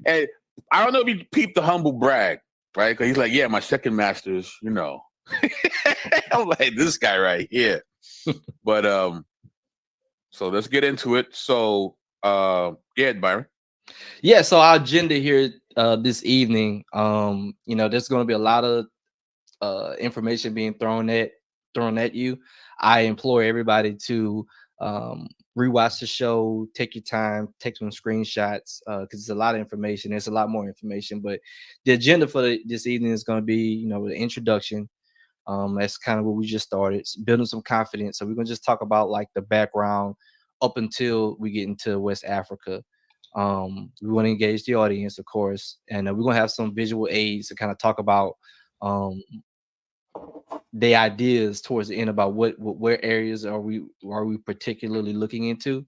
And I don't know if you peeped the humble brag, right? Because he's like, yeah, my second master's, you know. I'm like, this guy right here. But so let's get into it. So yeah, Byron. Yeah, so our agenda here this evening, you know, there's going to be a lot of information being thrown at you. I implore everybody to rewatch the show, take your time, take some screenshots because it's a lot of information. There's a lot more information, but the agenda for this evening is going to be, you know, the introduction. That's kind of what we just started, building some confidence. So we're gonna just talk about like the background up until we get into West Africa. We want to engage the audience, of course, and we're gonna have some visual aids to kind of talk about um, the ideas towards the end about where areas are we particularly looking into,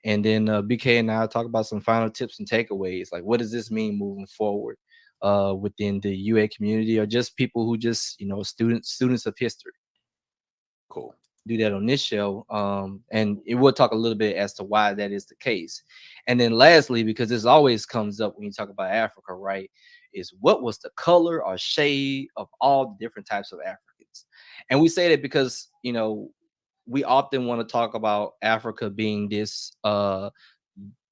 and then BK and I talk about some final tips and takeaways, like what does this mean moving forward within the UA community, or just people who just, you know, students of history. Cool. Do that on this show, and it will talk a little bit as to why that is the case. And then lastly, because this always comes up when you talk about Africa, right, is what was the color or shade of all the different types of Africans. And we say that because, you know, we often want to talk about Africa being this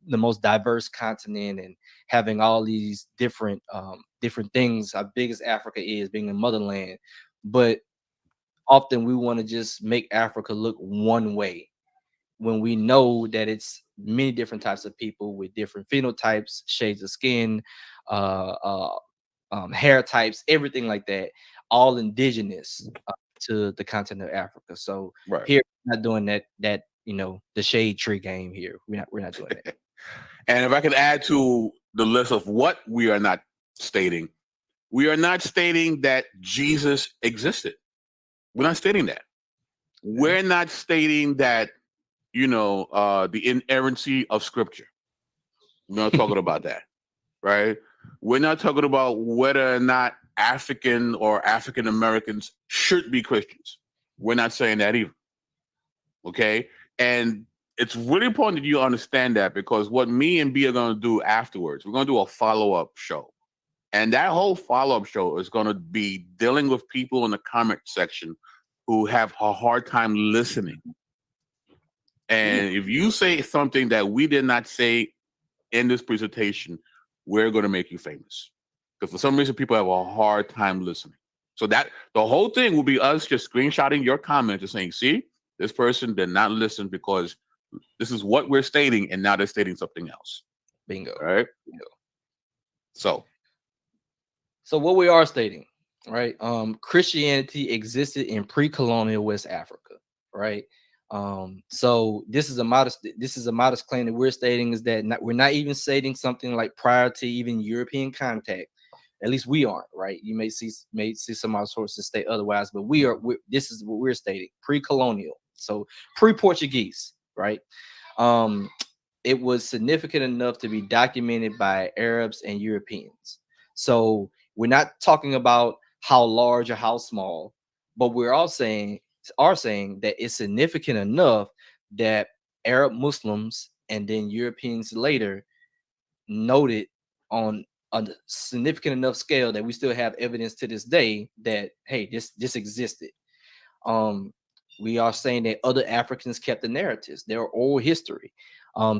the most diverse continent and having all these different things, how big as Africa is, being a motherland. But often we want to just make Africa look one way when we know that it's many different types of people with different phenotypes, shades of skin, uh, uh, hair types, everything like that, all indigenous to the continent of Africa. So Right. here, we're not doing that you know, the shade tree game here. We're not doing that. And if I could add to the list of what we are not stating, we are not stating that Jesus existed. We're not stating that. We're not stating that, you know, the inerrancy of scripture. We're not talking about that, right? We're not talking about whether or not African or African Americans should be Christians. We're not saying that either. Okay. And it's really important that you understand that, because what me and B are going to do afterwards, we're going to do a follow-up show. And that whole follow-up show is going to be dealing with people in the comment section who have a hard time listening. And if you say something that we did not say in this presentation, we're going to make you famous. Because for some reason, people have a hard time listening. So that the whole thing will be us just screenshotting your comment and saying, see, this person did not listen because this is what we're stating, and now they're stating something else. Bingo. All right. Bingo. So So what we are stating, right? Christianity existed in pre-colonial West Africa, right? So this is a modest claim that we're stating, is that we're not even stating something like prior to even European contact. At least we aren't, right? You may see some of our sources state otherwise, but this is what we're stating: pre-colonial, so pre-Portuguese, right? Um, it was significant enough to be documented by Arabs and Europeans. So we're not talking about how large or how small, but we're all saying that it's significant enough that Arab Muslims and then Europeans later noted on a significant enough scale that we still have evidence to this day that, hey, this existed. Um, we are saying that other Africans kept the narratives, their oral history.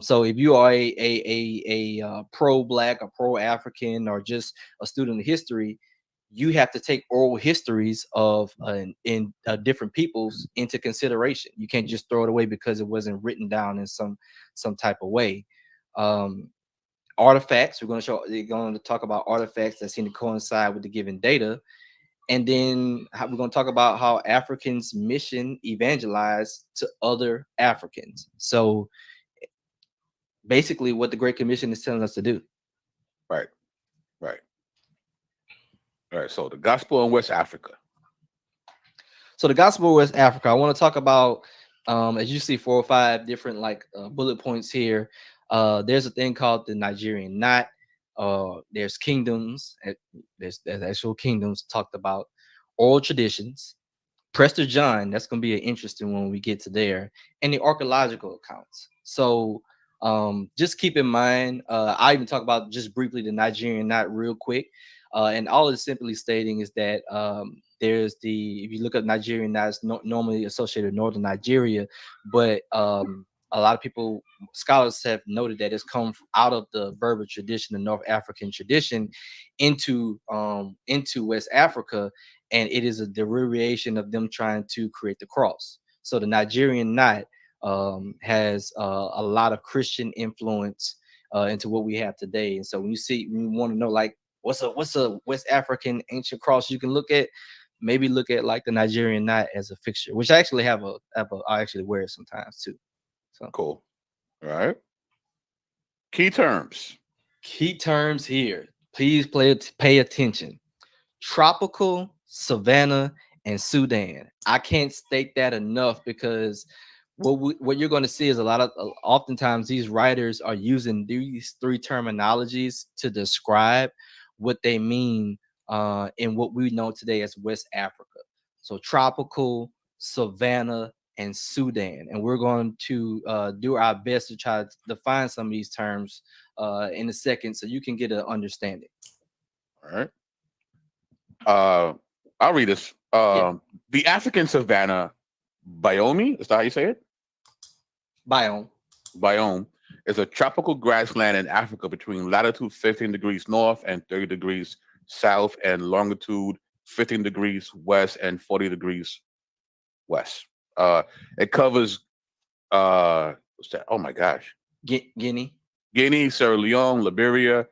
So if you are a pro-black or pro-African or just a student of history, you have to take oral histories of different peoples into consideration. You can't just throw it away because it wasn't written down in some type of way. Um, Artifacts, they're going to talk about artifacts that seem to coincide with the given data, and then we're going to talk about how Africans mission evangelize to other Africans. So basically what the Great Commission is telling us to do. right, right, right. So the gospel in West Africa. So the Gospel of West Africa, I want to talk about, as you see 4 or 5 different like bullet points here. There's a thing called the Nigerian knot. There's kingdoms. There's actual kingdoms talked about. Oral traditions. Prester John, that's going to be an interesting one when we get to there. And the archaeological accounts. So Just keep in mind, I even talk about just briefly the Nigerian knot real quick. And all it's simply stating is that there's if you look at Nigerian knot, it's normally associated with northern Nigeria, but a lot of people, scholars have noted that it's come out of the Berber tradition, the North African tradition, into West Africa, and it is a derivation of them trying to create the cross. So the Nigerian knot has a lot of Christian influence into what we have today. And so when you want to know like what's a West African ancient cross you can look at, maybe look at like the Nigerian knot as a fixture, which I actually I actually wear it sometimes too. So Cool. All right. Key terms. Key terms here. Please pay attention. Tropical, savanna, and Sudan. I can't state that enough because what you're going to see is oftentimes these writers are using these three terminologies to describe what they mean in what we know today as West Africa. So tropical, savanna, and Sudan. And we're going to do our best to try to define some of these terms in a second so you can get an understanding. All right. I'll read this. The African savanna biome, is that how you say it? Biome is a tropical grassland in Africa between latitude 15 degrees north and 30 degrees south and longitude 15 degrees west and 40 degrees west. It covers what's that? Oh my gosh. Guinea, Sierra Leone, Liberia,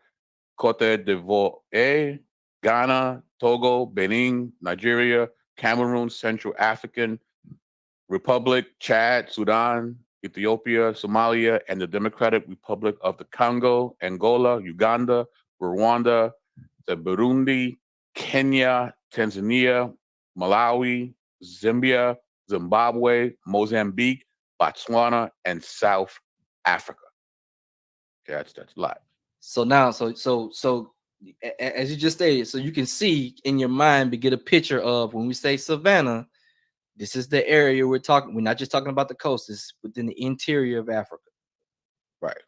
Cote d'Ivoire, Ghana, Togo, Benin, Nigeria, Cameroon, Central African Republic, Chad, Sudan, Ethiopia, Somalia, and the Democratic Republic of the Congo, Angola, Uganda, Rwanda, the Burundi, Kenya, Tanzania, Malawi, Zambia, Zimbabwe, Mozambique, Botswana, and South Africa. Okay, that's a lot. So now, so as you just stated, so you can see in your mind, but get a picture of when we say savanna, this is the area we're talking. We're not just talking about the coast; it's within the interior of Africa. Right.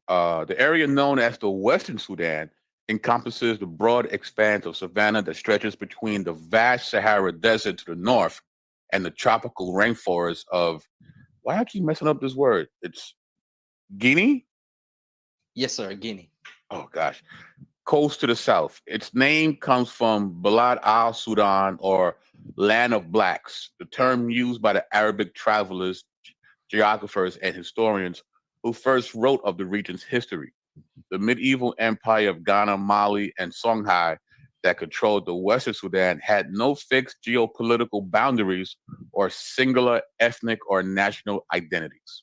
The area known as the Western Sudan encompasses the broad expanse of savanna that stretches between the vast Sahara Desert to the north and the tropical rainforest of, why I keep messing up this word? It's Guinea? Yes, sir, Guinea. Oh, gosh. Coast to the south. Its name comes from Balad al-Sudan, or land of blacks, the term used by the Arabic travelers, geographers, and historians who first wrote of the region's history. The medieval empire of Ghana, Mali, and Songhai that controlled the Western Sudan had no fixed geopolitical boundaries or singular ethnic or national identities.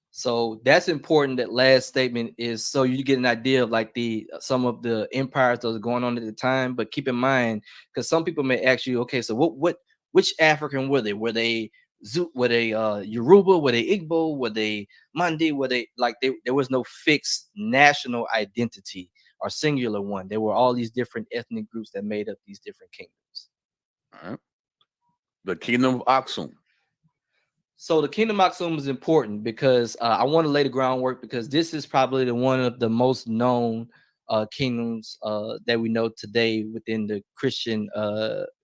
So that's important. That last statement is so you get an idea of like some of the empires that was going on at the time. But keep in mind, because some people may ask you, okay, so which African were they? Were they Yoruba? Were they Igbo? Were they Mandi? Were they there was no fixed national identity or singular one. There were all these different ethnic groups that made up these different kingdoms. All right. The Kingdom of Aksum. So the Kingdom of Aksum is important because I want to lay the groundwork because this is probably one of the most known kingdoms that we know today within the Christian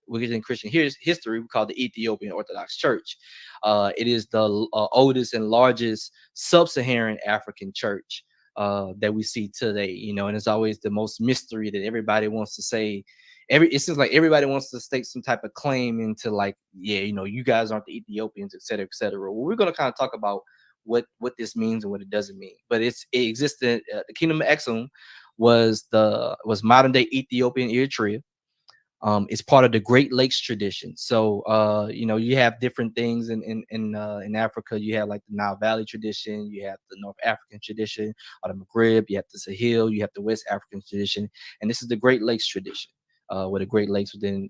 history. We call the Ethiopian Orthodox Church. It is the oldest and largest sub-Saharan African church that we see today. And it's always the most mystery that everybody wants to say. It seems like everybody wants to stake some type of claim into like, you guys aren't the Ethiopians, et cetera, et cetera. Well, we're going to kind of talk about what this means and what it doesn't mean. But it existed. The Kingdom of Aksum was modern day Ethiopian Eritrea. It's part of the Great Lakes tradition. So you have different things in Africa. You have like the Nile Valley tradition, you have the North African tradition, or the Maghreb, you have the Sahel, you have the West African tradition, and this is the Great Lakes tradition. With the Great Lakes within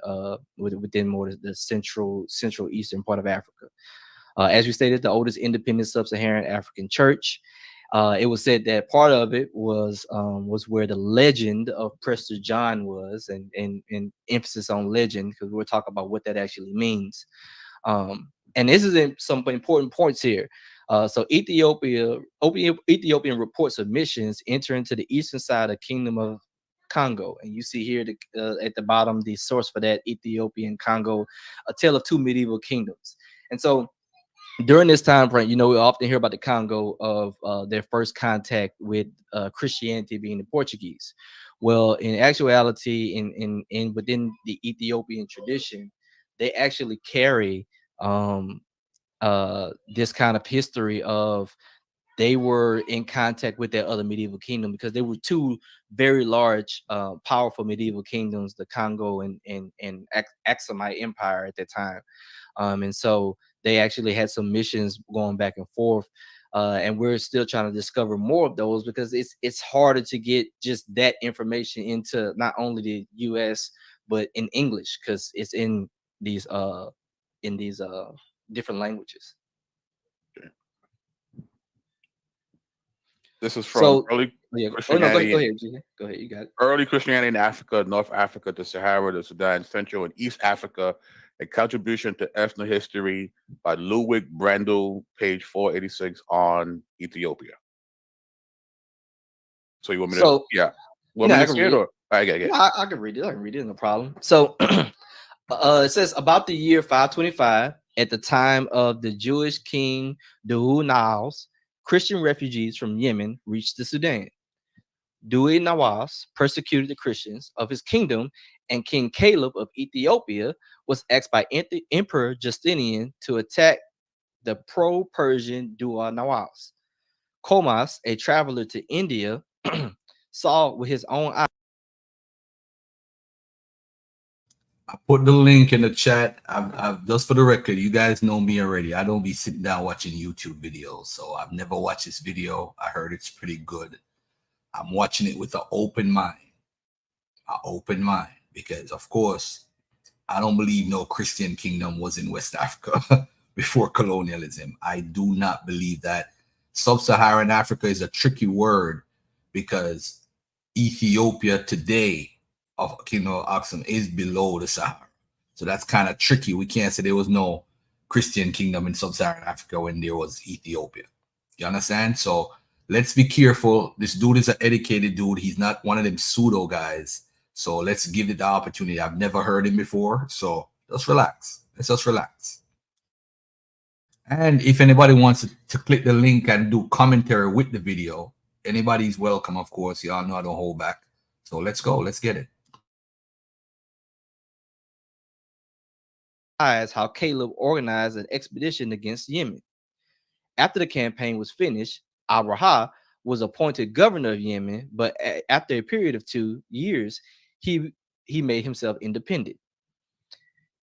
more the central eastern part of Africa. As we stated, the oldest independent sub-Saharan African church. It was said that part of it was where the legend of Prester John was, and emphasis on legend because we'll talk about what that actually means. And this is some important points here. So Ethiopian reports of missions enter into the eastern side of Kingdom of Congo, and you see here at the bottom the source for that: Ethiopian Congo, a tale of two medieval kingdoms. And so during this time frame, you know, we often hear about the Congo of their first contact with Christianity being the Portuguese. Well, in actuality, in within the Ethiopian tradition, they actually carry this kind of history of they were in contact with that other medieval kingdom, because they were two very large, powerful medieval kingdoms, the Congo and Aksumite Empire at that time. And so they actually had some missions going back and forth. And we're still trying to discover more of those, because it's harder to get just that information into not only the US but in English, because it's these in these different languages. This is from So early yeah, oh no, Christianity. go ahead, GJ. Go ahead, you got it. Early Christianity in Africa, North Africa, the Sahara, the Sudan, Central and East Africa, a contribution to ethnohistory by Ludwig Brandl, page 486 on Ethiopia. So you want me to, So yeah. Want no, me I to can say read it it. or? I get it. Yeah, I can read it. I can read it, no problem. So it says about the year 525, at the time of the Jewish king Naus, Christian refugees from Yemen reached the Sudan. Nawas persecuted the Christians of his kingdom, and King Caleb of Ethiopia was asked by Emperor Justinian to attack the pro-Persian Nawas. Comas, a traveler to India, saw with his own eyes. I put the link in the chat. I've just for the record, you guys know me already. I don't be sitting down watching YouTube videos, so I've never watched this video. I heard it's pretty good. I'm watching it with an open mind. Because of course, I don't believe no Christian kingdom was in West Africa before colonialism. I do not believe that. Sub-Saharan Africa is a tricky word, because Ethiopia today of Kingdom of Aksum is below the Sahara. So that's kind of tricky. We can't say there was no Christian kingdom in Sub-Saharan Africa when there was Ethiopia. You understand? So let's be careful. This dude is an educated dude. He's not one of them pseudo guys. So let's give it the opportunity. I've never heard him before. So just relax. Let's just relax. And if anybody wants to click the link and do commentary with the video, anybody's welcome, of course. Y'all know I don't hold back. So let's go. Let's get it. How Caleb organized an expedition against Yemen. After the campaign was finished, Abraha was appointed governor of Yemen, but after a period of 2 years, he made himself independent.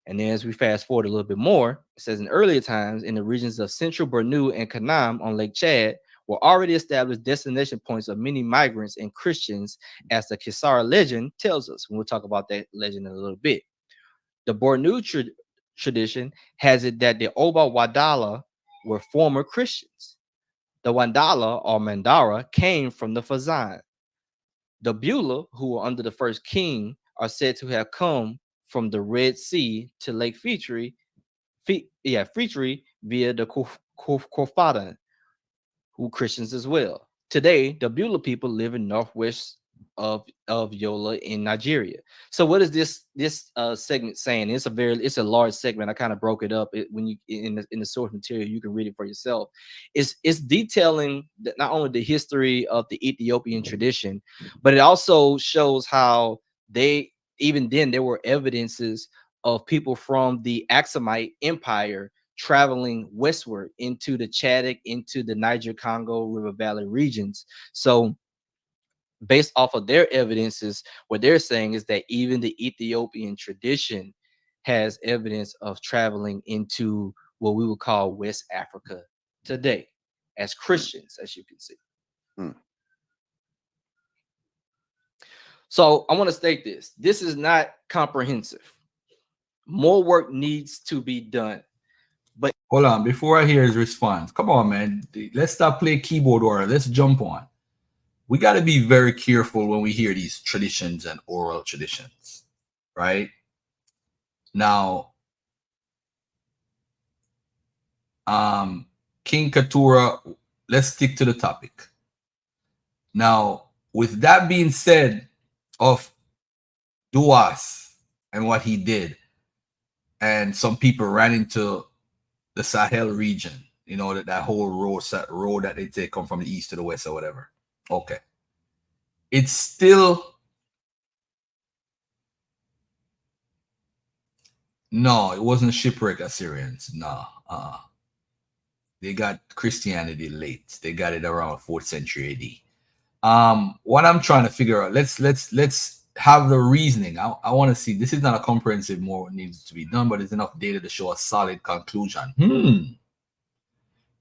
And then as we fast forward a little bit more, it says in earlier times, in the regions of central Bornu and Kanam on Lake Chad were already established destination points of many migrants and Christians, as the Kisara legend tells us. And we'll talk about that legend in a little bit. The Bornu tradition has it that the Oba Wadala were former Christians. The Wandala or Mandara came from the Fazan. The Beulah, who were under the first king, are said to have come from the Red Sea to Lake Fitri via the Kofada, who Christians as well. Today, the Beulah people live in northwest of Yola in Nigeria. So what is this segment saying? It's a large segment. I kind of broke it up. When you in the source material, you can read it for yourself. It's detailing not only the history of the Ethiopian tradition, but it also shows how even then there were evidences of people from the Aksumite Empire traveling westward into the Chadic, into the Niger Congo River Valley regions. So based off of their evidences, what they're saying is that even the Ethiopian tradition has evidence of traveling into what we would call West Africa today as Christians, as you can see. So I want to state this. This is not comprehensive. More work needs to be done. But hold on, before I hear his response, come on, man. Let's stop playing keyboard warrior. Let's jump on. We got to be very careful when we hear these traditions and oral traditions, right? Now, King Keturah, let's stick to the topic. Now, with that being said of Duas and what he did, and some people ran into the Sahel region, you know, that whole road that they take come from the east to the west or whatever. Okay. It's still, no, it wasn't shipwreck Assyrians. No. They got Christianity late. They got it around 4th century AD. What I'm trying to figure out, let's have the reasoning. I want to see, this is not a comprehensive more needs to be done, but it's enough data to show a solid conclusion.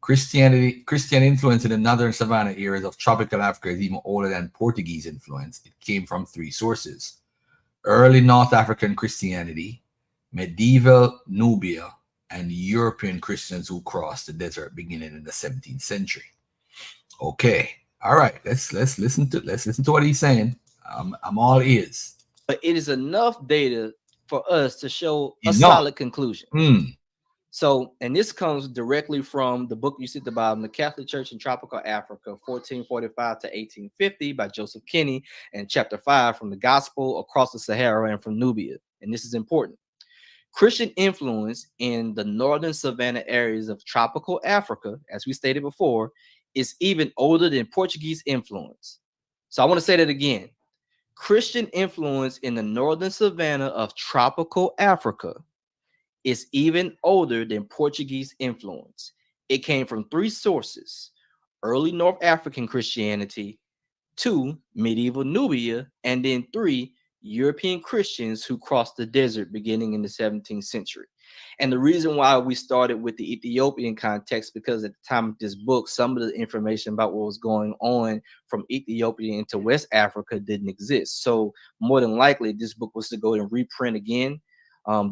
Christian influence in the northern savanna areas of tropical Africa is even older than Portuguese influence. It came from 3 sources: early North African Christianity, medieval Nubia, and European Christians who crossed the desert beginning in the 17th century. Okay, all right, let's listen to what he's saying. I'm all ears. But it is enough data for us to show a solid conclusion. So, and this comes directly from the book you see at the bottom, The Catholic Church in Tropical Africa, 1445 to 1850 by Joseph Kinney, and chapter 5 from the Gospel Across the Sahara and from Nubia. And this is important. Christian influence in the northern savanna areas of tropical Africa, as we stated before, is even older than Portuguese influence. So I want to say that again. Christian influence in the northern savanna of tropical Africa is even older than Portuguese influence. It came from 3 sources: early North African Christianity, 2 medieval Nubia, and then 3 European Christians who crossed the desert beginning in the 17th century. And the reason why we started with the Ethiopian context, because at the time of this book, some of the information about what was going on from Ethiopia into West Africa didn't exist. So more than likely, this book was to go and reprint again.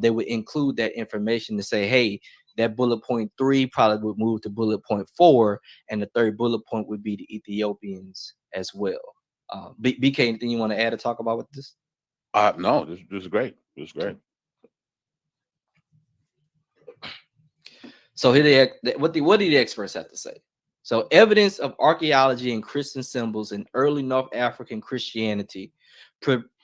They would include that information to say, hey, that bullet point 3 probably would move to bullet point 4, and the 3rd bullet point would be the Ethiopians as well. BK, anything you want to add or talk about with this? No, this is great. This is great. So here what do the experts have to say? So evidence of archaeology and Christian symbols in early North African Christianity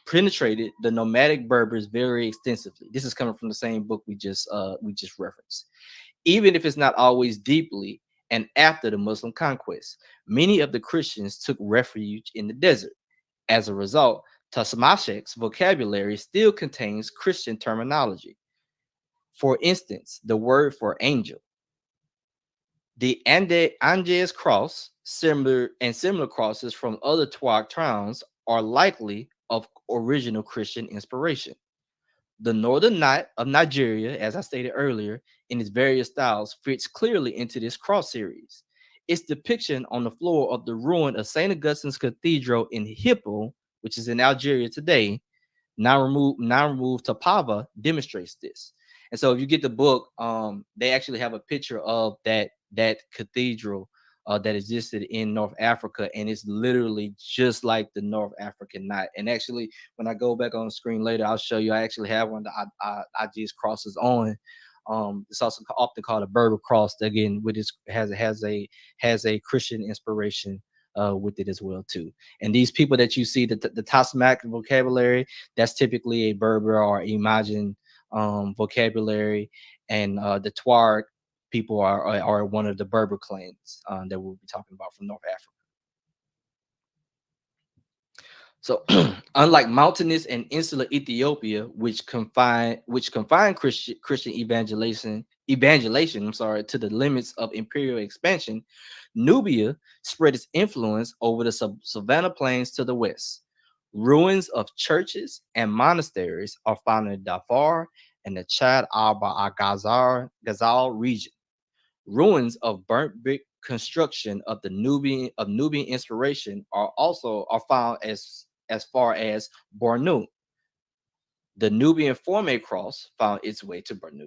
penetrated the nomadic Berbers very extensively. This is coming from the same book we just referenced. Even if it's not always deeply and after the Muslim conquest, many of the Christians took refuge in the desert. As a result, Tasmashek's vocabulary still contains Christian terminology. For instance, the word for angel. The Andes cross, similar crosses from other Tuareg towns are likely of original Christian inspiration. The Northern Knot of Nigeria, as I stated earlier, in its various styles, fits clearly into this cross series. Its depiction on the floor of the ruin of St. Augustine's Cathedral in Hippo, which is in Algeria today, now removed to Pava, demonstrates this. And so if you get the book, they actually have a picture of that cathedral that existed in North Africa, and it's literally just like the North African knot. And actually, when I go back on the screen later, I'll show you. I actually have one that I just crosses on. It's also often called a Berber cross. Again, with its has a Christian inspiration with it as well too. And these people that you see, the Tasmak vocabulary, that's typically a Berber or Imagine vocabulary, and the Tuareg people are one of the Berber clans that we'll be talking about from North Africa. So unlike mountainous and insular Ethiopia, which confined Christian evangelization, to the limits of imperial expansion, Nubia spread its influence over the savanna plains to the west. Ruins of churches and monasteries are found in Darfur and the Chad Ghazal region. Ruins of burnt brick construction of the Nubian inspiration are found as far as Bornu. The Nubian Forme cross found its way to Bornu,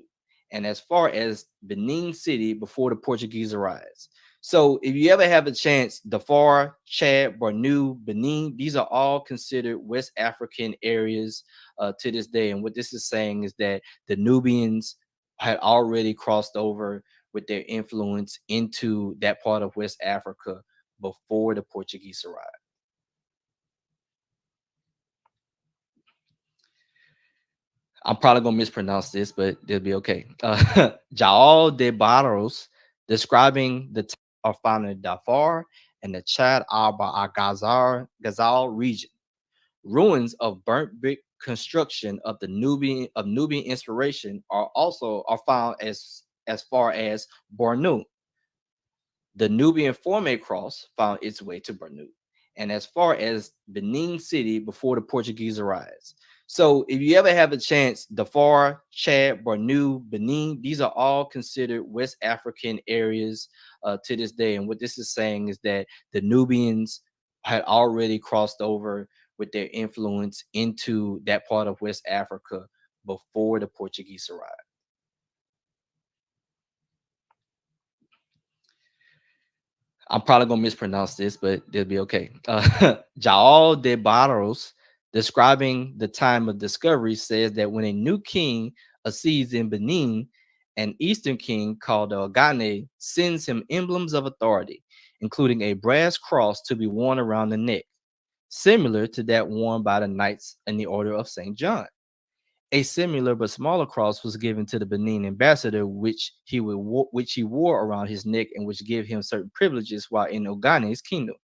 and as far as Benin City before the Portuguese arrived. So if you ever have a chance, Darfur, Chad, Bornu, Benin, these are all considered West African areas to this day. And what this is saying is that the Nubians had already crossed over with their influence into that part of West Africa before the Portuguese arrived. I'm probably gonna mispronounce this, but they'll be okay. Jaal de Barros, describing the are found in Darfur and the Chad Arba Ghazal region. Ruins of burnt brick construction of the Nubian inspiration are found as far as Bornu. The Nubian Forme cross found its way to Bornu, and as far as Benin City before the Portuguese arrived. So if you ever have a chance, Darfur, Chad, Bornu, Benin, these are all considered West African areas to this day. And what this is saying is that the Nubians had already crossed over with their influence into that part of West Africa before the Portuguese arrived. I'm probably gonna mispronounce this, but they'll be okay. Jaal de Barros, describing the time of discovery, says that when a new king acceds in Benin, an eastern king called Ogane sends him emblems of authority, including a brass cross to be worn around the neck, similar to that worn by the knights in the Order of St. John. A similar but smaller cross was given to the Benin ambassador, which he wore around his neck and which gave him certain privileges while in Ogane's kingdom.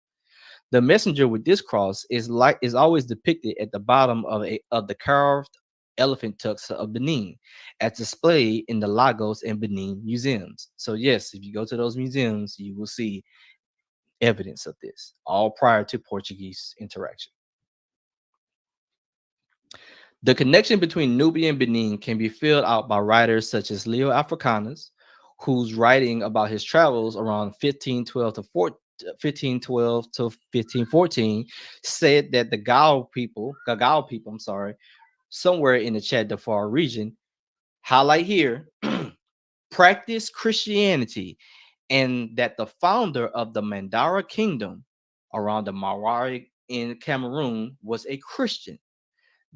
The messenger with this cross is always depicted at the bottom of the carved elephant tusk of Benin, as displayed in the Lagos and Benin museums. So yes, if you go to those museums, you will see evidence of this, all prior to Portuguese interaction. The connection between Nubia and Benin can be filled out by writers such as Leo Africanus, who's writing about his travels around 1512 to 1514, said that the Gagal people, somewhere in the Chad Darfur region, highlight here, practiced Christianity, and that the founder of the Mandara kingdom around the Mawari in Cameroon was a Christian.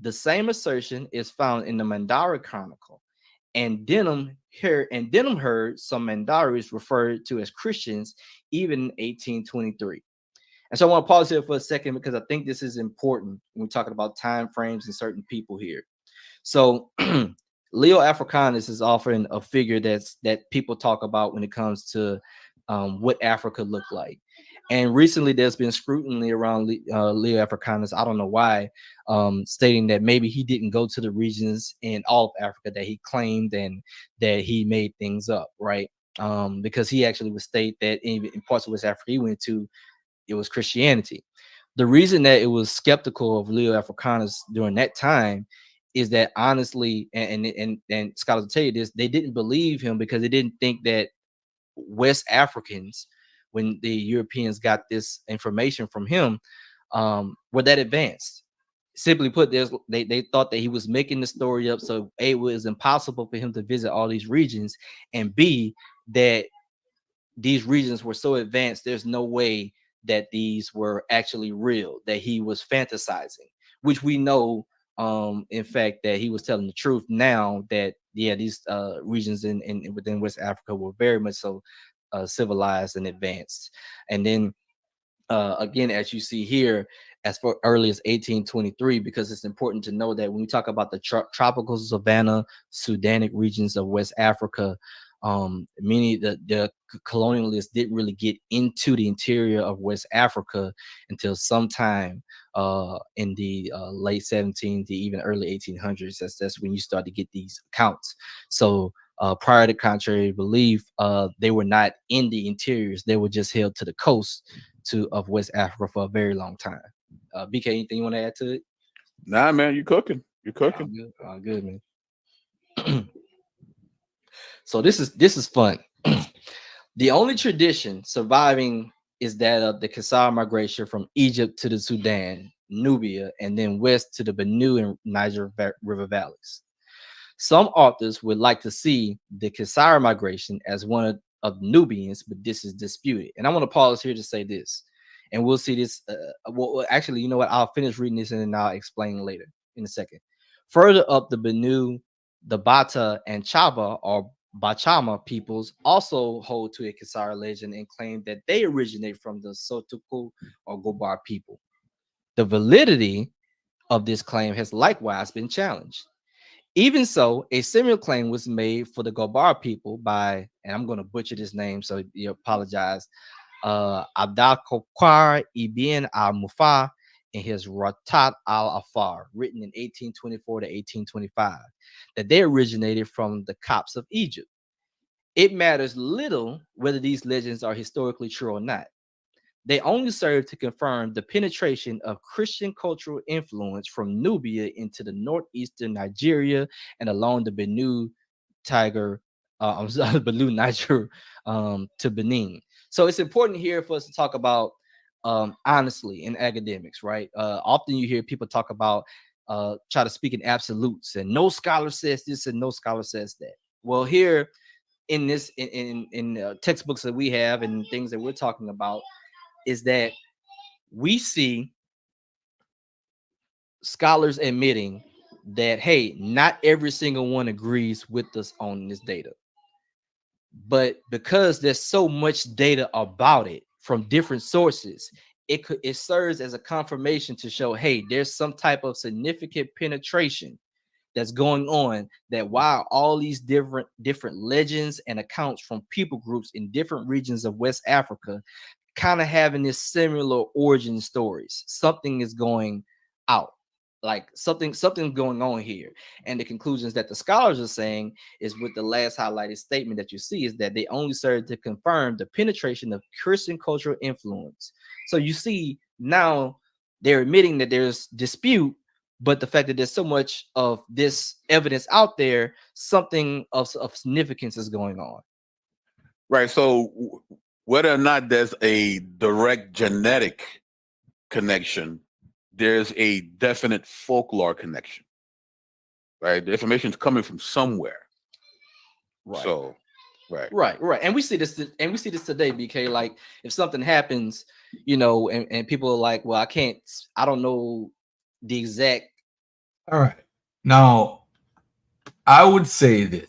The same assertion is found in the Mandara Chronicle, and Denham heard some Mandaris referred to as Christians even in 1823. And so I want to pause here for a second because I think this is important when we're talking about time frames and certain people here. So Leo Africanus is offering a figure that people talk about when it comes to what Africa looked like. And recently there's been scrutiny around Leo Africanus. I don't know why, stating that maybe he didn't go to the regions in all of Africa that he claimed and that he made things up, right? Because he actually would state that in parts of West Africa he went to, it was Christianity. The reason that it was skeptical of Leo Africanus during that time is that honestly, and scholars will tell you this, they didn't believe him because they didn't think that West Africans, when the Europeans got this information from him, were that advanced. Simply put, they thought that he was making the story up. So A, it was impossible for him to visit all these regions, and B, that these regions were so advanced, there's no way that these were actually real, that he was fantasizing, which we know, in fact, that he was telling the truth now that, yeah, these regions within West Africa were very much so civilized and advanced. And then again, as you see here, as far early as 1823, because it's important to know that when we talk about the tropical savanna Sudanic regions of West Africa, many the colonialists didn't really get into the interior of West Africa until sometime in the late 17th to even early 1800s. That's when you start to get these accounts. So prior to contrary belief, they were not in the interiors; they were just held to the coast of West Africa for a very long time. BK, anything you want to add to it? Nah, man, you cooking. You're cooking. Good, man. So this is fun. The only tradition surviving is that of the Kasar migration from Egypt to the Sudan, Nubia, and then west to the Benue and Niger River valleys. Some authors would like to see the Kasar migration as one of Nubians, but this is disputed. And I want to pause here to say this, and we'll see this. Well, actually, you know what? I'll finish reading this and then I'll explain later in a second. Further up the Benue, the Bata and Chaba are Bachama peoples also hold to a Kasara legend and claim that they originate from the Sotuku or Gobar people. The validity of this claim has likewise been challenged. Even so, a similar claim was made for the Gobar people by, and I'm going to butcher this name, so you apologize, Abdal Kokwar Ibn al-Mufa in his Ratat al-Afar, written in 1824 to 1825, that they originated from the Copts of Egypt. It matters little whether these legends are historically true or not. They only serve to confirm the penetration of Christian cultural influence from Nubia into the northeastern Nigeria and along the Benue Tiger, Benue Niger to Benin. So it's important here for us to talk about honestly in academics, right? Often you hear people talk about try to speak in absolutes and no scholar says this and no scholar says that. Well, here in this in textbooks that we have and things that we're talking about is that we see scholars admitting that, hey, not every single one agrees with us on this data. But because there's so much data about it from different sources, it serves as a confirmation to show, hey, there's some type of significant penetration that's going on, that while all these different legends and accounts from people groups in different regions of West Africa kind of having this similar origin stories, something is going out, like something's going on here. And the conclusions that the scholars are saying is with the last highlighted statement that you see is that they only serve to confirm the penetration of Christian cultural influence. So you see now they're admitting that there's dispute, but the fact that there's so much of this evidence out there, something of significance is going on. Right. So whether or not there's a direct genetic connection, there's a definite folklore connection. Right. The information is coming from somewhere. Right. So, right. And we see this today, BK. Like if something happens, you know, and people are like, well, I don't know the exact. All right. Now, I would say this.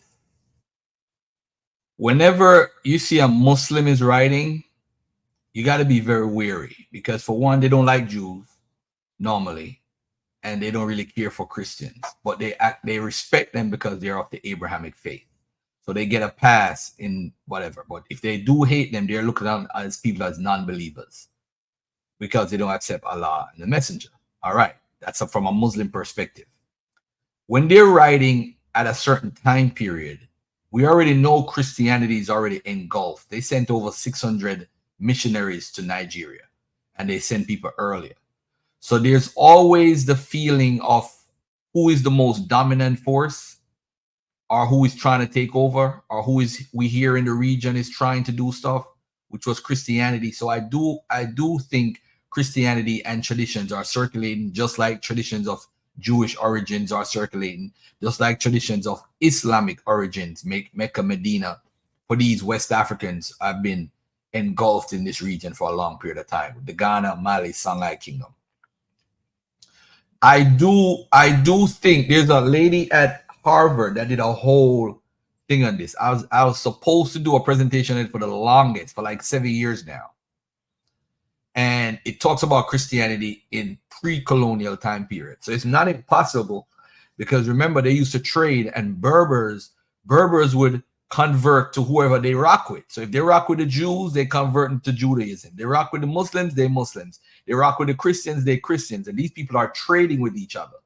Whenever you see a Muslim is writing, you got to be very wary because, for one, they don't like Jews normally, and they don't really care for Christians, but they respect them because they're of the Abrahamic faith. So they get a pass in whatever. But if they do hate them, they're looked at as people as non-believers because they don't accept Allah and the Messenger. All right. That's from a Muslim perspective. When they're writing at a certain time period, we already know Christianity is already engulfed. They sent over 600 missionaries to Nigeria, and they sent people earlier. So there's always the feeling of who is the most dominant force, or who is trying to take over, or who is we here in the region is trying to do stuff, which was Christianity. So I do think Christianity and traditions are circulating, just like traditions of Jewish origins are circulating, just like traditions of Islamic origins, Mecca, Medina, for these West Africans have been engulfed in this region for a long period of time, the Ghana, Mali, Songhai Kingdom. I do think there's a lady at Harvard that did a whole thing on this. I was supposed to do a presentation on it for the longest, for like 7 years now. And it talks about Christianity in pre-colonial time period. So it's not impossible because remember, they used to trade, and Berbers would convert to whoever they rock with. So if they rock with the Jews, they convert into Judaism. They rock with the Muslims, they Muslims. They rock with the Christians, they Christians. And these people are trading with each other.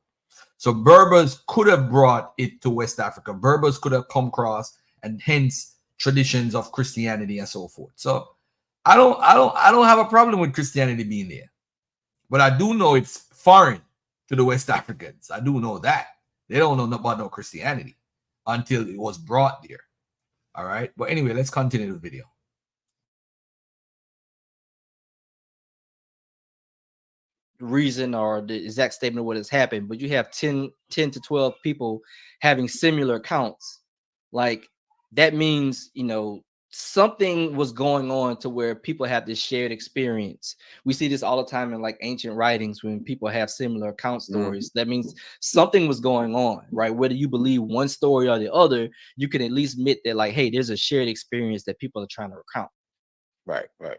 So Berbers could have brought it to West Africa. Berbers could have come across, and hence traditions of Christianity and so forth. So I don't have a problem with Christianity being there, but I do know it's foreign to the West Africans. I do know that they don't know about no Christianity until it was brought there. All right, but anyway, let's continue the video. Reason or the exact statement of what has happened, but you have 10 to 12 people having similar accounts. Like that means, you know, something was going on to where people have this shared experience. We see this all the time in like ancient writings when people have similar account stories. That means something was going on, right? Whether you believe one story or the other, you can at least admit that, like, hey, there's a shared experience that people are trying to recount. Right, right.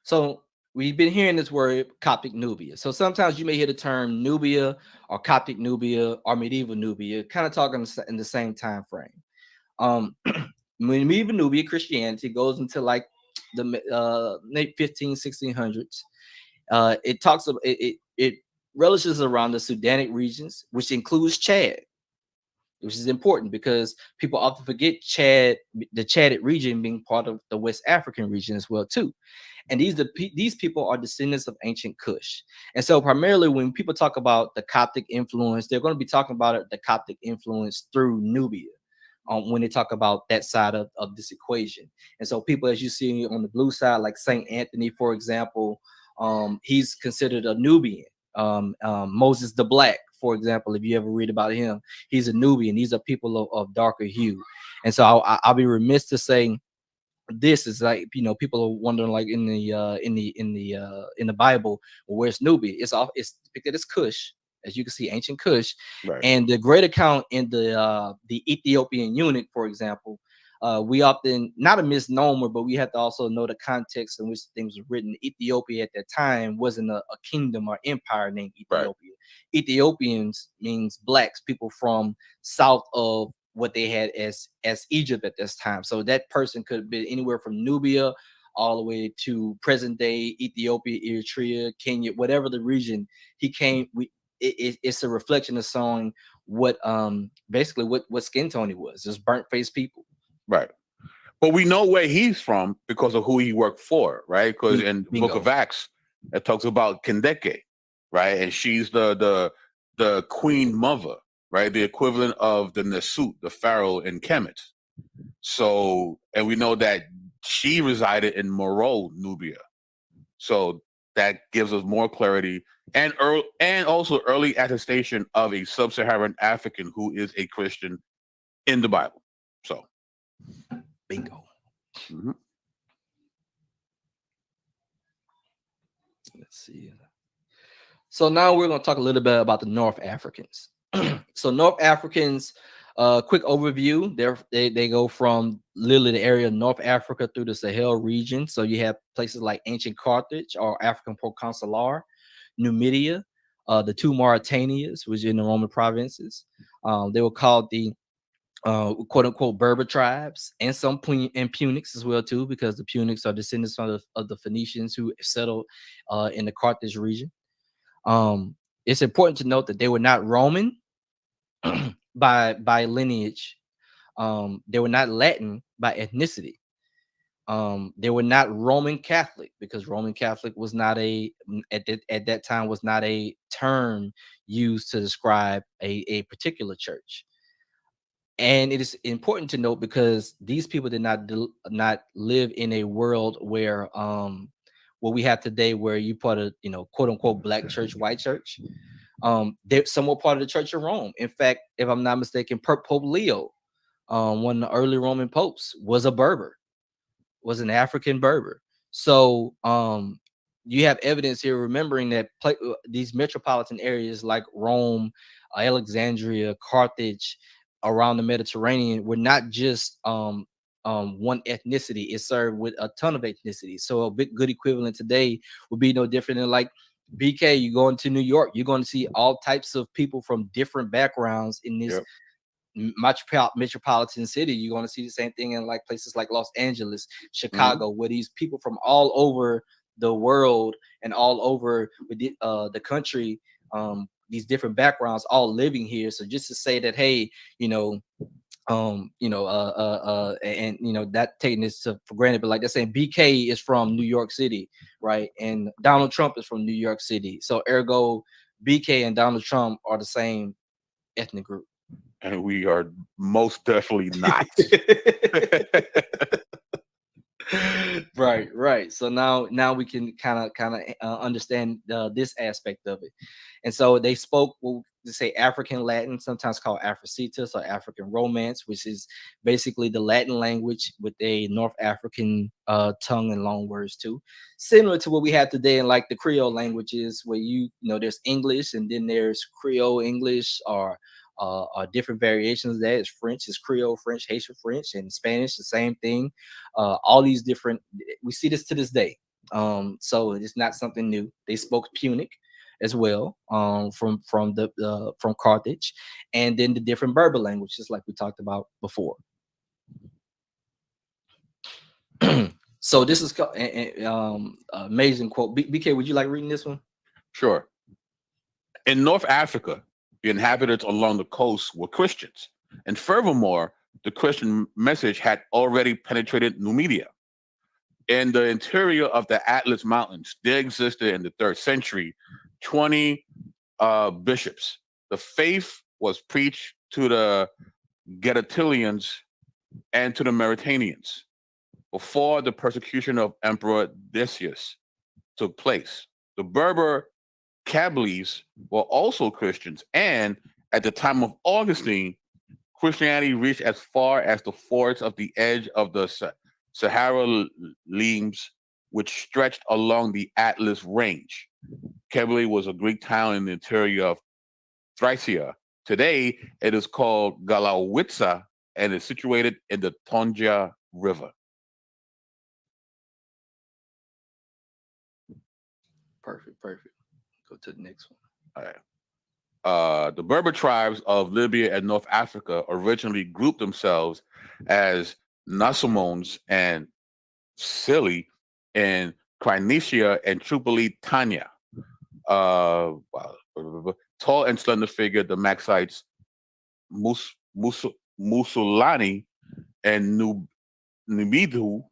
So we've been hearing this word Coptic Nubia. So sometimes you may hear the term Nubia or Coptic Nubia or medieval Nubia, kind of talking in the same time frame. Medieval Nubia Christianity goes into like the late 1600s. It talks about it relishes around the Sudanic regions, which includes Chad, which is important because people often forget Chad, the Chadic region being part of the West African region as well too. And these people are descendants of ancient Kush. And so primarily when people talk about the Coptic influence, they're going to be talking about the Coptic influence through Nubia. When they talk about that side of this equation. And so people, as you see on the blue side, like Saint Anthony, for example, he's considered a Nubian. Moses the Black, for example, if you ever read about him, he's a Nubian. These are people of darker hue. And so I'll be remiss to say this is like, you know, people are wondering like in the Bible, well, where's Nubia? It's depicted as Cush, as you can see, ancient Kush. Right. And the great account in the Ethiopian eunuch, for example, we often, not a misnomer, but we have to also know the context in which things were written. Ethiopia at that time wasn't a kingdom or empire named Ethiopia. Right. Ethiopians means blacks, people from south of what they had as Egypt at this time. So that person could have been anywhere from Nubia all the way to present day Ethiopia, Eritrea, Kenya, whatever the region he came. It's a reflection of showing what basically what skin tone he was, just burnt faced people. Right. But we know where he's from because of who he worked for, right? Because in the Book of Acts, it talks about Kendeke, right? And she's the queen mother, right? The equivalent of the Nesut, the pharaoh in Kemet. So, and we know that she resided in Moro, Nubia. So that gives us more clarity and also early attestation of a sub-Saharan African who is a Christian in the Bible. So, bingo. Mm-hmm. Let's see. So now we're going to talk a little bit about the North Africans. So North Africans, quick overview. They go from literally the area of North Africa through the Sahel region. So you have places like ancient Carthage or African Proconsular, Numidia, the two Mauritanias, which are in the Roman provinces. They were called the quote unquote Berber tribes, and some Punics as well too, because the Punics are descendants of the Phoenicians who settled in the Carthage region. It's important to note that they were not Roman by lineage. They were not Latin by ethnicity. They were not Roman Catholic, because Roman Catholic was not at that time was not a term used to describe a particular church. And it is important to note because these people did not live in a world where what we have today, where you put a, you know, quote unquote black church, white church. They're somewhat part of the Church of Rome. In fact, if I'm not mistaken, Pope Leo, one of the early Roman popes, was a Berber, was an African Berber. So you have evidence here, remembering that these metropolitan areas like Rome, Alexandria, Carthage, around the Mediterranean were not just one ethnicity. It served with a ton of ethnicities. So a big good equivalent today would be no different than like BK. You go into New York, you're going to see all types of people from different backgrounds in this metropolitan city. You're going to see the same thing in like places like Los Angeles, Chicago, where these people from all over the world and all over the country, these different backgrounds, all living here. So just to say that, hey, and that taking this for granted, but like they're saying BK is from New York City, right? And Donald Trump is from New York City. So ergo, BK and Donald Trump are the same ethnic group. And we are most definitely not. Right. So now we can kind of understand this aspect of it. And so they spoke, well, they say African Latin, sometimes called Africitas or African Romance, which is basically the Latin language with a North African tongue and long words too, similar to what we have today in like the Creole languages, where you know there's English and then there's Creole English or different variations of that. It's French, it's Creole French, Haitian French, and Spanish, the same thing. All these different, we see this to this day. So it's not something new. They spoke Punic as well, from Carthage, and then the different Berber languages, like we talked about before. So this is amazing quote. BK, would you like reading this one? Sure. In North Africa, the inhabitants along the coast were Christians, and furthermore, the Christian message had already penetrated Numidia. In the interior of the Atlas Mountains, there existed in the 3rd century 20 bishops. The faith was preached to the Getatilians and to the Mauritanians before the persecution of Emperor Decius took place. The Berber Kabyles were also Christians, and at the time of Augustine, Christianity reached as far as the forts of the edge of the Sahara limes, which stretched along the Atlas Range. Kabylie was a Greek town in the interior of Thracia. Today, it is called Galawitsa and is situated in the Tonja River. Perfect. Go to the next one. All right. The Berber tribes of Libya and North Africa originally grouped themselves as Nasamons and Scilly in Crynesia and Tripolitania. Tall and slender figure, the Maxites, Musulani and Numidu,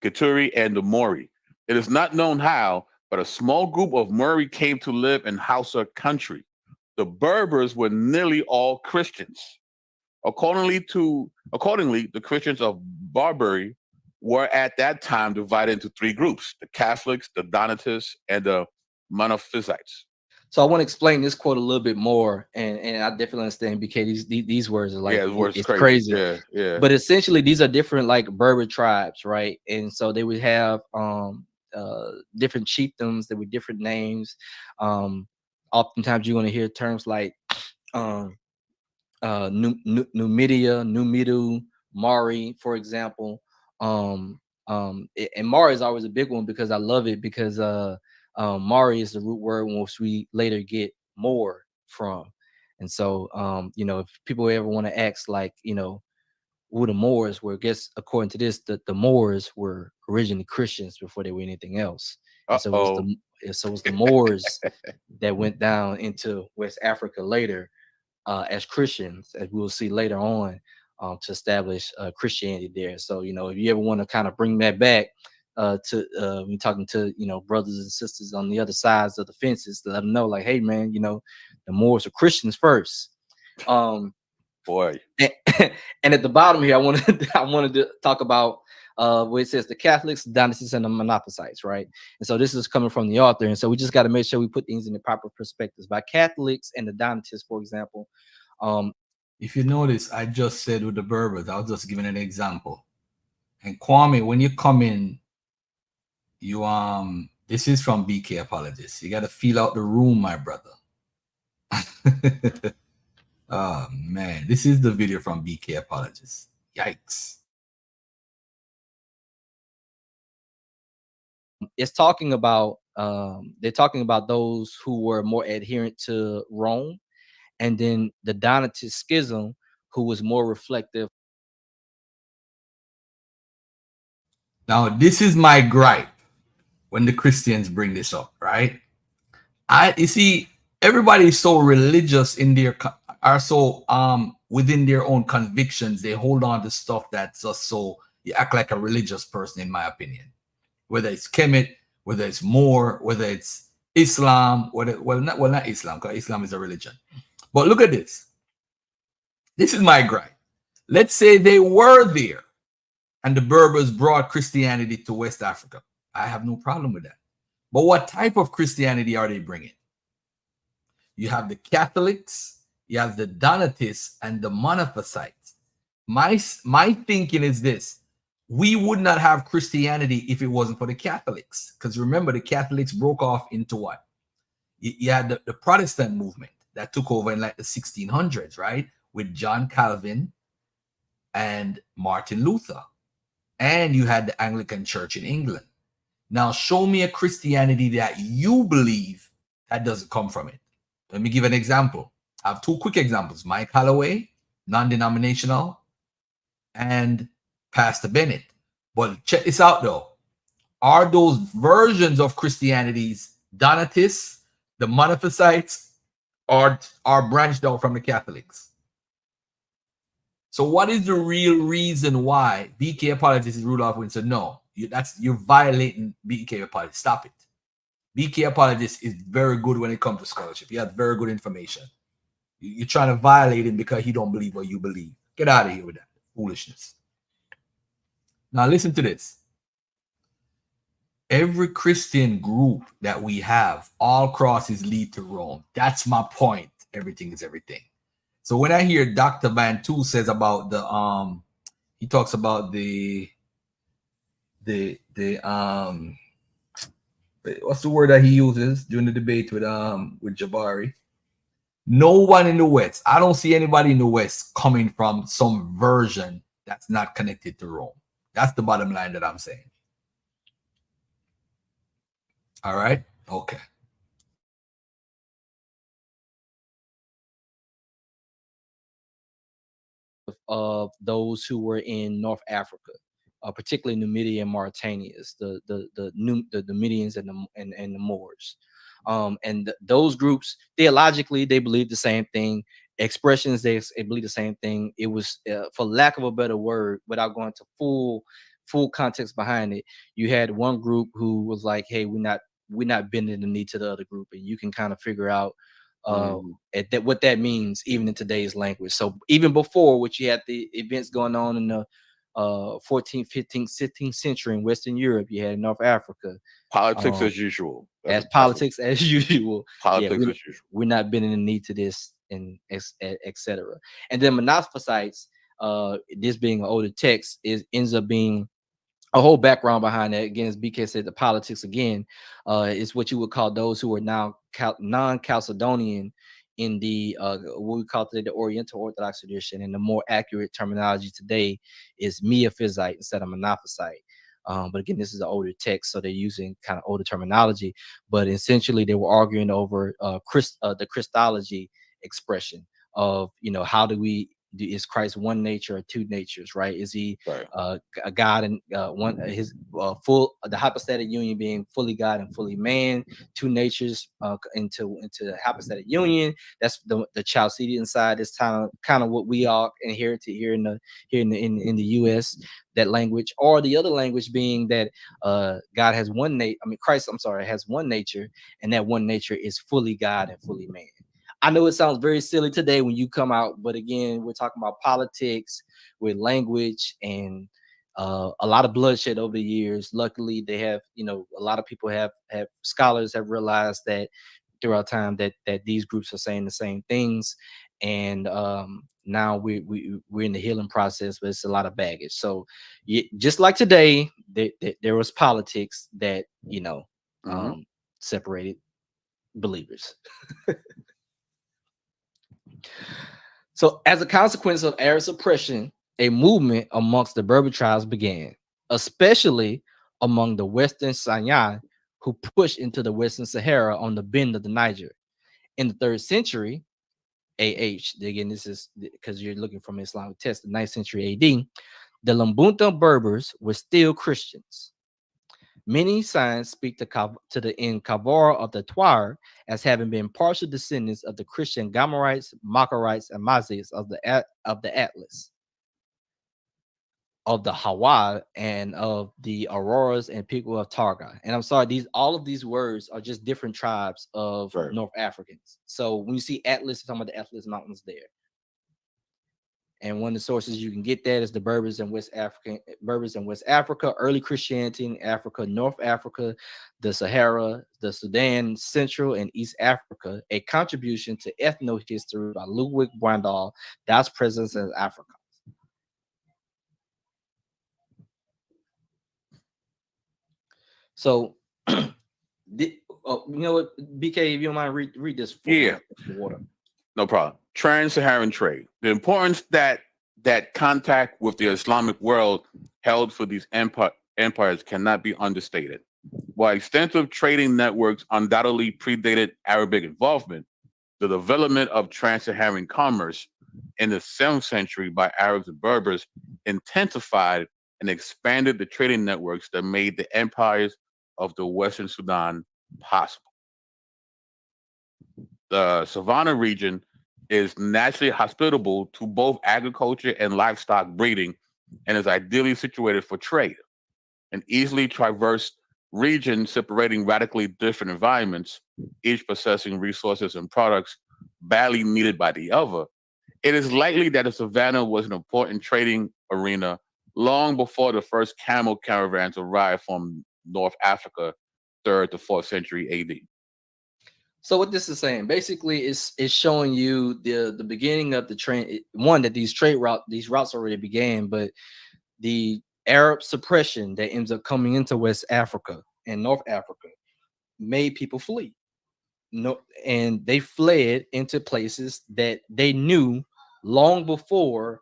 Katuri, and the Mori. It is not known how, but a small group of Mori came to live in Hausa country. The Berbers were nearly all Christians. Accordingly, the Christians of Barbary were at that time divided into 3 groups: the Catholics, the Donatists, and the Monophysites. So I want to explain this quote a little bit more, and I definitely understand BK. These words are like, it's crazy. Yeah. But essentially, these are different like Berber tribes, right? And so they would have different chiefdoms. There were different names. Oftentimes, you're going to hear terms like Numidia, Numidu, Mari, for example. And Mari is always a big one because I love it, because Mari is the root word which we later get more from. And so if people ever want to ask, like, who the Moors were, I guess according to this, the Moors were originally Christians before they were anything else. And so it was the Moors that went down into West Africa later as Christians, as we will see later on, to establish Christianity there. So, if you ever want to kind of bring that back to when talking to, brothers and sisters on the other sides of the fences, to let them know, like, hey, man, the Moors are Christians first. Boy. And at the bottom here, I wanted to talk about where it says the Catholics, the Donatists, and the Monophysites, right? And so this is coming from the author, and so we just got to make sure we put things in the proper perspectives. By Catholics and the Donatists, for example, if you notice, I just said with the Berbers, I was just giving an example. And Kwame, when you come in, you this is from BK Apologists. You got to feel out the room, my brother. Oh man, this is the video from BK Apologists. Yikes. It's talking about they're talking about those who were more adherent to Rome, and then the Donatist schism, who was more reflective. Now, this is my gripe when the Christians bring this up, right? You see, everybody is so religious in their within their own convictions. They hold on to stuff that's just so you act like a religious person, in my opinion. Whether it's Kemet, whether it's Moor, whether it's Islam, not Islam, because Islam is a religion. But look at this. This is my gripe. Let's say they were there and the Berbers brought Christianity to West Africa. I have no problem with that. But what type of Christianity are they bringing? You have the Catholics, you have the Donatists, and the Monophysites. My thinking is this: we would not have Christianity if it wasn't for the Catholics. Because remember, the Catholics broke off into what? You had the Protestant movement that took over in like the 1600s, right? With John Calvin and Martin Luther. And you had the Anglican Church in England. Now, show me a Christianity that you believe that doesn't come from it. Let me give an example. I have two quick examples. Mike Holloway, non-denominational, and Pastor Bennett. But check this out, though. Are those versions of Christianities Donatists, the Monophysites, are branched out from the Catholics? So what is the real reason why BK apologist is Rudolph Wynn said, no, you're violating BK apologist. Stop it. BK apologist is very good when it comes to scholarship. He has very good information. You're trying to violate him because he don't believe what you believe. Get out of here with that foolishness. Now listen to this. Every Christian group that we have, all crosses lead to Rome. That's my point. Everything is everything. So when I hear Dr. Van Tu says about the he talks about the what's the word that he uses during the debate with Jabari? No one in the West. I don't see anybody in the West coming from some version that's not connected to Rome. That's the bottom line that I'm saying. All right. Okay. Of those who were in North Africa, particularly Numidia and Mauritanians, the Numidians and the Moors, and those groups theologically they believe the same thing. Expressions they believe the same thing. It was, for lack of a better word, without going to full context behind it, you had one group who was like, "Hey, we're not bending the knee to the other group," and you can kind of figure out what that means even in today's language. So even before, which you had the events going on in the 14th, 15th, 16th century in Western Europe, you had North Africa. Politics as usual. Politics as usual. Politics as usual. We're not bending the knee to this, and etc. And then Monophysites, this being an older text, ends up being a whole background behind that. Again, as BK said, the politics again is what you would call those who are now non-Chalcedonian in the what we call today the Oriental Orthodox tradition, and the more accurate terminology today is Miaphysite instead of Monophysite. But again, this is an older text, so they're using kind of older terminology. But essentially, they were arguing over the Christology expression of, how do we is Christ one nature or two natures, right? Is he a God and one his full the hypostatic union being fully God and fully man, two natures into the hypostatic union? That's the Chalcedian side. Is kind of what we all inherited here in the U.S. That language, or the other language being that God has one nature. Christ, has one nature, and that one nature is fully God and fully man. I know it sounds very silly today when you come out, but again, we're talking about politics with language and a lot of bloodshed over the years. Luckily, they have, a lot of people have scholars have realized that throughout time that these groups are saying the same things, and now we're in the healing process, but it's a lot of baggage. So just like today, there was politics that separated believers. So as a consequence of Arab suppression, a movement amongst the Berber tribes began, especially among the Western Sahyan, who pushed into the Western Sahara on the bend of the Niger. In the 3rd century AH, again, this is because you're looking from Islamic text, the 9th century AD, the Lumbunta Berbers were still Christians. Many signs speak to the Inkavar of the Twar as having been partial descendants of the Christian Gomarites, Makarites, and Mazis of the Atlas, of the Hawa, and of the Auroras and people of Targa. And I'm sorry, all of these words are just different tribes of North Africans. So when you see Atlas, you're talking about the Atlas Mountains there. And one of the sources you can get that is the Berbers in West Africa, early Christianity in Africa, North Africa, the Sahara, the Sudan, Central and East Africa, a contribution to ethno-history by Ludwig Brandal, Das Presence in Africa. So, you know what, BK, if you don't mind, read this for Yeah. water. No problem. Trans-Saharan trade. The importance that contact with the Islamic world held for these empires cannot be understated. While extensive trading networks undoubtedly predated Arabic involvement, the development of trans-Saharan commerce in the 7th century by Arabs and Berbers intensified and expanded the trading networks that made the empires of the Western Sudan possible. The Savannah region is naturally hospitable to both agriculture and livestock breeding and is ideally situated for trade. An easily traversed region separating radically different environments, each possessing resources and products badly needed by the other, it is likely that the Savannah was an important trading arena long before the first camel caravans arrived from North Africa, 3rd to 4th century AD. So what this is saying, basically, is showing you the beginning of the train. One, that these routes already began, but the Arab suppression that ends up coming into West Africa and North Africa made people flee. And they fled into places that they knew long before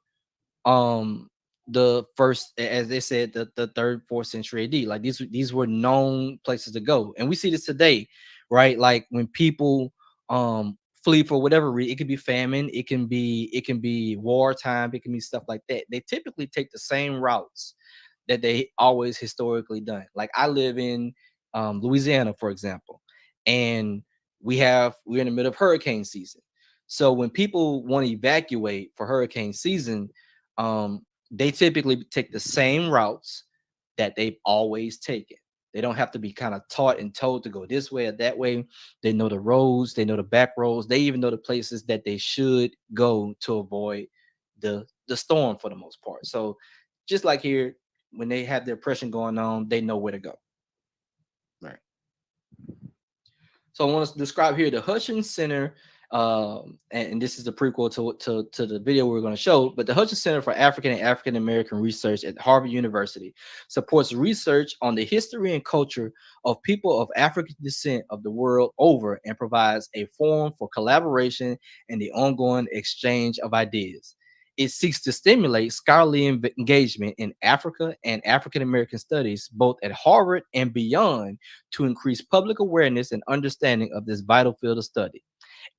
the first, as they said, the 3rd, 4th century AD. Like these were known places to go. And we see this today, right? Like when people flee for whatever reason, it could be famine, it can be wartime, it can be stuff like that. They typically take the same routes that they always historically done. Like I live in Louisiana, for example, and we're in the middle of hurricane season. So when people want to evacuate for hurricane season, they typically take the same routes that they've always taken. They don't have to be kind of taught and told to go this way or that way. They know the roads, they know the back roads, they even know the places that they should go to avoid the storm for the most part. So just like here, when they have the oppression going on, they know where to go. Right. So I want to describe here the Hutchins Center, and this is the prequel to the video we're going to show. But the Hutchins Center for African and African American Research at Harvard University supports research on the history and culture of people of African descent of the world over, and provides a forum for collaboration and the ongoing exchange of ideas. It seeks to stimulate scholarly engagement in Africa and African American studies, both at Harvard and beyond, to increase public awareness and understanding of this vital field of study.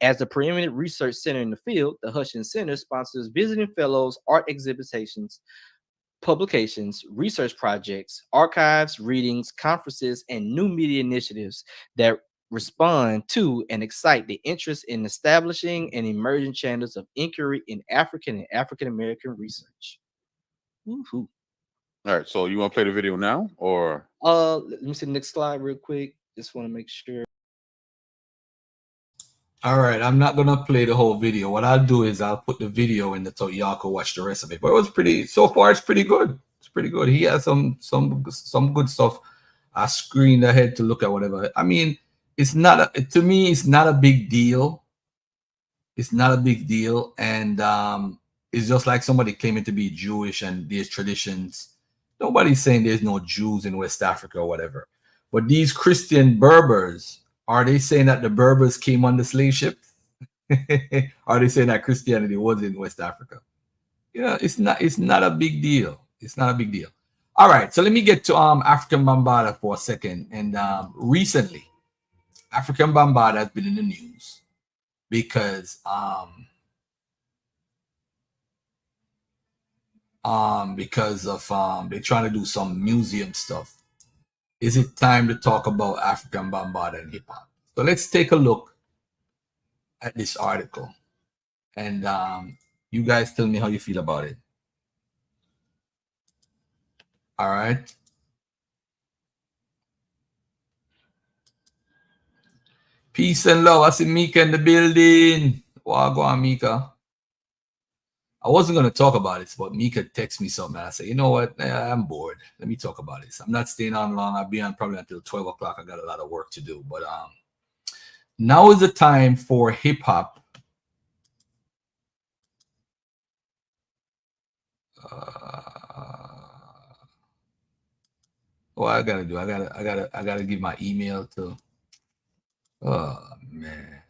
As the preeminent research center in the field, the Hutchins Center sponsors visiting fellows, art exhibitions, publications, research projects, archives, readings, conferences, and new media initiatives that respond to and excite the interest in establishing and emerging channels of inquiry in African and African American research. Woo-hoo. All right, so you want to play the video now, or let me see the next slide real quick. Just want to make sure. All right, I'm not gonna play the whole video. What I'll do is I'll put the video in so y'all can watch the rest of it. But it was pretty, so far it's pretty good. It's pretty good. He has some good stuff. I screened ahead to look at whatever. I mean, it's not to me, it's not a big deal. It's not a big deal. And it's just like somebody claiming to be Jewish and there's traditions. Nobody's saying there's no Jews in West Africa or whatever. But these Christian Berbers, are they saying that the Berbers came on the slave ship? Are they saying that Christianity was in West Africa? Yeah, it's not a big deal. It's not a big deal. All right, so let me get to Afrika Bambaataa for a second. And recently, Afrika Bambaataa has been in the news because they're trying to do some museum stuff. Is it time to talk about Afrika Bambaataa and hip hop? So let's take a look at this article, and you guys tell me how you feel about it. All right. Peace and love. I see Mika in the building. Wagwan, Mika. I wasn't going to talk about this, but Mika texted me something. And I said, you know what? I'm bored. Let me talk about this. I'm not staying on long. I'll be on probably until 12 o'clock. I got a lot of work to do. But now is the time for hip hop. What I gotta do? I gotta give my email to. Oh man.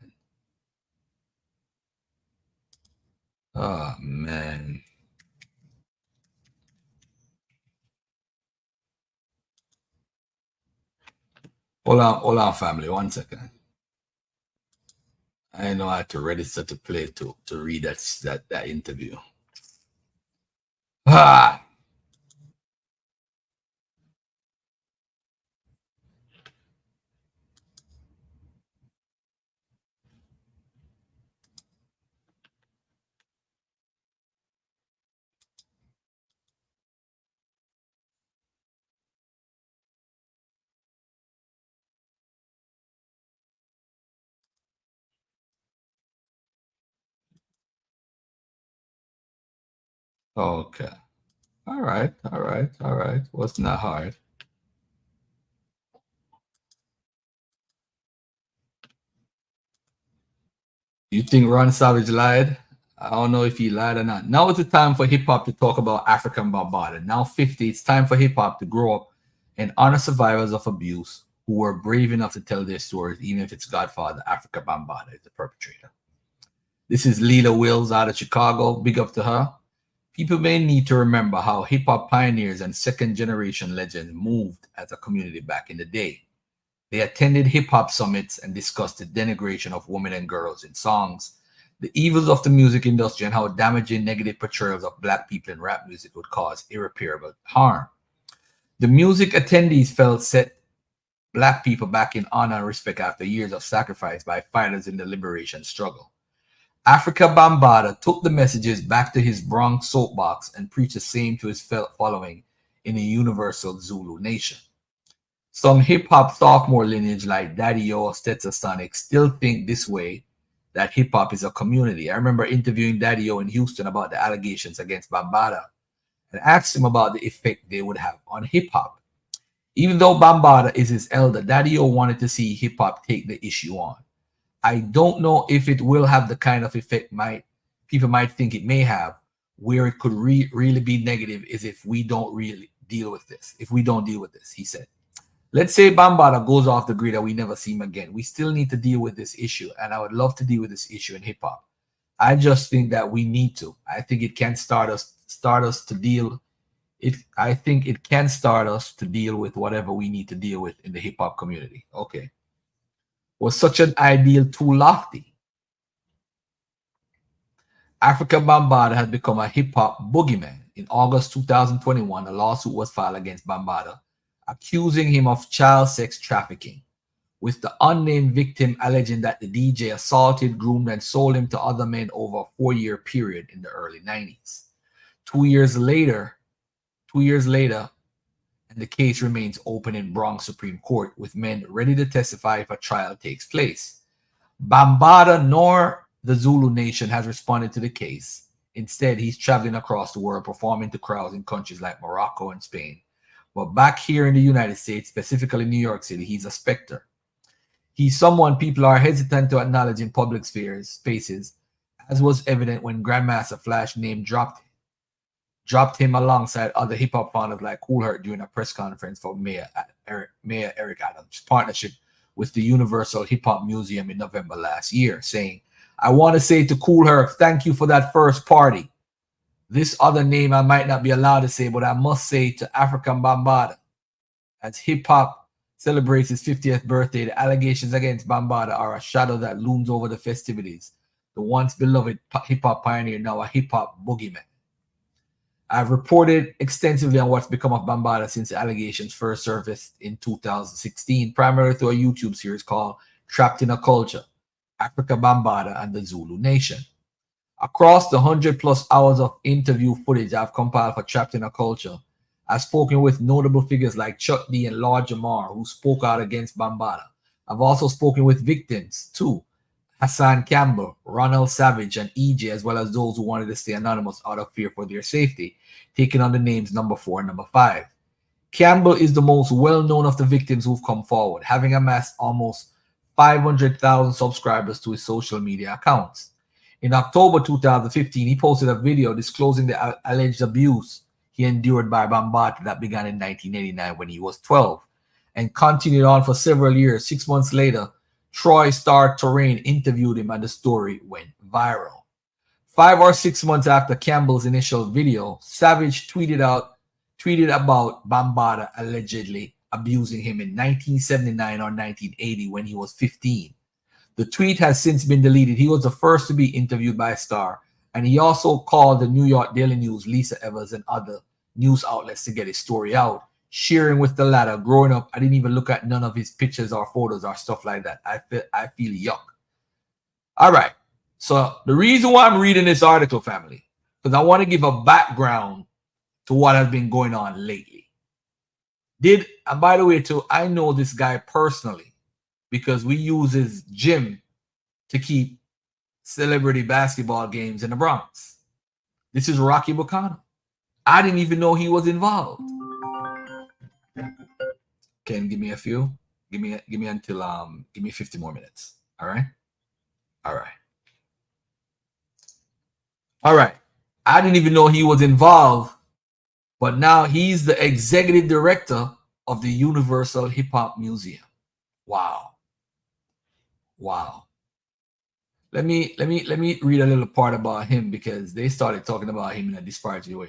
Oh man. Hold on, family. 1 second. I know I had to register to play to read that interview. Ah. Okay. All right. What's not hard? You think Ron Savage lied? I don't know if he lied or not. Now is the time for hip hop to talk about Afrika Bambaataa. Now 50, it's time for hip hop to grow up and honor survivors of abuse who were brave enough to tell their stories, even if its godfather, Afrika Bambaataa, is the perpetrator. This is Leila Wills out of Chicago. Big up to her. People may need to remember how hip hop pioneers and second generation legends moved as a community back in the day. They attended hip hop summits and discussed the denigration of women and girls in songs, the evils of the music industry, and how damaging negative portrayals of Black people in rap music would cause irreparable harm. The music attendees felt set Black people back in honor and respect after years of sacrifice by fighters in the liberation struggle. Afrika Bambaataa took the messages back to his Bronx soapbox and preached the same to his following in the universal Zulu nation. Some hip-hop sophomore lineage like Daddy-O or Stetsasonic still think this way, that hip-hop is a community. I remember interviewing Daddy-O in Houston about the allegations against Bambataa and asked him about the effect they would have on hip-hop. Even though Bambataa is his elder, Daddy-O wanted to see hip-hop take the issue on. I don't know if it will have the kind of effect people might think it may have. Where it could really be negative is if we don't really deal with this. If we don't deal with this, he said. Let's say Bambataa goes off the grid and we never see him again. We still need to deal with this issue, and I would love to deal with this issue in hip hop. I just think that we need to. I think it can start us to deal. I think it can start us to deal with whatever we need to deal with in the hip hop community. Okay. Was such an ideal too lofty? Afrika Bambaataa has become a hip hop boogeyman. In August 2021, a lawsuit was filed against Bambataa, accusing him of child sex trafficking, with the unnamed victim alleging that the DJ assaulted, groomed, and sold him to other men over a 4-year period in the early 90s. 2 years later, and the case remains open in Bronx Supreme Court, with men ready to testify if a trial takes place. Bambataa nor the Zulu Nation has responded to the case. Instead, he's traveling across the world performing to crowds in countries like Morocco and Spain. But back here in the United States, specifically New York City, he's a specter. He's someone people are hesitant to acknowledge in public spaces, as was evident when Grandmaster Flash name dropped him alongside other hip-hop founders like Kool Herc during a press conference for Mayor Eric Adams' partnership with the Universal Hip Hop Museum in November last year, saying, "I want to say to Kool Herc, thank you for that first party. This other name I might not be allowed to say, but I must say to Afrika Bambaataa, as hip-hop celebrates his 50th birthday, the allegations against Bambataa are a shadow that looms over the festivities. The once beloved hip-hop pioneer, now a hip-hop boogeyman. I've reported extensively on what's become of Bambataa since the allegations first surfaced in 2016, primarily through a YouTube series called Trapped in a Culture, Afrika Bambaataa and the Zulu Nation. Across the 100+ hours of interview footage I've compiled for Trapped in a Culture, I've spoken with notable figures like Chuck D and Lord Jamar, who spoke out against Bambataa. I've also spoken with victims, too. Hassan Campbell, Ronald Savage, and EJ, as well as those who wanted to stay anonymous out of fear for their safety, taking on the names number 4 and number 5. Campbell is the most well-known of the victims who've come forward, having amassed almost 500,000 subscribers to his social media accounts. In October 2015, he posted a video disclosing the alleged abuse he endured by Bambataa that began in 1989 when he was 12 and continued on for several years. 6 months later, Troy Star Terrain interviewed him and the story went viral. 5 or 6 months after Campbell's initial video, Savage tweeted about Bambataa allegedly abusing him in 1979 or 1980 when he was 15. The tweet has since been deleted. He was the first to be interviewed by Star, and he also called the New York Daily News, Lisa Evers, and other news outlets to get his story out, sharing with the latter. Growing up, I didn't even look at none of his pictures or photos or stuff like that. I feel yuck. All right. So the reason why I'm reading this article, family, because I want to give a background to what has been going on lately. And by the way, too, I know this guy personally because we use his gym to keep celebrity basketball games in the Bronx. This is Rocky Bucano. I didn't even know he was involved. Ken, give me a few. Give me until give me 50 more minutes. All right. I didn't even know he was involved, but now he's the executive director of the Universal Hip Hop Museum. Wow. Let me read a little part about him because they started talking about him in a disparaging way.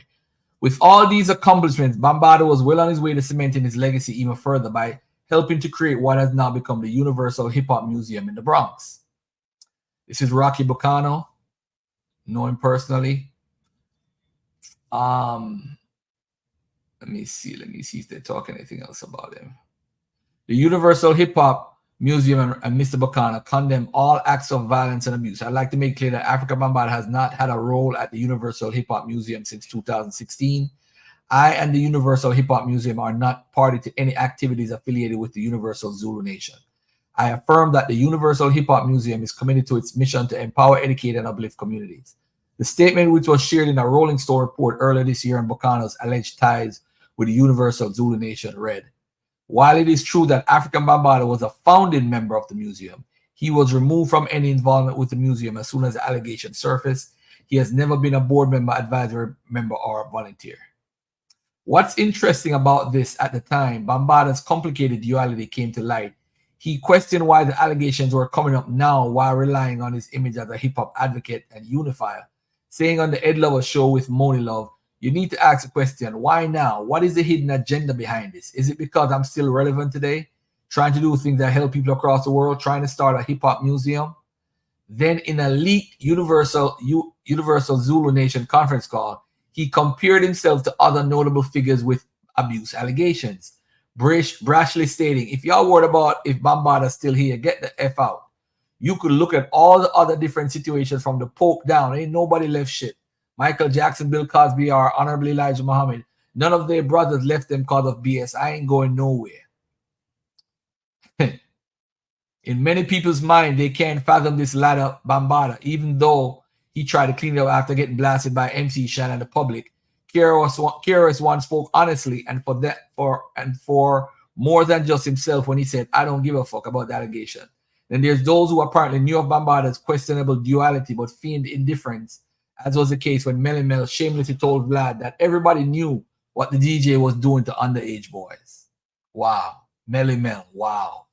With all these accomplishments, Bambataa was well on his way to cementing his legacy even further by helping to create what has now become the Universal Hip Hop Museum in the Bronx. This is Rocky Bucano. Know him personally. Let me see if they talk anything else about him. The Universal Hip Hop Museum and Mr. Bucano condemn all acts of violence and abuse. I'd like to make clear that Afrika Bambaataa has not had a role at the Universal Hip Hop Museum since 2016. I and the Universal Hip Hop Museum are not party to any activities affiliated with the Universal Zulu Nation. I affirm that the Universal Hip Hop Museum is committed to its mission to empower, educate, and uplift communities. The statement, which was shared in a Rolling Stone report earlier this year on Bucano's alleged ties with the Universal Zulu Nation, read, while it is true that Afrika Bambaataa was a founding member of the museum, he was removed from any involvement with the museum as soon as the allegation surfaced. He has never been a board member, advisory member, or a volunteer. What's interesting about this, at the time Bambaataa's complicated duality came to light, he questioned why the allegations were coming up now while relying on his image as a hip-hop advocate and unifier, saying on the Ed Lover show with Moni Love, you need to ask the question, why now? What is the hidden agenda behind this? Is it because I'm still relevant today, trying to do things that help people across the world, trying to start a hip-hop museum? Then in a leaked Universal Zulu Nation conference call, he compared himself to other notable figures with abuse allegations, brashly stating, if y'all worried about if Bambaataa's still here, get the F out. You could look at all the other different situations from the Pope down. Ain't nobody left shit. Michael Jackson, Bill Cosby, or Honorable Elijah Muhammad. None of their brothers left them because of BS. I ain't going nowhere. In many people's mind, they can't fathom this ladder Bambataa, even though he tried to clean it up after getting blasted by MC Shan and the public. KRS One spoke honestly and for more than just himself when he said, I don't give a fuck about the allegation. Then there's those who apparently knew of Bambaataa's questionable duality but feigned indifference, as was the case when Melly Mel shamelessly told Vlad that everybody knew what the DJ was doing to underage boys. Wow. Melly Mel. Wow.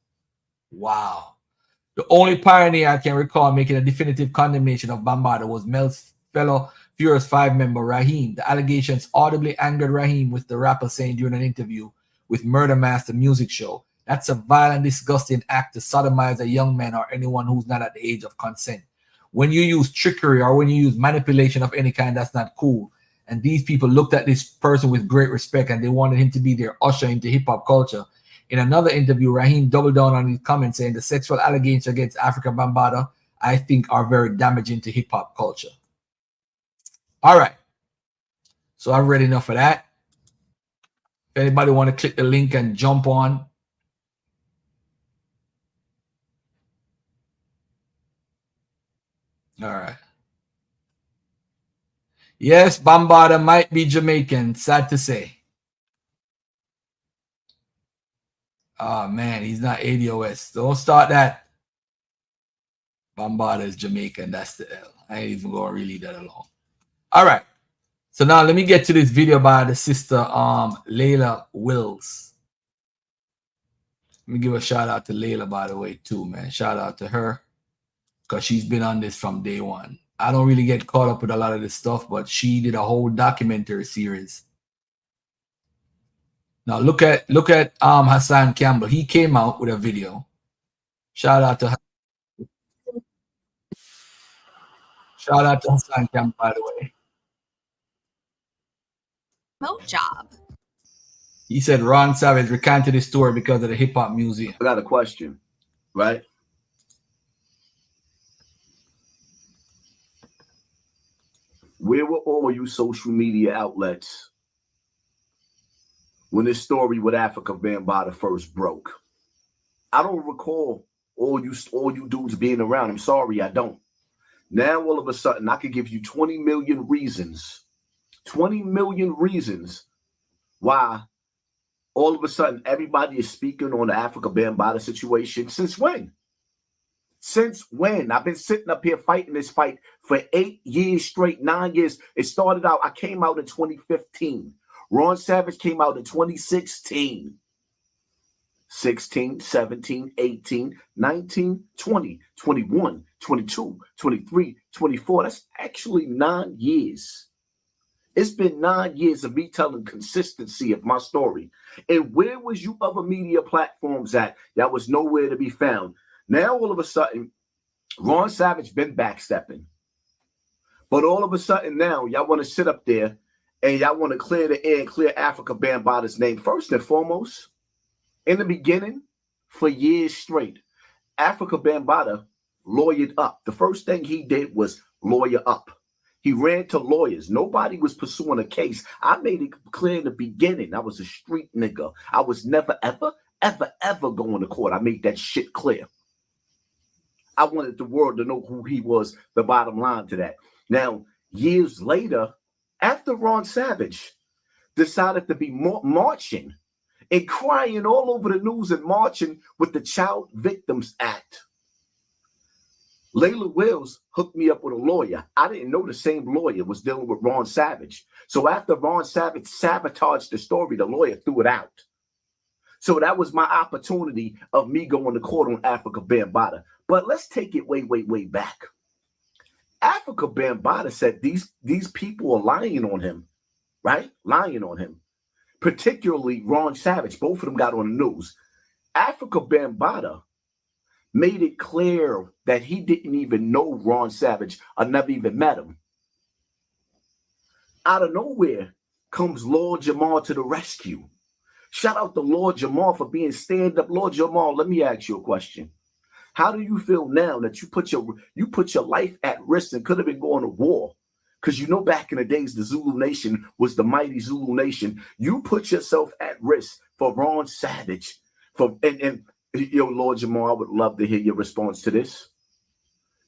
The only pioneer I can recall making a definitive condemnation of Bambataa was Mel's fellow Furious 5 member Raheem. The allegations audibly angered Raheem, with the rapper saying during an interview with Murder Master Music Show, that's a violent, disgusting act to sodomize a young man or anyone who's not at the age of consent. When you use trickery or when you use manipulation of any kind, that's not cool. And these people looked at this person with great respect and they wanted him to be their usher into hip-hop culture. In another interview, Raheem doubled down on his comments, saying the sexual allegations against Afrika Bambaataa, I think, are very damaging to hip-hop culture. All right. So I've read enough of that. If anybody want to click the link and jump on, All right. Yes, Bambataa might be Jamaican. Sad to say. Oh, man, he's not ADOS. Don't start that. Bambataa is Jamaican. That's the L. I ain't even going to really leave that alone. All right. So now let me get to this video by the sister Leila Wills. Let me give a shout out to Leila, by the way, too, man. Shout out to her because she's been on this from day one. I don't really get caught up with a lot of this stuff, but she did a whole documentary series. Now look at Hassan Campbell. He came out with a video. Shout out to Hassan Campbell, by the way. Remote job. He said Ron Savage recanted his story because of the hip hop museum. I got a question, right? Where were all you social media outlets when this story with Afrika Bambaataa first broke? I don't recall all you dudes being around. I'm sorry, I don't. Now all of a sudden I could give you 20 million reasons. 20 million reasons why all of a sudden everybody is speaking on the Afrika Bambaataa situation. Since when? Since when? I've been sitting up here fighting this fight for 8 years straight, 9 years. It started out, I came out in 2015. Ron Savage came out in 2016. 16, 17, 18, 19, 20, 21, 22, 23, 24. That's actually 9 years. It's been 9 years of me telling consistency of my story. And where was you other media platforms at? That was nowhere to be found. Now, all of a sudden, Ron Savage been backstepping. But all of a sudden now, y'all want to sit up there and y'all want to clear the air and clear Afrika Bambaataa's name. First and foremost, in the beginning, for years straight, Afrika Bambaataa lawyered up. The first thing he did was lawyer up. He ran to lawyers. Nobody was pursuing a case. I made it clear in the beginning. I was a street nigga. I was never, ever, ever, ever going to court. I made that shit clear. I wanted the world to know who he was, the bottom line to that. Now, years later, after Ron Savage decided to be marching and crying all over the news and marching with the Child Victims Act, Leila Wills hooked me up with a lawyer. I didn't know the same lawyer was dealing with Ron Savage. So after Ron Savage sabotaged the story, the lawyer threw it out. So that was my opportunity of me going to court on Afrika Bambaataa. But let's take it way, way, way back. Afrika Bambaataa said these people are lying on him, right? Lying on him. Particularly Ron Savage. Both of them got on the news. Afrika Bambaataa made it clear that he didn't even know Ron Savage or never even met him. Out of nowhere comes Lord Jamal to the rescue. Shout out to Lord Jamal for being stand-up. Lord Jamal, let me ask you a question. How do you feel now that you put your life at risk and could have been going to war? Because you know back in the days, the Zulu Nation was the mighty Zulu Nation. You put yourself at risk for Ron Savage. And Lord Jamal, I would love to hear your response to this.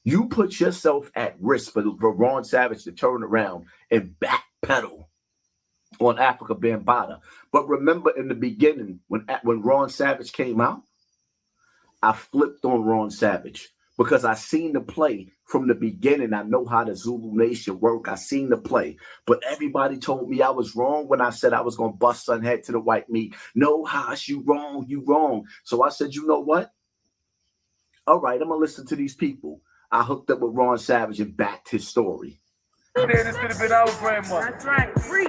You put yourself at risk for Ron Savage to turn around and backpedal on Afrika Bambaataa. But remember in the beginning, when Ron Savage came out, I flipped on Ron Savage because I seen the play from the beginning. I know how the Zulu Nation work. I seen the play. But everybody told me I was wrong when I said I was going to bust son head to the white meat. No, Haas, you wrong, you wrong. So I said, you know what? All right, I'm going to listen to these people. I hooked up with Ron Savage and backed his story. This could have been our grandmother. That's right. Free.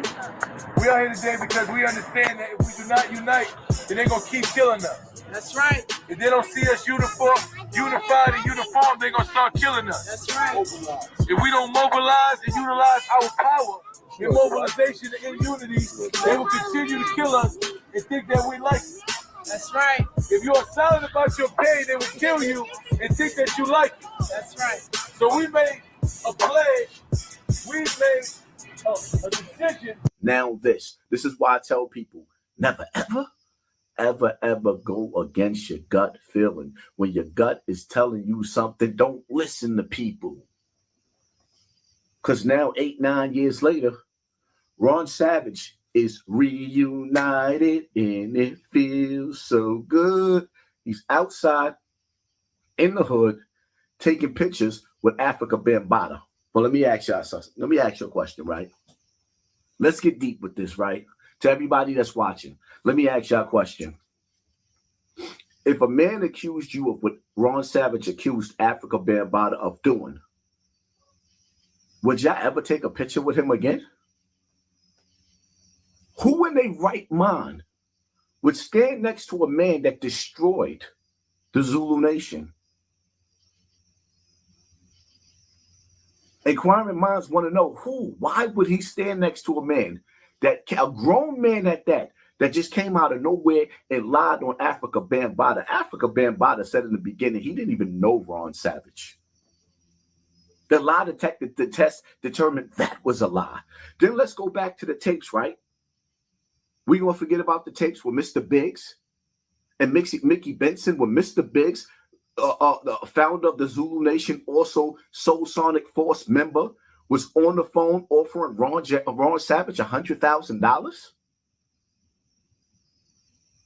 We are here today because we understand that if we do not unite, then they're going to keep killing us. That's right. If they don't see us unified and uniform, they're going to start killing us. That's right. If we don't mobilize and utilize our power in mobilization and in unity, they will continue to kill us and think that we like it. That's right. If you are silent about your pain, they will kill you and think that you like it. That's right. So we made a pledge. We made a decision. Now this is why I tell people, never, ever, ever, ever go against your gut feeling. When your gut is telling you something, don't listen to people. Because now 8-9 years later, Ron Savage is reunited and it feels so good. He's outside in the hood taking pictures with Afrika Bambaataa. Well, let me ask y'all something. Let me ask you a question, right? Let's get deep with this, right? To everybody that's watching, let me ask y'all a question. If a man accused you of what Ron Savage accused Afrika Bambaataa of doing, would y'all ever take a picture with him again? Who in their right mind would stand next to a man that destroyed the Zulu Nation? Inquiring minds want to know who. Why would he stand next to a man a grown man at that just came out of nowhere and lied on Afrika Bambaataa? Afrika Bambaataa said in the beginning he didn't even know Ron Savage. The lie detector, the test determined that was a lie. Then let's go back to the tapes, right? We gonna forget about the tapes with Mr. Biggs and Mickey Benson, with Mr. Biggs, the founder of the Zulu Nation, also Soul Sonic Force member, was on the phone offering Ron Savage $100,000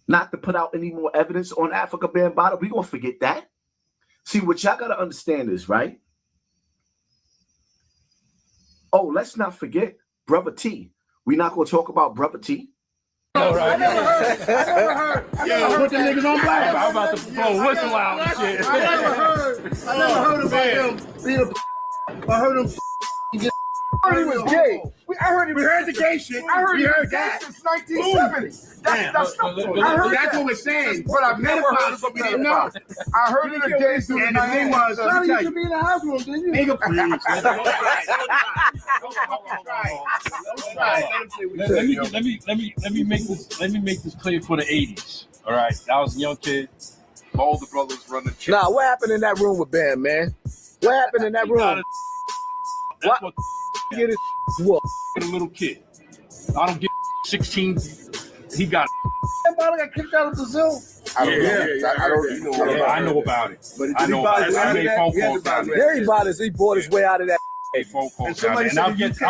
not to put out any more evidence on Afrika Bambaataa. We gonna forget that. See, what y'all gotta understand is, right? Oh, let's not forget Brother T. We not gonna talk about Brother T. I never heard. Put the niggas on blast. I'm about to blow whistle out and shit. I never heard about him being a. I heard him. I heard he was gay. I heard the gay shit. I heard he was gay since 1970. That's what we're saying. But I've never heard of something we didn't know. I heard he was gay since 1970. You should be in the hospital, didn't you? Nigga, Let me make this clear for the 80s. All right, I was a young kid. My older brothers run the church. Nah, what happened in that room with Bam, man? What happened in that room? That's what Get it? What? a little kid. I don't get 16. He got. Everybody got kicked out of Brazil. I know about it. But I know about it. I made phone calls down there. He bought his way out of that. Hey, phone calls down there. And I'll get to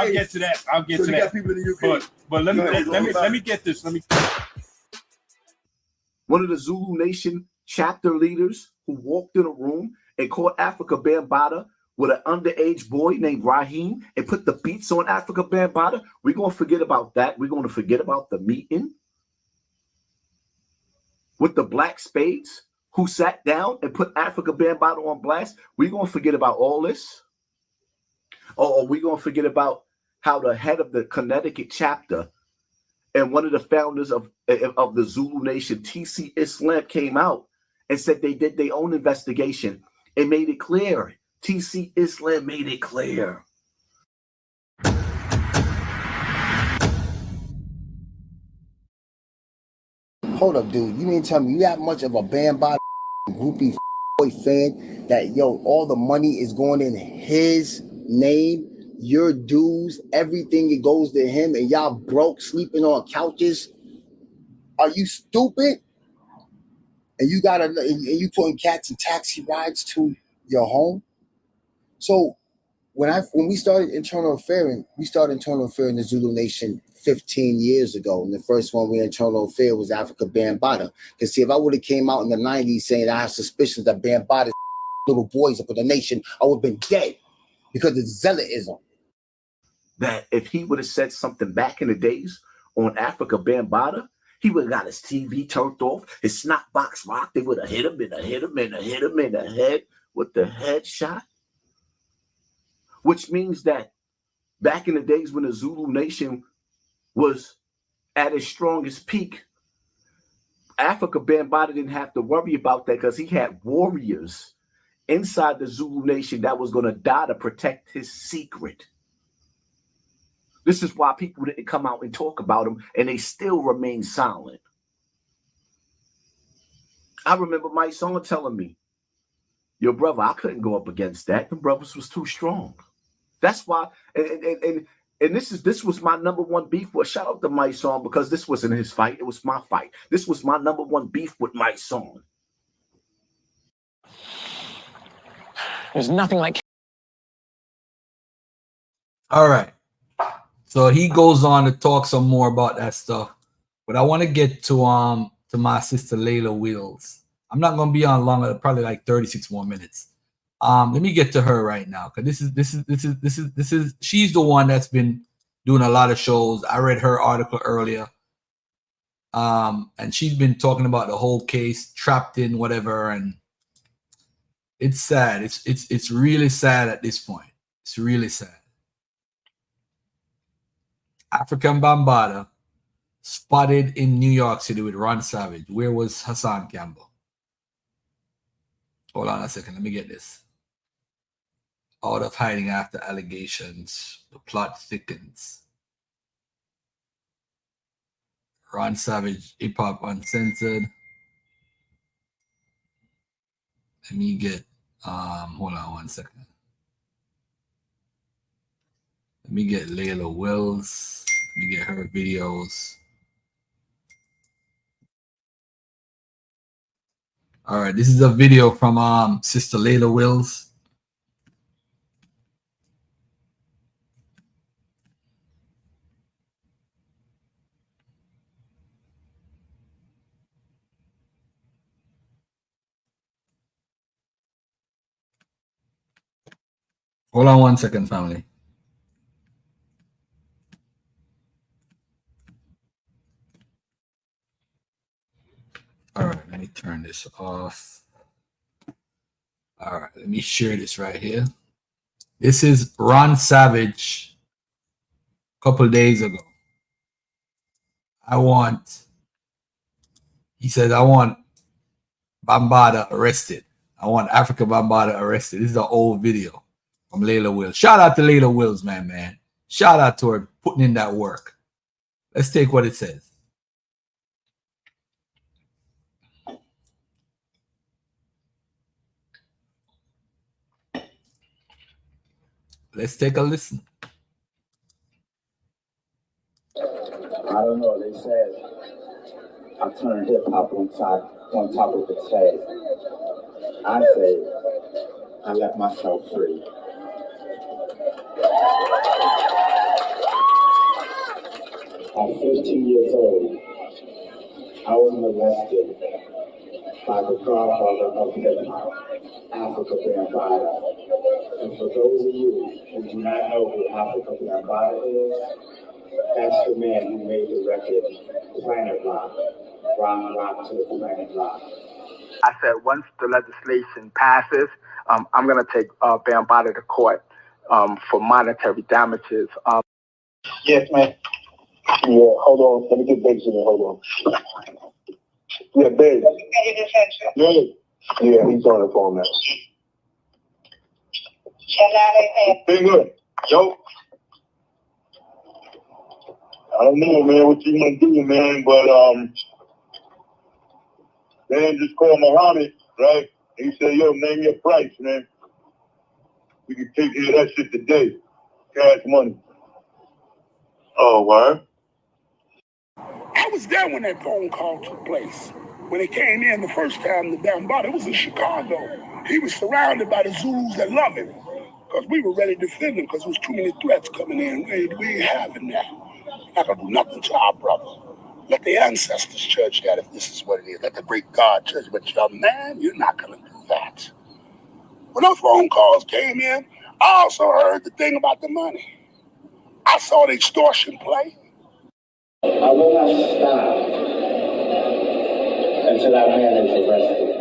that. I'll get to that. But let me get this. One of the Zulu Nation chapter leaders who walked in a room and caught Afrika Bambaataa with an underage boy named Raheem and put the beats on Afrika Bambaataa. We're going to forget about that. We're going to forget about the meeting with the Black Spades who sat down and put Afrika Bambaataa on blast. We're going to forget about all this. Or we're going to forget about how the head of the Connecticut chapter and one of the founders of the Zulu Nation, TC Islam, came out and said they did their own investigation and made it clear. TC Islam made it clear. Hold up, dude. You mean tell me you that much of a Bambaataa groupie boy fan that, yo, all the money is going in his name, your dues, everything, it goes to him, and y'all broke, sleeping on couches? Are you stupid? And you putting cats and taxi rides to your home? So when we started internal affairing, in the Zulu Nation 15 years ago. And the first one we internal affair was Afrika Bambaataa. Because see, if I would have came out in the 90s saying I have suspicions that Bambaataa little boys up in the nation, I would have been dead because it's zealotism. That if he would have said something back in the days on Afrika Bambaataa, he would have got his TV turned off, his snot box rocked. They would have hit him in the head with the headshot. Which means that back in the days when the Zulu Nation was at its strongest peak, Afrika Bambaataa didn't have to worry about that because he had warriors inside the Zulu Nation that was going to die to protect his secret. This is why people didn't come out and talk about him, and they still remain silent. I remember my son telling me, "Yo, brother, I couldn't go up against that. The brothers was too strong." That's why, and this was my number one beef. Well, shout out to my son because this wasn't his fight; it was my fight. This was my number one beef with my son. There's nothing like. All right. So he goes on to talk some more about that stuff, but I want to get to my sister Leila Wills. I'm not gonna be on longer, probably like 36 more minutes. Let me get to her right now, because this is she's the one that's been doing a lot of shows. I read her article earlier. And she's been talking about the whole case, trapped in whatever, and it's sad. It's really sad at this point. It's really sad. Afrika Bambaataa spotted in New York City with Ron Savage. Where was Hassan Campbell? Hold on a second. Let me get this. Out of hiding after allegations, the plot thickens. Ron Savage, Hip Hop Uncensored. Let me get, hold on one second. Let me get Leila Wills. Let me get her videos. All right, this is a video from Sister Leila Wills. Hold on one second, family. All right, let me turn this off. All right, let me share this right here. This is Ron Savage a couple days ago. He says, I want Bambataa arrested. I want Afrika Bambaataa arrested. This is an old video from Leila Wills. Shout out to Leila Wills, man. Shout out to her putting in that work. Let's take what it says. Let's take a listen. I don't know. They said I turned hip hop on top of its head. I say I let myself free. At 15 years old, I was molested by the godfather of hip hop, Afrika Bambaataa. And for those of you who do not know who Afrika Bambaataa is, that's the man who made the record Planet Rock, Rock to the Planet Rock. I said once the legislation passes, I'm going to take Bambaataa to court for monetary damages. Yes, man. Yeah, hold on. Let me get Bates in there. Hold on. Yeah, Bates. Yeah, he's on the phone now. Been good. Yo. I don't know, man, what you want to do, man, but man just called Muhammad, right? He said, yo, name your price, man. We can take care of that shit today. Cash money. Oh, word? I was there when that phone call took place. When it came in the first time to Bambataa, it was in Chicago. He was surrounded by the Zulus that love him. Because we were ready to defend him because there was too many threats coming in. We ain't having that. Not gonna do nothing to our brother. Let the ancestors judge that if this is what it is. Let the great God judge. But young man, you're not gonna do that. When those phone calls came in, I also heard the thing about the money. I saw the extortion play. I will not stop until that man is arrested.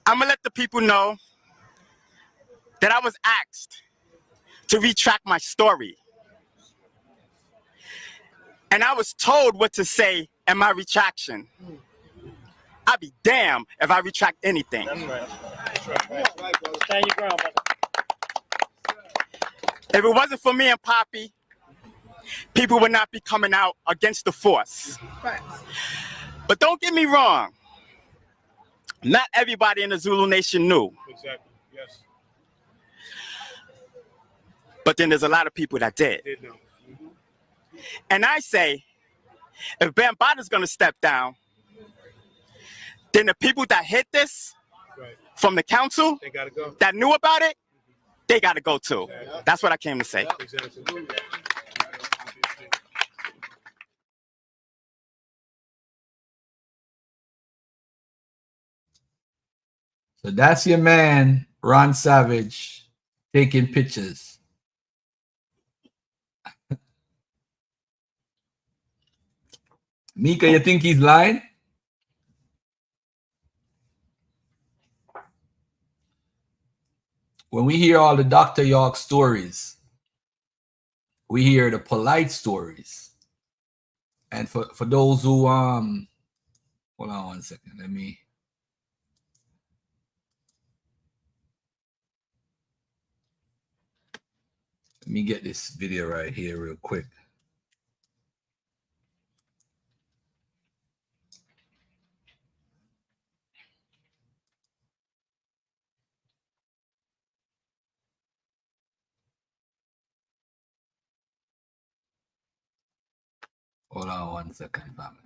I'm gonna let the people know that I was asked to retract my story. And I was told what to say in my retraction. I'll be damned if I retract anything. That's right. That's right, brother. Stand your ground, brother. If it wasn't for me and Poppy, people would not be coming out against the force. Right. But don't get me wrong. Not everybody in the Zulu Nation knew. Exactly, yes. But then there's a lot of people that did. And I say, if Bambataa is going to step down, then the people that hit this from the council They gotta go. that knew about it, they got to go too. That's what I came to say. So that's your man, Ron Savage, taking pictures. Mika, you think he's lying? When we hear all the Dr. York stories, we hear the Polight stories. And for those who hold on one second, let me get this video right here real quick. Hold on one second, family.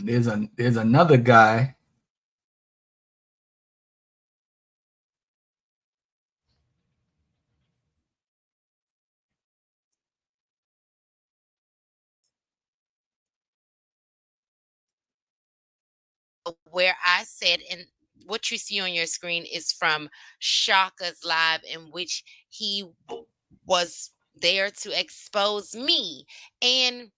There's another guy. Where I said, and what you see on your screen is from Shaka's live, in which he was there to expose me. And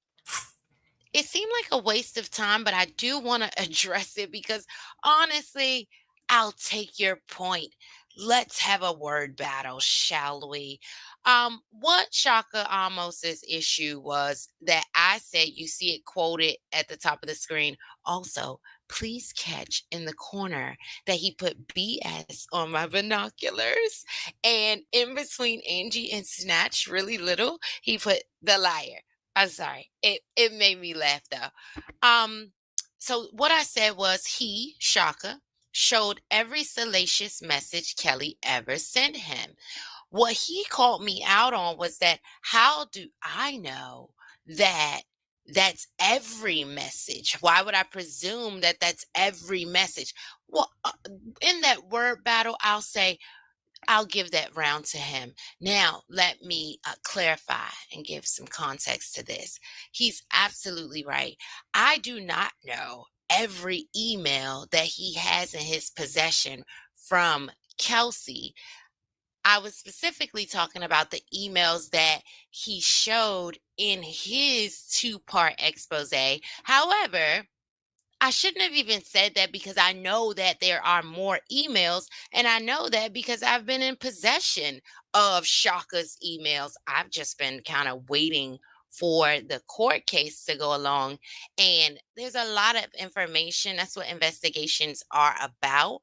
it seemed like a waste of time, but I do want to address it because honestly, I'll take your point. Let's have a word battle, shall we? What Shaka Amos's issue was that I said, you see it quoted at the top of the screen. Also, please catch in the corner that he put BS on my binoculars. And in between Angie and Snatch, really little, he put the liar. I'm sorry. It made me laugh though. So what I said was he, Shaka, showed every salacious message Kelly ever sent him. What he called me out on was that how do I know that that's every message? Why would I presume that that's every message? Well, in that word battle, I'll give that round to him. Now, let me clarify and give some context to this. He's absolutely right. I do not know every email that he has in his possession from Kelsey. I was specifically talking about the emails that he showed in his two-part expose. However, I shouldn't have even said that because I know that there are more emails, and I know that because I've been in possession of Shaka's emails. I've just been kind of waiting for the court case to go along, and there's a lot of information. That's what investigations are about,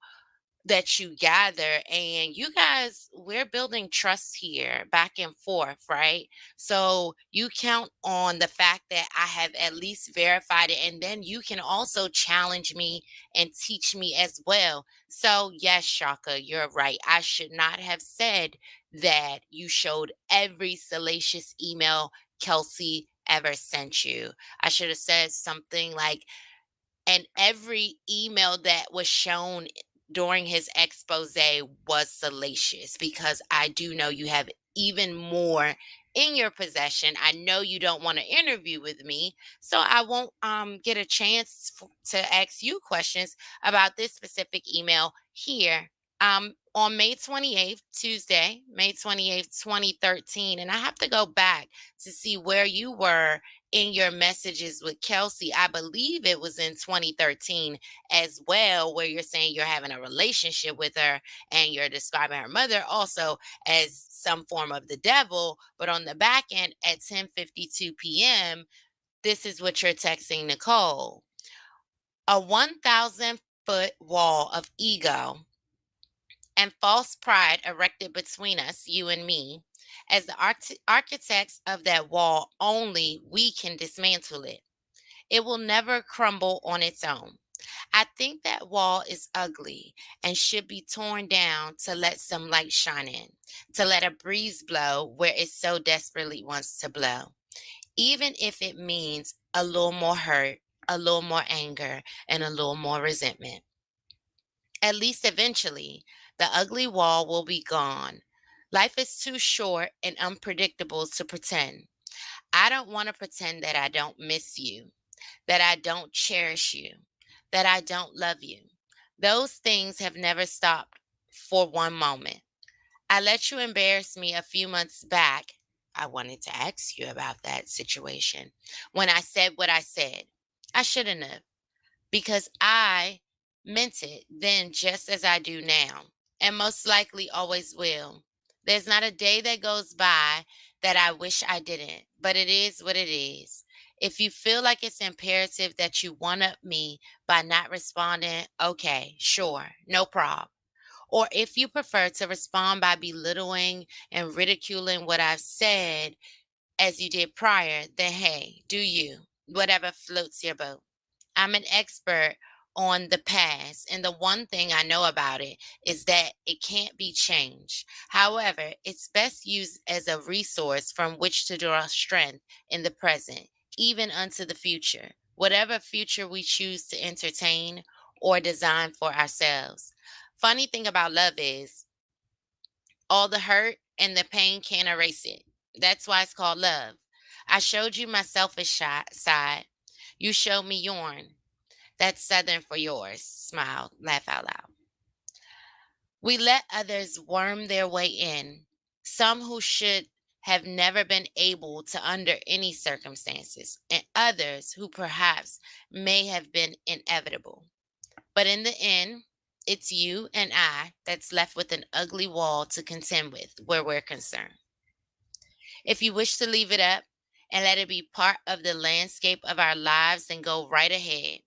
that you gather. And you guys, we're building trust here back and forth, right? So you count on the fact that I have at least verified it, and then you can also challenge me and teach me as well. So yes, Shaka, you're right. I should not have said that you showed every salacious email Kelsey ever sent you. I should have said something like, and every email that was shown during his expose was salacious, because I do know you have even more in your possession. I know you don't want to interview with me, so I won't get a chance to ask you questions about this specific email here on May 28th, Tuesday, May 28th, 2013. And I have to go back to see where you were in your messages with Kelsey, I believe it was in 2013 as well, where you're saying you're having a relationship with her and you're describing her mother also as some form of the devil. But on the back end at 10:52 p.m., this is what you're texting Nicole. A 1,000-foot wall of ego and false pride erected between us, you and me. As the architects of that wall, only we can dismantle it. It will never crumble on its own. I think that wall is ugly and should be torn down to let some light shine in, to let a breeze blow where it so desperately wants to blow, even if it means a little more hurt, a little more anger, and a little more resentment. At least eventually, the ugly wall will be gone. Life is too short and unpredictable to pretend. I don't want to pretend that I don't miss you, that I don't cherish you, that I don't love you. Those things have never stopped for one moment. I let you embarrass me a few months back. I wanted to ask you about that situation. When I said what I said, I shouldn't have, because I meant it then just as I do now, and most likely always will. There's not a day that goes by that I wish I didn't, but it is what it is. If you feel like it's imperative that you one-up me by not responding, okay, sure, no problem. Or if you prefer to respond by belittling and ridiculing what I've said as you did prior, then hey, do you, whatever floats your boat. I'm an expert on the past, and the one thing I know about it is that it can't be changed. However, it's best used as a resource from which to draw strength in the present, even unto the future, whatever future we choose to entertain or design for ourselves. Funny thing about love is all the hurt and the pain can't erase it. That's why it's called love. I showed you my selfish side. You showed me yours. That's Southern for yours. Smile, laugh out loud. We let others worm their way in, some who should have never been able to under any circumstances, and others who perhaps may have been inevitable. But in the end, it's you and I that's left with an ugly wall to contend with where we're concerned. If you wish to leave it up and let it be part of the landscape of our lives, then go right ahead.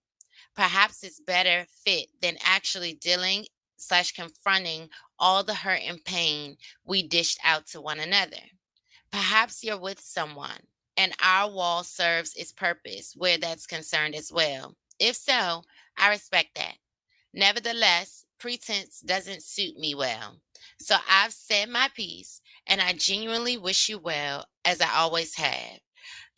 Perhaps it's better fit than actually dealing/confronting all the hurt and pain we dished out to one another. Perhaps you're with someone and our wall serves its purpose where that's concerned as well. If so, I respect that. Nevertheless, pretense doesn't suit me well. So I've said my piece, and I genuinely wish you well, as I always have.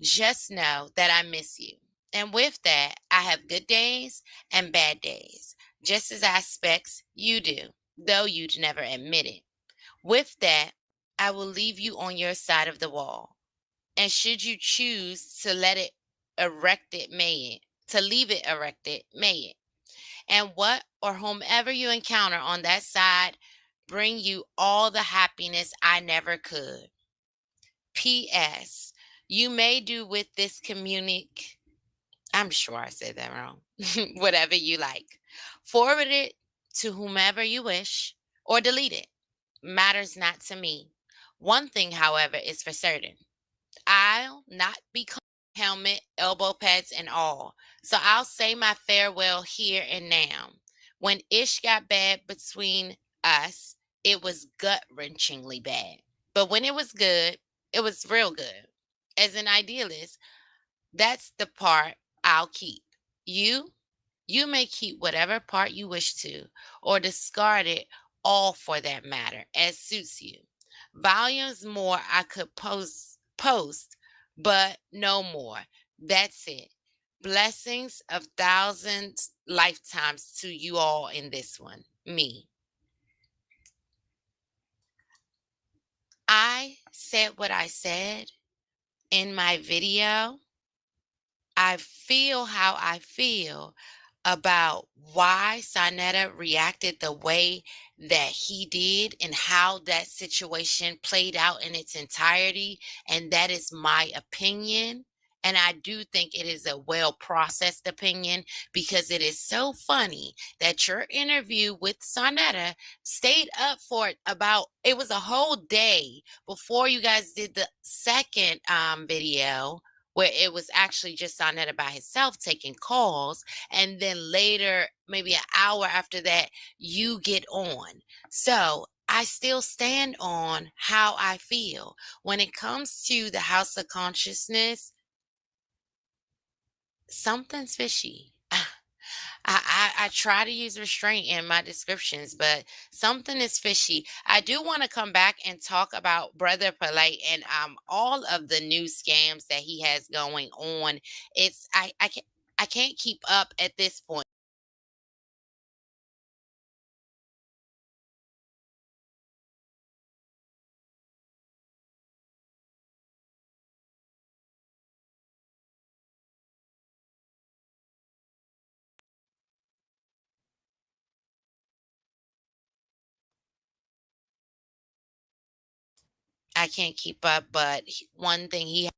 Just know that I miss you. And with that, I have good days and bad days, just as I expect you do, though you'd never admit it. With that, I will leave you on your side of the wall. And should you choose to let it erected, may it. To leave it erected, may it. And what or whomever you encounter on that side bring you all the happiness I never could. P.S. You may do with this I'm sure I said that wrong. Whatever you like. Forward it to whomever you wish or delete it. Matters not to me. One thing, however, is for certain. I'll not be helmet, elbow pads, and all. So I'll say my farewell here and now. When ish got bad between us, it was gut-wrenchingly bad. But when it was good, it was real good. As an idealist, that's the part I'll keep. You may keep whatever part you wish to, or discard it all for that matter, as suits you. Volumes more I could post, but no more. That's it. Blessings of thousands lifetimes to you all in this one. Me. I said what I said in my video. I feel how I feel about why Sonetta reacted the way that he did and how that situation played out in its entirety. And that is my opinion. And I do think it is a well-processed opinion, because it is so funny that your interview with Sonetta stayed up for it was a whole day before you guys did the second video, where it was actually just Sonetta by himself taking calls. And then later, maybe an hour after that, you get on. So I still stand on how I feel. When it comes to the House of Consciousness, something's fishy. I try to use restraint in my descriptions, but something is fishy. I do want to come back and talk about Brother Polight and all of the new scams that he has going on. I can't keep up at this point. I can't keep up, but one thing he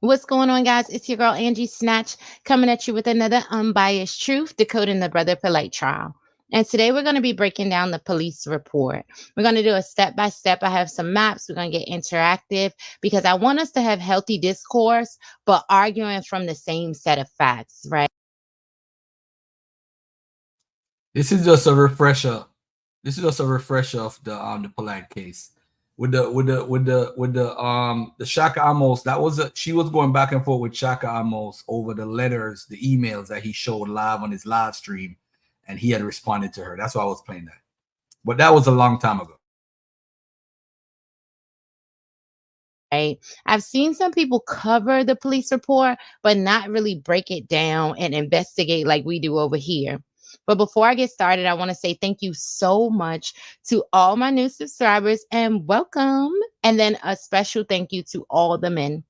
What's going on, guys? It's your girl Angie Snatch coming at you with another unbiased truth, decoding the Brother Polight trial. And today we're going to be breaking down the police report. We're going to do a step-by-step. I have some maps. We're going to get interactive because I want us to have healthy discourse, but arguing from the same set of facts, right? This is just a refresher. This is just a refresher of the Polight case. With the Shaka Amos, she was going back and forth with Shaka Amos over the letters, the emails that he showed live on his live stream, and he had responded to her. That's why I was playing that. But that was a long time ago. Right. I've seen some people cover the police report, but not really break it down and investigate like we do over here. But before I get started, I want to say thank you so much to all my new subscribers and welcome. And then a special thank you to all the men,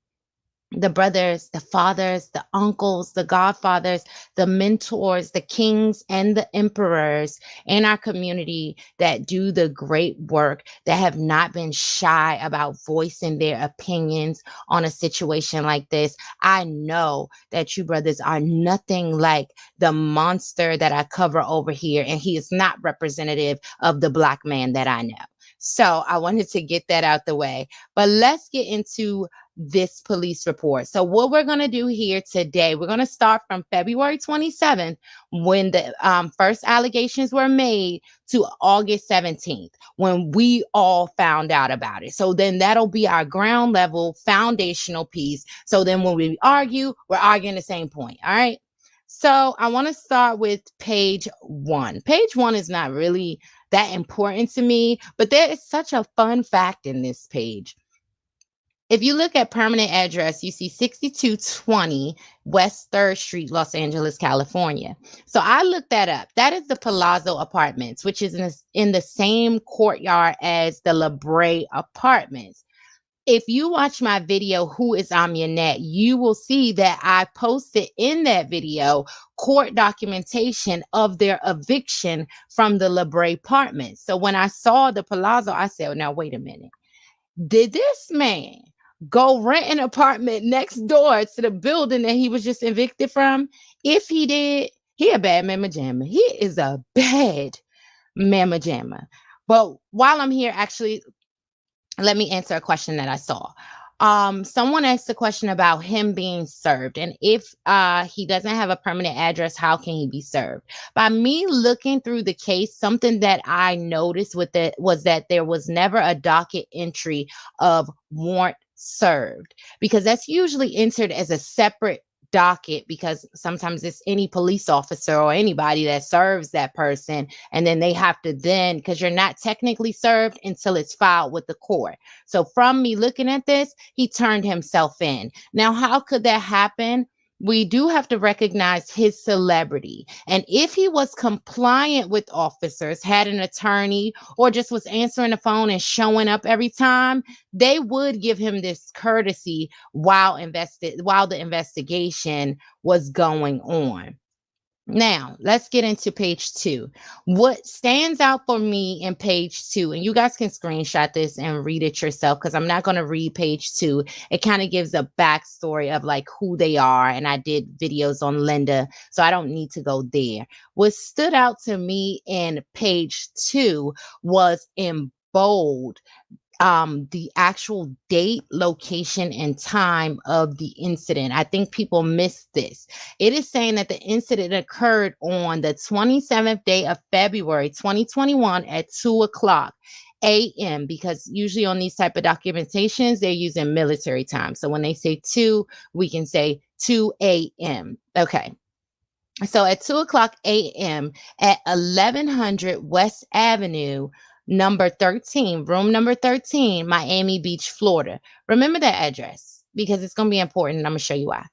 the brothers, the fathers, the uncles, the godfathers, the mentors, the kings, and the emperors in our community that do the great work, that have not been shy about voicing their opinions on a situation like this. I know that you brothers are nothing like the monster that I cover over here, and he is not representative of the Black man that I know. So I wanted to get that out the way. But let's get into this police report. So what we're going to do here today, we're going to start from February 27th, when the first allegations were made, to August 17th, when we all found out about it. So then that'll be our ground level foundational piece. So then when we argue, we're arguing the same point. All right. So I want to start with page 1. Page 1 is not really that important to me, but there is such a fun fact in this page. If you look at permanent address, you see 6220 West 3rd Street, Los Angeles, California. So I looked that up. That is the Palazzo Apartments, which is in the same courtyard as the La Brea Apartments. If you watch my video, Who is Amunet, you will see that I posted in that video court documentation of their eviction from the La Brea Apartments. So when I saw the Palazzo, I said, now, wait a minute. Did this man go rent an apartment next door to the building that he was just evicted from? If he did, he a bad mamma jamma. He is a bad mamma jamma. But while I'm here, actually, let me answer a question that I saw. Someone asked a question about him being served, and if he doesn't have a permanent address, how can he be served? By me looking through the case, something that I noticed with it was that there was never a docket entry of warrant served, because that's usually entered as a separate docket, because sometimes it's any police officer or anybody that serves that person, and then they have to then, because you're not technically served until it's filed with the court. So from me looking at this, he turned himself in. Now, how could that happen? We do have to recognize his celebrity. And if he was compliant with officers, had an attorney, or just was answering the phone and showing up every time, they would give him this courtesy while the investigation was going on. Now, let's get into page 2. What stands out for me in page 2, and you guys can screenshot this and read it yourself, because I'm not going to read page 2. It kind of gives a backstory of like who they are, and I did videos on Linda, so I don't need to go there. What stood out to me in page 2 was in bold the actual date, location, and time of the incident. I think people missed this. It is saying that the incident occurred on the 27th day of February 2021 at 2:00 a.m. because usually on these type of documentations, they're using military time. So when they say 2, we can say 2 a.m. Okay. So at 2:00 a.m. at 1100 West Avenue, number 13, room number 13, Miami Beach, Florida. Remember that address because it's going to be important. I'm going to show you why.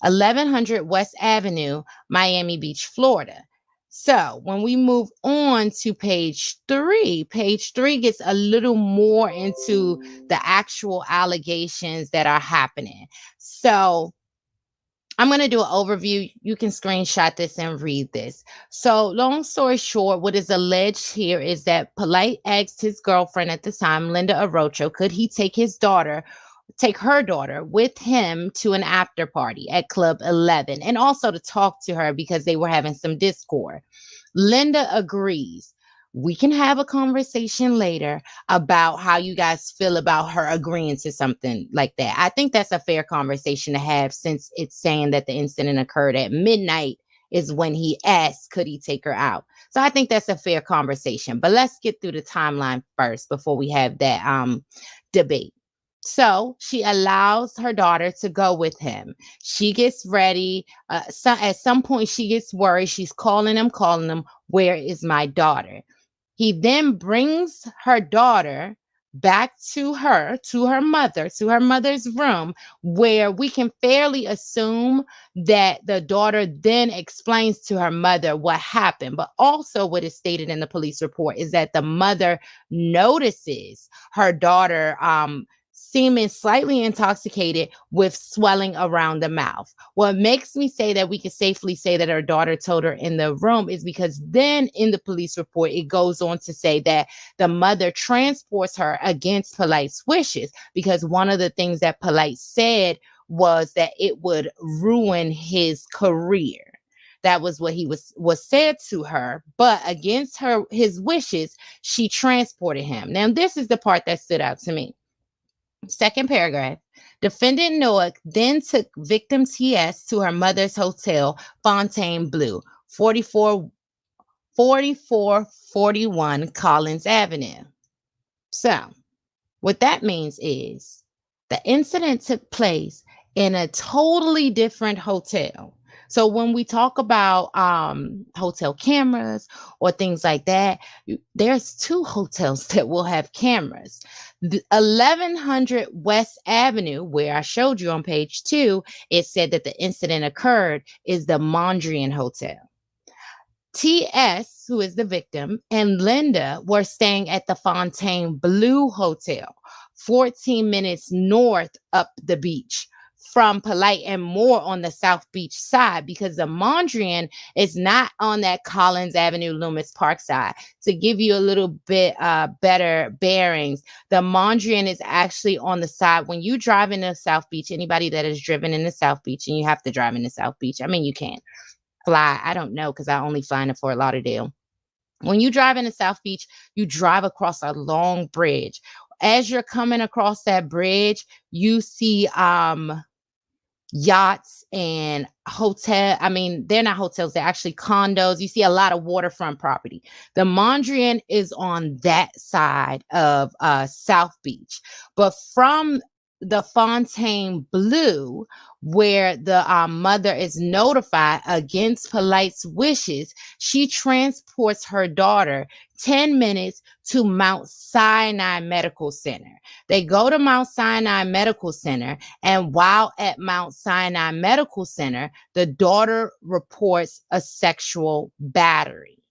1100 West Avenue, Miami Beach, Florida. So when we move on to page 3 gets a little more into the actual allegations that are happening. So I'm going to do an overview. You can screenshot this and read this. So long story short, what is alleged here is that Polight asked his girlfriend at the time, Linda Arocho, could he take her daughter with him to an after party at Club 11, and also to talk to her because they were having some discord. Linda agrees. We can have a conversation later about how you guys feel about her agreeing to something like that. I think that's a fair conversation to have, since it's saying that the incident occurred at midnight is when he asked, could he take her out? So I think that's a fair conversation. But let's get through the timeline first before we have that debate. So she allows her daughter to go with him. She gets ready. At some point, she gets worried. She's calling him. Where is my daughter? He then brings her daughter back to her mother's room, where we can fairly assume that the daughter then explains to her mother what happened. But also what is stated in the police report is that the mother notices her daughter seeming slightly intoxicated with swelling around the mouth. What makes me say that we can safely say that her daughter told her in the room is because then in the police report, it goes on to say that the mother transports her against Polight's wishes, because one of the things that Polight said was that it would ruin his career. That was what he was said to her, but against his wishes, she transported him. Now, this is the part that stood out to me. Second paragraph. Defendant Noack then took victim TS to her mother's hotel, Fontainebleau, 4441 Collins Avenue. So what that means is the incident took place in a totally different hotel. So when we talk about hotel cameras or things like that, there's 2 hotels that will have cameras. The 1100 West Avenue, where I showed you on page 2, it said that the incident occurred, is the Mondrian Hotel. TS, who is the victim, and Linda were staying at the Fontainebleau Hotel, 14 minutes north up the beach from Polight and more on the South Beach side, because the Mondrian is not on that Collins Avenue, Loomis Park side. To give you a little bit better bearings, the Mondrian is actually on the side. When you drive in the South Beach, anybody that has driven in the South Beach, and you have to drive in the South Beach, I mean, you can't fly. I don't know, because I only fly in Fort Lauderdale. When you drive in the South Beach, you drive across a long bridge. as you're coming across that bridge, you see yachts and they're not hotels, they're actually condos. You see a lot of waterfront property. The Mondrian is on that side of South Beach, but from the Fontainebleau, where the mother is notified against Polight's wishes, she transports her daughter 10 minutes to Mount Sinai Medical Center. They go to Mount Sinai Medical Center, and while at Mount Sinai Medical Center, the daughter reports a sexual battery.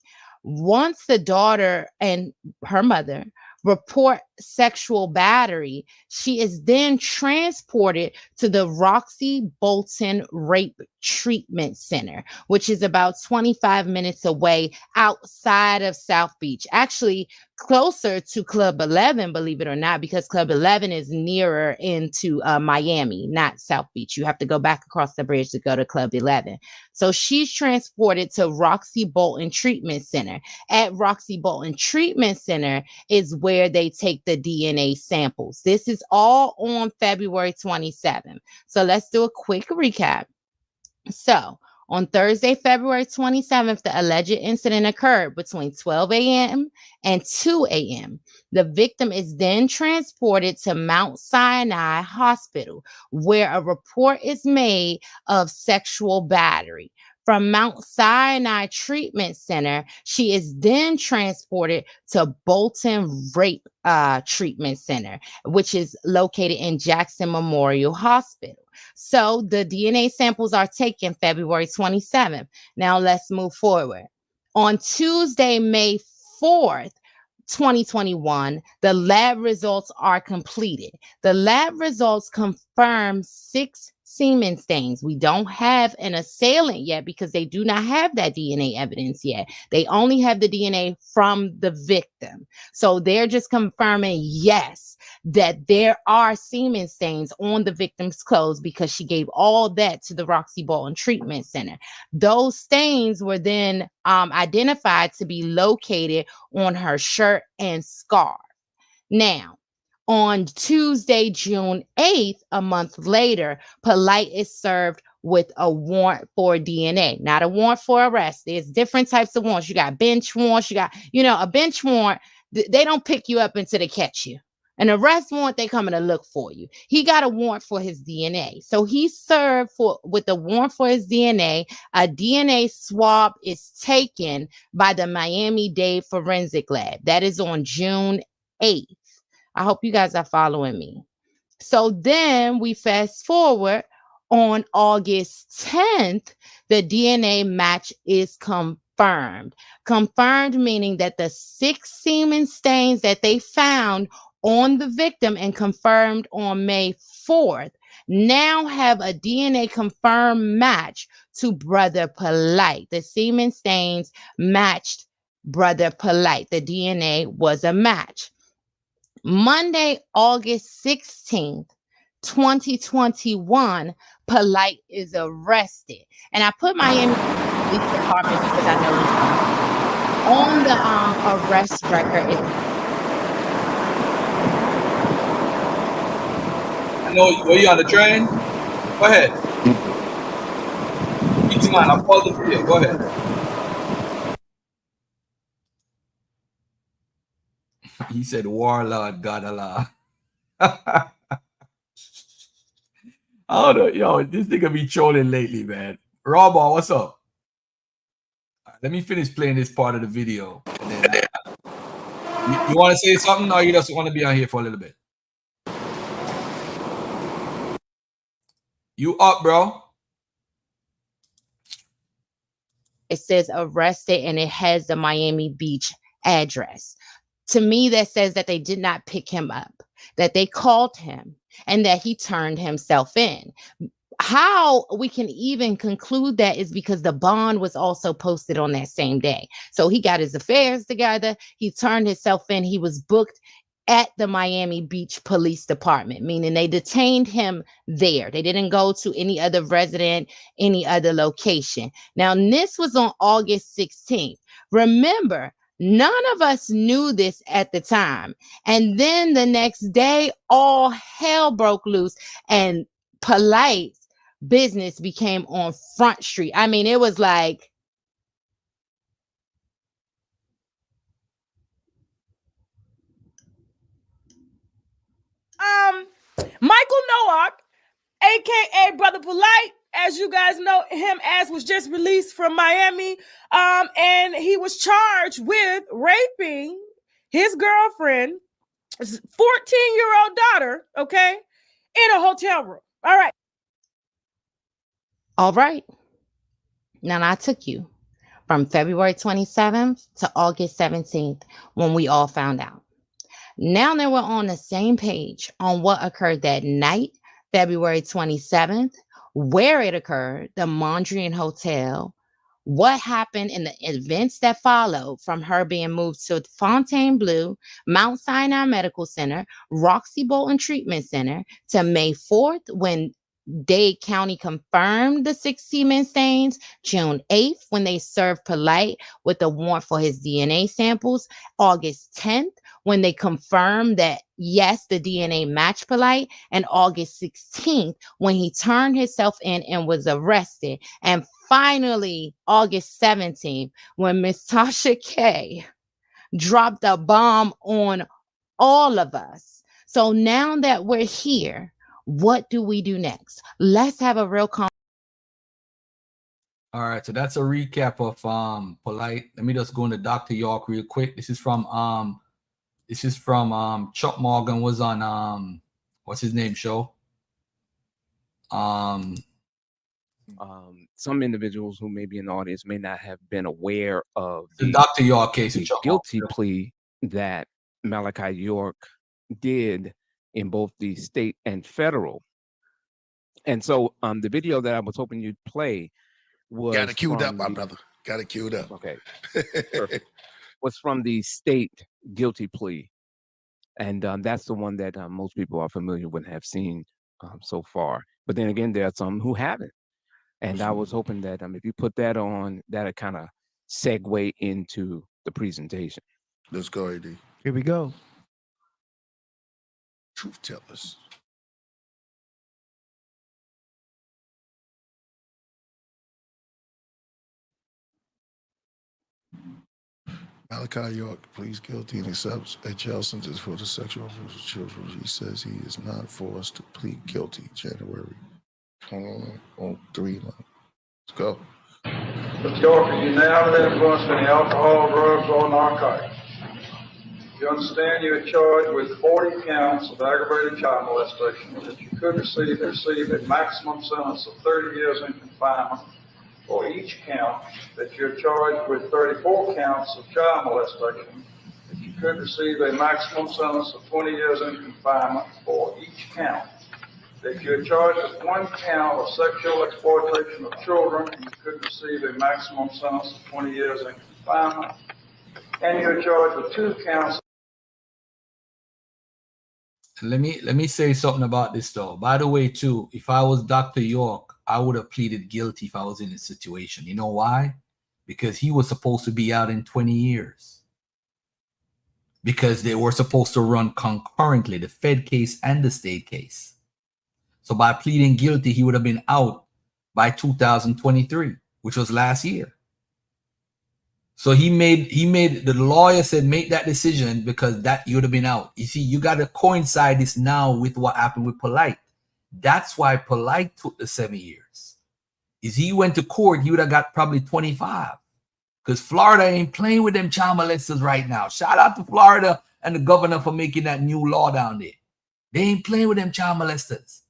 Once the daughter and her mother report sexual battery, she is then transported to the Roxy Bolton Rape Treatment Center, which is about 25 minutes away outside of South Beach. Actually, closer to Club 11, believe it or not, because Club 11 is nearer into Miami, not South Beach. You have to go back across the bridge to go to Club 11. So she's transported to Roxy Bolton Treatment Center. At Roxy Bolton Treatment Center is where they take the DNA samples. This is all on February 27th. So let's do a quick recap. So on Thursday, February 27th, the alleged incident occurred between 12 a.m. and 2 a.m. The victim is then transported to Mount Sinai Hospital, where a report is made of sexual battery. From Mount Sinai Treatment Center, she is then transported to Bolton Rape Treatment Center, which is located in Jackson Memorial Hospital. So the DNA samples are taken February 27th. Now let's move forward. On Tuesday, May 4th, 2021, the lab results are completed. The lab results confirm 6 semen stains. We don't have an assailant yet because they do not have that DNA evidence yet. They only have the DNA from the victim. So they're just confirming, yes, that there are semen stains on the victim's clothes because she gave all that to the Roxy Bolton Treatment Center. Those stains were then identified to be located on her shirt and scarf. Now, on Tuesday, June 8th, a month later, Polight is served with a warrant for DNA, not a warrant for arrest. There's different types of warrants. You got bench warrants. You got, a bench warrant. They don't pick you up until they catch you. An arrest warrant, they coming to look for you. He got a warrant for his DNA. So he's served with a warrant for his DNA. A DNA swab is taken by the Miami-Dade Forensic Lab. That is on June 8th. I hope you guys are following me. So then we fast forward on August 10th, the DNA match is confirmed. Confirmed meaning that the 6 semen stains that they found on the victim and confirmed on May 4th now have a DNA confirmed match to Brother Polight. The semen stains matched Brother Polight. The DNA was a match. Monday, August 16th, 2021, Polight is arrested. And I put Miami Police Department because I know on the arrest record. I know, were you on the train? Go ahead. Keep on, I'll pause the video. Go ahead. He said, Warlord, God Allah. Oh, no, yo, this nigga be trolling lately, man. Robbo, what's up? Let me finish playing this part of the video. And then, you want to say something, or you just want to be on here for a little bit? You up, bro? It says arrested, and it has the Miami Beach address. To me, that says that they did not pick him up, that they called him, and that he turned himself in. How we can even conclude that is because the bond was also posted on that same day. So he got his affairs together. He turned himself in. He was booked at the Miami Beach Police Department, meaning they detained him there. They didn't go to any other resident, any other location. Now, this was on August 16th. Remember, None of us knew this at the time. And then the next day, all hell broke loose and Polite business became on Front Street. I mean, it was like, Michael Nowak, aka Brother Polight, as you guys know him as, was just released from Miami, and he was charged with raping his girlfriend, 14-year-old daughter, okay, in a hotel room. all right. Now I took you from February 27th to August 17th when we all found out. Now that we're on the same page on what occurred that night, February 27th, where it occurred, the Mondrian Hotel, what happened in the events that followed from her being moved to Fontainebleau, Mount Sinai Medical Center, Roxy Bolton Treatment Center, to May 4th when Dade County confirmed the 6 semen stains, June 8th when they served Polite with a warrant for his DNA samples, August 10th when they confirmed that, yes, the DNA matched Polite, and August 16th when he turned himself in and was arrested, and finally August 17th when Miss Tasha K dropped a bomb on all of us. So now that we're here, what do we do next? Let's have a real All right, so that's a recap of Polite. Let me just go into Dr. York real quick. This is from Chuck Morgan was on what's his name show? Some individuals who may be in the audience may not have been aware of the Dr. York case, the guilty plea that Malachi York did in both the state and federal. And so the video that I was hoping you'd play was got it queued up, my brother. Got it queued up. Okay. Perfect. Was from the state guilty plea. And that's the one that most people are familiar with and have seen so far. But then again, there are some who haven't. And I was hoping that if you put that on, that'll kind of segue into the presentation. Let's go, AD. Here we go. Truth tellers. Malachi York pleads guilty and accepts a jail sentence for the sexual abuse of children. He says he is not forced to plead guilty. January 3. Let's go. Mr. York, are you now under the influence of any alcohol, drugs, or narcotics? You understand you are charged with 40 counts of aggravated child molestation that you could receive a maximum sentence of 30 years in confinement for each count, that you're charged with 34 counts of child molestation, that you could receive a maximum sentence of 20 years in confinement for each count, that you're charged with 1 count of sexual exploitation of children, and you could receive a maximum sentence of 20 years in confinement, and you're charged with 2 counts. Let me say something about this though. By the way, too, if I was Dr. York, I would have pleaded guilty if I was in this situation. You know why? Because he was supposed to be out in 20 years. Because they were supposed to run concurrently, the Fed case and the state case. So by pleading guilty, he would have been out by 2023, which was last year. So the lawyer said, make that decision because that you would have been out. You see, you got to coincide this now with what happened with Polite. That's why Polite took the 7 years. If he went to court, he would have got probably 25. Because Florida ain't playing with them child molesters right now. Shout out to Florida and the governor for making that new law down there. They ain't playing with them child molesters.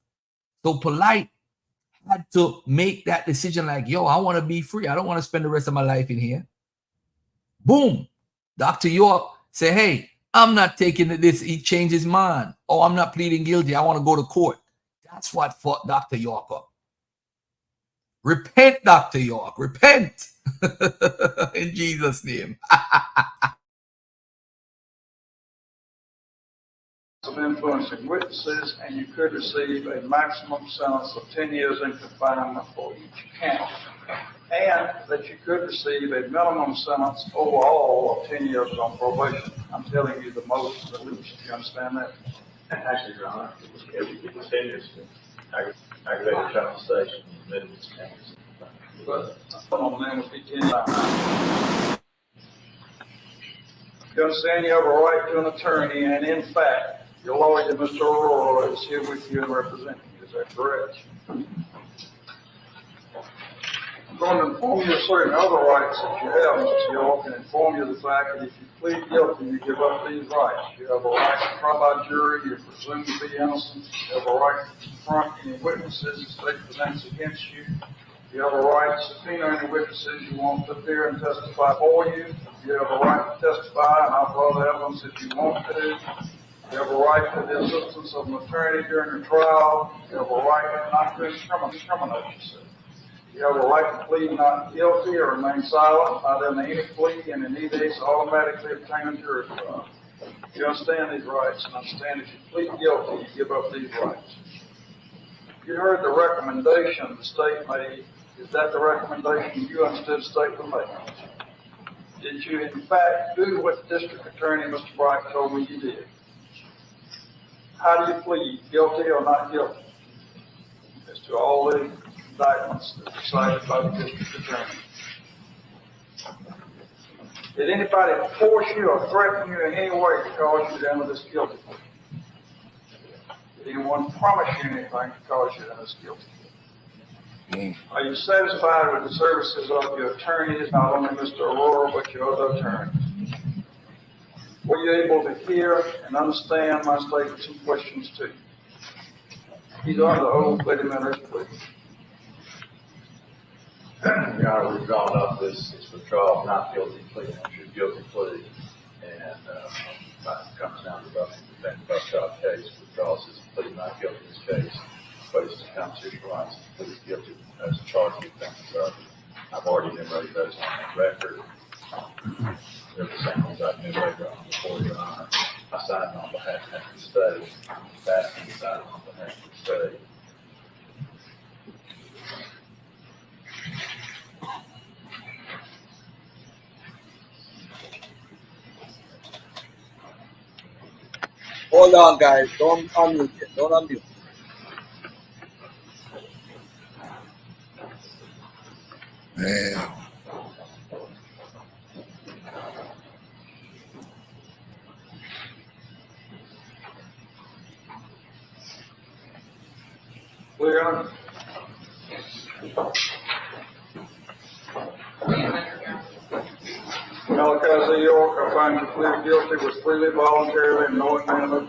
So Polite had to make that decision like, yo, I want to be free. I don't want to spend the rest of my life in here. Boom. Dr. York said, hey, I'm not taking this. He changed his mind. Oh, I'm not pleading guilty. I want to go to court. That's what fought Dr. York up. Repent, Dr. York. Repent. In Jesus' name. of influencing witnesses, and you could receive a maximum sentence of 10 years in confinement for each count, and that you could receive a minimum sentence overall of 10 years on probation. I'm telling you the most, the least. You understand that? Actually, Your Honor, it was 10 years. Aggravated child molestation, minimum sentence. But on them would be 10 times. You understand you have a right to an attorney, and in fact, your lawyer, Mr. Aurora, is here with you and representing you. Is that correct? I'm going to inform you of certain other rights that you have, Mr. York, and inform you of the fact that if you plead guilty, you give up these rights. You have a right to trial by jury. You're presumed to be innocent. You have a right to confront any witnesses the state presents against you. You have a right to subpoena any witnesses you want to appear and testify for you. You have a right to testify and offer other evidence if you want to. You have a right to the assistance of an attorney during the trial. You have a right not to incriminate yourself. You have a right to plead not guilty or remain silent, not in any plea, and in either case automatically obtain a jury trial. You understand these rights, and understand if you plead guilty, you give up these rights. You heard the recommendation the state made. Is that the recommendation you understood the state would make? Did you, in fact, do what the district attorney, Mr. Bright, told me you did? How do you plead, guilty or not guilty, as to all the indictments that were cited by the district attorney? Did anybody force you or threaten you in any way to cause you to enter this guilty plea? Did anyone promise you anything to cause you to enter this guilty plea? Are you satisfied with the services of your attorneys, not only Mr. Aurora, but your other attorneys? Were you able to hear and understand my statements and questions to you? These are the old preliminary pleas. Your Honor, we've drawn up this withdrawal of not guilty plea, it's your guilty plea, and it comes down to the Bambataa case, withdraws his plea not guilty in this case, faces constitutional rights, pleads guilty as charged with Bambataa. I've already enumerated those on the record. They're the same ones I've enumerated on before, Your Honor. I signed on behalf of the state, Baskin signed on behalf of the state. Hold on, guys. Don't unmute yet. Don't unmute. Man. Clear on it? Malachi York, I find you plead guilty was freely, voluntarily, and knowing manner.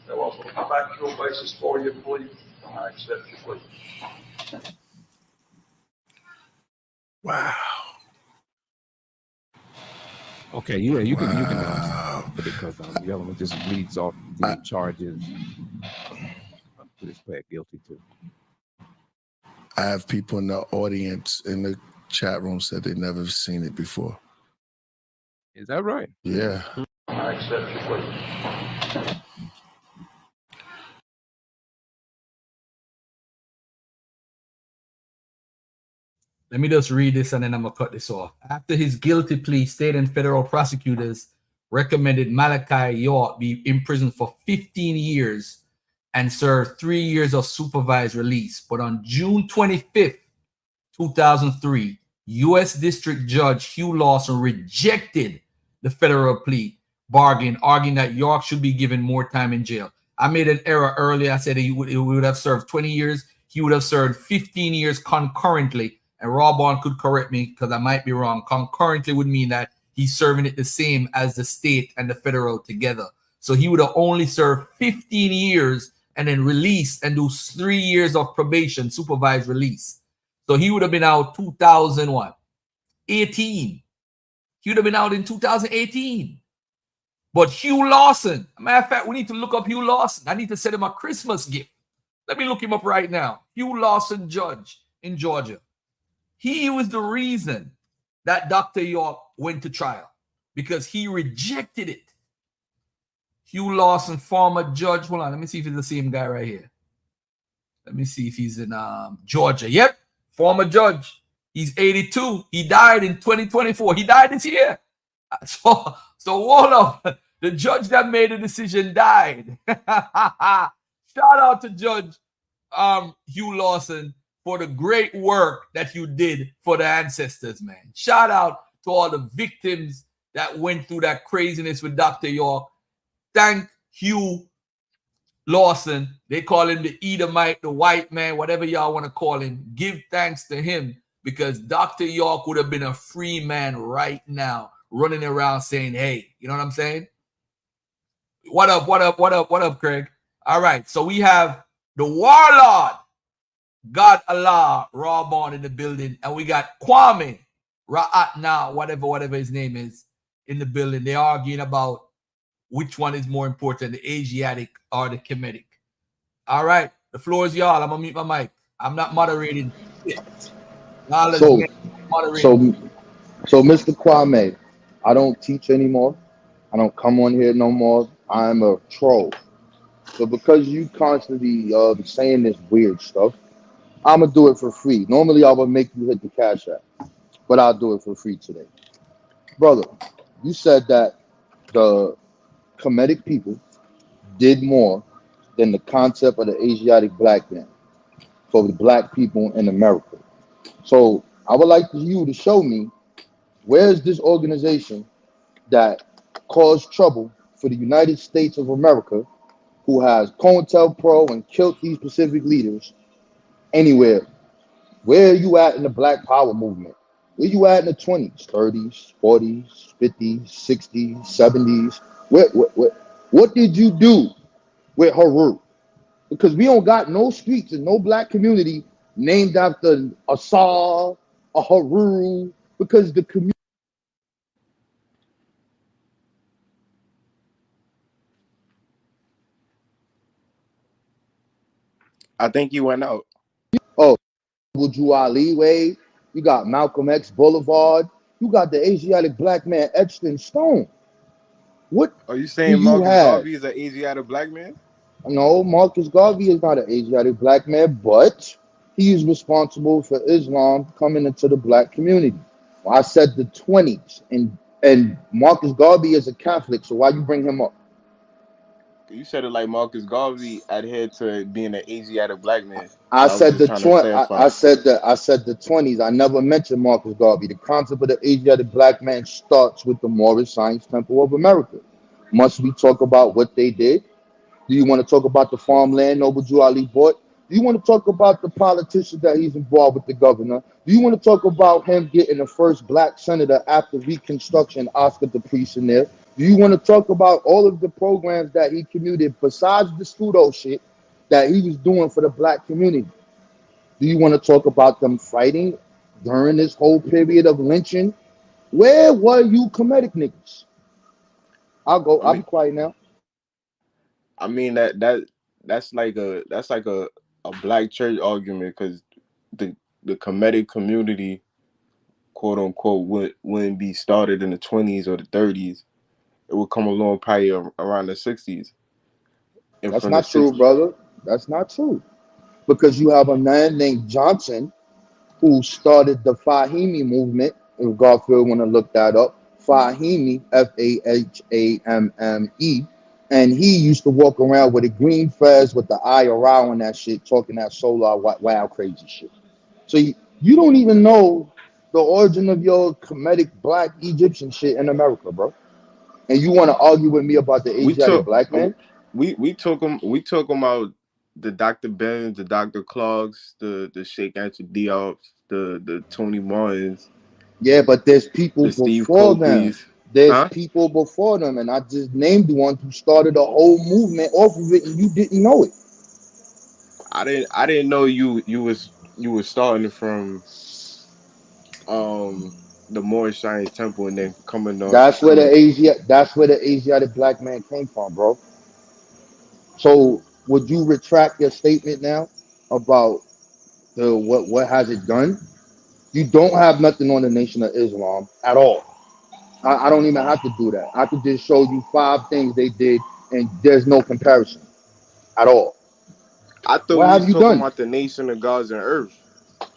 There was a factual basis for your plea. I accept your plea. Wow. Okay, yeah, you can because the government just reads off the charges. Please plead guilty to. I have people in the audience in the chat room said they've never seen it before. Is that right? Yeah. I accept your plea. Let me just read this and then I'm going to cut this off. After his guilty plea, state and federal prosecutors recommended Malachi York be imprisoned for 15 years and serve 3 years of supervised release. But on June 25th, 2003, U.S. District Judge Hugh Lawson rejected the federal plea bargain, arguing that York should be given more time in jail. I made an error earlier. I said he would have served 20 years. He would have served 15 years concurrently. And Rawbon could correct me because I might be wrong. Concurrently would mean that he's serving it the same as the state and the federal together. So he would have only served 15 years and then released and do 3 years of probation, supervised release. So he would have been out 2018. He would have been out in 2018. But Hugh Lawson, matter of fact, we need to look up Hugh Lawson. I need to send him a Christmas gift. Let me look him up right now. Hugh Lawson, judge in Georgia. He was the reason that Dr. York went to trial because he rejected it. Hugh Lawson, former judge. Hold on, let me see if it's the same guy right here. Let me see if he's in Georgia. Yep, former judge. He's 82. He died in 2024. He died this year. So hold up. The judge that made the decision died. Shout out to Judge Hugh Lawson for the great work that you did for the ancestors, man. Shout out to all the victims that went through that craziness with Dr. York. Thank Hugh Lawson. They call him the Edomite, the white man, whatever y'all want to call him. Give thanks to him, because Dr. York would have been a free man right now, running around saying, hey, you know what I'm saying? What up, Craig? All right, so we have the warlord, God Allah, Rawborn in the building, and we got Kwame Ra'atna, whatever his name is, in the building. They're arguing about which one is more important, the Asiatic or the Kemetic. All right, the floor is y'all. I'm gonna mute my mic. I'm not moderating. So, Mr. Kwame, I don't teach anymore. I don't come on here no more. I'm a troll. So because you constantly saying this weird stuff, I'm gonna do it for free. Normally I would make you hit the cash app, but I'll do it for free today. Brother, you said that the Kemetic people did more than the concept of the Asiatic black man for the black people in America. So I would like you to show me, where's this organization that caused trouble for the United States of America, who has COINTELPRO and killed these Pacific leaders, anywhere? Where are you at in the Black Power movement? Where you at in the 20s, 30s, 40s, 50s, 60s, 70s? What did you do with Haru? Because we don't got no streets and no black community named after Asar or Haru, because the community. I think you went out. Oh, Ju Ali Way. You got Malcolm X Boulevard. You got the Asiatic black man etched in stone. What Are you do saying you Marcus have? Garvey is an Asiatic black man? No, Marcus Garvey is not an Asiatic black man, but he is responsible for Islam coming into the black community. Well, I said the 20s, and Marcus Garvey is a Catholic, so why you bring him up? You said it like Marcus Garvey adhered to being an Asiatic black man. I So said the trying to clarify. I said the 20s. I never mentioned Marcus Garvey. The concept of the Asiatic black man starts with the Moorish Science Temple of America. Must we talk about what they did? Do you want to talk about the farmland Noble Drew Ali bought? Do you want to talk about the politician that he's involved with, the governor? Do you want to talk about him getting the first black senator after Reconstruction, Oscar the Priest in there? Do you want to talk about all of the programs that he commuted besides the pseudo shit that he was doing for the black community? Do you want to talk about them fighting during this whole period of lynching? Where were you Kemetic niggas? I'll be quiet now. I mean that's like a black church argument, because the Kemetic community, quote unquote, wouldn't be started in the 20s or the 30s. It would come along probably around the 60s. And That's from not the true, brother. That's not true. Because you have a man named Johnson who started the Fahimi movement. If Garfield want to look that up, Fahimi, Fahamme, and he used to walk around with a green fez with the eye around and that shit, talking that solar wild crazy shit. So you don't even know the origin of your Kemetic black Egyptian shit in America, bro. And you want to argue with me about the Asiatic black man? We talk about the Dr. Benz, the Dr. Clarks, the Sheikh Anta Diop's, the Tony Martins. Yeah, but there's people the Steve before them. Copley's. There's people before them, and I just named one who started a whole movement off of it, and you didn't know it. I didn't know you was starting from the Moorish Science Temple and then coming on. That's where the Asiatic black man came from, bro. So would you retract your statement now about the what has it done? You don't have nothing on the Nation of Islam at all. I don't even have to do that. I could just show you 5 things they did and there's no comparison at all. I thought What we have was you talking done? about the nation of gods and earth.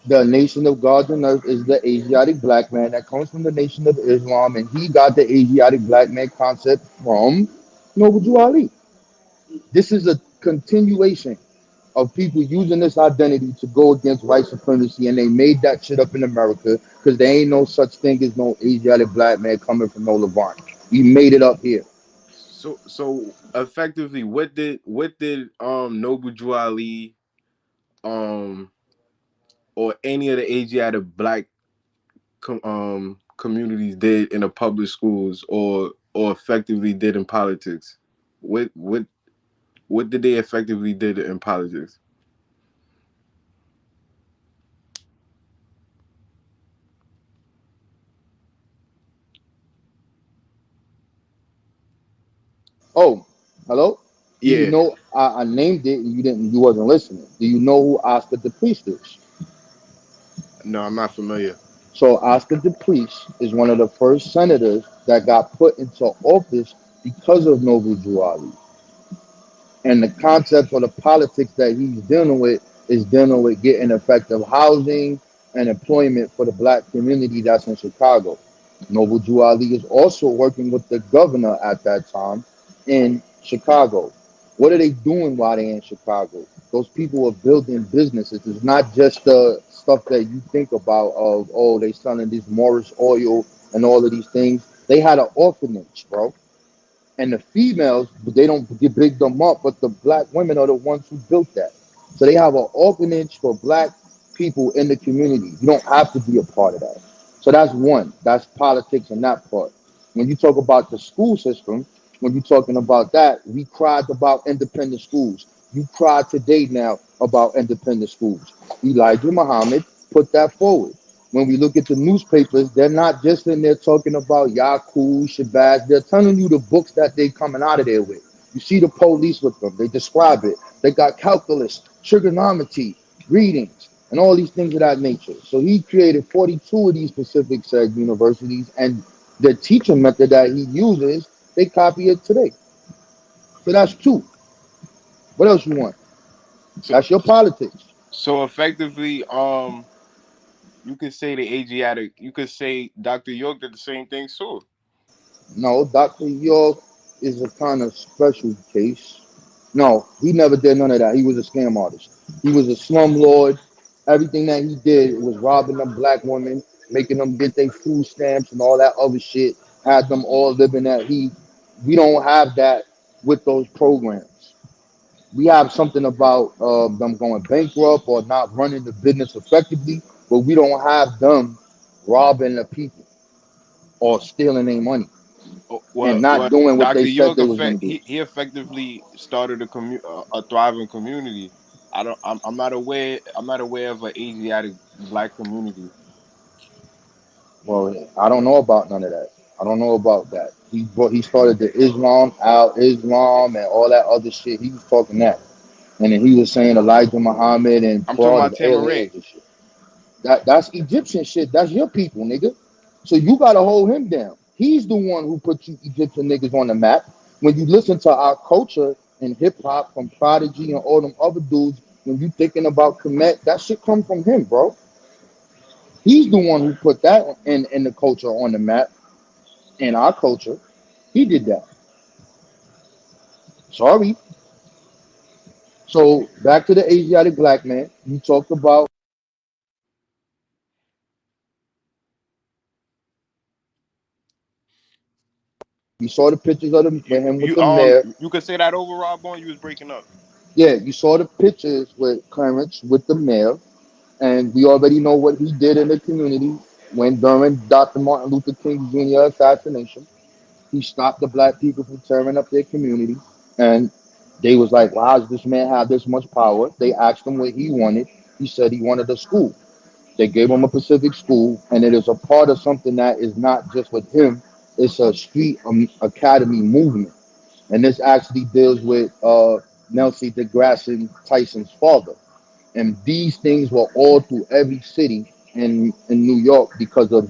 The nation of gods on earth is the Asiatic black man that comes from the nation of Islam, and he got the Asiatic black man concept from Noble Ali. This is a continuation of people using this identity to go against white supremacy, and they made that shit up in America because there ain't no such thing as no Asiatic black man coming from no Levant. We made it up here. So effectively, what did Noble Drew Ali or any of the Asiatic black communities did in the public schools or effectively did in politics? What did they effectively did in politics? Oh, hello. Do you Yeah, know I named it and you didn't? You wasn't listening. Do you know who Oscar the Priest is? no, I'm not familiar. So Oscar the Priest is one of the first senators that got put into office because of Noble Drew Ali. And the concept or the politics that he's dealing with is dealing with getting effective housing and employment for the black community that's in Chicago. Noble Drew Ali is also working with the governor at that time in Chicago. What are they doing while they're in Chicago? Those people are building businesses. It's not just the stuff that you think about of, oh, they selling this Morris oil and all of these things. They had an orphanage, bro, and the females, they don't get big them up, but the black women are the ones who built that. So they have an orphanage for black people in the community. You don't have to be a part of that. So that's one. That's politics in that part. When you talk about the school system, when you're talking about that, we cried about independent schools. You cried today now about independent schools. Elijah Muhammad put that forward. When we look at the newspapers, they're not just in there talking about Yaku, Shabazz. They're telling you the books that they coming out of there with. You see the police with them. They describe it. They got calculus, trigonometry, readings, and all these things of that nature. So he created 42 of these Pacific said universities, and the teaching method that he uses, they copy it today. So that's two. What else you want? So That's your politics. so effectively, you could say the Asiatic. You could say Dr. York did the same thing too. No, Dr. York is a kind of special case. No, he never did none of that. He was a scam artist. He was a slum lord. Everything that he did was robbing them black women, making them get their food stamps and all that other shit. Had them all living that heat. We don't have that with those programs. We have something about them going bankrupt or not running the business effectively, but we don't have them robbing the people or stealing their money and not Well, doing what Dr. they said York they was going to do. he effectively started a thriving community. I'm not aware of an Asiatic black community. Well, I don't know about none of that. I don't know about that. He started the Islam and all that other shit. He was talking that, and then he was saying Elijah Muhammad and I'm talking brought about of aliens Tamaray. and shit. That's Egyptian shit. That's your people, nigga. So you gotta hold him down. He's the one who put you Egyptian niggas on the map. When you listen to our culture and hip hop from Prodigy and all them other dudes, when you thinking about Kemet, that shit come from him, bro. He's the one who put that in the culture on the map, in our culture. He did that. Sorry. So back to the Asiatic black man. You talked about. You saw the pictures of him with him with the mayor. You could say that over, Rob Bone. You was breaking up. Yeah, you saw the pictures with Clarence with the mayor, and we already know what he did in the community when during Dr. Martin Luther King Jr. assassination. He stopped the black people from tearing up their community, and they was like, "Why does this man have this much power?" They asked him what he wanted. He said he wanted a school. They gave him a Pacific school, and it is a part of something that is not just with him. It's a street academy movement, and this actually deals with Nelson DeGrasse Tyson's father. And these things were all through every city in New York because of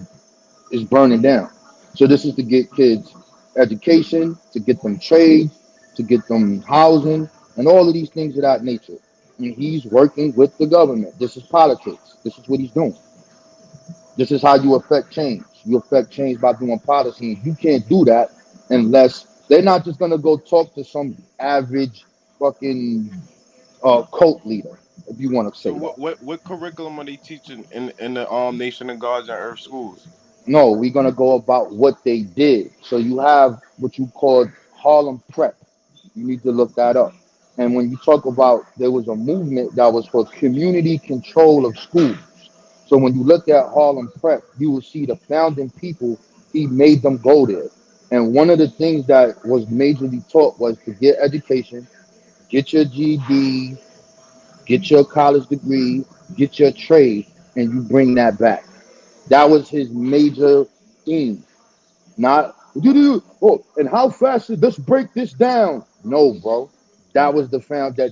it's burning down. So this is to get kids education, to get them trades, to get them housing and all of these things of that nature. And he's working with the government. This is politics. This is what he's doing. This is how you affect change. You affect change by doing policy. And you can't do that unless they're not just gonna go talk to some average fucking cult leader, if you want to say So that. what curriculum are they teaching in the Nation of Gods and Earth schools? No, we're gonna go about what they did. So you have what you call Harlem Prep. You need to look that up. And when you talk about, there was a movement that was for community control of schools. So when you look at Harlem Prep, you will see the founding people, he made them go there. And one of the things that was majorly taught was to get education, get your GED, get your college degree, get your trade, and you bring that back. That was his major theme. Not, oh, and how fast is let's break this down? No, bro. That was the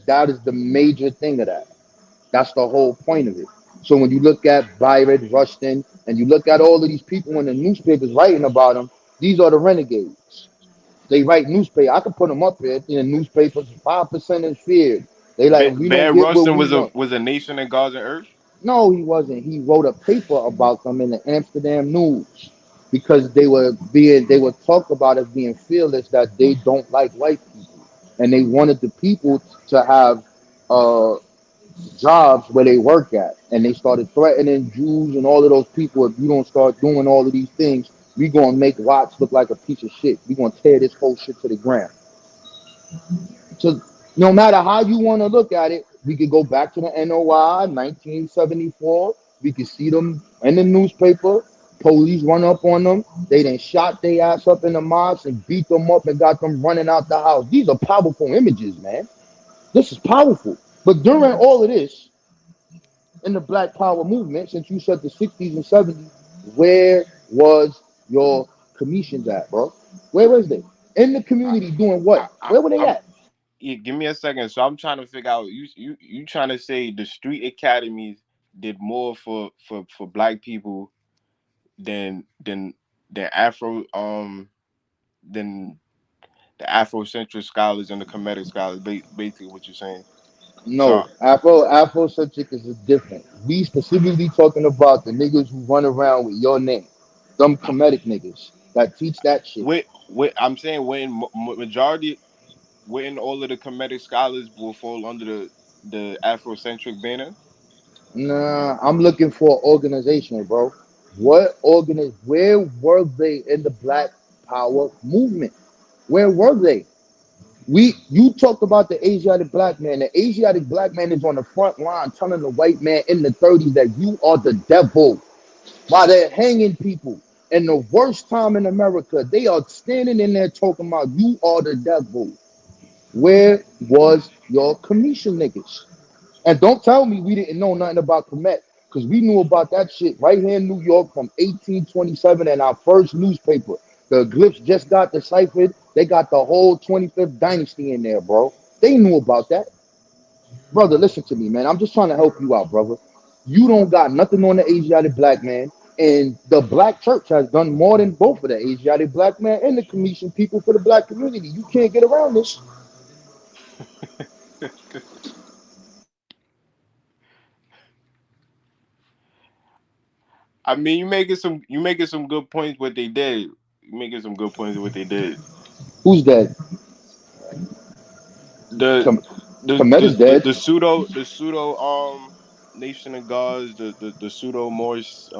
that is the major thing of that. That's the whole point of it. So when you look at Byron Rustin and you look at all of these people in the newspapers writing about them, these are the renegades. They write newspaper. I could put them up here in the newspapers. 5% is feared. They like we don't Bear get what Rustin we want. was a Nation of Gods and Earth. No, he wasn't. He wrote a paper about them in the Amsterdam News because they were talked about as being fearless, that they don't like white people, and they wanted the people to have jobs where they work at, and they started threatening Jews and all of those people. If you don't start doing all of these things, we gonna make Watts look like a piece of shit. We gonna tear this whole shit to the ground. So no matter how you want to look at it, we could go back to the NOI 1974. We could see them in the newspaper. Police run up on them. They then shot their ass up in the mosque and beat them up and got them running out the house. These are powerful images, man. This is powerful. But during all of this, in the Black Power movement, since you said the 60s and 70s, where was your commissions at, bro? Where was they? In the community doing what? Where were they at? Yeah, give me a second. So I'm trying to figure out. You trying to say the street academies did more for black people than Afro than the Afrocentric scholars and the Kemetic scholars. Basically, what you're saying. No, So Afrocentric is different. We specifically talking about the niggas who run around with your name. Them Kemetic niggas that teach that shit. I'm saying when majority, when all of the Kemetic scholars will fall under the Afrocentric banner. Nah, I'm looking for an organization, bro. Where were they in the Black Power movement? Where were they? You talked about the Asiatic black man. The Asiatic black man is on the front line telling the white man in the 30s that you are the devil while they're hanging people. And the worst time in America, they are standing in there talking about you are the devil. Where was your commission niggas? And don't tell me we didn't know nothing about Kemet, because we knew about that shit right here in New York from 1827 in our first newspaper. The glyphs just got deciphered. They got the whole 25th dynasty in there, bro. They knew about that. Brother, listen to me, man. I'm just trying to help you out, brother. You don't got nothing on the Asiatic black man. And the black church has done more than both of the Asiatic black man and the commission people for the black community. You can't get around this. I mean, you making some good points. What they did, you making some good points. What they did. Who's dead? Kemet is dead. The pseudo Nation of Gods, the pseudo Moorish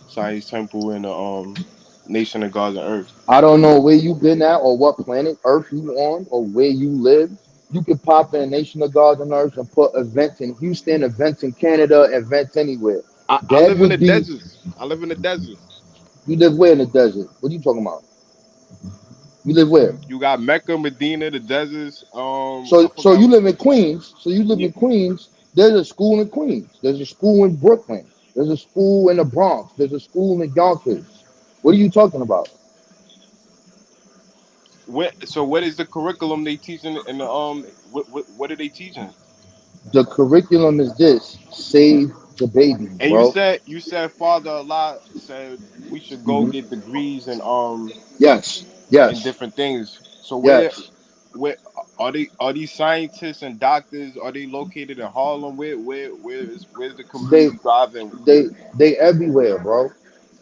Science Temple, and the Nation of Gods and Earth. I don't know where you've been at or what planet Earth you on or where you live. You could pop in Nation of Gods and Earth and put events in Houston, events in Canada, events anywhere. I live in the deserts. I live in the desert. You live where in the desert? What are you talking about? You live where? You got Mecca, Medina, the deserts. So you live in Queens. So you live in Queens. There's a school in Queens. There's a school in Brooklyn. There's a school in the Bronx. There's a school in Yonkers. What are you talking about? So what is the curriculum they teaching in the what are they teaching? The curriculum is this: save the baby, and bro. you said Father Allah said we should go get degrees and yes and different things. So where are these scientists and doctors? Are they located in Harlem? Where's the They community thriving? they everywhere, bro.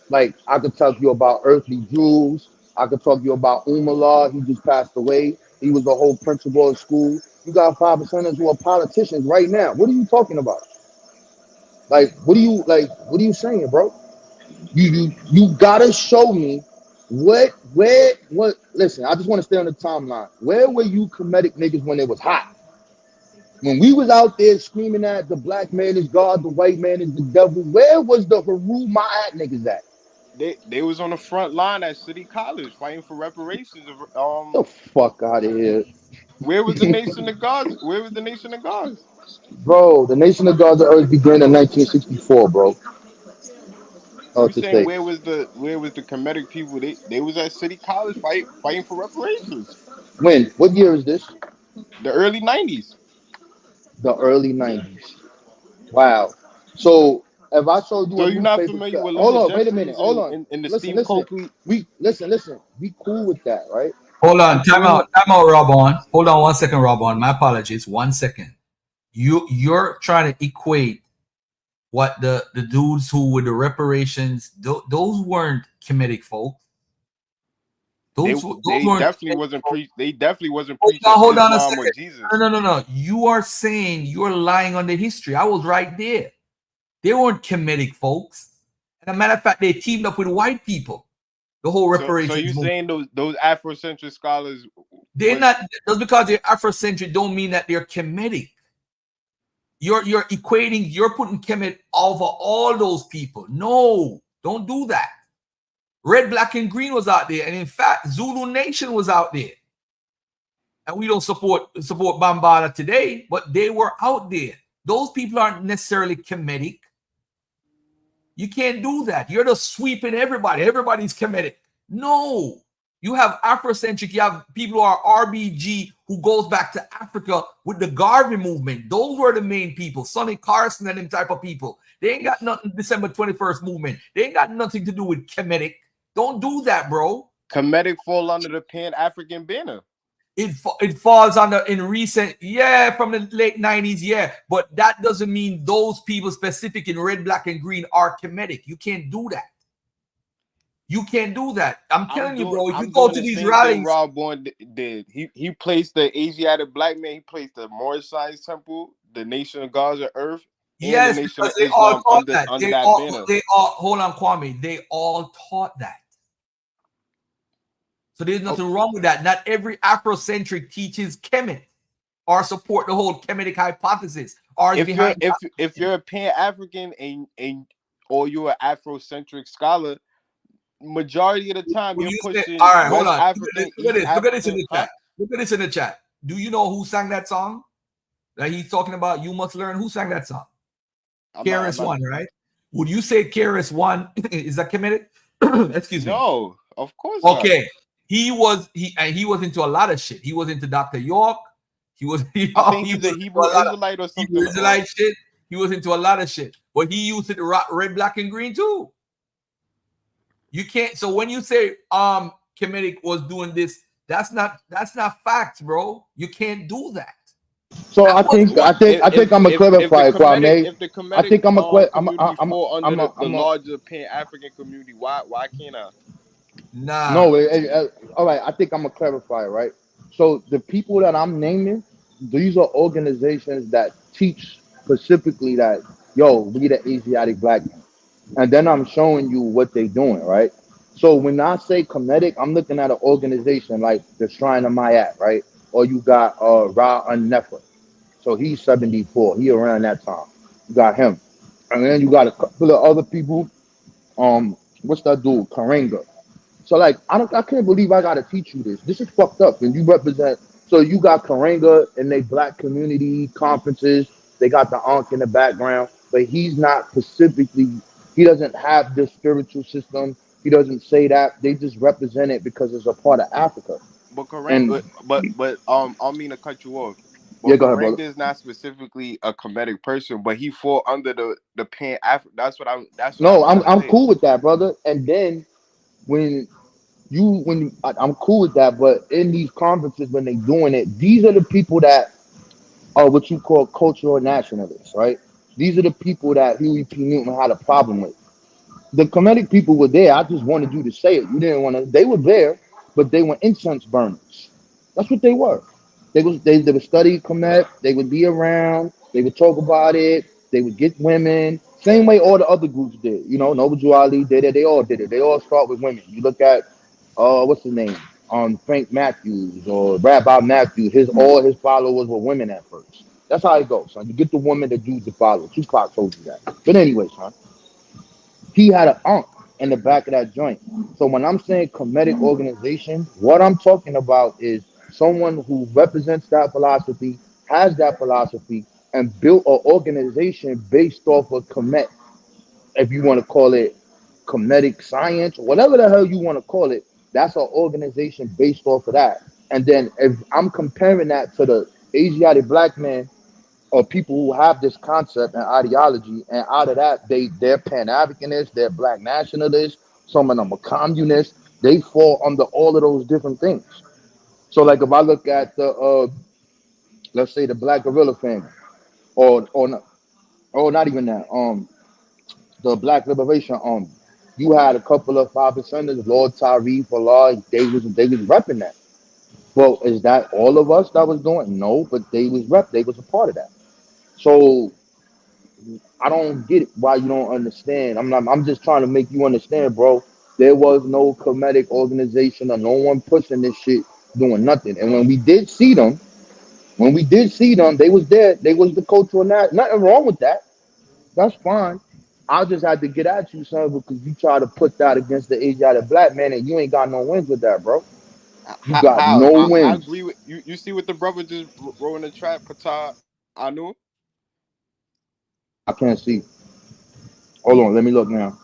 Like I could talk to you about earthly Jews. I could talk to you about Umar. He just passed away. He was the whole principal of school. You got 5%ers who are politicians right now. What are you talking about? Like, what are you saying, bro? You gotta show me what. Listen, I just want to stay on the timeline. Where were you Kemetic niggas when it was hot? When we was out there screaming at the black man is God, the white man is the devil, where was the Haru Ma'at niggas at? They was on the front line at City College fighting for reparations. The fuck out of here. Where was the Nation of God? Where was the Nation of God? Bro, the Nation of God's Earth began in 1964, bro. You To saying say. where was the Kemetic people? They was at City College fighting for reparations. When? What year is this? The early 90s. The early 90s. Wow. So if I showed you So a you're not newspaper, familiar with hold Leonard on, wait a minute, Jeffries hold on. and the Listen, Steve Copley? listen. We cool with that, right? Hold on, time out, Robon. Hold on 1 second, Robon. My apologies. 1 second. You're trying to equate what the dudes who were the reparations, those weren't Kemetic folks. They weren't definitely wasn't preaching. They definitely wasn't Hold preaching on, hold on a Islam or second. Jesus. No. You are saying you're lying on the history. I was right there. They weren't Kemetic folks. And a matter of fact, they teamed up with white people. The whole reparations. So you saying those Afrocentric scholars? They're not. Just because they're Afrocentric don't mean that they're Kemetic. You're equating. You're putting Kemet over all those people. No, don't do that. Red, Black, and Green was out there, and in fact, Zulu Nation was out there. And we don't support Bambataa today, but they were out there. Those people aren't necessarily Kemetic. You can't do that. You're just sweeping everybody. Everybody's Kemetic. No. You have Afrocentric. You have people who are RBG who goes back to Africa with the Garvey movement. Those were the main people. Sonny Carson and them type of people. They ain't got nothing December 21st movement. They ain't got nothing to do with Kemetic. Don't do that, bro. Kemetic fall under the Pan-African banner. It falls under in recent, from the late 90s, but that doesn't mean those people specific in red, black, and green are Kemetic. You can't do that. You can't do that. I'm telling you, bro. If you go to these rallies, Rob Bourne did. He placed the Asiatic black man. He placed the Moorish Science Temple, the Nation of Gods of Earth, and yes, the Nation because of they Islam all taught under that. banner. They all hold on, Kwame. They all taught that. So there's nothing wrong with that. Not every Afrocentric teaches Kemet or support the whole Kemetic hypothesis. If you're a Pan-African or you're an Afrocentric scholar, majority of the time you're pushing all right, West hold on. African. Look at this in the chat. Look at this in the chat. Do you know who sang that song that he's talking about? You must learn. Who sang that song? KRS-One, right? Would you say KRS-One is that Kemetic? Excuse me. No, of course okay. not. He was into a lot of shit. He was into Dr. York. He was. I think he's a Hebrew Israelite or something. Hebrew Israelite shit. He was into a lot of shit, but he used it to rock red, black, and green too. You can't. So when you say Kemetic was doing this, that's not facts, bro. You can't do that. So I think I'm gonna clarify, Kwame. If the Kemetic community fall under the larger Pan-African community, why can't I? Nah. No, all right. I think I'm gonna clarify, right? So the people that I'm naming, these are organizations that teach specifically that, we the Asiatic black man. And then I'm showing you what they're doing, right? So when I say Kemetic, I'm looking at an organization like the Shrine of Mayat, right? Or you got Ra Nefer. So he's 74. He around that time. You got him. And then you got a couple of other people. What's that dude? Karenga. So like I can't believe I gotta teach you this. This is fucked up. And you represent, so you got Karenga in their black community conferences. They got the Ankh in the background, but he's not specifically, he doesn't have this spiritual system. He doesn't say that. They just represent it because it's a part of Africa. But Karenga, but I don't mean to cut you off. But go ahead, Karenga brother. is not specifically a Kemetic person, but he fall under the Pan-African. I'm cool with that, brother. And then when I'm cool with that, but in these conferences when they doing it, these are the people that are what you call cultural nationalists, right? These are the people that Huey P. Newton had a problem with. The Kemetic people were there. I just wanted you to say it. You didn't want to. They were there, but they were incense burners. That's what they were. They would study Kemet. They would be around. They would talk about it. They would get women. Same way all the other groups did. You know, Noble Ali did it. They all did it. They all start with women. You look at what's his name? Frank Matthews or Rabbi Matthews. All his followers were women at first. That's how it goes, son. You get the woman that dudes to follow. Tupac told you that. But anyway, son, he had an unk in the back of that joint. So when I'm saying Kemetic organization, what I'm talking about is someone who represents that philosophy, has that philosophy, and built an organization based off of Kemet. If you want to call it Kemetic science, whatever the hell you want to call it, that's an organization based off of that. And then if I'm comparing that to the Asiatic black man or people who have this concept and ideology, and out of that, they're Pan-Africanists, they're black nationalists, some of them are communists, they fall under all of those different things. So like if I look at the let's say the Black Gorilla family, or not even that, the Black Liberation Army, you had a couple of 5%ers, Lord Tyree, Allah, they was repping that. Well, is that all of us that was doing? No, but they was a part of that. So I don't get it why you don't understand. I'm just trying to make you understand, bro. There was no Kemetic organization or no one pushing this shit doing nothing. And when we did see them, they was there. They was the cultural nothing wrong with that. That's fine. I just had to get at you, son, because you try to put that against the Asiatic black man, and you ain't got no wins with that, bro. You got How? no I wins. agree with you. You see what the brother just wrote in the chat, Patah Anu? I can't see. Hold on, let me look now.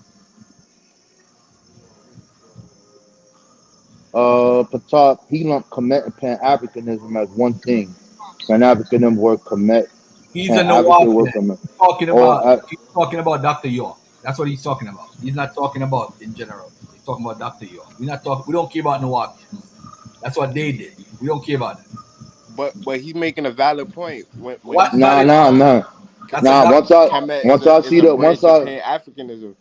Patah, he lumped Kemet and Pan-Africanism as one thing. Pan-Africanism word Kemet. He's a Pan-African word Nawapian. Kemet. He's talking about Dr. York. That's what he's talking about. He's not talking about in general. He's talking about Dr. York. We don't care about Nawapians. That's what they did. We don't care about it. But he's making a valid point when What? he Nah. says That's a Kemet is a branch of Pan-Africanism.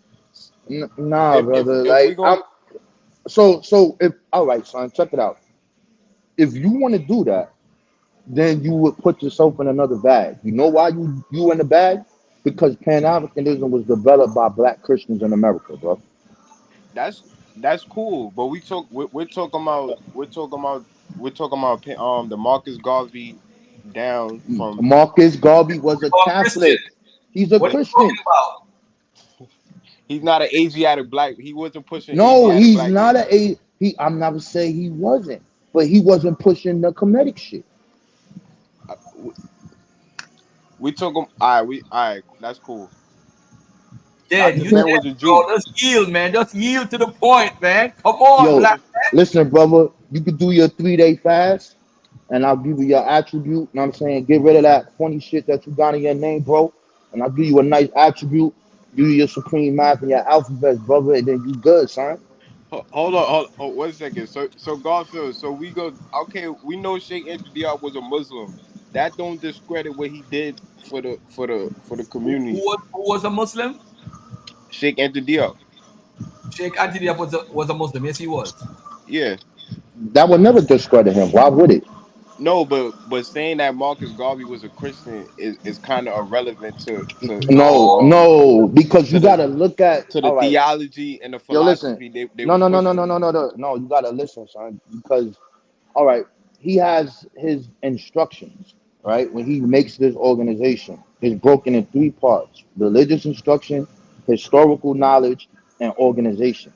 Nah, brother. If we Like gonna so if all right, son, check it out. If you want to do that, then you would put yourself in another bag. You know why you in the bag? Because Pan-Africanism was developed by black Christians in America, bro. that's cool, but we're talking about the Marcus Garvey down from Marcus Garvey was a Catholic. He's a What are you Christian. talking about? He's not an Asiatic black. He wasn't pushing No, Asiatic he's black. not I'm not saying he wasn't, but he wasn't pushing the Kemetic shit. We took him. All right. That's cool. Yeah, Dr. Man was a Jew. Just yield, man. Just yield to the point, man. Come on, Yo, black man. listen, brother, you could do your 3-day fast, and I'll give you your attribute. You know what I'm saying? Get rid of that funny shit that you got in your name, bro. And I'll give you a nice attribute, give you your supreme math and your alphabet, brother, and then you good, son. Hold on, 1 second. So Garfield, so we go. Okay, we know Sheikh Anta Diop was a Muslim. That don't discredit what he did for the community. Who was a Muslim? Sheikh Anta Diop. Sheikh Anta Diop was a Muslim. Yes, he was. Yeah. That would never discredit him. Why would it? No, but saying that Marcus Garvey was a Christian is kind of irrelevant to No, because you gotta look at the all right. theology and the Yo, listen. philosophy they No. were pushing. No, you gotta listen, son. Because all right, he has his instructions, right? When he makes this organization, it's broken in 3 parts: religious instruction, historical knowledge, and organization.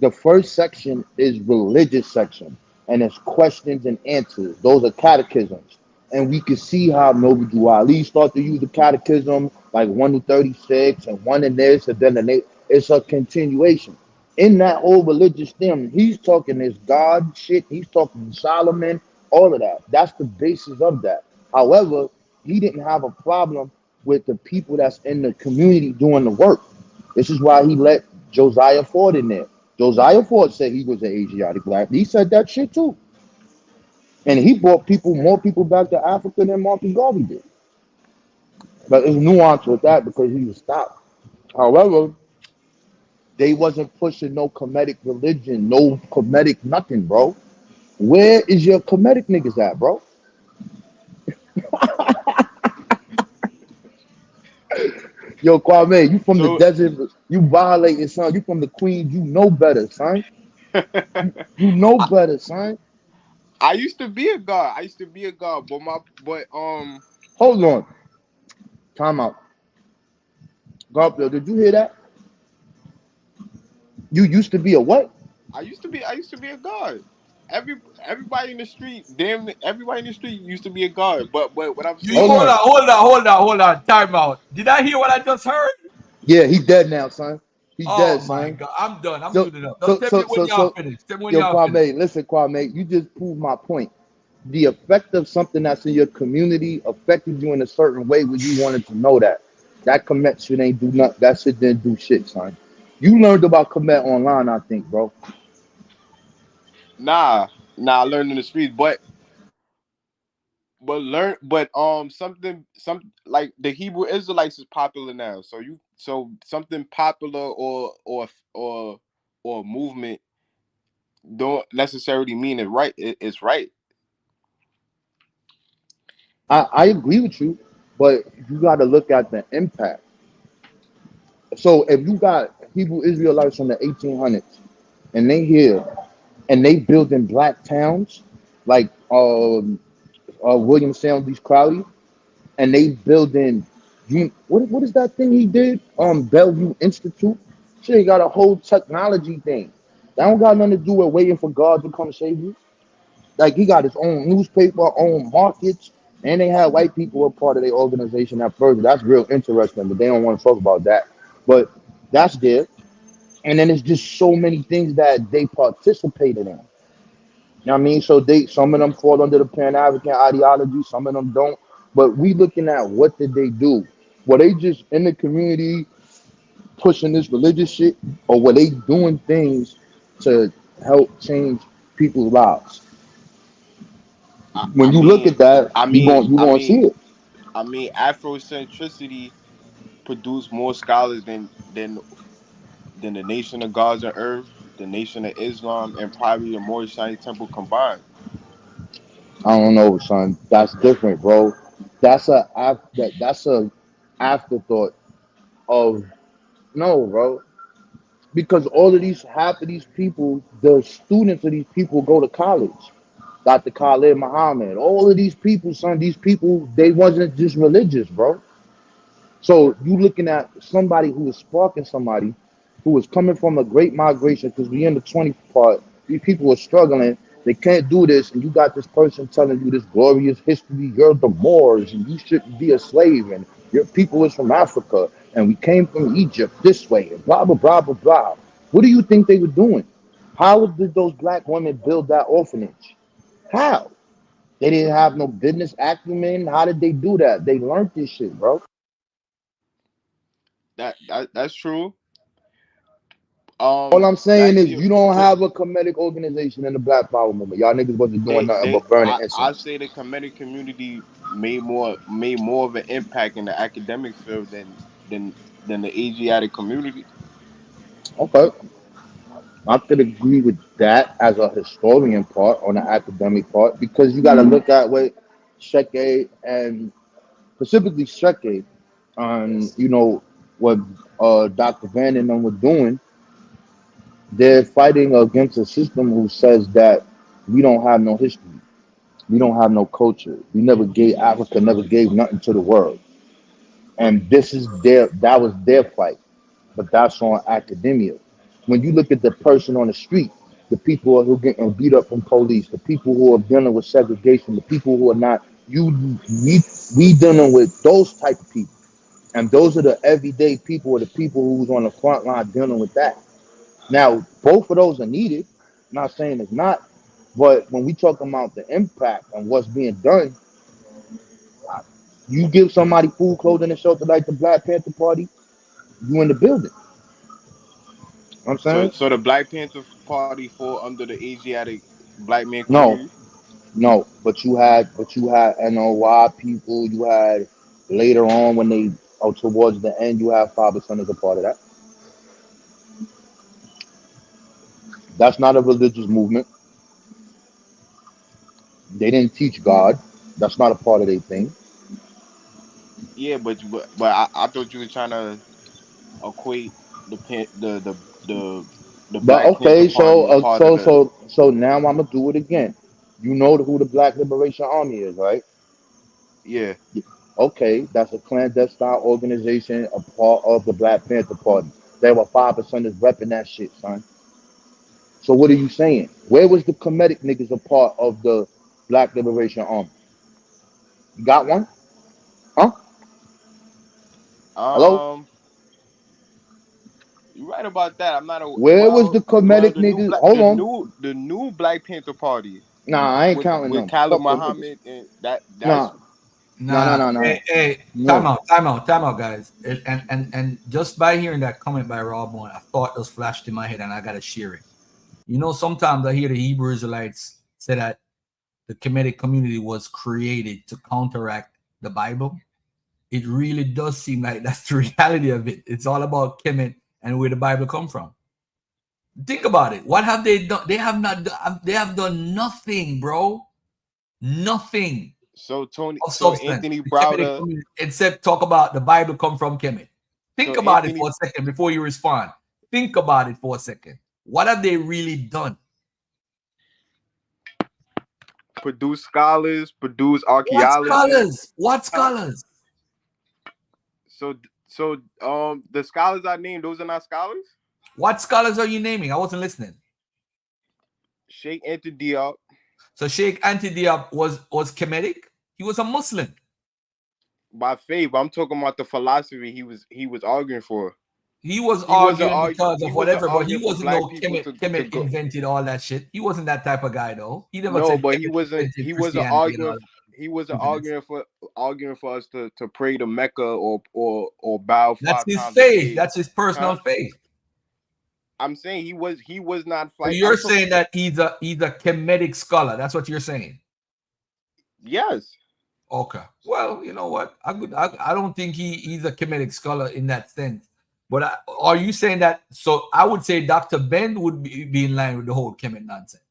The first section is religious section, and it's questions and answers. Those are catechisms. And we can see how Noble Ali start to use the catechism, like 1 to 36, and 1 in this, and then it's a continuation. In that whole religious thing, he's talking this God shit, he's talking Solomon, all of that. That's the basis of that. However, he didn't have a problem with the people that's in the community doing the work. This is why he let Josiah Ford in there. Josiah Ford said he was an Asiatic black. He said that shit too. And he brought more people back to Africa than Marcus Garvey did. But there's nuance with that because he was stopped. However, they wasn't pushing no Kemetic religion, no Kemetic nothing, bro. Where is your Kemetic niggas at, bro? Yo, Kwame, you from the desert, you violating, son. You from the Queens, you know better, son. You know better, son. I used to be a god. But Hold on. Time out. Garfield, did you hear that? You used to be a what? I used to be a god. Everybody in the street, everybody in the street used to be a god. But what I'm saying, Hold on. Time out. Did I hear what I just heard? Yeah, he dead now, son. He Oh dead, my son. God, I'm done. I'm So, muted up. so, Just tell so, me when so, y'all so, finish. Tell me when yo, y'all finish. Kwame, listen, Kwame, you just proved my point. The effect of something that's in your community affected you in a certain way when you wanted to know that. That Kemet shit ain't do nothing. That shit didn't do shit, son. You learned about Kemet online, I think, bro. nah, I learned in the streets, something like the Hebrew Israelites is popular now. So something popular or movement don't necessarily mean it right. It's right. I agree with you, but you got to look at the impact. So if you got Hebrew Israelites from the 1800s and they here and they building black towns like William Sanders Crowley, and they building what is that thing he did? Bellevue Institute. Shit, he got a whole technology thing. That don't got nothing to do with waiting for God to come save you. Like he got his own newspaper, own markets, and they had white people a part of their organization at first. That's real interesting, but they don't want to talk about that. But that's there. And then it's just so many things that they participated in. You know what I mean? So some of them fall under the Pan-African ideology, some of them don't. But we looking at what did they do? Were they just in the community pushing this religious shit, or were they doing things to help change people's lives? When you look at that, you gonna see it. Afrocentricity produced more scholars than the Nation of Gods and Earth, the Nation of Islam, and probably the Moorish Science Temple combined. I don't know, son. That's different, bro. That's a afterthought of no, bro. Because all of these half of these people, the students of these people go to college. Dr. Khalid Muhammad, all of these people, son, these people, they wasn't just religious, bro. So you looking at somebody who is sparking somebody who is coming from a great migration, because we in the 20th part, these people are struggling, they can't do this, and you got this person telling you this glorious history, you're the Moors, and you shouldn't be a slave, and your people is from Africa, and we came from Egypt this way, and blah, blah, blah, blah, blah. What do you think they were doing? How did those black women build that orphanage? How? They didn't have no business acumen. How did they do that? They learned this shit, bro. That's true. All I'm saying Back is to you don't have a Kemetic organization in the Black Power movement. Y'all niggas wasn't doing nothing but burning I incense. say the Kemetic community made more of an impact in the academic field than the Asiatic community. Okay. I could agree with that as a historian part on the academic part because you got to look at what Sheke and specifically Sheke, what Dr. Van and them were doing. They're fighting against a system who says that we don't have no history. We don't have no culture. We never gave Africa, never gave nothing to the world. And that was their fight. But that's on academia. When you look at the person on the street, the people who are getting beat up from police, the people who are dealing with segregation, the people who are not, we dealing with those type of people. And those are the everyday people or the people who's on the front line dealing with that. Now, both of those are needed. I'm not saying it's not, but when we talk about the impact and what's being done, you give somebody food, clothing, and shelter like the Black Panther Party, you in the building. I'm saying? So the Black Panther Party fall under the Asiatic black man No, community. no, but you had NOY people, you had later on when they towards the end, you have Father Son as a part of that. That's not a religious movement. They didn't teach God. That's not a part of their thing. Yeah, but I thought you were trying to equate the But Black Panther okay, Party a part of the so now I'm gonna do it again. You know who the Black Liberation Army is, right? yeah. Okay, that's a clandestine organization, a part of the Black Panther Party. There were 5% is repping that shit, son. So what are you saying? Where was the Kemetic niggas a part of the Black Liberation Army? You got one? Huh? Hello? You're right about that. I'm not a Where was the Kemetic niggas? Hold on. the new Black Panther Party Nah, I ain't counting with them. Khalid Fuck them niggas. Muhammad and that's Nah, Nah, nah. hey, No. time out, guys. And just by hearing that comment by Rob Bowen, a thought just flashed in my head, and I gotta share it. You know, sometimes I hear the Hebrew Israelites say that the Kemetic community was created to counteract the Bible. It really does seem like that's the reality of it. It's all about Kemet and where the Bible come from. Think about it. What have they done? They have done nothing, bro. Nothing. So Tony, Of so substance. Anthony The Kemetic Browder, community, except talk about the Bible come from Kemet. Think so about it Anthony for a second before you respond. Think about it for a second. What have they really done? produce scholars, produce What archaeologists. scholars? What scholars? So the scholars I named, those are not scholars? What scholars are you naming? I wasn't listening. Sheikh Anta Diop. So Sheikh Anta Diop was Kemetic. He was a Muslim. By faith, I'm talking about the philosophy he was arguing for. He was He wasn't arguing because he of wasn't whatever, but he arguing for wasn't black no people Kemet go. invented all that shit. He wasn't that type of guy though. He never No, said but Kemet invented he wasn't Christianity and all arguing. that. He wasn't Stupidness. arguing for us to pray to Mecca or bow That's 5 his times a faith. day. That's his personal faith. I'm saying he was not So fighting. you're saying that he's a Kemetic scholar. That's what you're saying. Yes. Okay. Well, you know what? I don't think he's a Kemetic scholar in that sense. But are you saying that? So I would say Dr. Ben would be in line with the whole Kemet nonsense.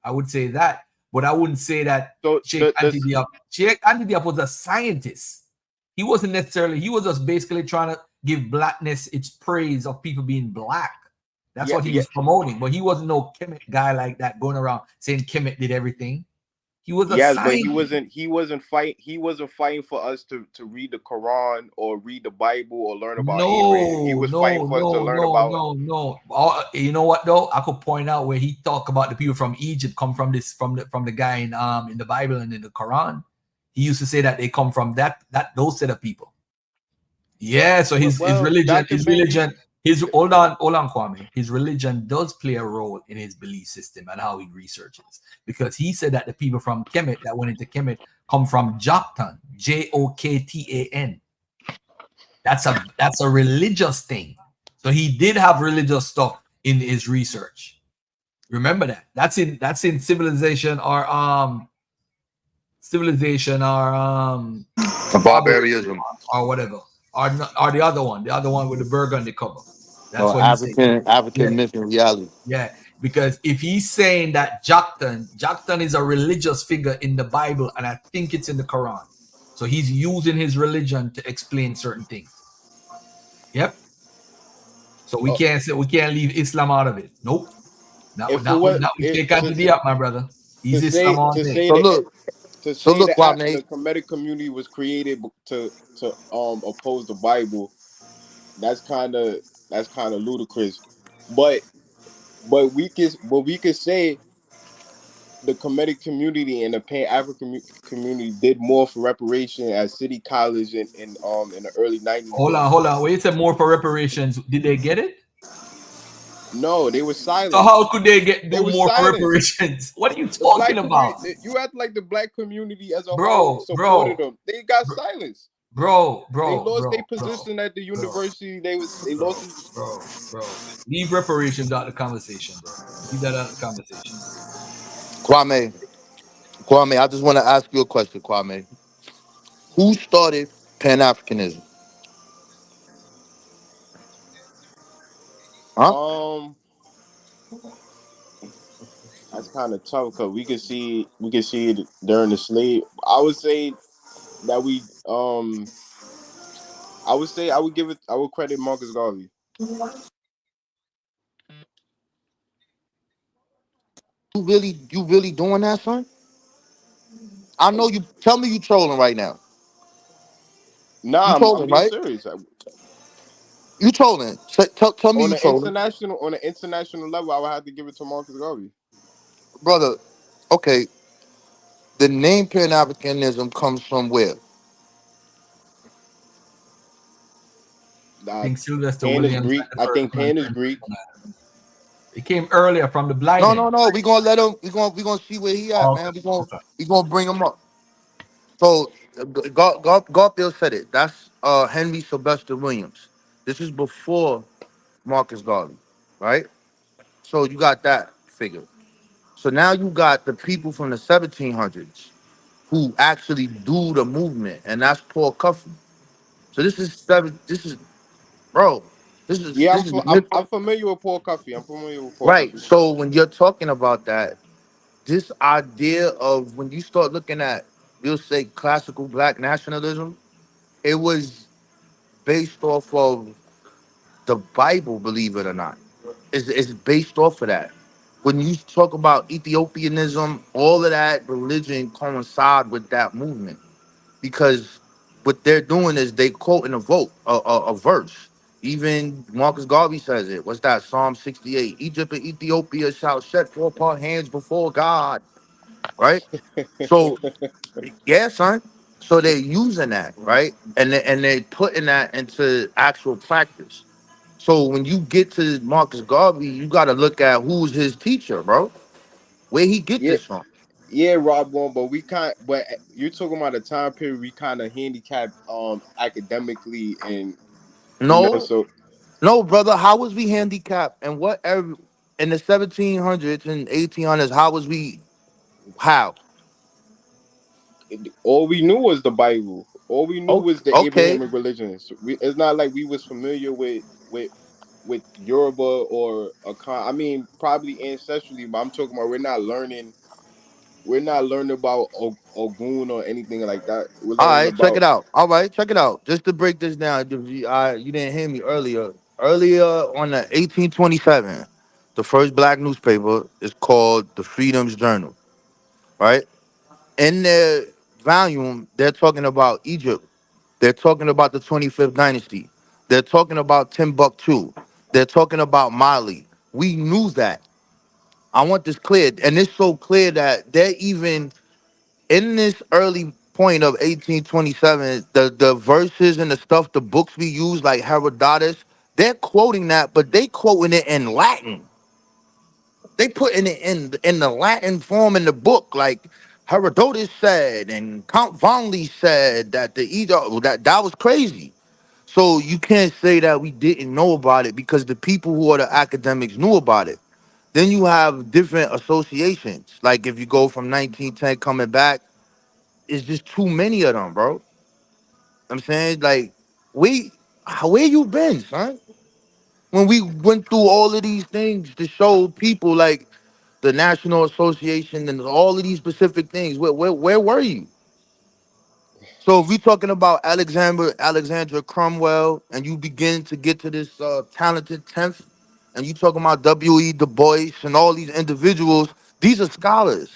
I would say that, but I wouldn't say that Sheikh Anta Diop was a scientist. He wasn't necessarily. He was just basically trying to give blackness its praise of people being black. That's what he was promoting. But he wasn't no Kemet guy like that going around saying Kemet did everything. He was a Yes, scientist. but he wasn't fighting for us to read the Quran or read the Bible or learn about Abraham. He was fighting for us to learn about. No. You know what though? I could point out where he talked about the people from Egypt come from the guy in the Bible and in the Quran. He used to say that they come from those set of people. Yeah, so his religion. Hold on, Kwame. His religion does play a role in his belief system and how he researches, because he said that the people from Kemet that went into Kemet come from Joktan, Joktan. That's a religious thing. So he did have religious stuff in his research. Remember that. That's in civilization or barbarism or whatever. Or the other one with the burgundy cover. That's what African myth and reality. Yeah, because if he's saying that Joktan is a religious figure in the Bible, and I think it's in the Quran. So he's using his religion to explain certain things. Yep. So we can't leave Islam out of it. Nope. Not with Sheikh Anta Diop, my brother. He's Islam all day. To say the Kemetic community was created to oppose the Bible, that's kind of ludicrous. But we could say the Kemetic community and the Pan-African community did more for reparation at City College in the early 90s. Hold on. When you said more for reparations, did they get it? No, they were silent. So how could they do more for reparations? What are you talking about? You act like the black community as a whole supported them. They got silenced. Bro, They bro, lost their bro, position at the bro, university. They lost it. bro. Leave reparations out of the conversation, bro. Leave that out of the conversation. Kwame, I just want to ask you a question, Kwame. Who started Pan Africanism? Huh? Um, that's kind of tough because we can see it during the slave. I would say that I would give it. I would credit Marcus Garvey. You really doing that, son? I know you. Tell me you trolling right now. You Nah, I'm trolling, being right? serious. You trolling. Tell me On you an trolling, international level, I would have to give it to Marcus Garvey. brother. Okay, the name Pan Africanism comes from where? I think Sylvester Pan is Williams Greek. had the I first think one. Pan is Greek. It came earlier from the blind No, end. no, no. We gonna let him. We gonna see where he at, Okay, man. okay. We gonna bring him up. So, Garfield said it. That's Henry Sylvester Williams. This is before Marcus Garvey, right? So you got that figure. So now you got the people from the 1700s who actually do the movement, and that's Paul Cuffey. So this is This is bro. Yeah, This is I'm familiar with Paul Cuffey. I'm familiar with Paul right. Cuffey. So when you're talking about that, this idea of when you start looking at, you'll say classical black nationalism, it was based off of the Bible, believe it or not. It's based off of that. When you talk about Ethiopianism, all of that religion coincide with that movement because what they're doing is they quoting a verse. Even Marcus Garvey says it. What's that? Psalm 68. Egypt and Ethiopia shall set forth our hands before God. Right? So yeah, son. So they're using that, right? And they're putting that into actual practice. So when you get to Marcus Garvey, you got to look at who's his teacher, bro. Where he get Yeah, this from? yeah, Rob one, but we can't. But you're talking about a time period we kind of handicapped academically, and No, so no, brother. How was we handicapped? And whatever in the 1700s and 1800s, how was we? How? all we knew was the Bible. All we knew Okay, was the okay. Abrahamic religions. It's not like we was familiar with Yoruba or I mean, probably ancestrally, but I'm talking about we're not learning. We're not learning about Ogun or anything like that. We're All learning right, check about it out. All right, check it out. Just to break this down, you didn't hear me earlier. Earlier on the 1827, the first black newspaper is called the Freedom's Journal, right? In their volume, they're talking about Egypt. They're talking about the 25th dynasty. They're talking about Timbuktu. They're talking about Mali. We knew that. I want this clear. And it's so clear that they're even in this early point of 1827, the verses and the stuff, the books we use, like Herodotus, they're quoting that, but they quoting it in Latin. They putting it in the Latin form in the book, like Herodotus said, and Count Vonley said that that was crazy. So you can't say that we didn't know about it because the people who are the academics knew about it. Then you have different associations. Like if you go from 1910 coming back, it's just too many of them, bro. I'm saying, like, we where you been, son? When we went through all of these things to show people like the National Association and all of these specific things, where were you? So if we talking about Alexandra Cromwell, and you begin to get to this talented 10th, and you talking about W.E. Du Bois and all these individuals, these are scholars.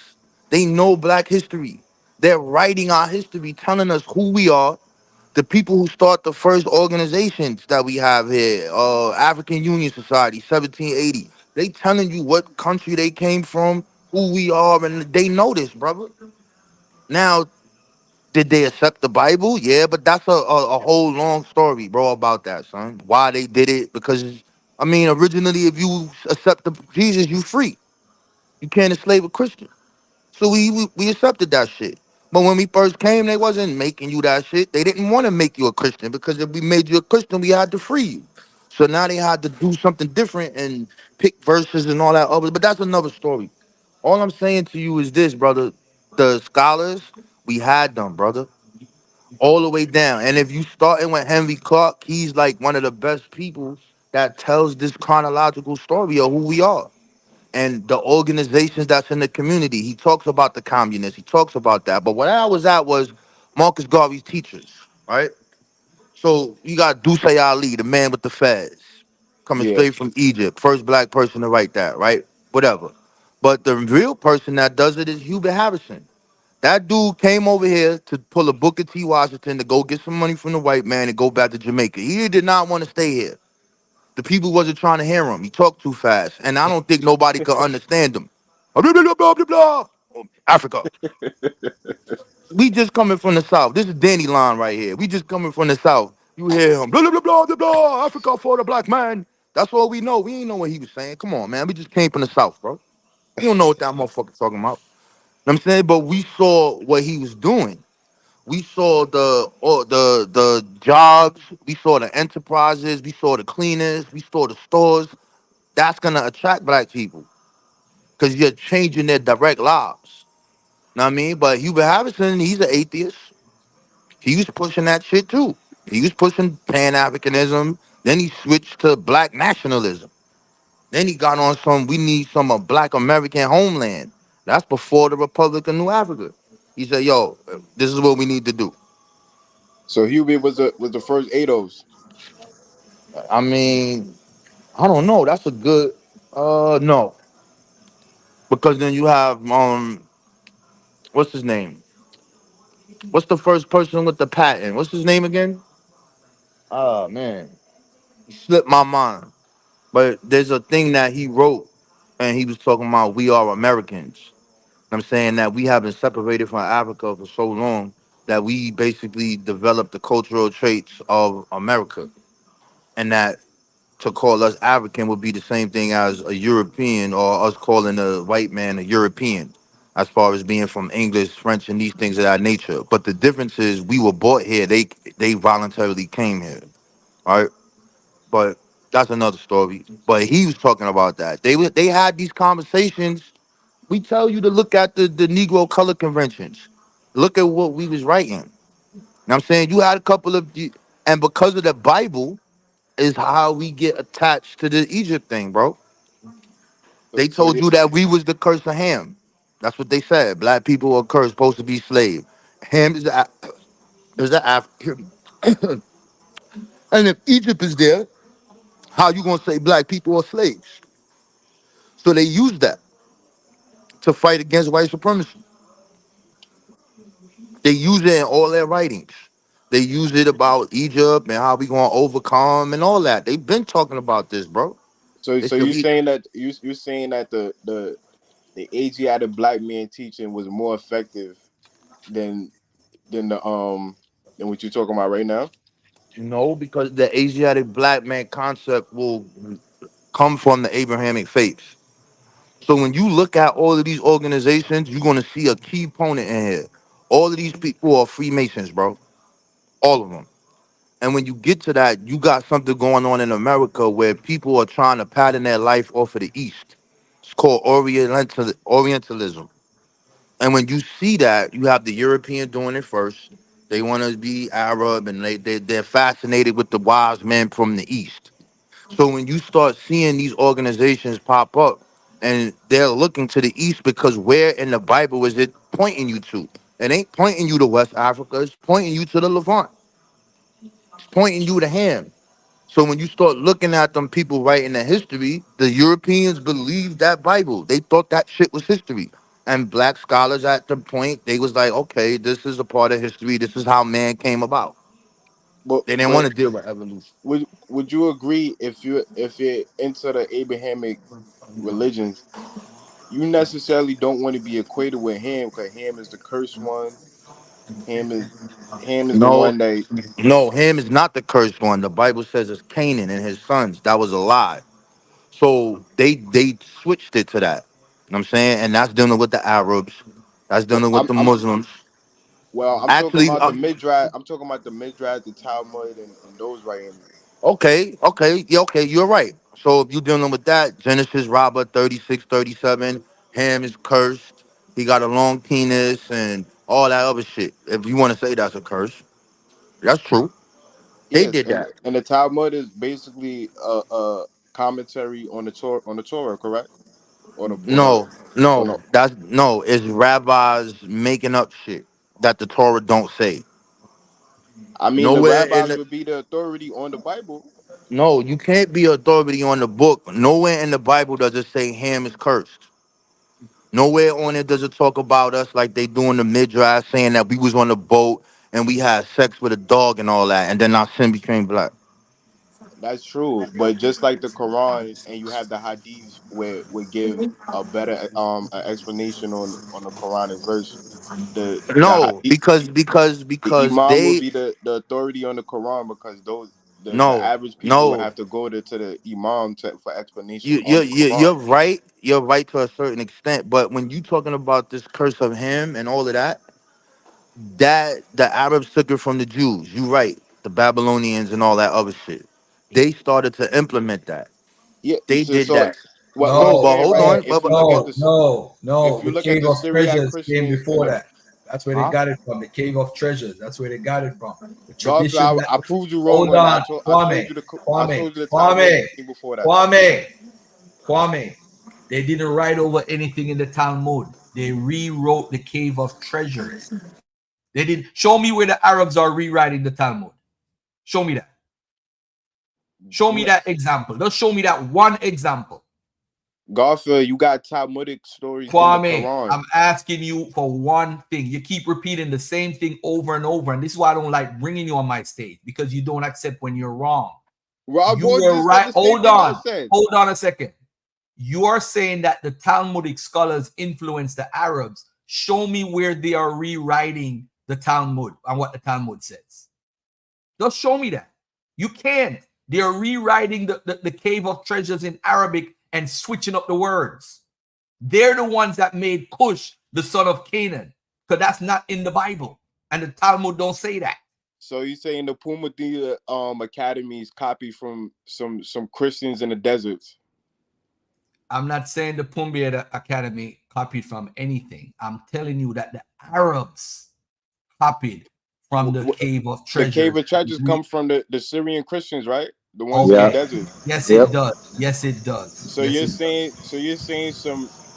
They know black history. They're writing our history, telling us who we are. The people who start the first organizations that we have here, African Union Society, 1780. They telling you what country they came from, who we are, and they know this, brother. Now, did they accept the Bible? Yeah, but that's a whole long story, bro, about that, son. Why they did it? Because I mean, originally, if you accept Jesus, you free. You can't enslave a Christian. So we accepted that shit. But when we first came, they wasn't making you that shit. They didn't want to make you a Christian because if we made you a Christian, we had to free you. So now they had to do something different and pick verses and all that other. But that's another story. All I'm saying to you is this, brother. The scholars, we had them, brother, all the way down. And if you starting with Henry Clark, he's like one of the best people that tells this chronological story of who we are and the organizations that's in the community. He talks about the communists. He talks about that. But what I was at was Marcus Garvey's teachers, right? So you got Duce Ali, the man with the fez, coming Yeah. straight from Egypt, first black person to write that, right? Whatever. But the real person that does it is Hubert Harrison. That dude came over here to pull a Booker T. Washington to go get some money from the white man and go back to Jamaica. He did not want to stay here. The people wasn't trying to hear him. He talked too fast, and I don't think nobody could understand him. Blah, blah, blah, blah, blah. Africa. We just coming from the south. This is Danny line right here. We just coming from the south. You hear him. Blah, blah, blah, blah, blah, blah. Africa for the black man. That's all we know. We ain't know what he was saying. Come on, man. We just came from the south, bro. We don't know what that motherfucker talking about. You know what I'm saying? But we saw what he was doing. We saw the jobs. We saw the enterprises. We saw the cleaners. We saw the stores. That's gonna attract black people because you're changing their direct lives. Know what I mean? But Hubert Harrison, he's an atheist. He was pushing that shit too. He was pushing Pan-Africanism. Then he switched to black nationalism. Then he got on some, we need some black American homeland. That's before the Republic of New Africa. He said, yo, this is what we need to do. So Hubert was the first ADOS. I mean, I don't know. That's a good no. Because then you have what's his name? What's the first person with the patent? What's his name again? Oh man. He slipped my mind. But there's a thing that he wrote and he was talking about we are Americans. I'm saying that we have been separated from Africa for so long that we basically developed the cultural traits of America. And that to call us African would be the same thing as a European or us calling a white man a European, as far as being from English, French, and these things of that nature. But the difference is we were brought here. They voluntarily came here. All right. But that's another story. But he was talking about that. They had these conversations. We tell you to look at the Negro color conventions. Look at what we was writing. You know what I'm saying? You had a couple of and because of the Bible is how we get attached to the Egypt thing, bro. They So told you that we was the curse of Ham. That's what they said. Black people are cursed, supposed to be slave. Ham is the African. And if Egypt is there, how you gonna say black people are slaves? So they use that to fight against white supremacy. They use it in all their writings. They use it about Egypt and how we gonna overcome and all that. They've been talking about this, bro. so They so said you we saying that you saying that the Asiatic black man teaching was more effective than than what you're talking about right now? no, because the Asiatic black man concept will come from the Abrahamic faith. So when you look at all of these organizations, you're gonna see a key opponent in here. All of these people are Freemasons, bro. All of them. And when you get to that, you got something going on in America where people are trying to pattern their life off of the East. It's called Orientalism. And when you see that, you have the European doing it first. They want to be Arab and they're fascinated with the wise men from the East. So when you start seeing these organizations pop up and they're looking to the East because where in the Bible is it pointing you to? It ain't pointing you to West Africa, it's pointing you to the Levant. It's pointing you to Ham. So when you start looking at them people writing the history, the Europeans believed that Bible. They thought that shit was history. And black scholars at the point, they was like, okay, this is a part of history. This is how man came about. But They didn't want to deal with evolution. would you agree if you're into the Abrahamic religions, you necessarily don't want to be equated with Ham because Ham is the cursed one. Ham is Ham is the No, one that no, Ham is not the cursed one. The Bible says it's Canaan and his sons. That was a lie. So they switched it to that. You know what I'm saying? And that's dealing with the Arabs. That's dealing with I'm the I'm Muslims. Well, I'm talking Actually, about the Midrash. I'm talking about the Midrash, the Talmud, and those writings. okay, yeah, okay, you're right. So if you're dealing with that, Genesis, Robert 36, 37, Ham is cursed. He got a long penis and all that other shit. If you want to say that's a curse, that's true. They Yes, did that. and the Talmud is basically a commentary on the Torah, correct? No, Or no, no? that's no. It's rabbis making up shit that the Torah don't say. I mean, the Nowhere in rabbis the would be the authority on the Bible. no, you can't be authority on the book. Nowhere in the Bible does it say Ham is cursed. Nowhere on it does it talk about us like they do in the Midrash, saying that we was on the boat and we had sex with a dog and all that, and then our sin became black. That's true, but just like the Quran, and you have the Hadiths where would give a better explanation on the Quranic verse. The No, Hadith, the because Imam will they be the authority on the Quran because those the no average people would no have to go to the Imam for explanation you on you're, the you're Quran. you're right. You're right to a certain extent, but when you talking about this curse of him and all of that, that the Arabs took it from the Jews. You right, the Babylonians and all that other shit. They started to implement that. Yeah, They did so that. what But I'm No, but saying, hold right? on, no, If you look at no, the no, if no. you The look at cave the of Syriac treasures came Christians and before the that. That's where they huh? got it from. The cave of treasures. That's where they got it from. The God, tradition that. I proved you wrong Hold on that. on, I told Kwame, you I Kwame, told you the Talmud Kwame, came before that. Kwame, Kwame. They didn't write over anything in the Talmud. They rewrote the cave of treasures. They did. Show me where the Arabs are rewriting the Talmud. Show me that. Show me that example. Just show me that one example. Garfield, you got Talmudic stories in the Kwame, Quran. I'm asking you for one thing. You keep repeating the same thing over and over, and this is why I don't like bringing you on my stage, because you don't accept when you're wrong. Rob You Boy were just said right. the same thing I said. Hold on a second. You are saying that the Talmudic scholars influence the Arabs. Show me where they are rewriting the Talmud and what the Talmud says. Just show me that. You can't. They are rewriting the cave of treasures in Arabic and switching up the words. They're the ones that made Cush the son of Canaan, because that's not in the Bible, and the Talmud don't say that. So you saying the Pumadia Academy is copied from some Christians in the deserts? I'm not saying the Pumbia Academy copied from anything. I'm telling you that the Arabs copied from the cave of treasures. The cave of treasures comes from the Syrian Christians, right? The ones Okay. in the desert. Yes, it does. Yes, it does. So yes,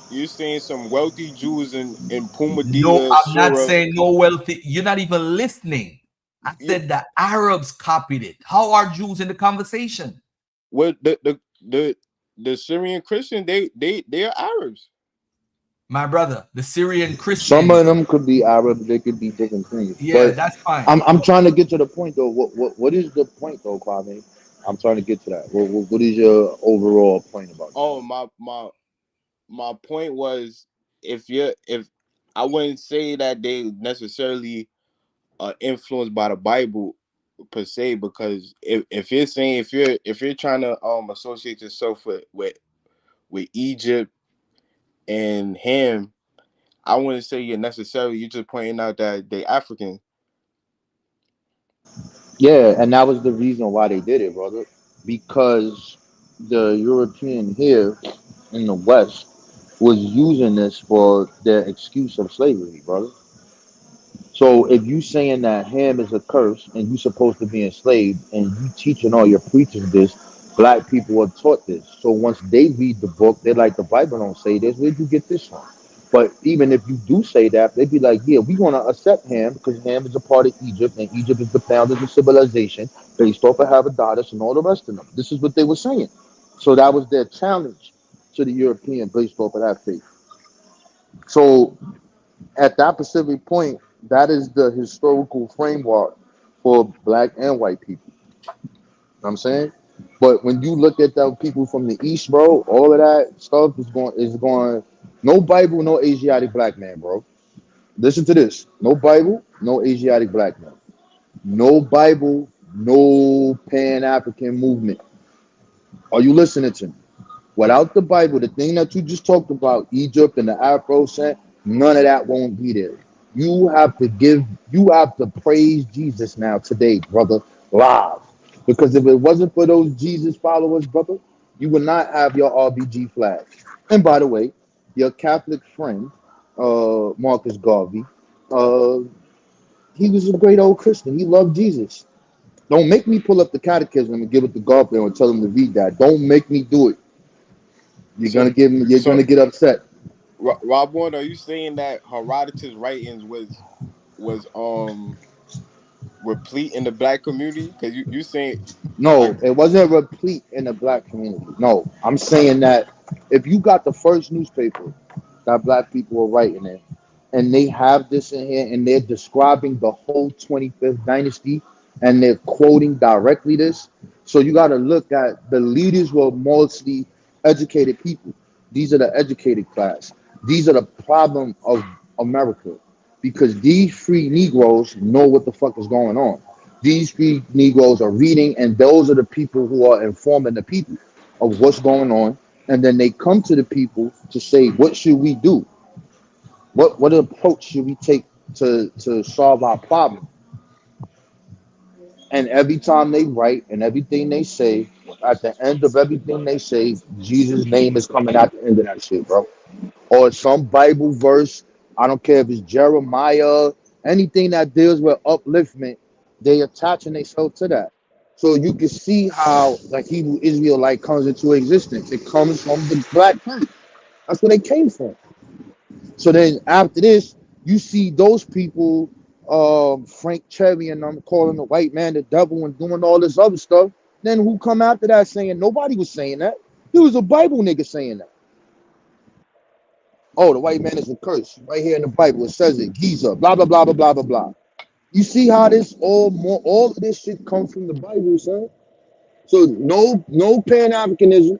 you're saying some wealthy Jews in No, Pumadia, I'm not Sura. saying no wealthy. You're not even listening. I said the Arabs copied it. How are Jews in the conversation? Well, the Syrian Christian, they are Arabs. My brother, the Syrian Christians. Some of them could be Arab, they could be different things. Yeah, but that's fine. I'm trying to get to the point though. What is the point though, Kwame? I'm trying to get to that. What is your overall point about that? Oh, my point was if I wouldn't say that they necessarily are influenced by the Bible per se, because if you're saying if you're trying to associate yourself with Egypt and Ham, I wouldn't say you're just pointing out that they African. Yeah, and that was the reason why they did it, brother. Because the European here in the West was using this for their excuse of slavery, brother. So if you saying that Ham is a curse and you supposed to be enslaved and you teaching all your preachers this, black people are taught this. So once they read the book, they're like, the Bible don't say this. Where'd you get this from? But even if you do say that, they'd be like, yeah, we want to accept Ham because Ham is a part of Egypt and Egypt is the founders of civilization based off of Herodotus and all the rest of them. This is what they were saying. So that was their challenge to the European based off of that faith. So at that specific point, that is the historical framework for black and white people. You know what I'm saying? But when you look at the people from the East, bro, all of that stuff is going no Bible, no Asiatic black man, bro. Listen to this. No Bible, no Asiatic black man. No Bible, no Pan-African movement. Are you listening to me? Without the Bible, the thing that you just talked about, Egypt and the Afro set, none of that won't be there. You have to praise Jesus now today, brother, live. Because if it wasn't for those Jesus followers, brother, you would not have your RBG flag. And by the way, your Catholic friend, Marcus Garvey, uh, he was a great old Christian. He loved Jesus. Don't make me pull up the catechism and give it to Garfield and tell him to read that. Don't make me do it. You're So, gonna get upset. Rob Warren, are you saying that Herodotus' writings was replete in the black community? Because you saying like No, it wasn't replete in the black community. No, I'm saying that if you got the first newspaper that black people were writing in, and they have this in here, and they're describing the whole 25th dynasty, and they're quoting directly this. So you got to look at the leaders were mostly educated people. These are the educated class. These are the problem of America because these free Negroes know what the fuck is going on. These free Negroes are reading, and those are the people who are informing the people of what's going on. And then they come to the people to say, what should we do? What approach should we take to solve our problem? And every time they write and everything they say, at the end of everything they say, Jesus' name is coming at the end of that shit, bro. Or some Bible verse. I don't care if it's Jeremiah, anything that deals with upliftment, they attaching themselves to that. So you can see how like Hebrew Israelite comes into existence. It comes from the black church. That's where they came from. So then after this, you see those people, Frank Cherry and I'm calling the white man the devil and doing all this other stuff. Then who come after that saying nobody was saying that? There was a Bible nigga saying that. Oh, the white man is a curse. Right here in the Bible, it says it. Giza, blah, blah, blah, blah, blah, blah, blah. You see how this all of this shit comes from the Bible, son? So no Pan-Africanism,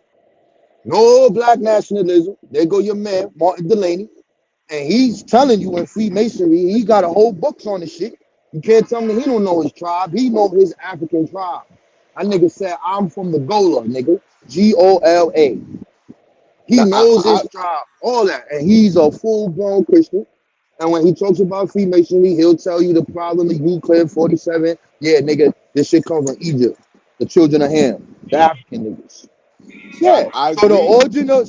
no black nationalism. There go your man, Martin Delaney. And he's telling you in Freemasonry, he got a whole books on the shit. You can't tell me he don't know his tribe. He know his African tribe. That nigga said, I'm from the Gola, nigga. Gola. He nah, knows his tribe, all that. And he's a full-blown Christian. And when he talks about Freemasonry, he'll tell you the problem of Euclid 47. Yeah, nigga, this shit comes from Egypt. The children of Ham, the African niggas. Yeah. I So the agree. origin of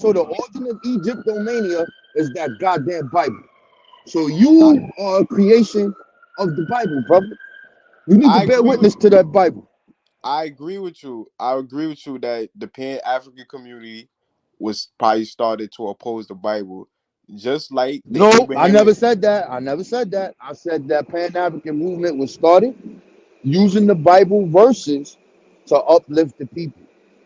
Egyptomania is that goddamn Bible. So you are a creation of the Bible, brother. You need I to bear agree with witness to that Bible. I agree with you. I agree with you that the Pan African community was probably started to oppose the Bible, just like the No, I never Abrahamic. said that. I never said that. I said that Pan-African movement was started using the Bible verses to uplift the people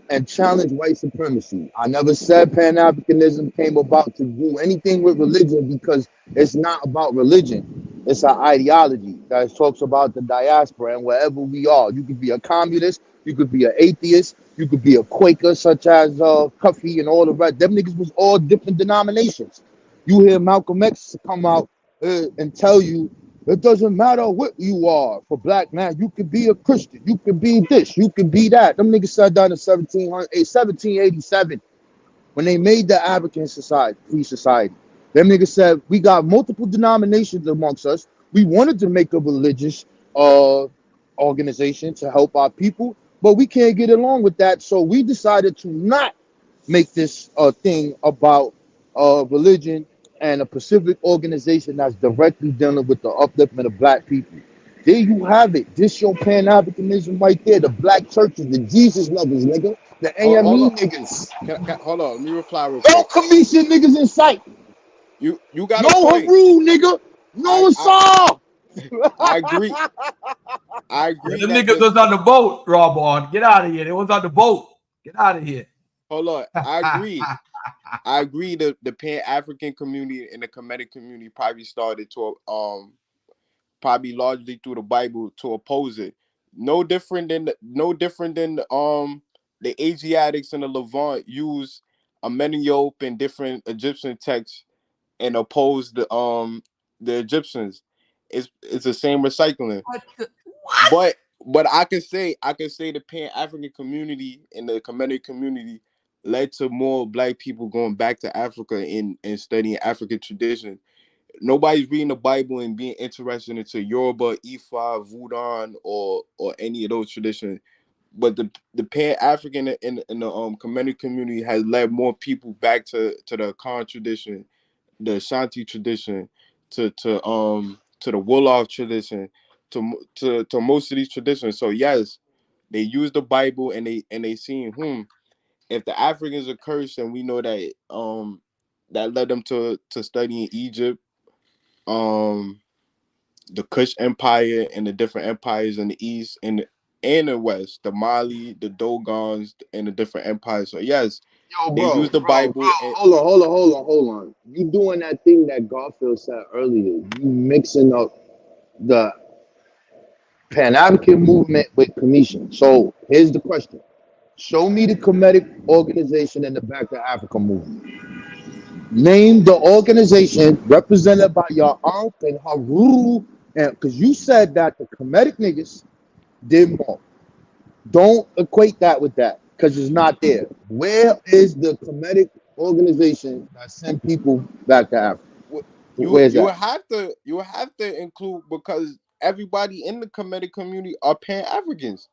and challenge white supremacy. I never said Pan-Africanism came about to do anything with religion because it's not about religion. It's an ideology that talks about the diaspora and wherever we are. You could be a communist, you could be an atheist, you could be a Quaker such as Cuffy and all the rest. Them niggas was all different denominations. You hear Malcolm X come out and tell you it doesn't matter what you are for black man. You could be a Christian. You could be this. You could be that. Them niggas said that in 1787 when they made the African society, free society. Them niggas said we got multiple denominations amongst us. We wanted to make a religious organization to help our people, but we can't get along with that. So we decided to not make this thing about religion and a Pacific organization that's directly dealing with the upliftment of black people. There you have it. This your Pan-Africanism right there. The black churches, the Jesus lovers, nigga. The Hold AME on. niggas. Hold on. Let me reply real No quick. commission niggas in sight. You got No a point. Haru, nigga. No I Saw. I agree. I agree Them that niggas was on the boat, Rob on. Get out of here. They was on the boat. Get out of here. hold on. I agree. I agree that the Pan African community and the Kemetic community probably started to probably largely through the Bible to oppose it. No different than the Asiatics and the Levant use Amenhotep and different Egyptian texts and oppose the Egyptians. It's the same recycling. But I can say the Pan African community and the Kemetic community led to more black people going back to Africa and studying African tradition. nobody's reading the Bible and being interested into Yoruba, Ifa, Voodoo, or any of those traditions. But the Pan-African in the Kemetic community has led more people back to the Khan tradition, the Ashanti tradition, to the Wolof tradition, to most of these traditions. So yes, they use the Bible and they seen if the Africans are cursed, and we know that that led them to study in Egypt, the Kush Empire and the different empires in the East and the West, the Mali, the Dogons, and the different empires. So yes, Yo, they use the bro, Bible. And hold on. You doing that thing that Garfield said earlier. You mixing up the Pan-African movement with Commission. So here's the question. Show me the Kemetic organization in the back of Africa movement. Name the organization represented by your aunt and Haruru, and because you said that the Kemetic niggas did more. Don't equate that with that because it's not there. Where is the Kemetic organization that sent people back to Africa? Where's you that? have to include, because everybody in the Kemetic community are Pan-Africans.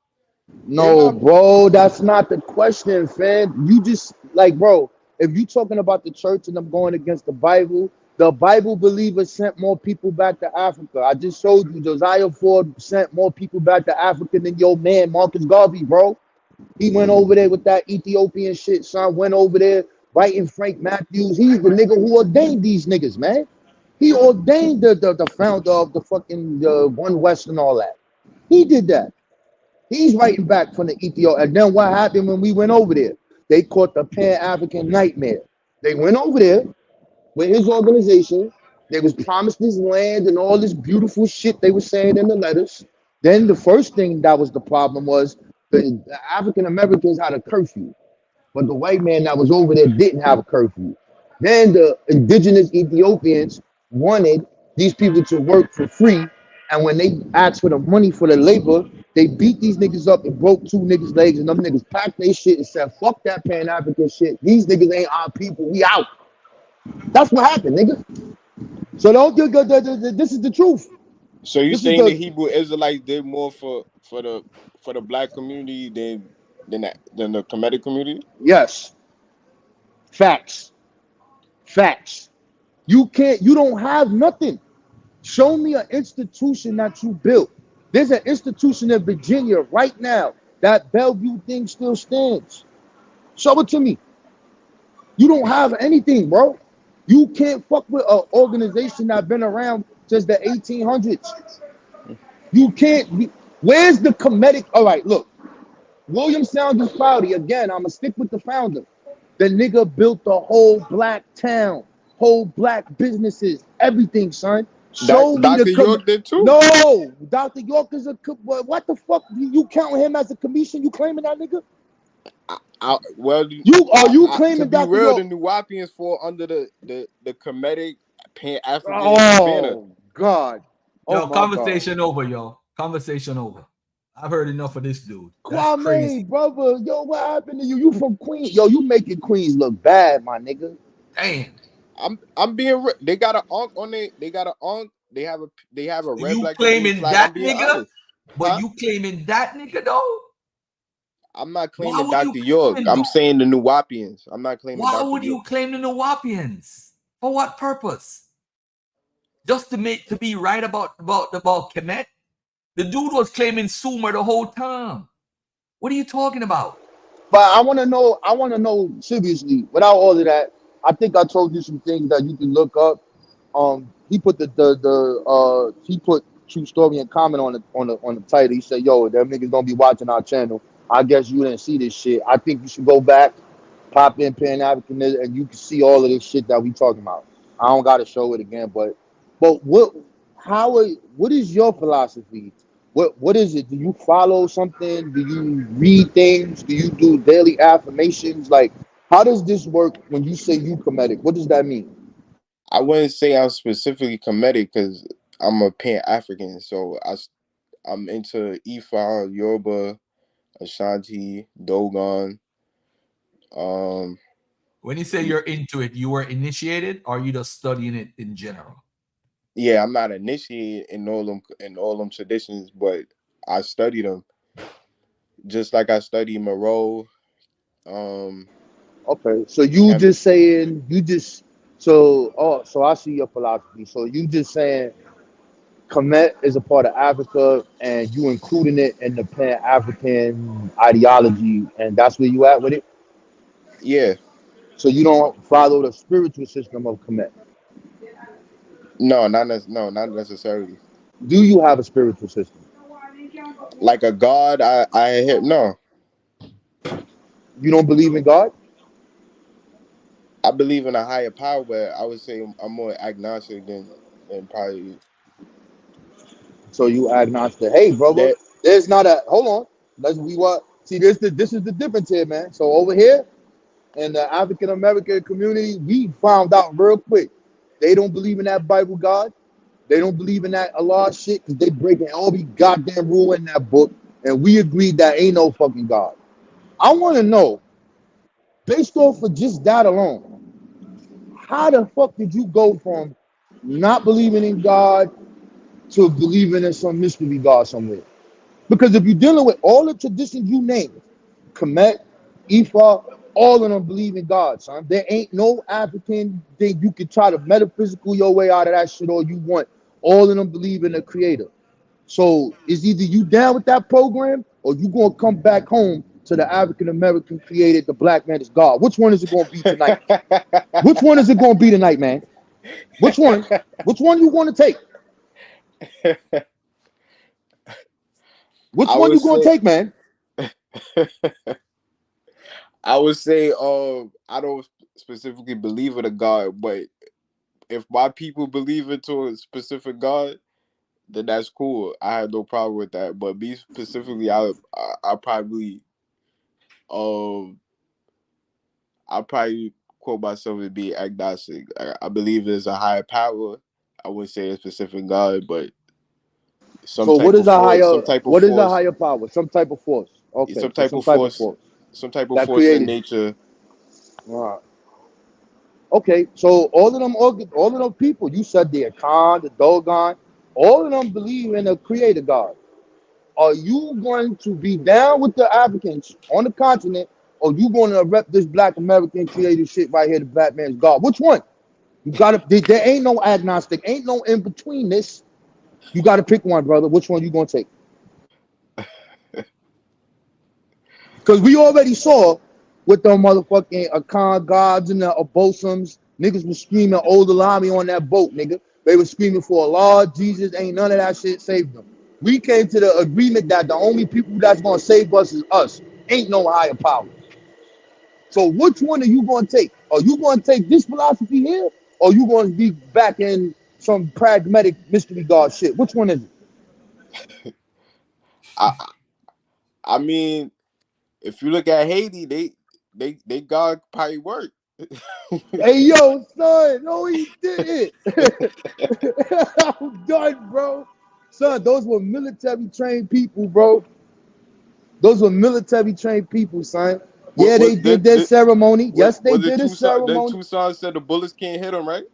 No, bro, that's not the question, fam. You just like, bro, if you talking about the church and I'm going against the Bible believers sent more people back to Africa. I just showed you Josiah Ford sent more people back to Africa than your man Marcus Garvey, bro. He went over there with that Ethiopian shit, son. Went over there writing Frank Matthews. He's the nigga who ordained these niggas, man. He ordained the founder of the fucking One West and all that. He did that. He's writing back from the Ethiopia. And then what happened when we went over there? They caught the Pan-African nightmare. They went over there with his organization. They was promised this land and all this beautiful shit they were saying in the letters. Then the first thing that was the problem was the African Americans had a curfew, but the white man that was over there didn't have a curfew. Then the indigenous Ethiopians wanted these people to work for free, and when they asked for the money for the labor, they beat these niggas up and broke two niggas' legs, and them niggas packed their shit and said, "Fuck that Pan-African shit. These niggas ain't our people. We out." That's what happened, nigga. So don't this is the truth. So you This is saying the the Hebrew Israelites did more for the black community than the Kemetic community? yes. Facts. Facts. You don't have nothing. Show me an institution that you built. There's an institution in Virginia right now. That Bellevue thing still stands. Show it to me. You don't have anything, bro. You can't fuck with an organization that's been around since the 1800s. You can't. Where's the Kemetic? All right, look. William Saunders Cloudy, again, I'm going to stick with the founder. The nigga built the whole black town, whole black businesses, everything, son. Show me Dr. the York did too. No, Dr. York is a what the fuck? You counting him as a commission? You claiming that nigga? You claiming to be Dr. real, York? the Nuwapians fall under the Kemetic Pan-African banner. Oh God! Oh Yo, my conversation over, yo. Conversation over. I've heard enough of this dude. That's Kwame, crazy. brother, yo, what happened to you? You from Queens? Yo, you making Queens look bad, my nigga. Damn. I'm being. They got an onk on it. They got an onk. They have a red, You black, and blue claiming flag. that I'm being nigga? honest. But Huh? you claiming that nigga though? I'm not Why claiming would you Dr. York. claim him, I'm though? saying the Nuwapians. I'm not claiming Why Dr. would you York. claim the Nuwapians? For what purpose? Just to be right about Kemet? The dude was claiming Sumer the whole time. What are you talking about? But I want to know seriously, without all of that, I think I told you some things that you can look up. He put he put True Story and comment on the title. He said, "Yo, them niggas don't be watching our channel. I guess you didn't see this shit. I think you should go back, pop in Pan-African, and you can see all of this shit that we talking about. I don't gotta show it again, but what is your philosophy? What is it? Do you follow something? Do you read things? Do you do daily affirmations? Like, how does this work when you say you Kemetic? What does that mean? I wouldn't say I'm specifically Kemetic because I'm a Pan-African. So I'm into Ifa, Yoruba, Ashanti, Dogon. When you say you're into it, you were initiated or you just studying it in general? Yeah, I'm not initiated in all them traditions, but I study them just like I study Moreau. Okay, so you Hem- just saying so I see your philosophy. So you just saying Kemet is a part of Africa and you including it in the Pan-African ideology, and that's where you at with it. yeah, So you don't follow the spiritual system of Kemet. no, not necessarily. Do you have a spiritual system? Like a god, I hear no. You don't believe in God? I believe in a higher power, but I would say I'm more agnostic than probably So you agnostic. Hey, brother, that. there's not a hold on. Let's we what see this is the difference here, man. So over here in the African American community, we found out real quick. They don't believe in that Bible God. They don't believe in that Allah shit because they breaking every goddamn rule in that book. And we agreed that ain't no fucking God. I want to know, based off of just that alone, how the fuck did you go from not believing in God to believing in some mystery God somewhere? Because if you're dealing with all the traditions you named, Kemet, Ifa, all of them believe in God, son. There ain't no African thing you can try to metaphysical your way out of that shit all you want. All of them believe in the creator. So it's either you down with that program or you gonna come back home to the African American created the black man is God. Which one is it gonna be tonight? Which one is it gonna be tonight, man? Which one? Which one you gonna take? Which I one would you gonna say take, man? I would say I don't specifically believe in a God, but if my people believe into a specific God, then that's cool. I have no problem with that. But me specifically, I probably um I probably quote myself as being agnostic. I believe there's a higher power. I wouldn't say a specific God, but some So type of force, some type of what is a force, higher power? Some type of force. Okay, some so type some of type of force, force some type of that force in created you. nature. All right. Okay, so all of them people, you said the Akan, the Dogon, all of them believe in a creator God. Are you going to be down with the Africans on the continent, or you going to rep this Black American creative shit right here, the Black man's God? Which one? You gotta. There ain't no agnostic, ain't no in between this. You got to pick one, brother. Which one you gonna take? Because we already saw with the motherfucking Akan gods and the Abosums, niggas was screaming Old Alami on that boat, nigga. They were screaming for Allah, Jesus, ain't none of that shit saved them. We came to the agreement that the only people that's gonna save us is us. Ain't no higher power. So which one are you gonna take? Are you gonna take this philosophy here? Or you gonna be back in some pragmatic mystery God shit? Which one is it? I I mean, if you look at Haiti, they God probably worked. Hey yo, son, no, he didn't. I'm done, bro. Son, those were military trained people, bro. Those were military trained people, son. Yeah, they did their ceremony. Yes, they Was it did a Tucson? Then ceremony. Tucson said the bullets can't hit him, right?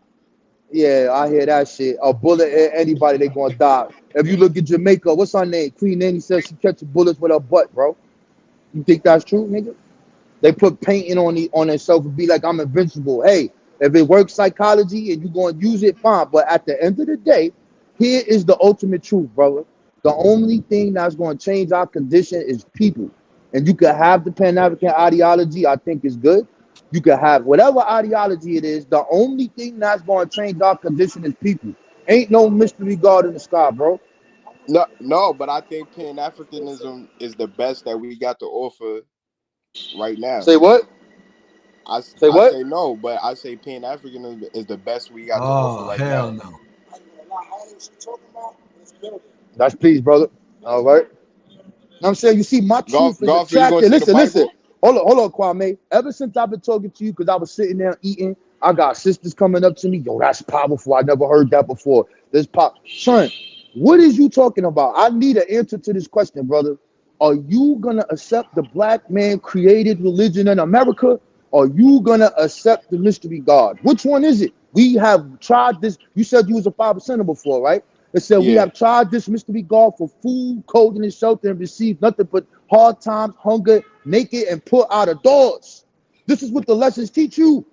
Yeah, I hear that shit. A bullet hit anybody, they gonna die. If you look at Jamaica, what's her name? Queen Nanny says she catches bullets with her butt, bro. You think that's true, nigga? They put painting on themselves and be like, I'm invincible. Hey, if it works psychology and you're going to use it, fine. But at the end of the day, here is the ultimate truth, brother. The only thing that's going to change our condition is people. And you can have the Pan-African ideology, I think is good. You can have whatever ideology it is. The only thing that's going to change our condition is people. Ain't no mystery God in the sky, bro. No, but I think Pan Africanism is the best that we got to offer right now. Say what? Say I what? say no, but I say Pan Africanism is the best we got to offer Oh, right hell now. no. That's peace, brother. All right. I'm saying, you see, my truth is Golf, are you gonna attractive. say the Listen. Bible? Hold on, Kwame. Ever since I've been talking to you, because I was sitting there eating, I got sisters coming up to me. Yo, that's powerful. I never heard that before. This pop. Son, what is you talking about? I need an answer to this question, brother. Are you going to accept the black man created religion in America? Or are you going to accept the mystery God? Which one is it? We have tried this. You said you was a 5%er before, right? It said we Yeah. have tried this mystery God for food, clothing, and shelter, and received nothing but hard times, hunger, naked, and put out of doors. This is what the lessons teach you.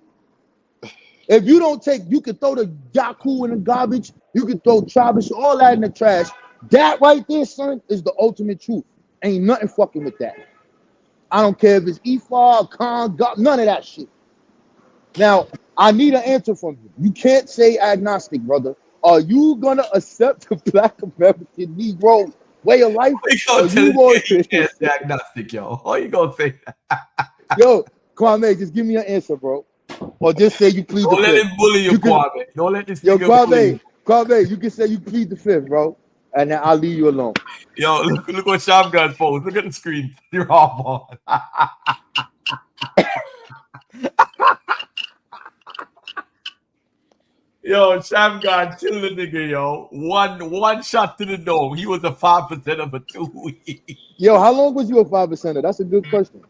If you don't take, you can throw the Yaku in the garbage, you can throw Travis, all that in the trash. That right there, son, is the ultimate truth. Ain't nothing fucking with that. I don't care if it's Ephah, Khan, God, none of that shit. Now, I need an answer from you. You can't say agnostic, brother. Are you gonna accept the Black American Negro way of life? Or you going You can't say agnostic, yo. How you gonna say that? Yo, Kwame, just give me an answer, bro. Or just say you plead Don't the let fifth. him bully you, Kwame. Don't let this nigga bully you. Kwame, you can say you plead the fifth, bro. And then I'll leave you alone. Yo, look what Shotgun posts. Look at the screen. You're off on. Yo, Shotgun, chill the nigga, yo. One shot to the dome. He was a 5% for 2 weeks. Yo, how long was you a 5%er? That's a good question.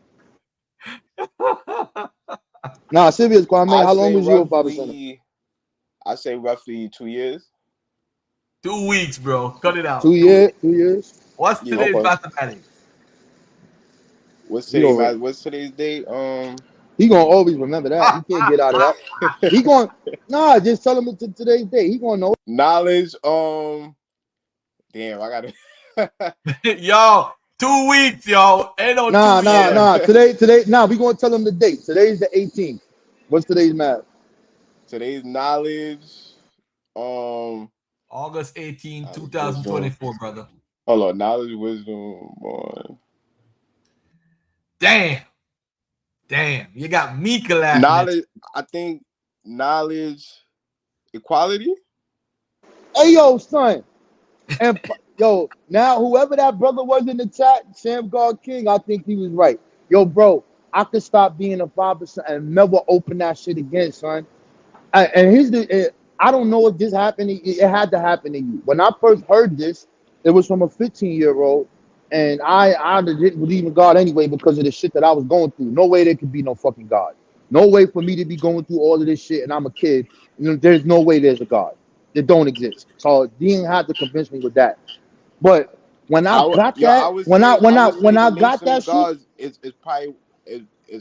Nah, serious, Kwame. How long was you a 5%er? I say roughly 2 years. 2 weeks, bro. Cut it out. 2 years. 2 years. What's today's mathematics? What's today's date? He gonna always remember that. He can't get out of that. He going nah. Just tell him to today's date. He gonna know. Knowledge. Damn, I gotta. Yo, 2 weeks, yo. Ain't no Nah. Today. Nah, we gonna tell him the date. Today's the 18th. What's today's math? Today's knowledge. August 18, 2024, brother. Hold on, knowledge, wisdom. Damn. You got Mika laughing. Knowledge. I think knowledge, equality. Hey, yo, son. And yo, now whoever that brother was in the chat, Sam God King, I think he was right. Yo, bro, I could stop being a 5% and never open that shit again, son. And here's the. I don't know if this happened. It had to happen to you. When I first heard this, it was from a 15-year-old, and I didn't believe in God anyway because of the shit that I was going through. No way there could be no fucking God. No way for me to be going through all of this shit, and I'm a kid. You know, there's no way there's a God. It don't exist. So you didn't have to convince me with that. But when I got that shit, it's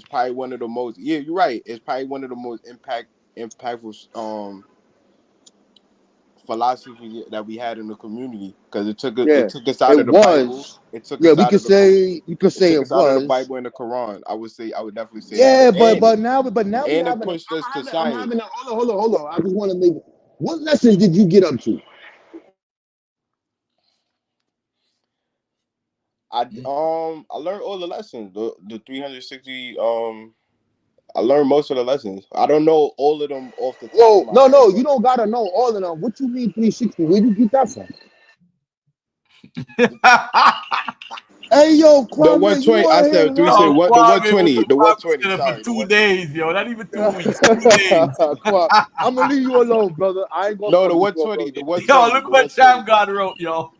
probably one of the most. Yeah, you're right. It's probably one of the most impactful philosophy that we had in the community because it took us out of the Bible. It took us out of the Bible and the Quran. I would definitely say. Yeah, but now and it pushed us to science. Hold on. I just want to make. What lessons did you get up to? I learned all the lessons. The 360. I learned most of the lessons. I don't know all of them off the top. Whoa, no, you don't gotta know all of them. What you mean 360? Where did you get that from? Hey, yo, Kwame, the 120. I said 360. The 120. The 120. For 2 days, yo. Not even 2 weeks. 2 days. I'm gonna leave you alone, brother. I ain't gonna. No, the 120. The 120. Yo, look what Sham God wrote, yo.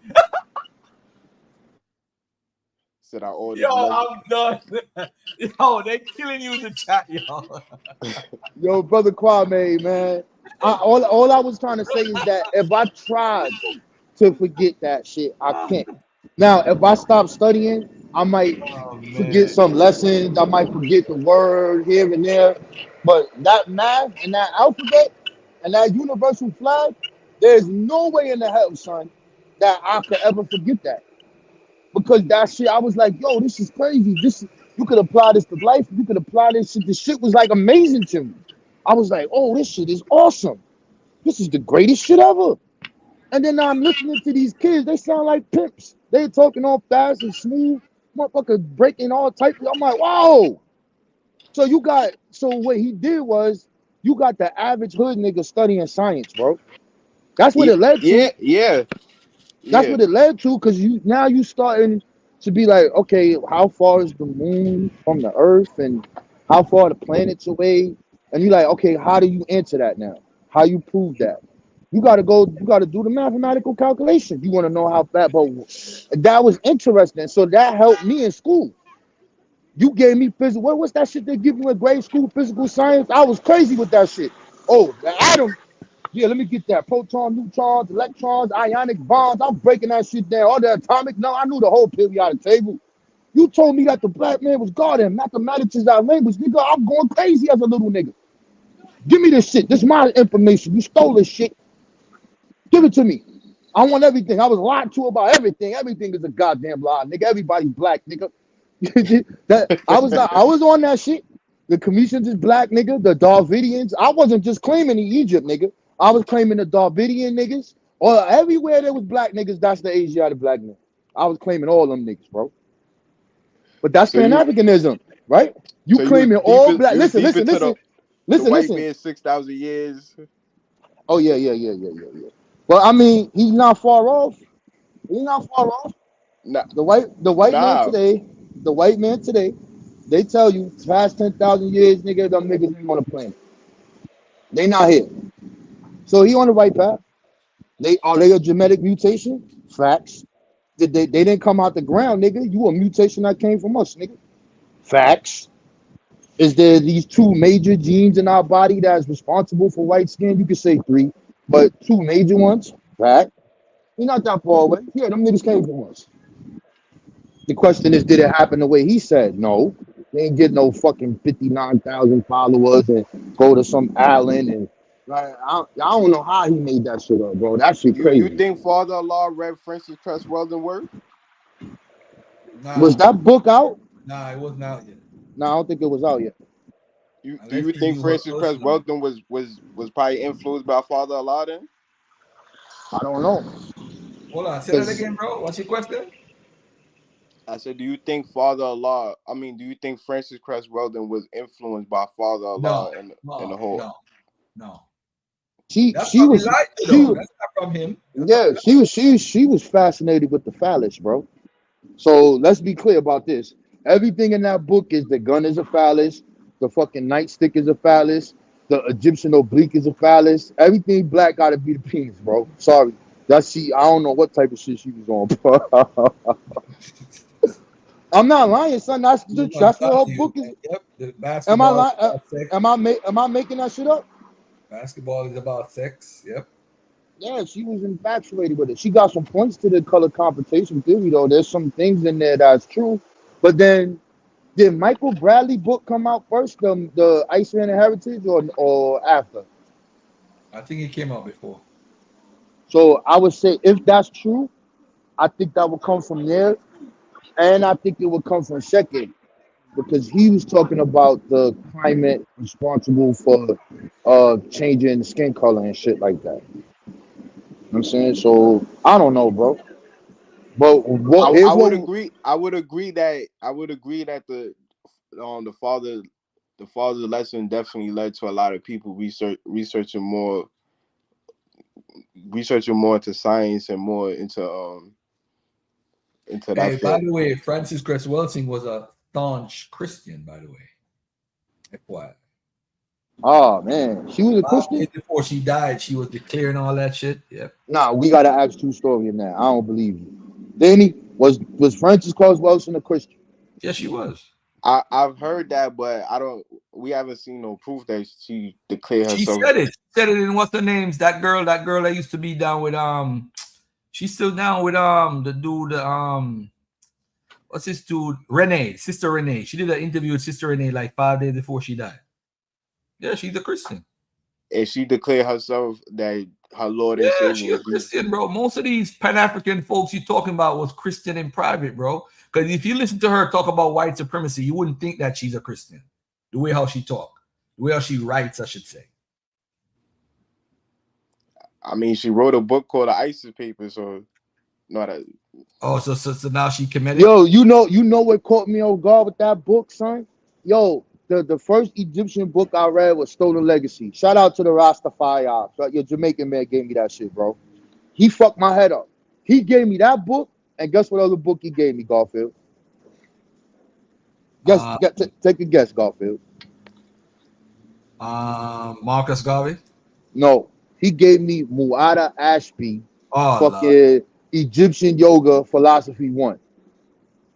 Said I ordered. Yo, I'm done. Yo, they killing you in the chat, yo. Yo, brother Kwame, man. All I was trying to say is that if I tried to forget that shit, I can't. Now, if I stop studying, I might forget some lessons. I might forget the word here and there. But that math and that alphabet and that universal flag, there's no way in the hell, son, that I could ever forget that. Because that shit, I was like, yo, this is crazy. You could apply this to life. You could apply this shit. This shit was like amazing to me. I was like, oh, this shit is awesome. This is the greatest shit ever. And then I'm listening to these kids. They sound like pimps. They talking all fast and smooth. Motherfucker breaking all types. I'm like, whoa. So what he did was, you got the average hood nigga studying science, bro. That's what it led to. Yeah. That's what it led to, because you starting to be like, okay, how far is the moon from the earth and how far are the planets away? And you're like, okay, how do you answer that now? How you prove that? You gotta do the mathematical calculation. You want to know how fast, but that was interesting. So that helped me in school. You gave me physical. What's that shit they give you in grade school? Physical science. I was crazy with that shit. Oh, the atom. Yeah, let me get that. Proton, neutrons, electrons, ionic bonds. I'm breaking that shit down. All the atomic. No, I knew the whole periodic table. You told me that the black man was God and mathematics is our language, nigga. I'm going crazy as a little nigga. Give me this shit. This is my information. You stole this shit. Give it to me. I want everything. I was lied to about everything. Everything is a goddamn lie, nigga. Everybody's black, nigga. I was on that shit. The Commissions is black, nigga. The Davidians. I wasn't just claiming the Egypt, nigga. I was claiming the Davidian niggas. Or everywhere there was black niggas, that's the Asiatic black man. I was claiming all them niggas, bro. But that's Pan-Africanism, right? You claiming all black. Listen. The white man 6,000 years. Oh yeah. Well, I mean, he's not far off. Nah. The white man today, they tell you past 10,000 years, nigga, them niggas ain't on the planet. They not here. So he on the right path. Are they a genetic mutation? Facts. They didn't come out the ground, nigga. You a mutation that came from us, nigga. Facts. Is there these two major genes in our body that's responsible for white skin? You could say 3, but 2 major ones. Fact. You're not that far away. Yeah, them niggas came from us. The question is, did it happen the way he said? No. They ain't get no fucking 59,000 followers and go to some island and I don't know how he made that shit up, bro. That shit crazy. You think Father-in-law read Francis Cress Weldon work? Nah. Was that book out? Nah, it wasn't out yet. No, I don't think it was out yet. Do you think Francis Cress Weldon was probably influenced by Father-in-law then? I don't know. Hold on, say that again, bro. What's your question? I said, do you think Francis Cress Weldon was influenced by Father-in-law and the whole? No. That's not from him. Yeah, she was fascinated with the phallus, bro. So let's be clear about this. Everything in that book is the gun is a phallus, the fucking nightstick is a phallus, the Egyptian oblique is a phallus. Everything black gotta be the penis, bro. Sorry. I don't know what type of shit she was on, bro. I'm not lying, son. That's what her book is. Yep. Am I lying? Am I making that shit up? Basketball is about sex. Yep. Yeah, she was infatuated with it. She got some points to the color confrontation theory, though. There's some things in there that's true. But then, did Michael Bradley book come out first, the Iceman and Heritage, or after? I think it came out before. So I would say, if that's true, I think that would come from there, and I think it would come from Sheke, because he was talking about the climate responsible for changing skin color and shit like that. You know what I'm saying? So I don't know, bro. But I would agree that the father's lesson definitely led to a lot of people researching more into science and more into that. Hey, by the way, Francis Cress Weldon was a staunch Christian, by the way. FYI. Oh man, she was a Christian. Before she died, she was declaring all that shit. Yep. Nah, we gotta ask true story in that. I don't believe you. Danny, was Francis Cress Weldon a Christian? Yes, she was. I've heard that, but we haven't seen no proof that she declared herself. She said it. She said it in what's her name's? That girl that used to be down with she's still down with the dude what's this dude? Sister Renee. She did an interview with Sister Renee like 5 days before she died. Yeah, she's a Christian. And she declared herself that her Lord and Savior. She's a Christian, bro. Most of these Pan-African folks you're talking about was Christian in private, bro. Because if you listen to her talk about white supremacy, you wouldn't think that she's a Christian. The way how she talk, the way how she writes, I should say. I mean, she wrote a book called The ISIS Papers, so not a. Oh, so now she committed. Yo, you know what caught me off guard with that book, son? Yo, the first Egyptian book I read was Stolen Legacy. Shout out to the Rastafari. Your Jamaican man gave me that shit, bro. He fucked my head up. He gave me that book, and guess what other book he gave me, Garfield? Take a guess, Garfield. Marcus Garvey? No, he gave me Muada Ashby, fucking Egyptian Yoga Philosophy 1.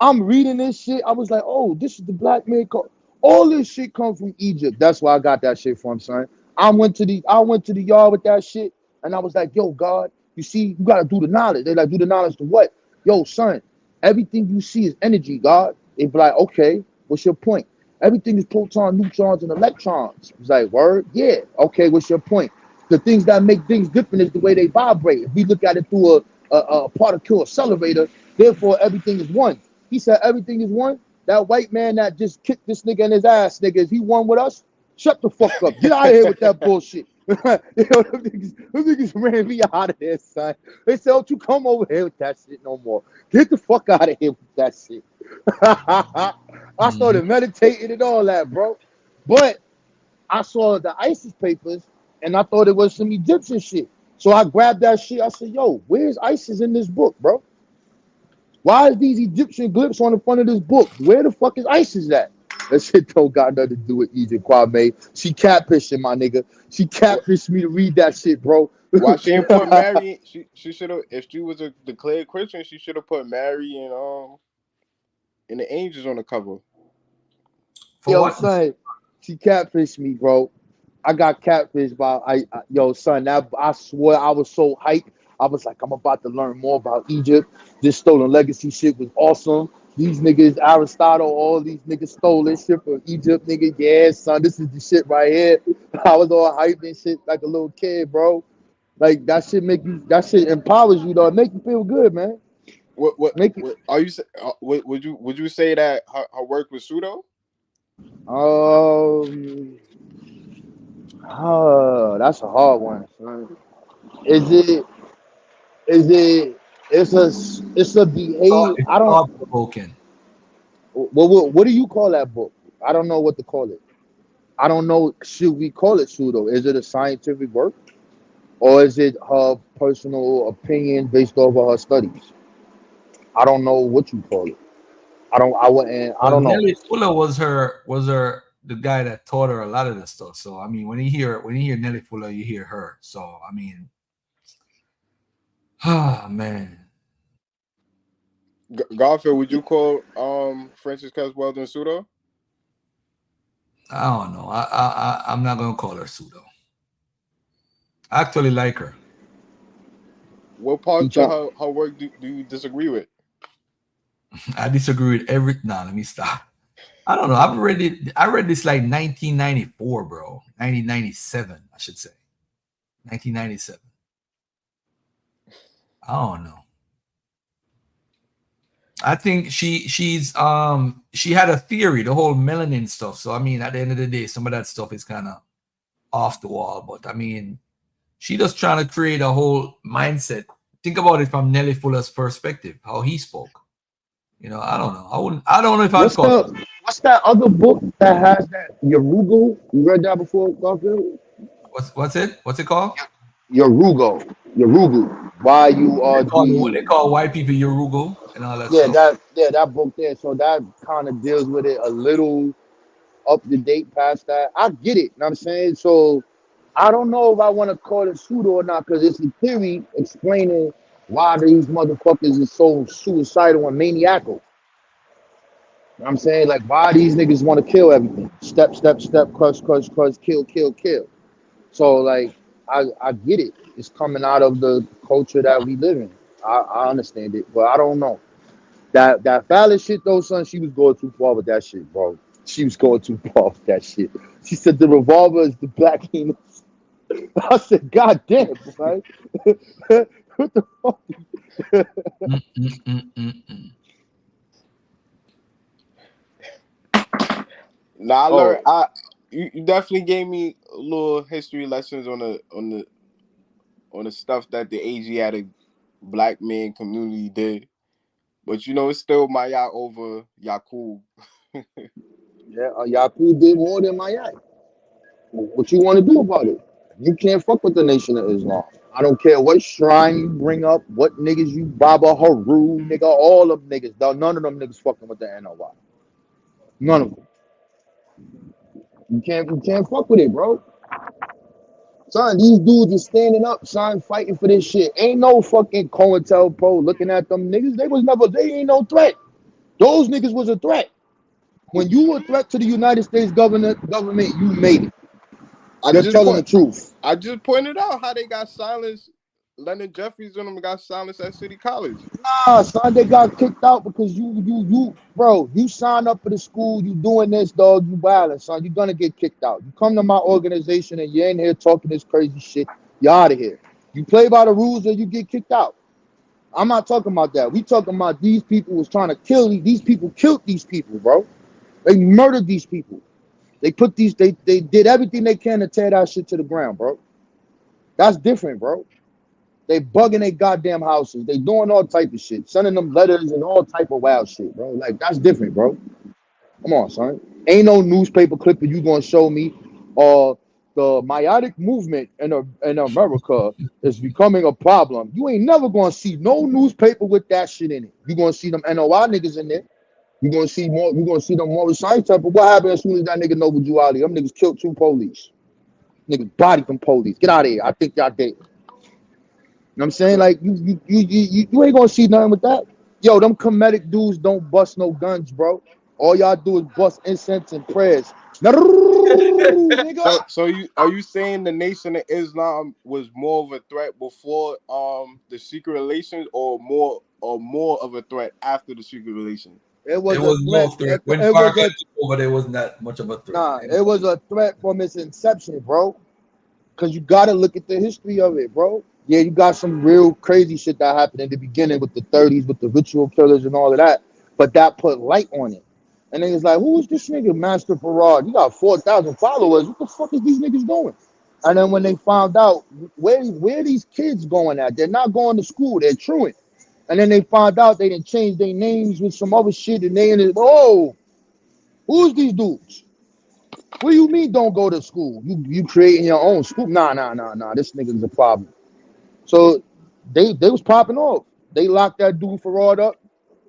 I'm reading this shit. I was like, oh, this is the black man code. All this shit come from Egypt. That's why I got that shit from, son. I went to the yard with that shit, and I was like, yo, God, you see, you gotta do the knowledge. They like, do the knowledge to what? Yo, son, everything you see is energy, God. They be like, okay, what's your point? Everything is protons, neutrons, and electrons. It's like, word, yeah. Okay, what's your point? The things that make things different is the way they vibrate. If we look at it through a particle accelerator, therefore everything is one. He said everything is one. That white man that just kicked this nigga in his ass, nigga, is he one with us? Shut the fuck up. Get out of here with that bullshit. Yo, them niggas ran me out of there, son. They said, don't you come over here with that shit no more. Get the fuck out of here with that shit. I started meditating and all that, bro. But I saw the ISIS papers and I thought it was some Egyptian shit. So I grabbed that shit. I said, yo, where's ISIS in this book, bro? Why is these Egyptian glyphs on the front of this book? Where the fuck is ISIS at? That shit don't got nothing to do with Egypt, Kwame. She catfishing, my nigga. She catfished me to read that shit, bro. Why she didn't put Mary? She should have. If she was a declared Christian, she should have put Mary and the angels on the cover. Yo, son, she catfished me, bro. I got catfished by yo, son. That I swear I was so hyped. I was like, I'm about to learn more about Egypt. This stolen legacy shit was awesome. These niggas, Aristotle, all these niggas stole this shit from Egypt, nigga. Yeah, son, this is the shit right here. I was all hyped and shit like a little kid, bro. Like that shit that shit empowers you, though. It make you feel good, man. What are you? Would you say that her work was pseudo? That's a hard one, son. It's a behavior. I don't. Spoken. What do you call that book? I don't know what to call it. I don't know. Should we call it pseudo? Is it a scientific work, or is it her personal opinion based over her studies? I don't know what you call it. I don't know. Nelly Fuller was the guy that taught her a lot of this stuff. So I mean, when you hear Nelly Fuller, you hear her. So I mean, man. Garfield, would you call Frances Cress Weldon pseudo? I don't know. I'm not gonna call her pseudo. I actually like her. What parts of her work do you disagree with? I disagree with every. Nah, let me stop. I don't know. I read this like 1994, bro. 1997, I should say. 1997. I don't know. I think she had a theory, the whole melanin stuff. So I mean, at the end of the day, some of that stuff is kind of off the wall. But I mean, she just trying to create a whole mindset. Think about it from Nelly Fuller's perspective, how he spoke. You know, I don't know. I don't know if I'd call it. What's that other book that has that Yorugo? You read that before, Garfield? What's it? What's it called? Yorugo. What they call white people Yorugo and all that stuff. That book there. So that kind of deals with it a little up to date past that. I get it. You know what I'm saying? So I don't know if I want to call it pseudo or not, because it's a theory explaining why these motherfuckers is so suicidal and maniacal. You know what I'm saying? Like, why these niggas want to kill everything. Step, crush, kill. So, like, I get it. It's coming out of the culture that we live in. I understand it, but I don't know. That phallus shit, though, son, she was going too far with that shit, bro. She was going too far with that shit. She said the revolver is the black penis. I said, God damn, right? What the fuck? Nah, I learned. You definitely gave me a little history lessons on the stuff that the Asiatic black man community did, but you know it's still Maya over Yakub. Yakub did more than Maya. What you want to do about it? You can't fuck with the Nation of Islam. I don't care what shrine you bring up, what niggas you Baba Haru, nigga, all of them niggas. None of them niggas fucking with the NOI. None of them. You can't fuck with it, bro. Son, these dudes are standing up, son, fighting for this shit. Ain't no fucking COINTELPRO looking at them niggas. They ain't no threat. Those niggas was a threat. When you were a threat to the United States government, you made it. You're telling the truth. I just pointed out how they got silenced. Leonard Jeffries and them got silenced at City College. Nah, son, they got kicked out because you sign up for the school, you doing this, dog, you violent, son. You're gonna get kicked out. You come to my organization and you're in here talking this crazy shit, you're out of here. You play by the rules or you get kicked out. I'm not talking about that. We talking about these people was trying to kill these people, killed these people, bro. They murdered these people. They did everything they can to tear that shit to the ground, bro. That's different, bro. They bugging their goddamn houses. They doing all type of shit, sending them letters and all type of wild shit, bro. Like, that's different, bro. Come on, son. Ain't no newspaper clip you gonna show me. The meiotic movement in America is becoming a problem. You ain't never gonna see no newspaper with that shit in it. You gonna see them NOI niggas in there. You gonna see more. You gonna see them moral science type. But what happened as soon as that nigga Noble Drew Ali? Them niggas killed 2 police. Niggas bodied them police. Get out of here. I think y'all dead. You know what I'm saying? Like, you ain't gonna see nothing with that. Yo, them comedic dudes don't bust no guns, bro. All y'all do is bust incense and prayers. So are you saying the Nation of Islam was more of a threat before the secret relations, or more of a threat after the secret relations? It was no threat. When Farrakhan took over, there wasn't that much of a threat. Nah, it was a threat from its inception, bro. Because you gotta look at the history of it, bro. Yeah, you got some real crazy shit that happened in the beginning with the 30s, with the ritual killers and all of that. But that put light on it. And then it's like, who is this nigga, Master Farad? You got 4,000 followers. What the fuck is these niggas doing? And then when they found out where these kids going at, they're not going to school, they're truant. And then they found out they didn't change their names with some other shit, and they ended, oh, who's these dudes? What do you mean don't go to school? You creating your own school? Nah. This nigga's a problem. So they was popping off. They locked that dude Farad up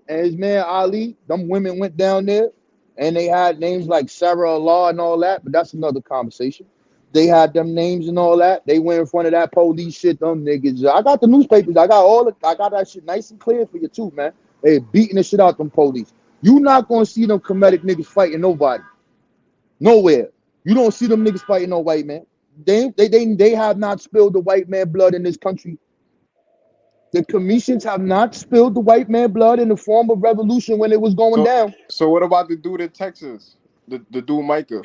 and his man Ali. Them women went down there and they had names like Sarah Allah and all that, but that's another conversation. They had them names and all that. They went in front of that police shit. Them niggas. I got the newspapers. I got that shit nice and clear for you too, man. They beating the shit out them police. You not gonna see them comedic niggas fighting nobody. Nowhere. You don't see them niggas fighting no white man. They have not spilled the white man blood in this country. The commissions have not spilled the white man blood in the form of revolution when it was going down. So what about the dude in Texas? The dude Micah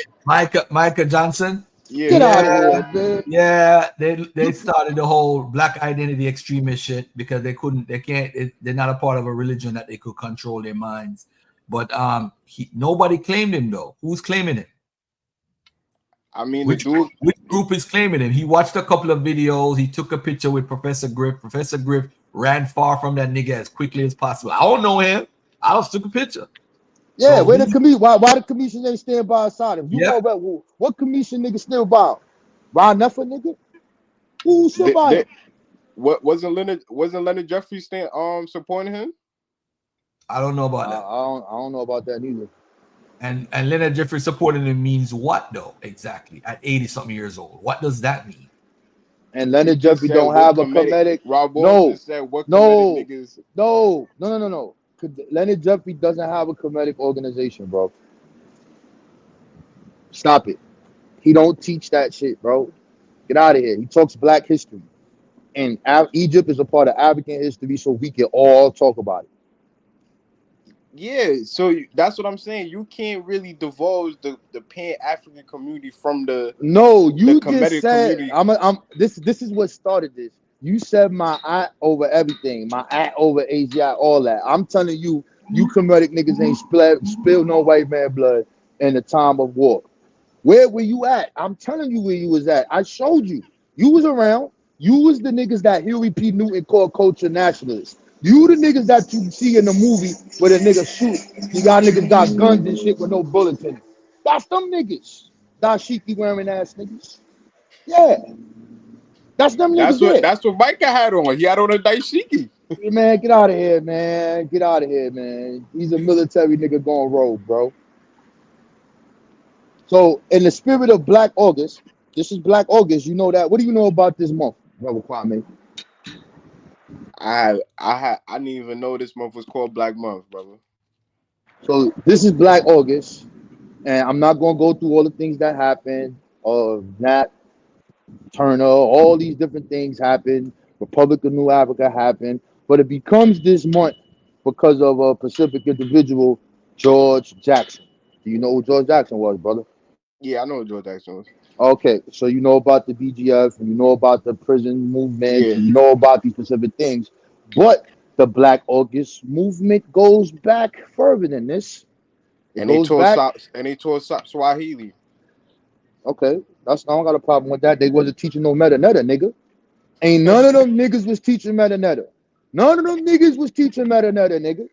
Johnson? Yeah. Get out of here, man. Yeah, they started the whole black identity extremist shit because they're not a part of a religion that they could control their minds. But nobody claimed him though. Who's claiming him? I mean, which group is claiming him? He watched a couple of videos. He took a picture with Professor Griff. Professor Griff ran far from that nigga as quickly as possible. I don't know him. I just took a picture. Yeah, so where the commission? Why the commission ain't stand by his side? You know about what commission nigga still by him? Ron Neffa nigga? Who still by him? What wasn't Leonard Jeffries supporting him? I don't know about that. I don't know about that either. And Leonard Jeffries supporting him means what though? Exactly. At 80-something years old. What does that mean? And Leonard Jeffries don't have a comedic. No. Leonard Jeffries doesn't have a comedic organization, bro. Stop it. He don't teach that shit, bro. Get out of here. He talks black history. And Egypt is a part of African history, so we can all talk about it. Yeah, so that's what I'm saying. You can't really divulge the Pan-African community from the you the just said community. This is what started this. You said my aunt over everything, my aunt over Asia, all that. I'm telling you, you comedic niggas ain't spilled no white man blood in the time of war. Where were you at? I'm telling you where you was at. I showed you. You was around. You was the niggas that Huey P. Newton called culture nationalists. You the niggas that you see in the movie where the niggas shoot. You got niggas got guns and shit with no bullets in it. That's them niggas. Dashiki wearing ass niggas. Yeah. That's them niggas. That's what Micah had on. He had on a dashiki. Hey, man, get out of here, man. Get out of here, man. He's a military nigga going rogue, bro. So, in the spirit of Black August, this is Black August. You know that. What do you know about this month, brother Kwame? I didn't even know this month was called Black Month, brother. So this is Black August, and I'm not gonna go through all the things that happened or that. Turner, all these different things happen. Republic of New Africa happened, but it becomes this month because of a Pacific individual, George Jackson. Do you know who George Jackson was, brother? Yeah, I know what George Jackson was. Okay, so you know about the BGF, and you know about the prison movement, Yeah, and you know about these specific things, but the Black August movement goes back further than this. It and they goes taught back. Swahili. Okay, I don't got a problem with that. They wasn't teaching no meta netta, nigga. Ain't none of them niggas was teaching meta netta. None of them niggas was teaching meta netta, nigga.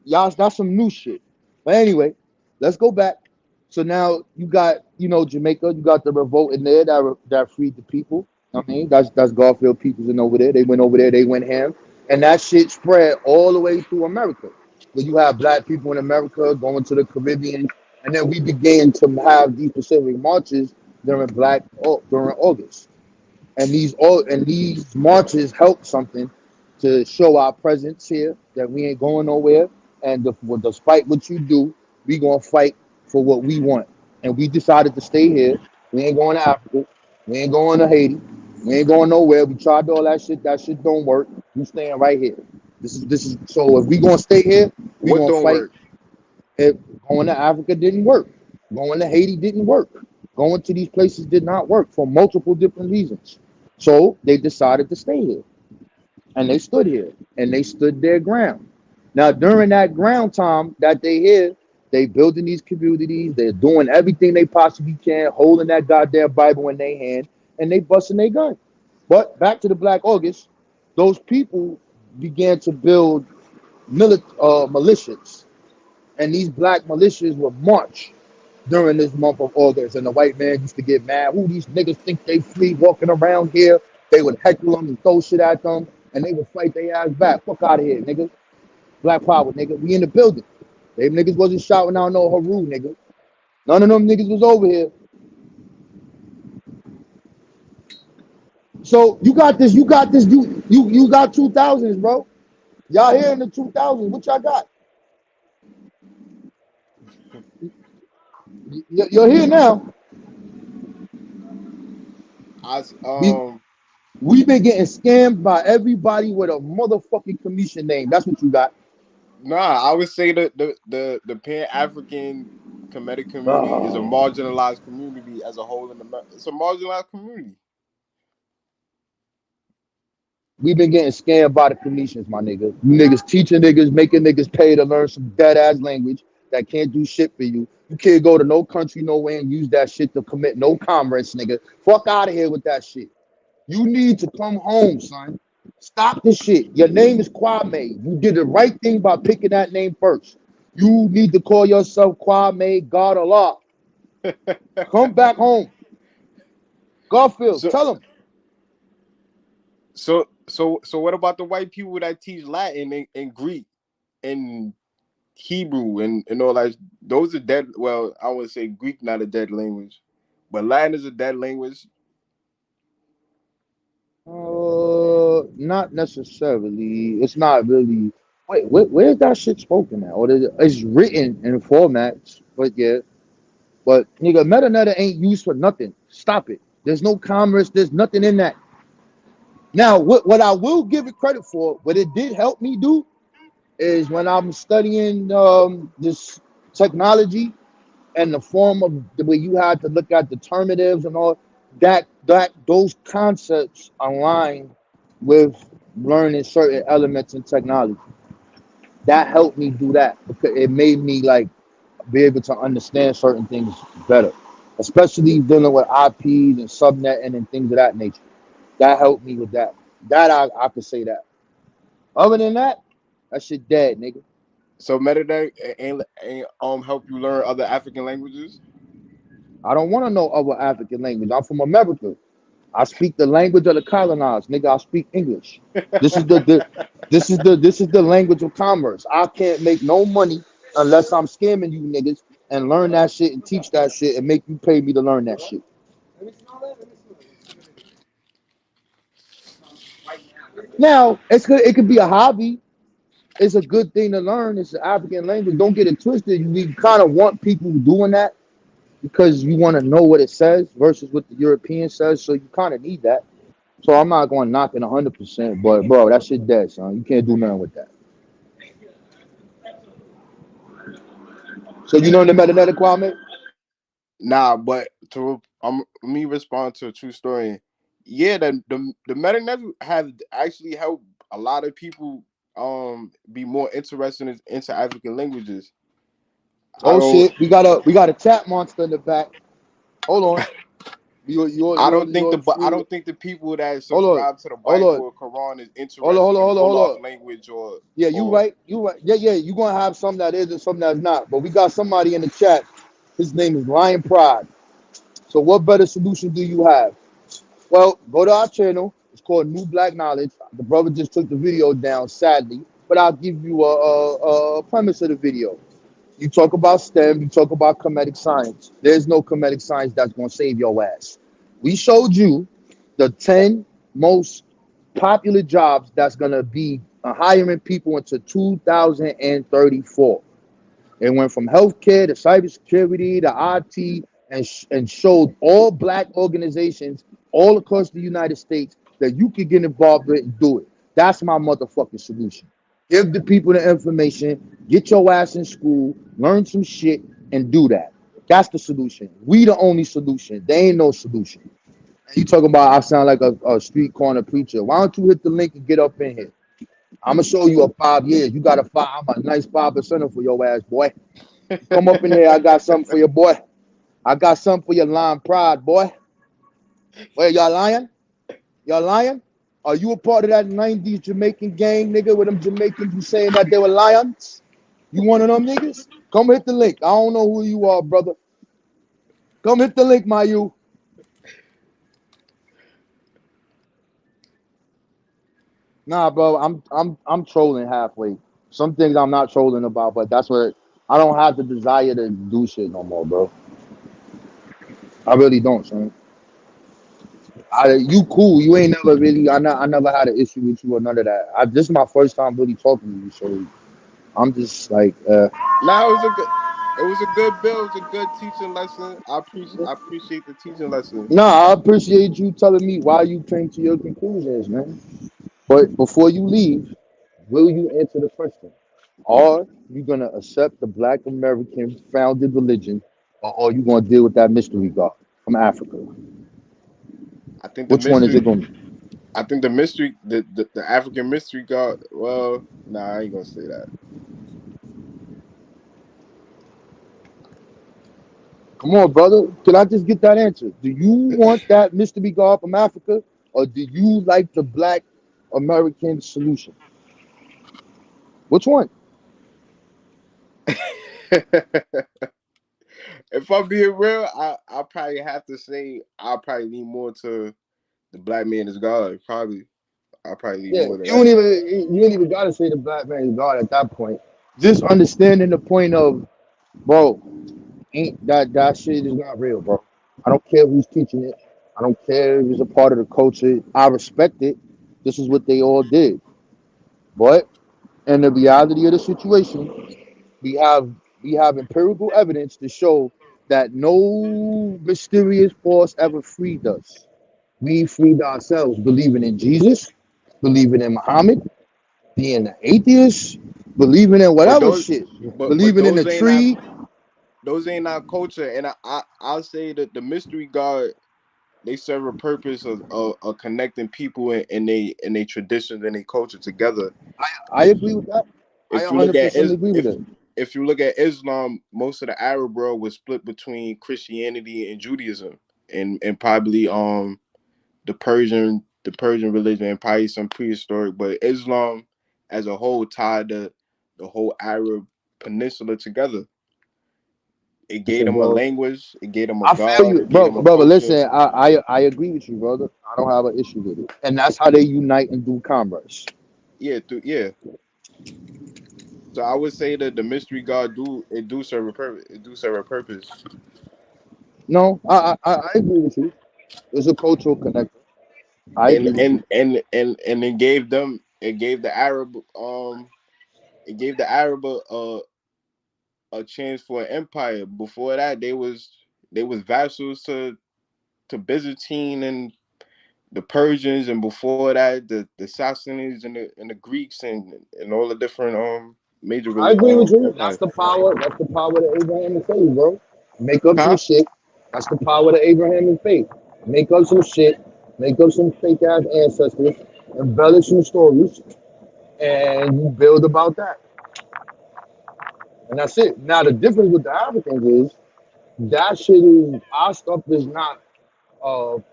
Y'all, that's some new shit. But anyway, let's go back. So now you got, Jamaica, you got the revolt in there that freed the people. I mean, that's Garfield Peoples and over there. They went over there, they went ham. And that shit spread all the way through America. Where you have black people in America going to the Caribbean. And then we began to have these Pacific marches during August. And these marches help something to show our presence here, that we ain't going nowhere, and despite what you do, we gonna fight for what we want. And we decided to stay here. We ain't going to Africa. We ain't going to Haiti. We ain't going nowhere. We tried all that shit. That shit don't work. We staying right here. This is so. If we gonna stay here, we What gonna don't fight. work? If going to Africa didn't work, going to Haiti didn't work, going to these places did not work for multiple different reasons. So they decided to stay here, and they stood here, and they stood their ground. Now during that ground time that they here, they building these communities. They're doing everything they possibly can, holding that goddamn Bible in their hand, and they busting their gun. But back to the Black August, those people began to build militias, and these black militias would march during this month of August. And the white man used to get mad. Who these niggas think they free walking around here? They would heckle them and throw shit at them, and they would fight their ass back. Fuck out of here, nigga. Black power, nigga. We in the building. They niggas wasn't shouting out no Haru, nigga. None of them niggas was over here. So you got this, you got 2000s, bro. Y'all here in the 2000s. What y'all got? You're here now. We've been getting scammed by everybody with a motherfucking commission name. That's what you got. Nah, I would say that the Pan-African Kemetic community is a marginalized community as a whole in America. It's a marginalized community. We've been getting scammed by the commissions, my nigga. You niggas teaching niggas, making niggas pay to learn some dead ass language that can't do shit for you. You can't go to no country, nowhere, and use that shit to commit no commerce, nigga. Fuck out of here with that shit. You need to come home, son. Stop this shit. Your name is Kwame. You did the right thing by picking that name first. You need to call yourself Kwame God Allah. Come back home. Garfield, tell him. So what about the white people that teach Latin and Greek and Hebrew and all that? Those are dead. Well, I would say Greek not a dead language, but Latin is a dead language. Not necessarily. It's not really. Wait, where's that shit spoken at? Or it's written in formats, but yeah. But nigga, metaneta ain't used for nothing. Stop it. There's no commerce. There's nothing in that. Now, what I will give it credit for, what it did help me do, is when I'm studying this technology and the form of the way you had to look at determinatives and all that those concepts align with learning certain elements in technology. That helped me do that because it made me like be able to understand certain things better, especially dealing with IPs and subnetting and things of that nature. That helped me with that. That I could say that. Other than that shit dead, nigga. So metadata ain't help you learn other African languages? I don't want to know other African language. I'm from America. I speak the language of the colonized, nigga. I speak English. This is the language of commerce. I can't make no money unless I'm scamming you niggas and learn that shit and teach that shit and make you pay me to learn that shit. Now, it could be a hobby. It's a good thing to learn. It's an African language. Don't get it twisted. We kind of want people doing that. because you want to know what it says versus what the European says. So you kind of need that. So I'm not going to knock it 100%, but bro, that shit dead, son. You can't do nothing with that. So you know the meta Kwame? Nah, but to me respond to a true story. Yeah, the meta have actually helped a lot of people be more interested into African languages. Oh shit, we got a chat monster in the back. Hold on. I don't think the people that Hold on. subscribe to the Hold Bible on. or Quran is interested Hold in on. Wolof language or Yeah, you right. Yeah. You're gonna have some that is and some that's not. But we got somebody in the chat. His name is Ryan Pride. So what better solution do you have? Well, go to our channel. It's called New Black Knowledge. The brother just took the video down, sadly, but I'll give you a premise of the video. You talk about STEM, you talk about comedic science. There's no comedic science that's going to save your ass. We showed you the 10 most popular jobs that's going to be hiring people into 2034. It went from healthcare to cybersecurity to IT and showed all black organizations all across the United States that you could get involved with and do it. That's my motherfucking solution. Give the people the information, get your ass in school, learn some shit, and do that. That's the solution. We the only solution. There ain't no solution. And you talking about I sound like a street corner preacher. Why don't you hit the link and get up in here? I'm gonna show you a 5 years. You got a five. I'm a nice 5% for your ass, boy. Come up in here. I got something for your boy. I got something for your Lion Pride, boy. Wait, y'all lying? Y'all lying? Are you a part of that 90s Jamaican gang, nigga, with them Jamaicans who saying that they were lions? You one of them niggas? Come hit the link. I don't know who you are, brother. Come hit the link, my you. Nah, bro, I'm trolling halfway. Some things I'm not trolling about, but that's where I don't have the desire to do shit no more, bro. I really don't, son. You cool. You ain't never really. I never had an issue with you or none of that. This is my first time really talking to you, so I'm just like. Nah, it was a good bill. It was a good teaching lesson. I appreciate the teaching lesson. Nah, I appreciate you telling me why you came to your conclusions, man. But before you leave, will you answer the question? Are you gonna accept the Black American founded religion, or are you gonna deal with that mystery god from Africa? I think Which one is it gonna be? I think the mystery, the African mystery god. Well, nah, I ain't gonna say that. Come on, brother. Can I just get that answer? Do you want that mystery god from Africa, or do you like the Black American solution? Which one? If I'm being real, I probably have to say I'll probably lean more to the black man is God. I'll probably lean Yeah, more to you that. don't even gotta say the Black man is God at that point. Just understanding the point of, bro, ain't that shit is not real, bro. I don't care who's teaching it. I don't care if it's a part of the culture. I respect it. This is what they all did. But in the reality of the situation, we have we have empirical evidence to show that no mysterious force ever freed us. We freed ourselves believing in Jesus, believing in Muhammad, being an atheist, believing in But whatever those, shit, but believing in the tree. those ain't our culture, and I'll say that the mystery God, they serve a purpose of connecting people and they traditions and their culture together. I agree with that. I If you look 100% agree with it. if you look at Islam, most of the Arab world was split between Christianity and Judaism, and probably the Persian religion and probably some prehistoric, but Islam as a whole tied the whole Arab peninsula together. It gave Listen, them a bro, language, it gave them a I feel god, you, it gave them bro. a Brother, culture. listen, I agree with you, brother. I don't have an issue with it, and that's how they unite and do commerce. Yeah. So I would say that the mystery god do serve a purpose. It do serve a purpose. No, I agree with you. It's a cultural connector. I And agree with and you. and and and it gave the Arab a chance for an empire. Before that, they was they was vassals to Byzantine and the Persians, and before that the Sassanids and the Greeks and all the different major I agree with you. That's empires. the power. That's the power of the Abrahamic faith, bro. Make up some Huh? shit. That's the power of the Abrahamic faith. Make up some shit. Make up some fake ass ancestors. Embellish some stories, and you build about that. And that's it. Now the difference with the Africans is that shit is our stuff is not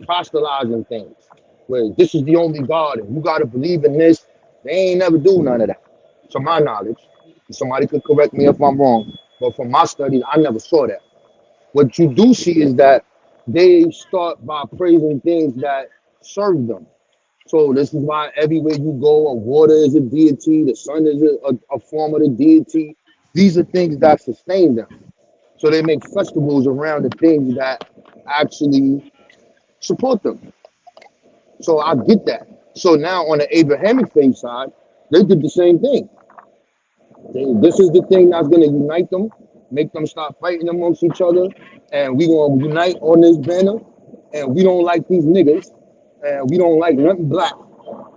proselytizing things. Where this is the only God and you gotta believe in this. They ain't never do none of that. To my knowledge. Somebody could correct me if I'm wrong. But from my studies, I never saw that. What you do see is that they start by praising things that serve them. So this is why everywhere you go, water is a deity, the sun is a form of the deity. These are things that sustain them. So they make festivals around the things that actually support them. So I get that. So now on the Abrahamic faith side, they did the same thing. This is the thing that's gonna unite them, make them stop fighting amongst each other, and we gonna unite on this banner. And we don't like these niggas, and we don't like nothing black,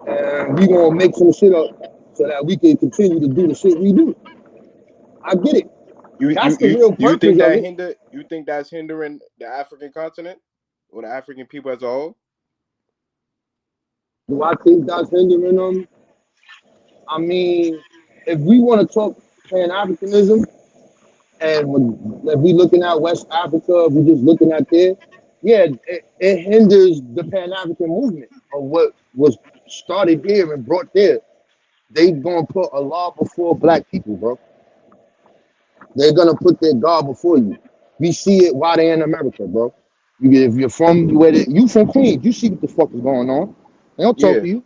and we gonna make some shit up so that we can continue to do the shit we do. I get it. That's the real You purpose think of that it. you think that's hindering the African continent or the African people as a whole? Do I think that's hindering them? I mean, if we want to talk Pan-Africanism, and if we looking at West Africa, if we just looking at there, yeah, it hinders the Pan-African movement of what was started here and brought there. They gonna put Allah before black people, bro. They're gonna put their God before you. We see it while they're in America, bro. If you're from you from Queens, you see what the fuck is going on. They don't talk Yeah. to you.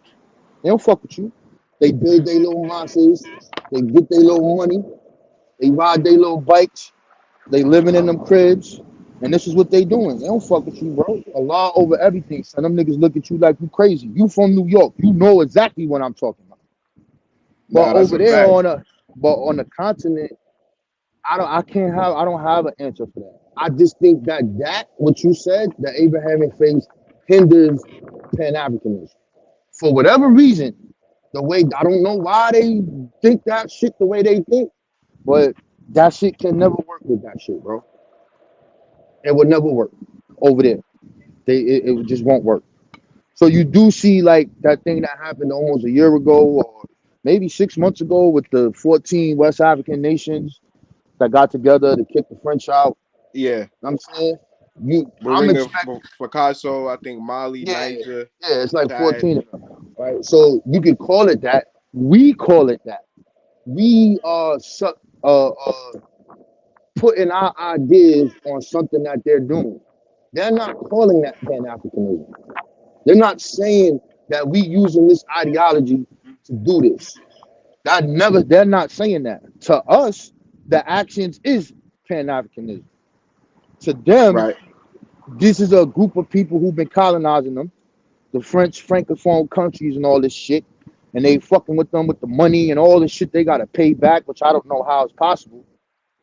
They don't fuck with you. They build their little mosques. They get their little money. They ride their little bikes. They living in them cribs. And this is what they doing. They don't fuck with you, bro. Allah over everything. So them niggas look at you like you crazy. You from New York. You know exactly what I'm talking about. But Nah, that's over a there fact. on the continent, I don't have an answer for that. I just think that what you said, the Abrahamic faith hinders Pan-Africanism. For whatever reason, the way I don't know why they think that shit the way they think, but that shit can never work with that shit, bro. It would never work over there. It just won't work. So you do see like that thing that happened almost a year ago or maybe 6 months ago with the 14 West African nations that got together to kick the French out. Yeah. You know what I'm saying? I'm Burkina expecting Faso, I think Mali, yeah, Niger, it's like Chad. 14 of them, right? So you could call it that. We call it that. We are putting our ideas on something that they're doing. They're not calling that Pan-Africanism. They're not saying that we using this ideology to do this. They're not saying that. To us, the actions is Pan-Africanism. To them, Right. this is a group of people who've been colonizing them, the French Francophone countries and all this shit. And they fucking with them with the money and all this shit they gotta pay back, which I don't know how it's possible.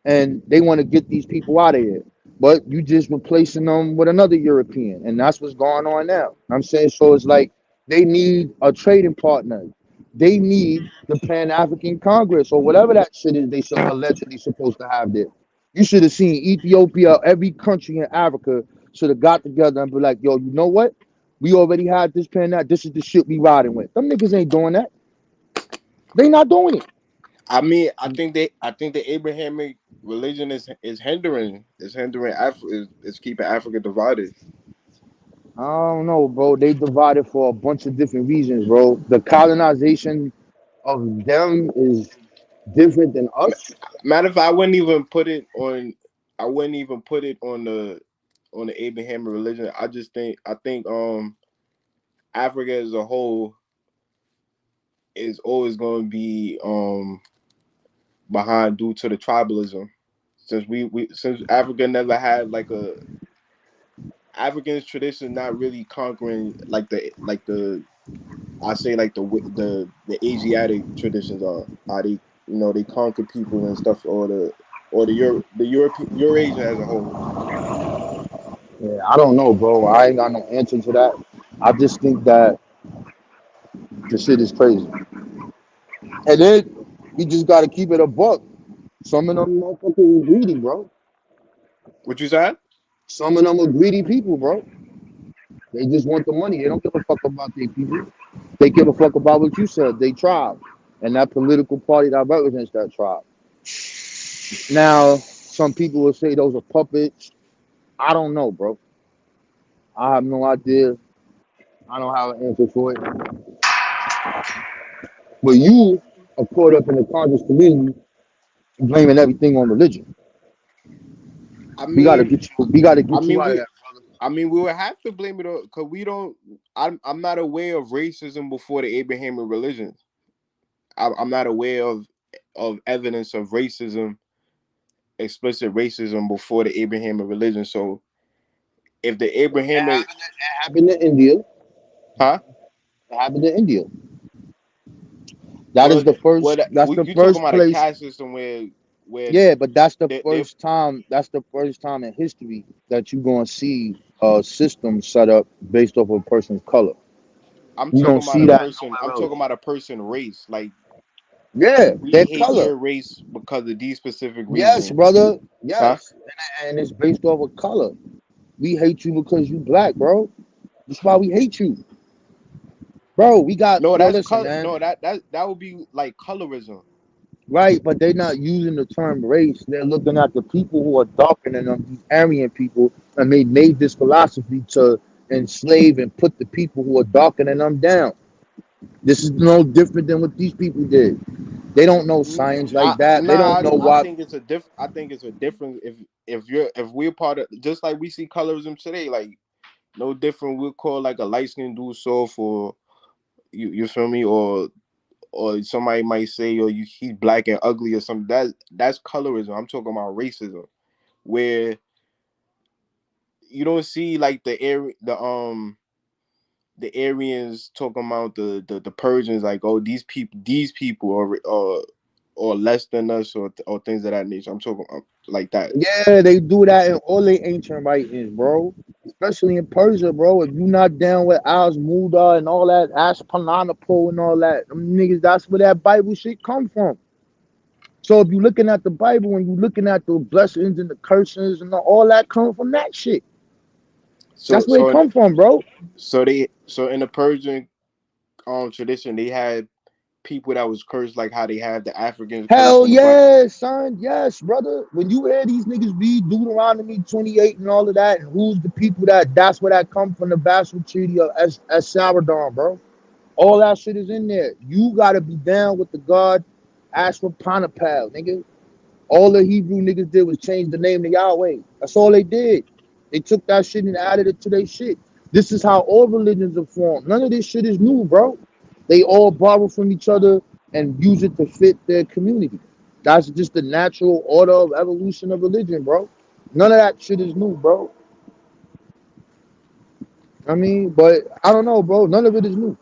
And they want to get these people out of here. But you just replacing them with another European. And that's what's going on now. I'm saying, so it's like they need a trading partner. They need the Pan-African Congress or whatever that shit is they allegedly supposed to have there. You should have seen Ethiopia, every country in Africa should have got together and be like, yo, you know what? We already had this this is the shit we riding with. Them niggas ain't doing that. They not doing it. I mean, I think the Abrahamic religion is hindering is keeping Africa divided. I don't know, bro. They divided for a bunch of different reasons, bro. The colonization of them is different than us. Matter of fact, I wouldn't even put it on the Abrahamic religion. I think Africa as a whole is always going to be behind due to the tribalism. Since Africa never had like a African's tradition, not really conquering like the I say like the Asiatic traditions are how they they conquer people and stuff, or the European Eurasia as a whole. Yeah, I don't know, bro. I ain't got no answer to that. I just think that the shit is crazy. And then we just gotta keep it a buck. Some of them motherfuckers are greedy, bro. What you said? Some of them are greedy people, bro. They just want the money. They don't give a fuck about their people. They give a fuck about what you said, they tribe. And that political party that represents that tribe. Now, some people will say those are puppets. I don't know, bro. I have no idea. I don't have an answer for it. But you are caught up in the conscious community blaming everything on religion. I We gotta mean, get you. We gotta I get you mean, out of we, that. we would have to blame it on because we don't. I'm not aware of racism before the Abrahamic religions. I'm not aware of evidence of racism, explicit racism before the Abrahamic religion. So if the Abrahamic, It happened in India. huh? It happened in India. That is Well, the first. That's the you talking first about a place. caste system where Yeah, but that's the they first time. That's the first time in history that you're gonna see a system set up based off of a person's color. I'm You don't talking about see a that person. I'm nowhere else. talking about a person race. Like Yeah, we their hate color. your race because of these specific Yes, reasons, brother. huh? Yes, and it's based off of color. We hate you because you black, bro. That's why we hate you, bro. We got No, yo. that's Listen, color. man. No, that would be like colorism. Right, but they're not using the term race. They're looking at the people who are darker than them, these Aryan people, and they made this philosophy to enslave and put the people who are darker than them down. This is no different than what these people did. They don't know science like that. They don't know I why. think it's a I think it's a difference if we're part of just like we see colorism today, like no different. We'll call like a light skinned dude soft or you feel me, or somebody might say he's black and ugly or something. That's colorism. I'm talking about racism, where you don't see like the Aryans talking about the Persians like, oh, these people or less than us or things of that nature. I'm talking about like that. Yeah, they do that in all the ancient writings, bro. Especially in Persia, bro. If you not down with Muda and all that, Ashpananapo and all that, them niggas, that's where that Bible shit come from. So if you're looking at the Bible and you're looking at the blessings and the curses and all that come from that shit. So That's where it come from, bro. so in the Persian tradition they had people that was cursed like how they have the Africans cursed Hell in the Bible. yeah, son. Yes, brother. When you hear these niggas read Deuteronomy 28 and all of that, and who's the people that's where that come from, the Vassal Treaty of Saradon, bro. All that shit is in there. You gotta be down with the God Ashurbanipal, nigga. All the Hebrew niggas did was change the name to Yahweh. That's all they did. They took that shit and added it to their shit. This is how all religions are formed. None of this shit is new, bro. They all borrow from each other and use it to fit their community. That's just the natural order of evolution of religion, bro. None of that shit is new, bro. I mean, but I don't know, bro. None of it is new.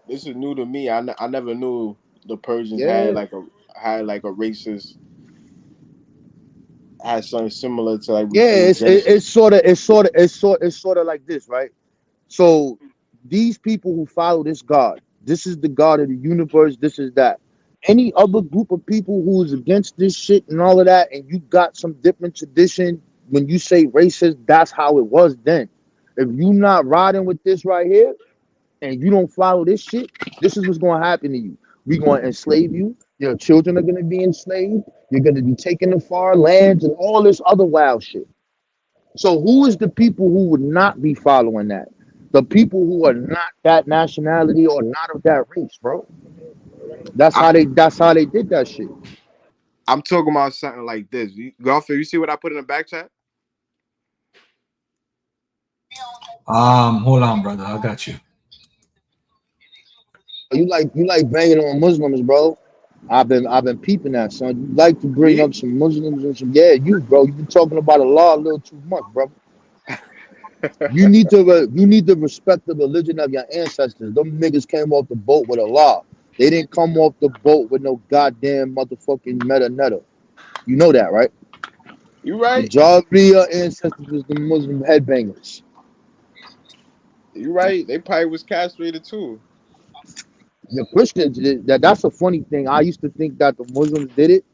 This is new to me. I never knew the Persians Yeah. had like a racist had something similar to like we Yeah, see in Genesis. it's sort of like this, right? So these people who follow this God, this is the God of the universe, this is that. Any other group of people who is against this shit and all of that, and you got some different tradition, when you say racist, that's how it was then. If you not riding with this right here, and you don't follow this shit, this is what's going to happen to you. We're going to enslave you. Your children are going to be enslaved. You're going to be taken to far lands and all this other wild shit. So who is the people who would not be following that? The people who are not that nationality or not of that race, bro. That's how they did that shit. I'm talking about something like this. Golfer, you see what I put in the back chat? Hold on, brother. I got you. You like banging on Muslims, bro. I've been peeping that, son. You like to bring Me? up some Muslims and some bro. You've been talking about Allah a little too much, bro. You need to respect the religion of your ancestors. Them niggas came off the boat with Allah. They didn't come off the boat with no goddamn motherfucking meta netta. You know that, right? You right. Majority of ancestors was the Muslim headbangers. You right. They probably was castrated too. The Christians that's a funny thing. I used to think that the Muslims did it,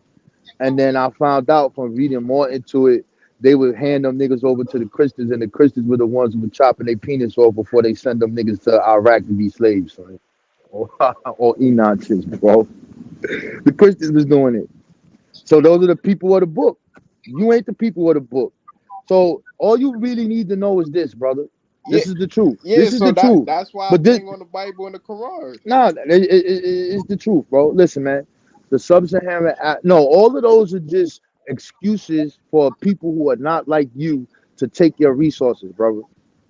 and then I found out from reading more into it, they would hand them niggas over to the Christians, and the Christians were the ones who were chopping their penis off before they send them niggas to Iraq to be slaves, son. Or Enoch shit, bro. The Christians was doing it. So those are the people of the book. You ain't the people of the book. So all you really need to know is this, brother. This is the truth. Yeah, This is so the truth. that's why I But this, bring on the Bible and the Quran. no, it's the truth, bro. Listen, man. The sub-Saharan, no, all of those are just excuses for people who are not like you to take your resources, brother.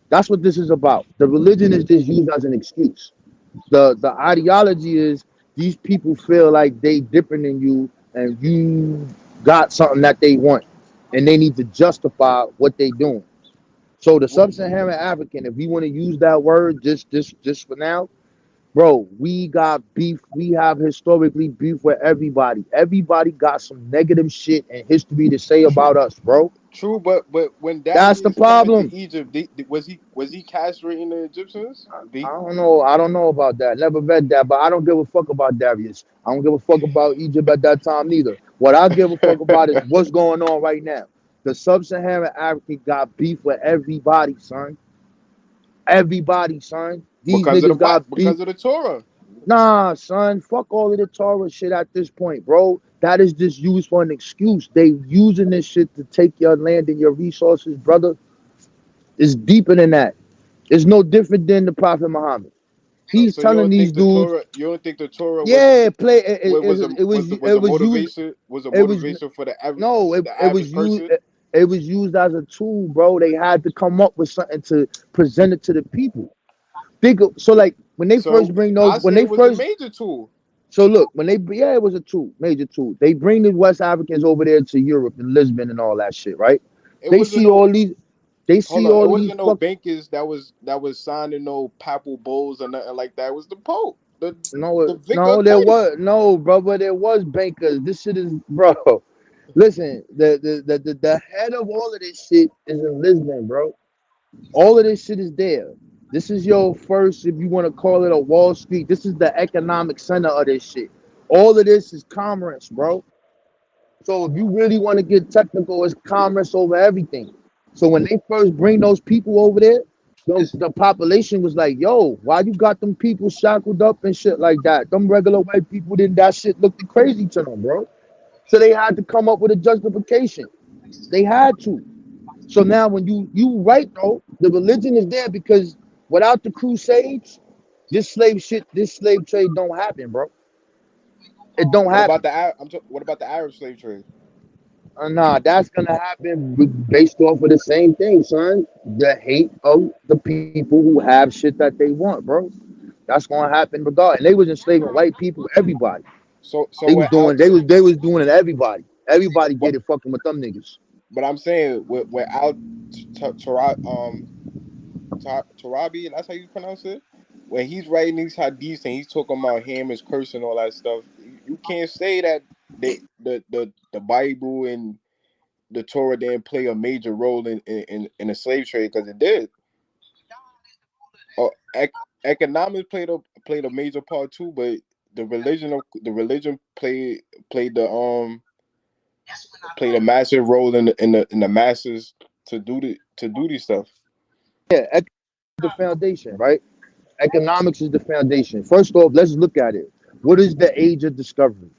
That's what this is about. The religion is just used as an excuse. The ideology is these people feel like they different than you, and you got something that they want, and they need to justify what they doing. So the sub-Saharan African, if we want to use that word just for now, bro, we got beef. We have historically beef with everybody. Everybody got some negative shit and history to say about us, bro. True, but when That's the Darius coming problem. to Egypt, was he castrating the Egyptians? I don't know. I don't know about that. Never read that, but I don't give a fuck about Darius. I don't give a fuck about Egypt at that time neither. What I give a fuck about is what's going on right now. The sub-Saharan African got beef with everybody, son. Everybody, son. These because of niggas got beef. because of the Torah. Nah, son. Fuck all of the Torah shit at this point, bro. That is just used for an excuse. They using this shit to take your land and your resources, brother. It's deeper than that. It's no different than the Prophet Muhammad. He's So you telling don't these think the dudes, Torah? You don't think the Torah yeah, was a motivation? Was a motivation for the average? no, the it was average used. person? It was used as a tool, bro. They had to come up with something to present it to the people. So like when they So first bring I those, when say they it was a first, major tool. so look, when they, yeah, it was a tool, major tool. They bring the West Africans over there to Europe and Lisbon and all that shit, right? It They wasn't see no all these, they hold see on. It all these wasn't no fuck. bankers that was signing no papal bulls or nothing like that. It was the Pope, the No, vicar no, of there Christ. was no, bro, but there was bankers. This shit is, bro. Listen, the head of all of this shit is in Lisbon, bro. All of this shit is there. This is your first, if you want to call it a Wall Street. This is the economic center of this shit. All of this is commerce, bro. So if you really want to get technical, it's commerce over everything. So when they first bring those people over there, the population was like, yo, why you got them people shackled up and shit like that? Them regular white people didn't, that shit looked crazy to them, bro. So they had to come up with a justification. They had to. So now when you right though, the religion is there because without the crusades, this slave trade don't happen, bro. It don't What about happen. the what about the Arab slave trade? Nah, that's gonna happen based off of the same thing, son. The hate of the people who have shit that they want, bro. That's gonna happen regardless. And they was enslaving white people, everybody. So They was we're doing, out. they was doing it to everybody. Everybody But get it fucking with them niggas. I'm saying we're out. Tarabi, that's how you pronounce it. When he's writing these hadiths and he's talking about him as cursing all that stuff, you can't say that the Bible and the Torah didn't play a major role in the slave trade, because it did. Oh, economics played a major part too, but the religion played a massive role in the masses to do these stuff. Yeah, the foundation, right? Economics is the foundation. First off, let's look at it. What is the age of discovery?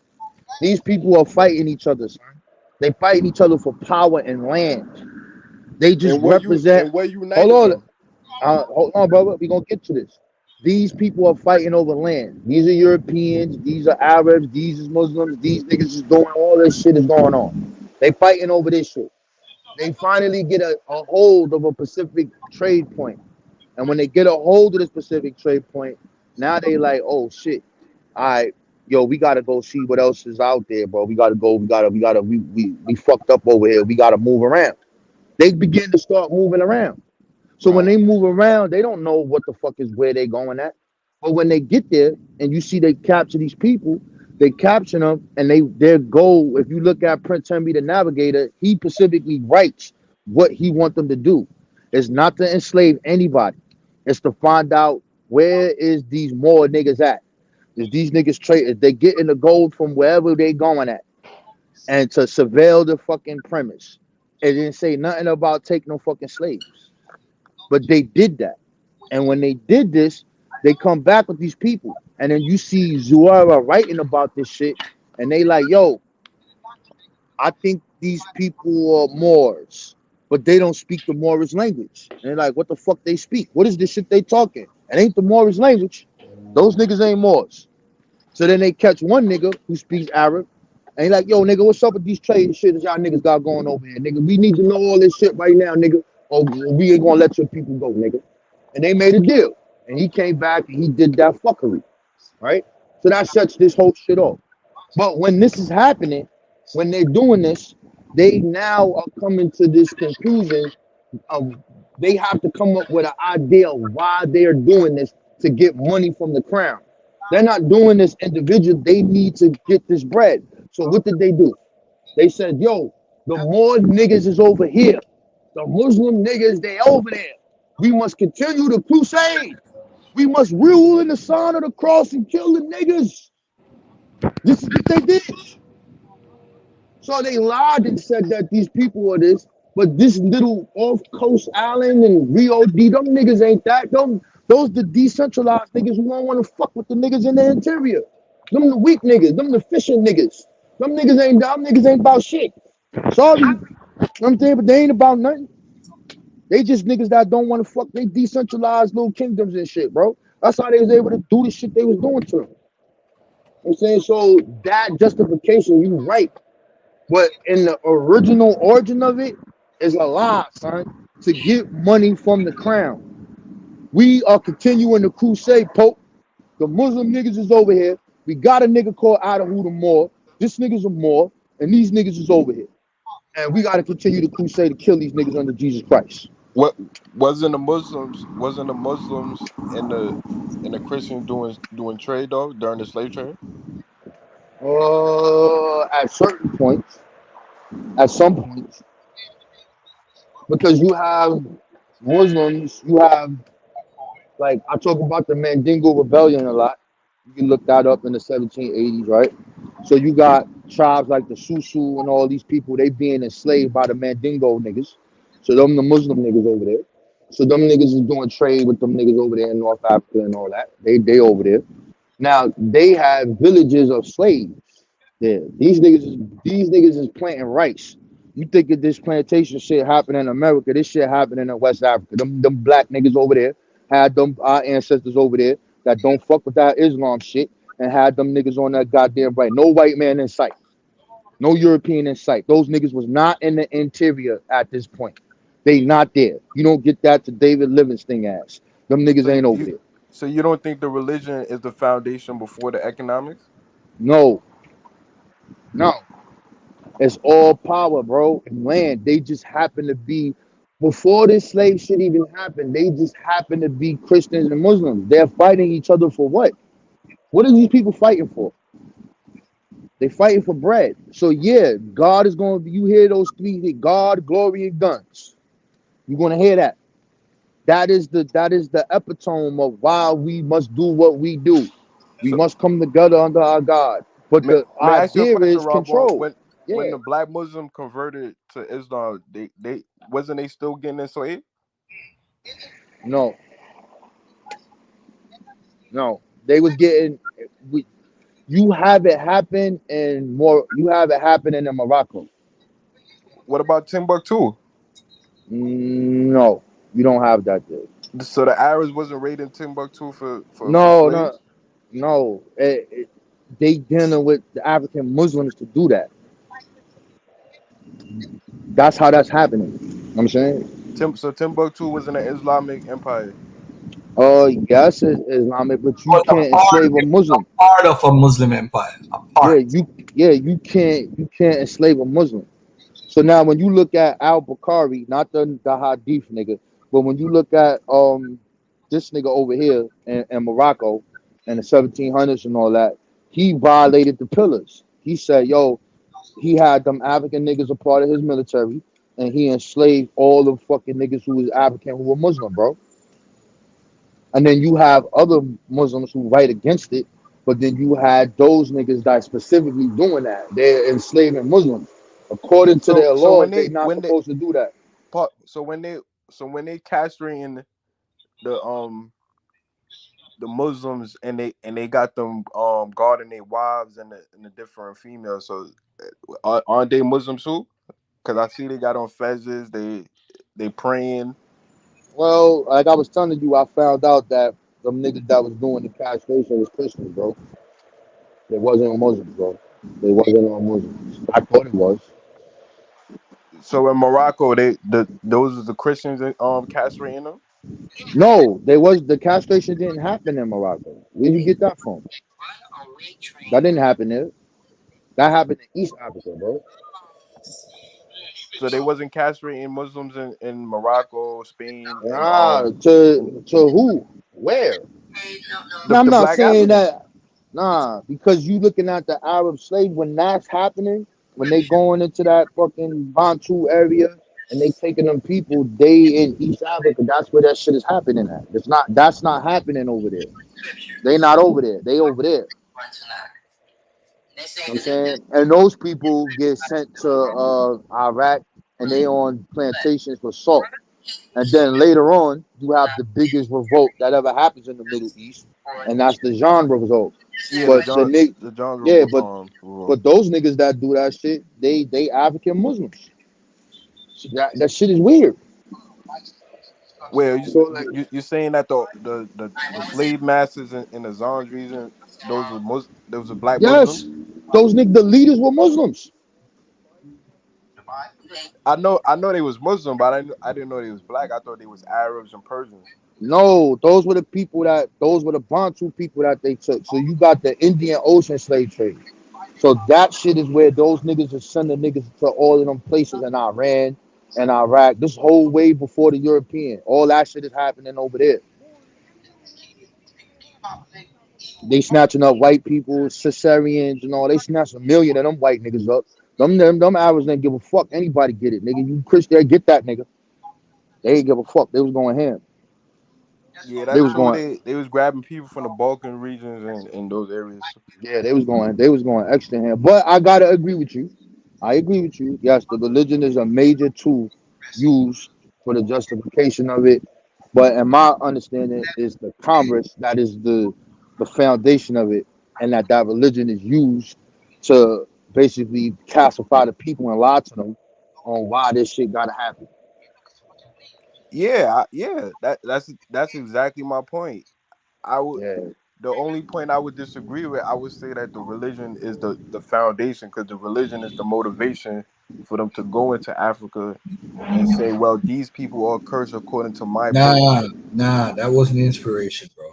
These people are fighting each other, son. They fighting each other for power and land. They just represent. What Hold united on, them? hold on, brother. We're gonna get to this. These people are fighting over land. These are Europeans. These are Arabs. These is Muslims. These niggas is doing all this shit is going on. They fighting over this shit. They finally get a hold of a Pacific trade point. And when they get a hold of this Pacific trade point, now they like, oh shit. All right, yo, we gotta go see what else is out there, bro. We gotta go, we fucked up over here. We gotta move around. They begin to start moving around. So when they move around, they don't know what the fuck is where they going at. But when they get there and you see they capture these people, They capture them, and their goal. If you look at Prince Henry the Navigator, he specifically writes what he wants them to do. It's not to enslave anybody. It's to find out where is these more niggas at. Is these niggas trade? They getting the gold from wherever they going at, and to surveil the fucking premise. It didn't say nothing about taking no fucking slaves, but they did that. And when they did this, they come back with these people, and then you see Zuara writing about this shit, and they like, yo, I think these people are Moors, but they don't speak the Moorish language. And they're like, what the fuck they speak? What is this shit they talking? It ain't the Moorish language. Those niggas ain't Moors. So then they catch one nigga who speaks Arab, and he like, yo, nigga, what's up with these trade shit that y'all niggas got going over here, nigga? We need to know all this shit right now, nigga, or we ain't gonna let your people go, nigga. And they made a deal. And he came back and he did that fuckery, right? So that sets this whole shit off. But when this is happening, when they're doing this, they now are coming to this conclusion of they have to come up with an idea of why they're doing this to get money from the crown. They're not doing this individual. They need to get this bread. So what did they do? They said, yo, the more niggas is over here. The Muslim niggas, they over there. We must continue the crusade. We must rule in the sign of the cross and kill the niggas. This is what they did. So they lied and said that these people are this, but this little off-coast island and Rio D, them niggas ain't that. Those the decentralized niggas who don't want to fuck with the niggas in the interior. Them the weak niggas, them the fishing niggas. Them niggas ain't about shit. Sorry. I'm saying, but they ain't about nothing. They just niggas that don't want to fuck. They decentralized little kingdoms and shit, bro. That's how they was able to do the shit they was doing to them. I'm saying, so that justification, you right. But in the original origin of it is a lie, son. To get money from the crown. We are continuing the crusade, Pope. The Muslim niggas is over here. We got a nigga called Adahu the Moor. This nigga's a Moor, and these niggas is over here. And we got to continue the crusade to kill these niggas under Jesus Christ. What wasn't the Muslims and the Christians doing trade though during the slave trade? At certain points, at some points, because you have Muslims, you have, like, I talk about the Mandingo Rebellion a lot. You can look that up in the 1780s, right? So you got tribes like the Susu and all these people, they being enslaved by the Mandingo niggas. So them the Muslim niggas over there. So them niggas is doing trade with them niggas over there in North Africa and all that. They over there. Now they have villages of slaves there. These niggas is planting rice. You think of this plantation shit happening in America, this shit happening in West Africa. Them black niggas over there had them our ancestors over there that don't fuck with that Islam shit and had them niggas on that goddamn right. No white man in sight. No European in sight. Those niggas was not in the interior at this point. They not there. You don't get that to David Livingstone ass. Them niggas ain't over there. So you don't think the religion is the foundation before the economics? No. It's all power, bro, and land. They just happen to be, before this slave shit even happened, they just happen to be Christians and Muslims. They're fighting each other for what? What are these people fighting for? They fighting for bread. So yeah, God is going to, you hear those three, God, glory, and guns. You're going to hear that. That is the epitome of why we must do what we do. We must come together under our God. But the idea is control. When the black Muslim converted to Islam, they wasn't they still getting enslaved? No, they was getting. You have it happen in more. You have it happening in Morocco. What about Timbuktu? No, you don't have that there. So the Arabs wasn't raiding Timbuktu for No. They dealing with the African Muslims to do that. That's how that's happening. You know what I'm saying? So Timbuktu was in an Islamic empire. Yes, it's Islamic, but you can't enslave a Muslim. Part of a Muslim empire. You can't enslave a Muslim. So now when you look at al-Bukhari, not the Hadith nigga, but when you look at this nigga over here in Morocco in the 1700s and all that, he violated the pillars. He said, yo, he had them African niggas a part of his military, and he enslaved all the fucking niggas who was African who were Muslim, bro. And then you have other Muslims who write against it, but then you had those niggas that specifically doing that. They're enslaving Muslims. According to their So laws, they're not supposed to do that. so when they castrating the Muslims and they got them guarding their wives and the different females. So aren't they Muslims too? Because I see they got on fezzes. They praying. Well, like I was telling you, I found out that them niggas that was doing the castration was Christians, bro. They wasn't Muslims, bro. They wasn't all Muslims. I thought it was. So in Morocco, those are the Christians castrating them. No, the castration didn't happen in Morocco. Where you get that from? That didn't happen there. That happened in East Africa, bro. So they wasn't castrating Muslims in Morocco, Spain, and To who? Where? No, I'm the not black saying Africans. that. Nah, because you looking at the Arab slave when that's happening, when they going into that fucking Bantu area and they taking them people, they in East Africa. That's where that shit is happening at. That's not happening over there. They not over there. They over there. You know what I'm saying? And those people get sent to Iraq and they on plantations for salt. And then later on, you have the biggest revolt that ever happens in the Middle East, and that's the genre revolt. Yeah, But the John but those niggas that do that shit, they African Muslims. So that shit is weird. Well, So like, you're saying that the slave masters in the Zons region, those are black Muslims. yes, those niggas, the leaders were Muslims. I know they was Muslim, but I didn't know they was black. I thought they was Arabs and Persians. No, those were the Bantu people that they took. So you got the Indian Ocean slave trade. So that shit is where those niggas are sending niggas to all of them places in Iran and Iraq. This whole way before the European. All that shit is happening over there. They snatching up white people, Caesareans and all. They snatched a million of them white niggas up. Them Arabs didn't give a fuck. Anybody get it, nigga. You Christian, get that nigga. They didn't give a fuck. They was going ham. Yeah, that's true. They was grabbing people from the Balkan regions and those areas. Yeah, they was going extra hand. But I gotta agree with you. I agree with you. Yes, the religion is a major tool used for the justification of it. But in my understanding, is the Congress that is the foundation of it, and that religion is used to basically classify the people and lie to them on why this shit gotta happen. Yeah. That's exactly my point. The only point I would disagree with, I would say that the religion is the foundation, because the religion is the motivation for them to go into Africa and say, well, these people are cursed according to my book. Nah, that wasn't inspiration, bro.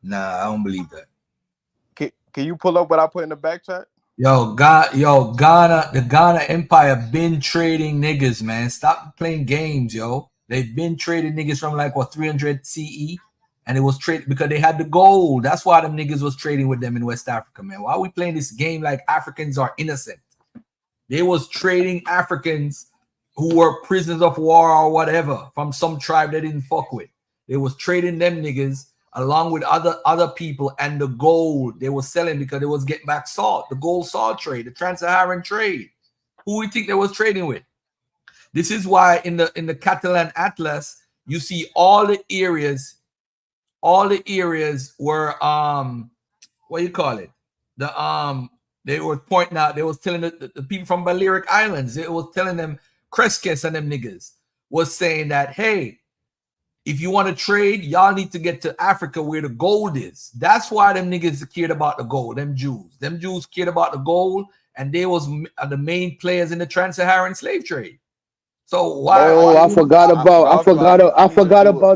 Nah, I don't believe that. Can you pull up what I put in the back chat? Ghana, the Ghana Empire been trading niggas, man. Stop playing games, yo. They've been trading niggas from like 300 CE, and it was trade because they had the gold. That's why them niggas was trading with them in West Africa, man. Why are we playing this game like Africans are innocent? They was trading Africans who were prisoners of war or whatever from some tribe they didn't fuck with. They was trading them niggas along with other people, and the gold they were selling because they was getting back salt, the gold salt trade, the Trans-Saharan trade. Who we think they was trading with? This is why in the Catalan Atlas you see all the areas were what do you call it? They were pointing out, they was telling the people from Balearic Islands, it was telling them, Cresques and them niggas was saying that, hey, if you want to trade, y'all need to get to Africa where the gold is. That's why them niggas cared about the gold. Them Jews cared about the gold, and they was the main players in the Trans-Saharan slave trade. So why? I forgot about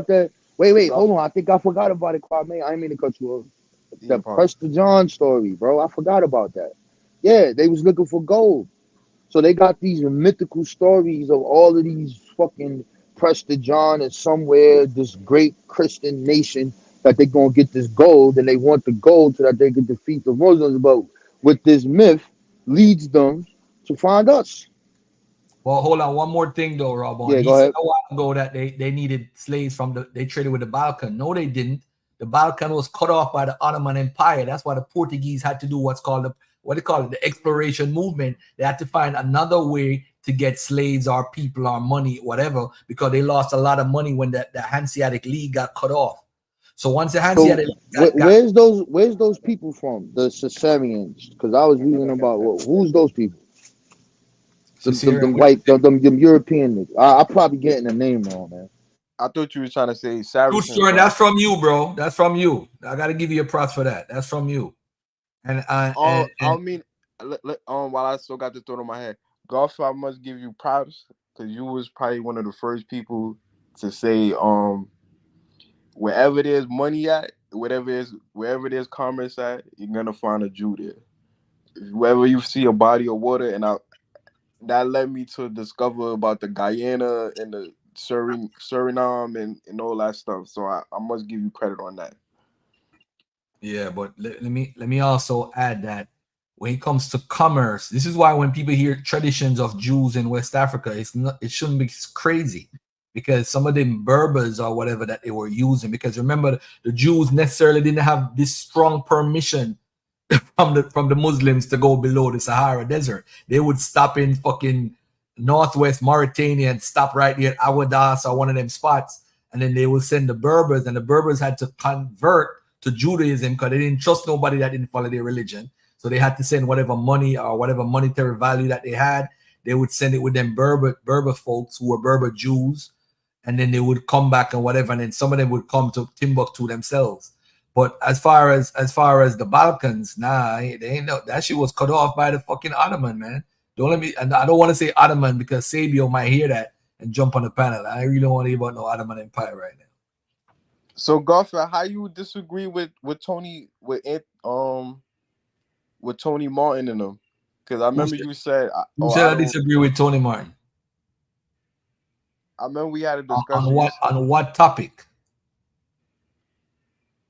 that. Wait, hold on. I think I forgot about it, Kwame. I didn't mean to cut you off. The Prester John story, bro. I forgot about that. Yeah, they was looking for gold. So they got these mythical stories of all of these fucking Prester John and somewhere this great Christian nation that they're gonna get this gold and they want the gold so that they can defeat the Muslims. But with this myth leads them to find us. Well, hold on. One more thing though, Rob. Yeah, He go said ahead. a while ago that they needed slaves they traded with the Balkan. No, they didn't. The Balkan was cut off by the Ottoman Empire. That's why the Portuguese had to do what's called the exploration movement. They had to find another way to get slaves or people or money, whatever, because they lost a lot of money when the Hanseatic League got cut off. So once the Hanseatic So where's those people from? The Caesarians? Because I was reading about who's those people? Them white, them European niggas. I probably getting the name wrong, man. I thought you were trying to say Good Saracens. story. That's from you, bro. That's from you. I got to give you a props for that. That's from you. And I mean, while I still got the thought in my head, Golf, I must give you props because you was probably one of the first people to say, wherever there's money at, wherever there's commerce at, you're gonna find a Jew there. Wherever you see a body of water, and that led me to discover about the Guyana and the Suriname and all that stuff. So I must give you credit on that. Yeah, but let me also add that when it comes to commerce, this is why when people hear traditions of Jews in West Africa, it shouldn't be crazy, because some of them Berbers or whatever that they were using. Because remember, the Jews necessarily didn't have this strong permission from the Muslims to go below the Sahara Desert. They would stop in fucking northwest Mauritania and stop right there at Awadas or one of them spots, and then they would send the Berbers, and the Berbers had to convert to Judaism because they didn't trust nobody that didn't follow their religion. So they had to send whatever money or whatever monetary value that they had. They would send it with them Berber folks who were Berber Jews, and then they would come back and whatever, and then some of them would come to Timbuktu themselves. But as far as the Balkans, nah, they ain't no, that shit was cut off by the fucking Ottoman, man. Don't let me, and I don't want to say Ottoman because Sabio might hear that and jump on the panel. I really don't want to hear about no Ottoman Empire right now. So, Garfield, how you disagree with Tony Martin and them? Because I remember you said, I disagree with Tony Martin. I remember we had a discussion on what topic?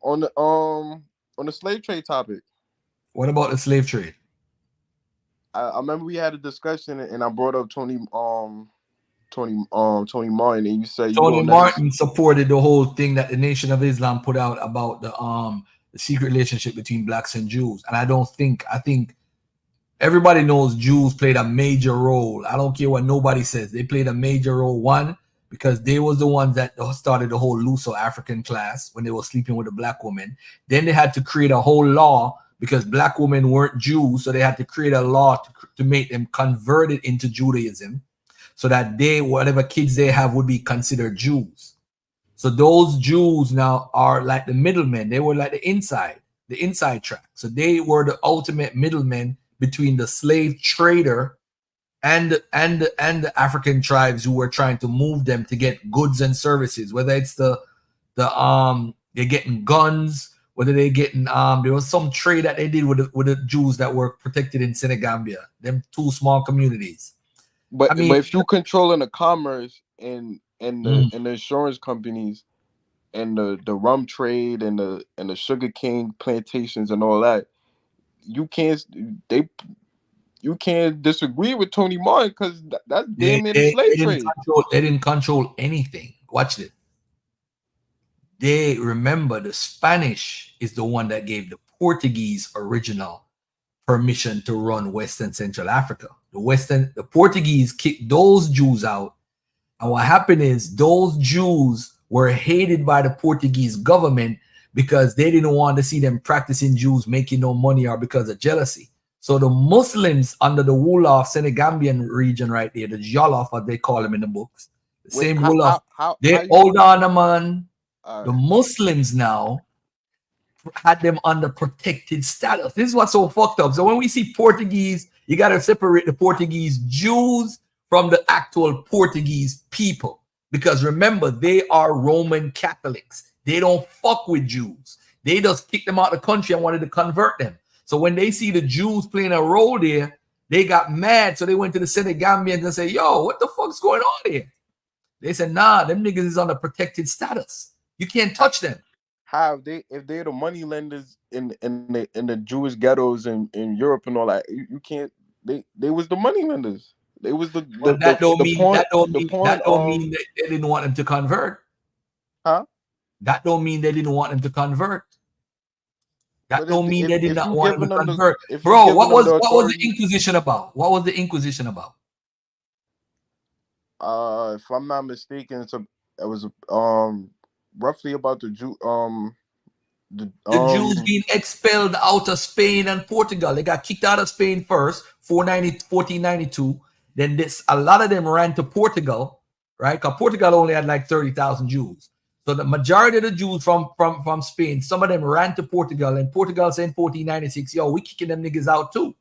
On the slave trade topic. What about the slave trade? I remember we had a discussion and I brought up Tony Martin, and you said Tony Martin supported the whole thing that the Nation of Islam put out about the secret relationship between blacks and Jews. And I think everybody knows Jews played a major role. I don't care what nobody says. They played a major role. One, because they was the ones that started the whole Luso African class when they were sleeping with a black woman. Then they had to create a whole law because black women weren't Jews. So they had to create a law to make them converted into Judaism, so that whatever kids they have would be considered Jews. So those Jews now are like the middlemen. They were like the inside track. So they were the ultimate middlemen between the slave trader and the African tribes who were trying to move them to get goods and services, whether it's they're getting guns, whether they're getting there was some trade that they did with the Jews that were protected in Senegambia, them two small communities. But if you controlling the commerce and the insurance companies and the rum trade and the sugar cane plantations and all that, you can't disagree with Tony Martin because that's damn near the slave trade. They didn't control anything. Watch it. They remember the Spanish is the one that gave the Portuguese original permission to run West and Central Africa. The Portuguese kicked those Jews out, and what happened is those Jews were hated by the Portuguese government because they didn't want to see them practicing Jews making no money or because of jealousy. So the Muslims under the Wolof Senegambian region right there, the Jollof, as they call them in the books, the same Wolof. Hold on, man. The Muslims now had them under protected status. This is what's so fucked up. So when we see Portuguese, you got to separate the Portuguese Jews from the actual Portuguese people. Because remember, they are Roman Catholics. They don't fuck with Jews. They just kicked them out of the country and wanted to convert them. So when they see the Jews playing a role there, they got mad. So they went to the Senegambians and said, yo, what the fuck's going on here? They said, nah, them niggas is on a protected status. You can't touch them. how if they're the money lenders in the Jewish ghettos in Europe and all that, you can't. They was the money lenders. They was the But that don't mean point that they didn't want them to convert. Huh? That don't mean they didn't want them to convert. That But don't mean they did if not you want them giving to them the- convert. if you Bro, giving what them was the the Inquisition about? What was the Inquisition about? If I'm not mistaken, it was roughly about the Jew The Jews being expelled out of Spain and Portugal. They got kicked out of Spain first, 1492. Then a lot of them ran to Portugal, right? Because Portugal only had like 30,000 Jews. So the majority of the Jews from Spain, some of them ran to Portugal, and Portugal said in 1496, yo, we kicking them niggas out too.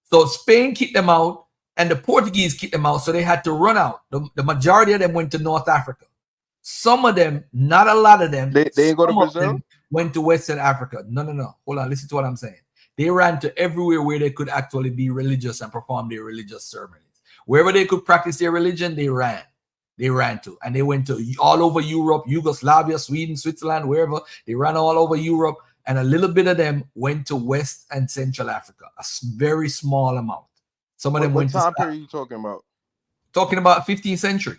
So Spain kicked them out, and the Portuguese kicked them out, so they had to run out. The majority of them went to North Africa. Some of them, not a lot of them, they ain't go to Brazil? Went to Western Africa. No. Hold on, listen to what I'm saying. They ran to everywhere where they could actually be religious and perform their religious ceremonies. Wherever they could practice their religion, they ran. They ran to, and they went to all over Europe, Yugoslavia, Sweden, Switzerland, wherever. They ran all over Europe, and a little bit of them went to West and Central Africa, a very small amount. Some of them went What time to. period are you talking about? Talking about 15th century.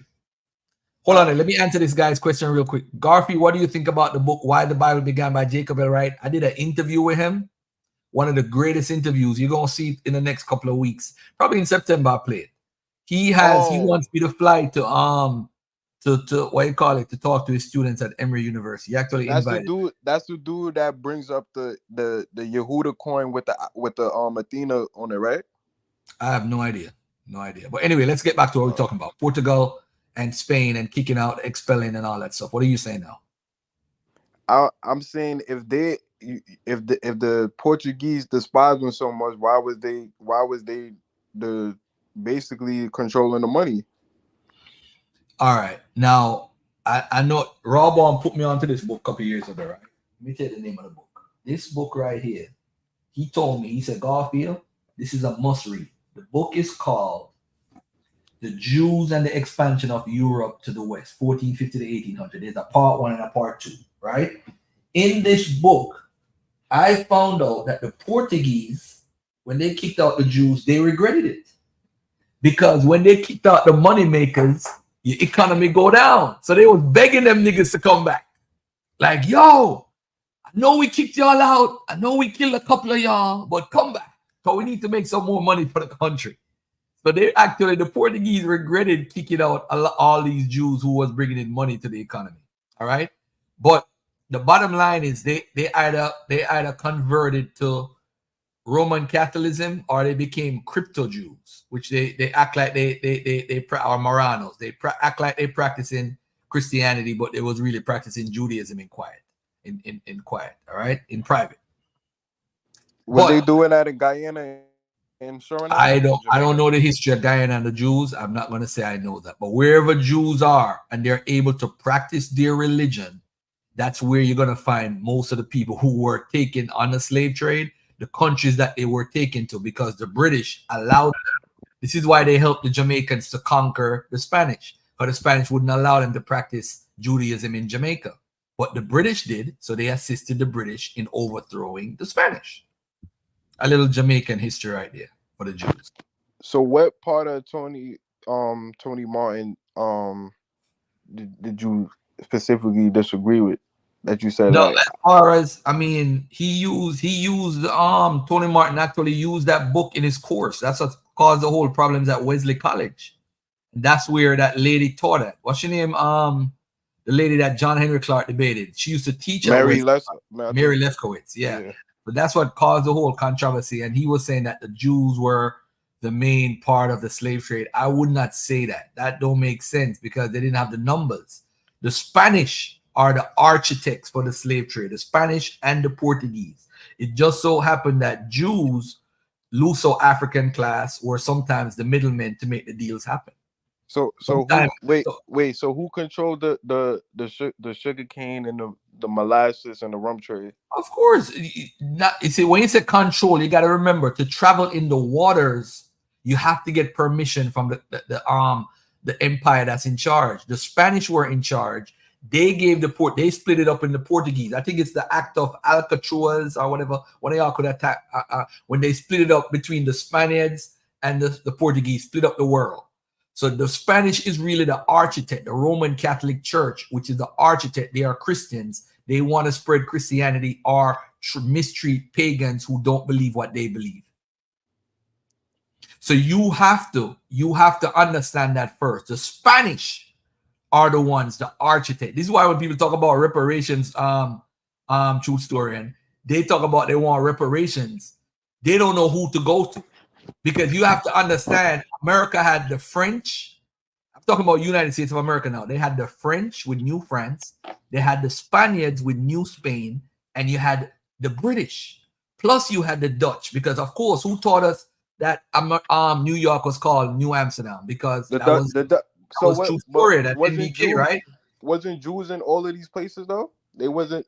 Hold on, let me answer this guy's question real quick. Garfi, what do you think about the book Why the Bible Began by Jacob L. Wright? I did an interview with him, one of the greatest interviews. You're gonna see it in the next couple of weeks, probably in September. I play it. He wants me to fly to what you call it, to talk to his students at Emory University. He actually invited. That's the dude that brings up the Yehuda coin with the Athena on it, right? I have no idea. But anyway, let's get back to what we're talking about. Portugal and Spain and kicking out, expelling, and all that stuff. What are you saying now? I'm saying if the Portuguese despise them so much, why was they the basically controlling the money? All right. Now, I know Rob put me onto this book a couple years ago, right? Let me tell you the name of the book. This book right here, he told me, he said, Garfield, this is a must read. The book is called The Jews and the Expansion of Europe to the West, 1450 to 1800. There's a part 1 and a part 2, right? In this book, I found out that the Portuguese, when they kicked out the Jews, they regretted it. Because when they kicked out the money makers, your economy go down. So they was begging them niggas to come back. Like, yo, I know we kicked y'all out. I know we killed a couple of y'all, but come back. So we need to make some more money for the country. So the Portuguese regretted kicking out all these Jews who was bringing in money to the economy. All right. But the bottom line is they either converted to Roman Catholicism or they became crypto Jews, which they act like they are Moranos. They act like they practicing Christianity, but they was really practicing Judaism in quiet, in quiet. All right, in private. Was they doing that in Guyana and Suriname? I don't know the history of Guyana and the Jews. I'm not going to say I know that, but wherever Jews are and they're able to practice their religion, that's where you're going to find most of the people who were taken on the slave trade, the countries that they were taken to, because the British allowed them. This is why they helped the Jamaicans to conquer the Spanish, because the Spanish wouldn't allow them to practice Judaism in Jamaica. But the British did, so they assisted the British in overthrowing the Spanish. A little Jamaican history right there for the Jews. So what part of Tony Martin did you specifically disagree with? That you said, no, like, as far as he used Tony Martin actually used that book in his course. That's what caused the whole problems at Wesley College. That's where that lady taught it. What's your name? The lady that John Henry Clark debated. She used to teach Mary Lefkowitz. Yeah. But that's what caused the whole controversy. And he was saying that the Jews were the main part of the slave trade. I would not say that. That don't make sense because they didn't have the numbers. The Spanish are the architects for the slave trade, the Spanish and the Portuguese. It just so happened that Jews, Luso-African class, were sometimes the middlemen to make the deals happen. So who controlled the sugar cane and the molasses and the rum trade? Of course, you see, when you say control, you got to remember to travel in the waters, you have to get permission from the empire that's in charge. The Spanish were in charge. They gave the port. They split it up in the Portuguese. I think it's the Act of Alcatraz or whatever. One of y'all could attack when they split it up between the Spaniards and the Portuguese. Split up the world. So the Spanish is really the architect. The Roman Catholic Church, which is the architect, they are Christians. They want to spread Christianity or mistreat pagans who don't believe what they believe. So you have to understand that first. The Spanish are the ones, the architect. This is why when people talk about reparations, true story, and they talk about they want reparations, they don't know who to go to. Because you have to understand, America had the French. I'm talking about United States of America now. They had the French with New France. They had the Spaniards with New Spain. And you had the British. Plus you had the Dutch. Because, of course, who taught us that New York was called New Amsterdam? Because that was true story. That NBK, right? Wasn't Jews in all of these places, though? They wasn't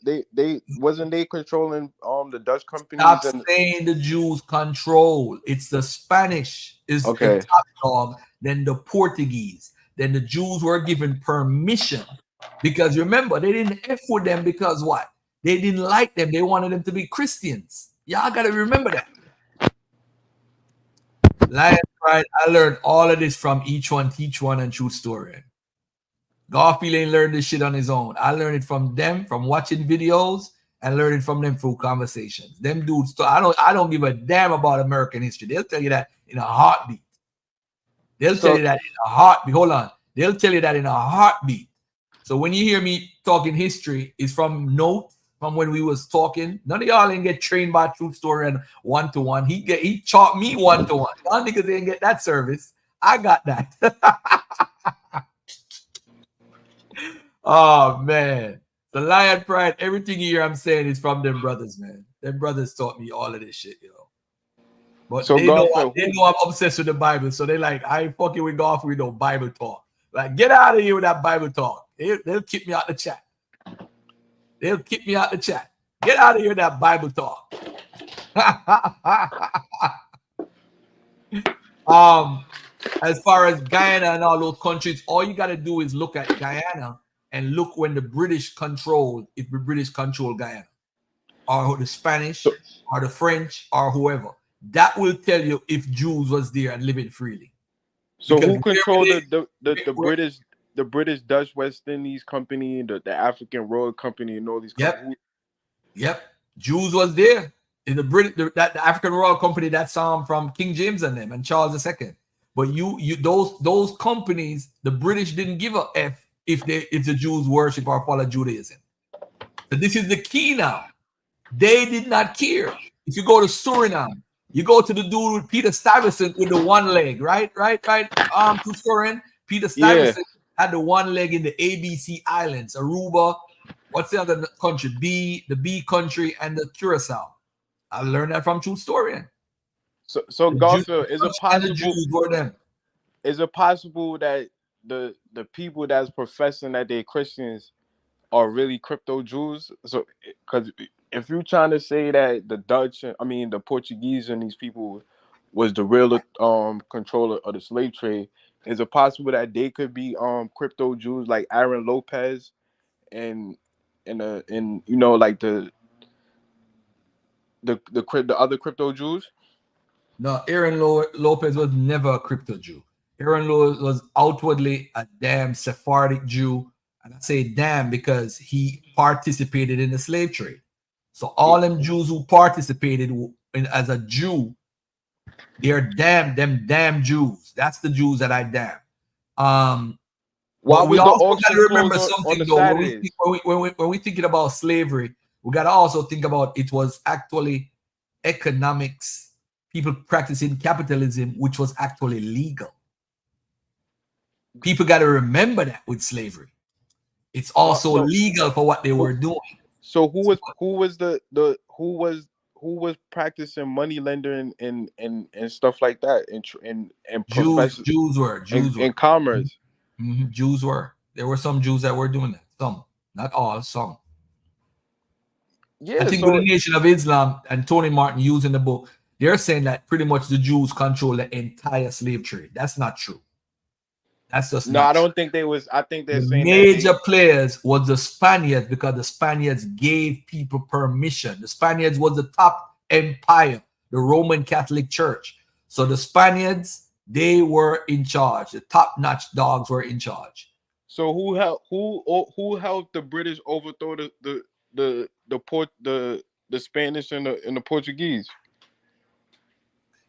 controlling the Dutch companies. Stop saying the Jews control. It's the Spanish is the top dog, then the Portuguese, then the Jews were given permission because remember they didn't F with them because what? They didn't like them. They wanted them to be Christians. Y'all gotta remember that. Lion Pride, I learned all of this from each one, teach one, and true story. Garfield ain't learned this shit on his own. I learned it from them, from watching videos, and learning from them through conversations. Them dudes, I don't give a damn about American history. They'll tell you that in a heartbeat. They'll tell you that in a heartbeat. Hold on. They'll tell you that in a heartbeat. So when you hear me talking history, it's from notes from when we was talking. None of y'all ain't get trained by Truth Story and one-to-one. He taught me one-to-one. Y'all niggas didn't get that service. I got that. Oh man, the Lion Pride, everything here I'm saying is from them brothers, man. Them brothers taught me all of this shit, you know. But so they know I'm obsessed with the Bible, so they like, I ain't fucking with golf with no Bible talk. Like, get out of here with that Bible talk. They'll kick me out the chat. They'll kick me out the chat. Get out of here with that Bible talk. As far as Guyana and all those countries, all you got to do is look at Guyana and look when the British controlled, if the British control Guyana, or the Spanish, or the French, or whoever. That will tell you if Jews was there and living freely. So because who controlled the British Dutch West Indies Company, the African Royal Company, and all these companies? Yep. Jews was there. In the African Royal Company, that's from King James and them and Charles II. But those companies, the British didn't give a F if the Jews worship or follow Judaism. So this is the key now. They did not care. If you go to Suriname, you go to the dude with Peter Stuyvesant with the one leg, right? To Suriname, Peter Stuyvesant had the one leg in the ABC Islands, Aruba. What's the other country? The B country and the Curacao. I learned that from True Story. So Garfield, is it possible that the people that's professing that they're Christians are really crypto Jews? So, because if you're trying to say that the Dutch, the Portuguese and these people was the real controller of the slave trade, is it possible that they could be crypto Jews like Aaron Lopez and like the other crypto Jews? No, Aaron Lopez was never a crypto Jew. Aaron Lopez was outwardly a damn Sephardic Jew. And I say damn because he participated in the slave trade. So all them Jews who participated as a Jew, they're them damn Jews. That's the Jews that I damn. Well, we also got to remember something though. When we thinking about slavery, we got to also think about it was actually economics. People practicing capitalism, which was actually legal. People got to remember that with slavery, it's also legal for what they were doing. So who was practicing money lending and stuff like that and Jews were in commerce. Mm-hmm. Jews were. There were some Jews that were doing that. Some, not all, some. Yeah, I think with the Nation of Islam and Tony Martin using the book, they're saying that pretty much the Jews control the entire slave trade. That's not true. That's just No, I don't think they was. I think they're the saying major players was the Spaniards because the Spaniards gave people permission. The Spaniards was the top empire, the Roman Catholic Church. So the Spaniards, they were in charge. The top-notch dogs were in charge. So who helped the British overthrow the Spanish and the Portuguese?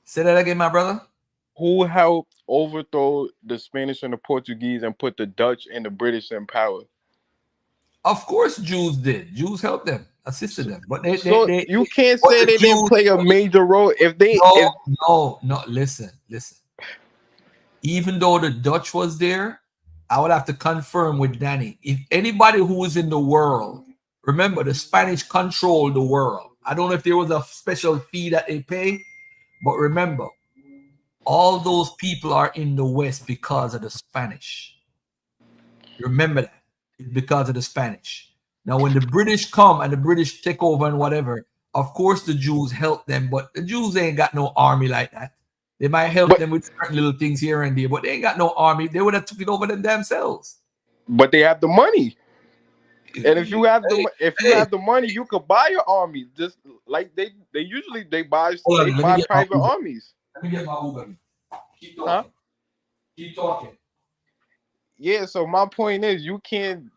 Say that again, my brother. Who helped overthrow the Spanish and the Portuguese and put the Dutch and the British in power? Of course, Jews did. Jews helped them, assisted them. But they you can't say they didn't play a major role. If they no, listen. Even though the Dutch was there, I would have to confirm with Danny. If anybody who was in the world, remember the Spanish controlled the world. I don't know if there was a special fee that they pay, but remember, all those people are in the West because of the Spanish. Remember that. It's because of the Spanish. Now, when the British come and the British take over and whatever, of course the Jews help them, but the Jews ain't got no army like that. They might help them with certain little things here and there, but they ain't got no army. They would have took it over themselves. But they have the money. And if you have the money, you could buy your army. Just like they usually buy private armies. Let me get my Uber. Keep talking. Huh? Keep talking. Yeah, so my point is you can't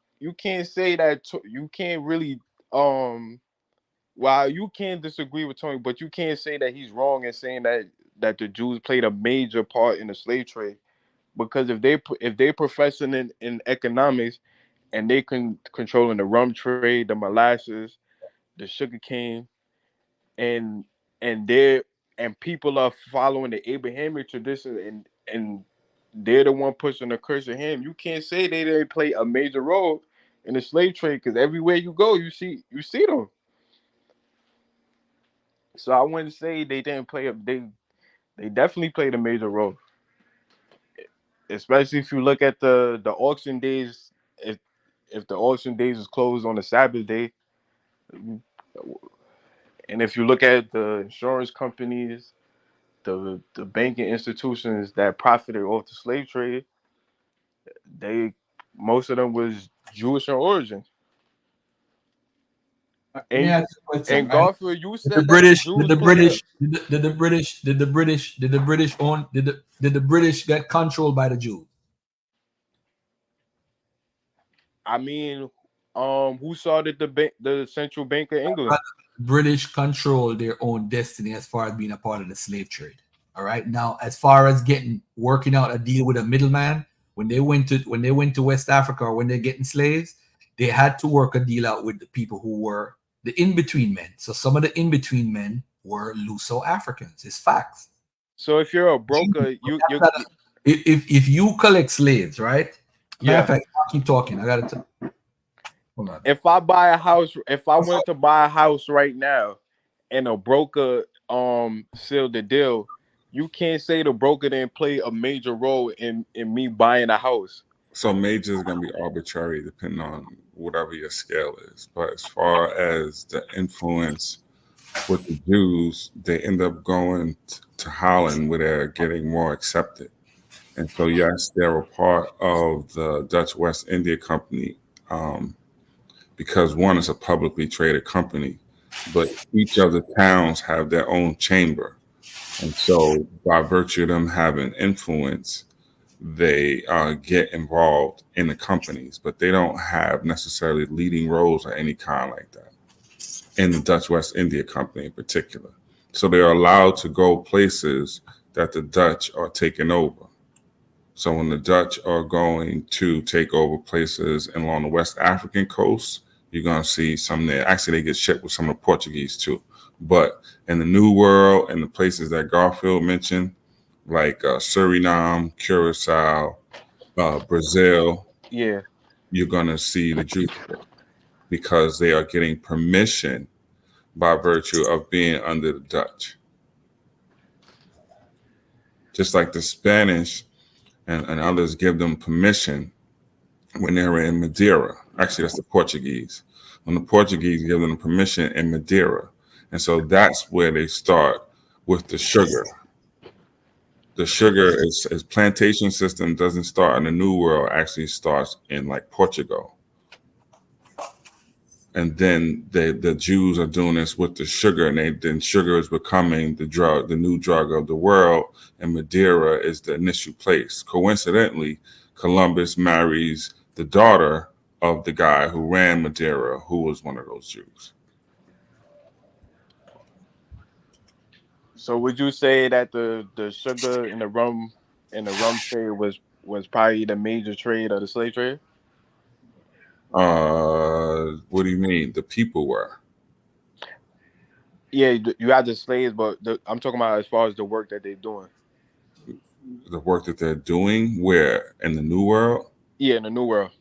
say that you can't really while you can't disagree with Tony, but you can't say that he's wrong in saying that the Jews played a major part in the slave trade, because if they professing in economics and they controlling the rum trade, the molasses, the sugar cane, and people are following the Abrahamic tradition and they're the one pushing the curse of him. You can't say they didn't play a major role in the slave trade, because everywhere you go, you see them. So I wouldn't say they didn't play they definitely played a major role. Especially if you look at the auction days, if the auction days is closed on a Sabbath day, and if you look at the insurance companies, the banking institutions that profited off the slave trade, most of them was Jewish in origin. And Garfield, you said Did the British get controlled by the Jews? I mean, who started the central bank of England? British control their own destiny as far as being a part of the slave trade. All right. Now, as far as working out a deal with a middleman, when they went to West Africa, or when they're getting slaves, they had to work a deal out with the people who were the in-between men. So some of the in-between men were Luso-Africans. It's facts. So if you're a broker, if you collect slaves, right? Yeah. Matter of fact, I'll keep talking. I gotta hold on. If I buy a house, if I went to buy a house right now, and a broker sealed the deal, you can't say the broker didn't play a major role in me buying a house. So major is going to be arbitrary depending on whatever your scale is. But as far as the influence with the Jews, they end up going to Holland where they're getting more accepted. And so, yes, they're a part of the Dutch West India Company because one is a publicly traded company, but each of the towns have their own chamber. And so by virtue of them having influence, they get involved in the companies, but they don't have necessarily leading roles or any kind like that in the Dutch West India Company in particular. So they're allowed to go places that the Dutch are taking over. So when the Dutch are going to take over places along the West African coast, you're going to see some there. Actually, they get shipped with some of the Portuguese too. But in the New World and the places that Garfield mentioned, like Suriname, Curacao, Brazil, yeah, you're going to see the Jews because they are getting permission by virtue of being under the Dutch. Just like the Spanish and others give them permission when they were in Madeira. Actually, that's the Portuguese. When the Portuguese give them permission in Madeira. And so that's where they start with the sugar. The sugar is plantation system doesn't start in the New World, actually starts in like Portugal. And then the Jews are doing this with the sugar, and then sugar is becoming the drug, the new drug of the world, and Madeira is the initial place. Coincidentally, Columbus marries the daughter of the guy who ran Madeira, who was one of those Jews. So would you say that the sugar and the rum trade was probably the major trade of the slave trade? What do you mean? The people were. Yeah, you had the slaves, but I'm talking about as far as the work that they're doing. The work that they're doing where? In the New World? Yeah, in the New World.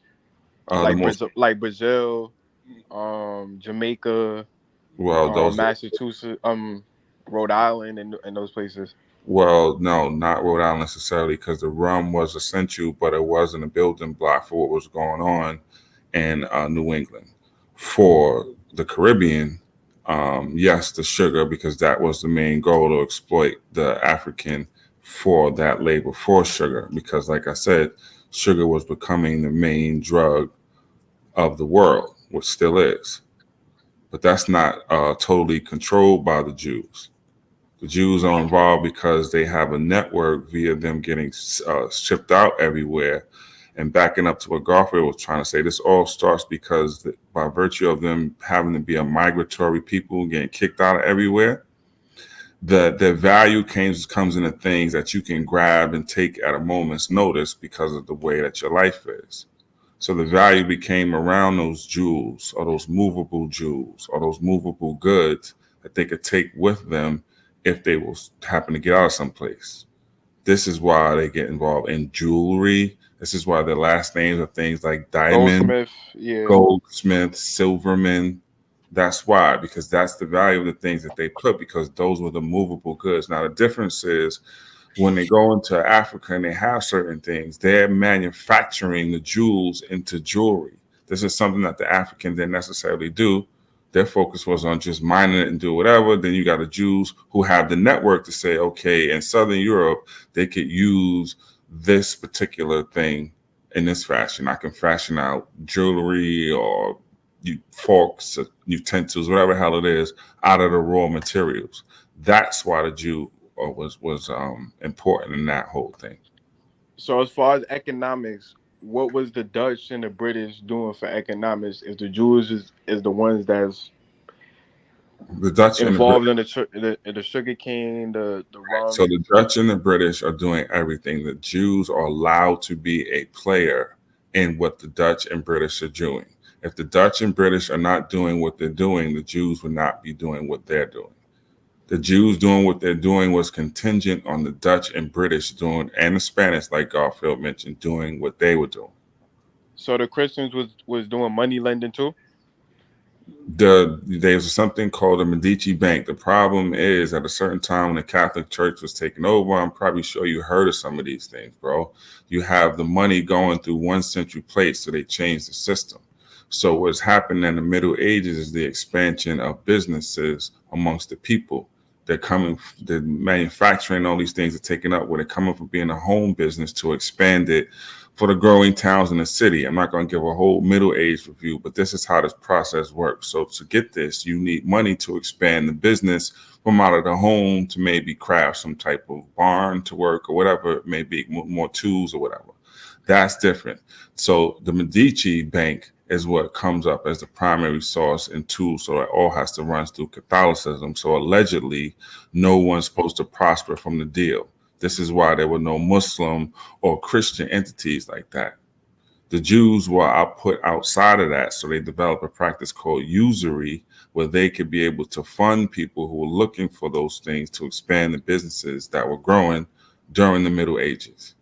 Like Brazil, Jamaica, those Massachusetts, Rhode Island, and those places. Well, no, not Rhode Island necessarily, because the rum was essential, but it wasn't a building block for what was going on in New England. For the Caribbean, yes, the sugar, because that was the main goal, to exploit the African for that labor for sugar, because like I said, sugar was becoming the main drug of the world, which still is. But that's not totally controlled by the Jews. The Jews are involved because they have a network via them getting shipped out everywhere. And backing up to what Garfield was trying to say, this all starts because by virtue of them having to be a migratory people, getting kicked out of everywhere, their value comes into things that you can grab and take at a moment's notice because of the way that your life is. So the value became around those jewels, or those movable jewels, or those movable goods that they could take with them if they will happen to get out of someplace. This is why they get involved in jewelry. This is why their last names are things like Diamond, Goldsmith, Silverman. That's why, because that's the value of the things that they put, because those were the movable goods. Now, the difference is when they go into Africa and they have certain things, they're manufacturing the jewels into jewelry. This is something that the African didn't necessarily do. Their focus was on just mining it and do whatever. Then you got the Jews who have the network to say, okay, in Southern Europe, they could use this particular thing in this fashion. I can fashion out jewelry or forks, utensils, whatever the hell it is, out of the raw materials. That's why the Jew was important in that whole thing. So as far as economics, what was the Dutch and the British doing for economics if the Jews is the ones that's the Dutch involved in the sugar cane, the rum? So the Dutch and the British are doing everything. The Jews are allowed to be a player in what the Dutch and British are doing. If the Dutch and British are not doing what they're doing, the Jews would not be doing what they're doing. The Jews doing what they're doing was contingent on the Dutch and British doing, and the Spanish, like Garfield mentioned, doing what they were doing. So the Christians was doing money lending too? There's something called the Medici Bank. The problem is at a certain time when the Catholic Church was taken over, I'm probably sure you heard of some of these things, bro. You have the money going through one central place, so they changed the system. So what's happened in the Middle Ages is the expansion of businesses amongst the people. They're manufacturing all these things are taken up where they're coming from being a home business to expand it for the growing towns in the city. I'm not going to give a whole Middle Age review, but this is how this process works. So to get this, you need money to expand the business from out of the home to maybe craft some type of barn to work or whatever it may be, more tools or whatever. That's different. So the Medici Bank is what comes up as the primary source and tool. So it all has to run through Catholicism. So allegedly, no one's supposed to prosper from the deal. This is why there were no Muslim or Christian entities like that. The Jews were put outside of that. So they developed a practice called usury, where they could be able to fund people who were looking for those things to expand the businesses that were growing during the Middle Ages.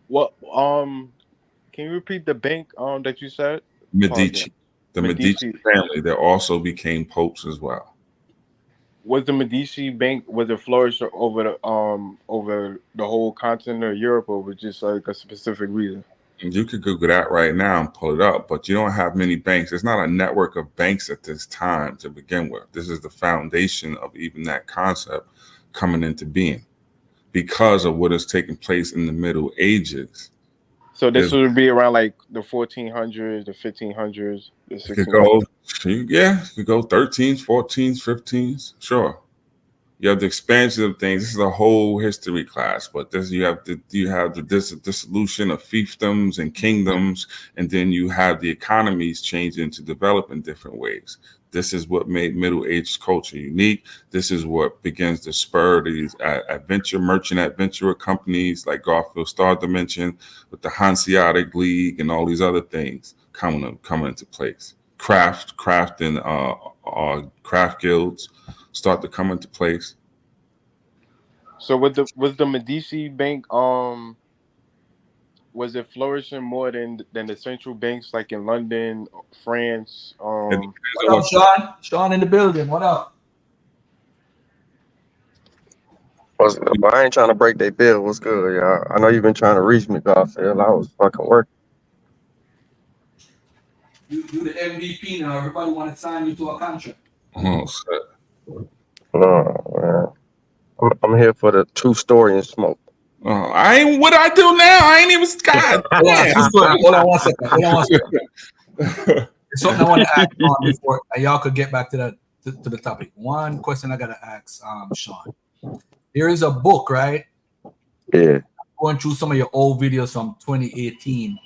What can you repeat the bank that you said? Medici. The Medici family that also became popes as well. Was the Medici Bank, was it flourished over the whole continent of Europe, or was it just like a specific reason? You could Google that right now and pull it up, but you don't have many banks. It's not a network of banks at this time to begin with. This is the foundation of even that concept coming into being. because of what is taking place in the Middle Ages. So this would be around like the 1400s, the 1500s, the 1600s. You go 13s, 14s, 15s, sure. You have the expansion of things. This is a whole history class, but you have the dissolution of fiefdoms and kingdoms, and then you have the economies changing to develop in different ways. This is what made Middle Age culture unique. This is what begins to spur these merchant adventurer companies like Garfield Star Dimension with the Hanseatic League and all these other things coming into place. Craft guilds start to come into place. So was the Medici Bank was it flourishing more than the central banks like in London, France? What up, Sean? Sean in the building. What up? What's good? But I ain't trying to break their bill. What's good, y'all? I know you've been trying to reach me, Garfield. I was fucking working. You the MVP now. Everybody want to sign you to a contract. Oh, shit. No, man. I'm here for the true story and smoke. Oh, what I do now? I ain't even God. Hold on one second. Something I want to add on before y'all could get back to the topic. One question I gotta ask, Sean. There is a book, right? Yeah. Going through some of your old videos from 2018.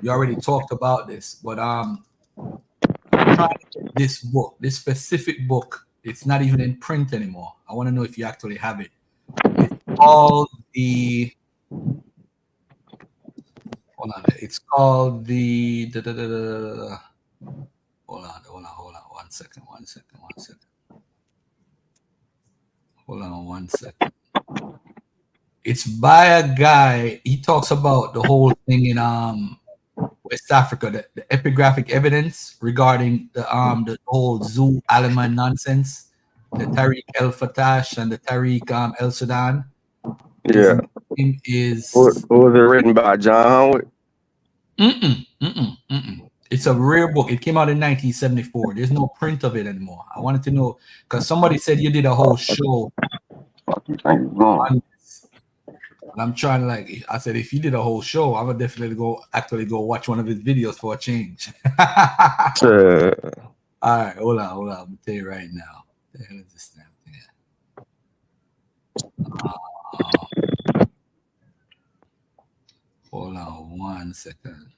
You already talked about this, but this book, this specific book, it's not even in print anymore. I want to know if you actually have it. It's called the. Hold on. It's called the. Hold on. 1 second. Hold on 1 second. It's by a guy. He talks about the whole thing in West Africa, the epigraphic evidence regarding the whole Zoo Alaman nonsense, the Tariq El Fattash and the Tariq El Sudan. Yeah. Is who was it written by? John Howard? It's a rare book. It came out in 1974. There's no print of it anymore. I wanted to know because somebody said you did a whole show on this. And I'm trying to I said, if you did a whole show, I would definitely go watch one of his videos for a change. All right, hold on. I'm gonna tell you right now. The hell is this damn thing? Hold on 1 second.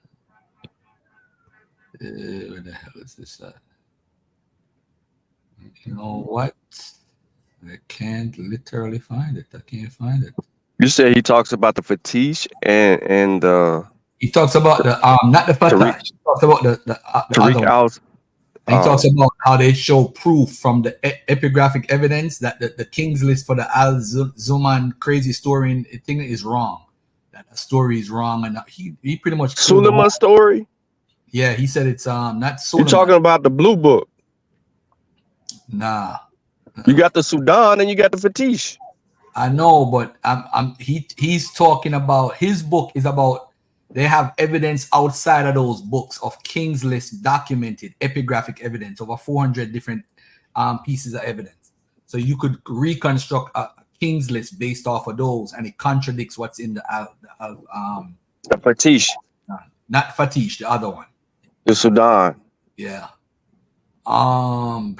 Where the hell is this at? You know what? I can't literally find it. I can't find it. You said he talks about the fetish and the. He talks about the not the fetish. He talks about the Tariq other. And he talks about how they show proof from the epigraphic evidence that the King's List for the Al Zuman crazy story thing is wrong. That the story is wrong, and he pretty much Suleiman story. Yeah, he said it's not Suleiman. You're talking about the blue book. Nah. You got the Sudan and you got the fetish. I know, but he's talking about his book is about they have evidence outside of those books of King's List documented epigraphic evidence over 400 different pieces of evidence. So you could reconstruct a King's List based off of those, and it contradicts what's in the fetish. Not fetish, the other one. The Sudan. Yeah. And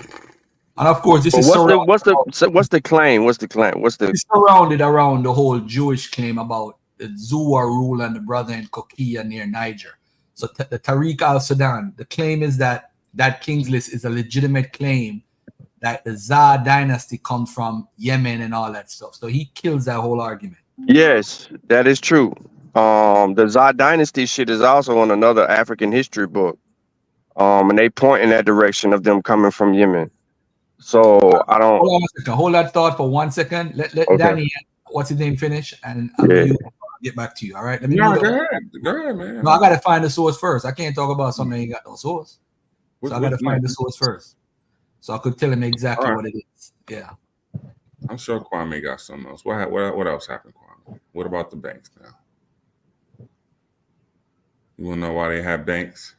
of course, this is what's the claim? It's surrounded around the whole Jewish claim about the Zua rule and the brother in Kokia near Niger. So the Tariq Al Sudan, the claim is that King's List is a legitimate claim that the Za dynasty comes from Yemen and all that stuff. So he kills that whole argument. Yes, that is true. The Za dynasty shit is also on another African history book. And they point in that direction of them coming from Yemen. So I don't hold on a second. Hold that thought for 1 second. Let okay. Danny, what's his name, finish, and I'll get back to you. All right. Let me go ahead, man. No, I gotta find the source first. I can't talk about something that ain't got no source. So I gotta find the source first. So I could tell him exactly what it is. Yeah. I'm sure Kwame got something else. What else happened, Kwame? What about the banks now? You wanna know why they have banks?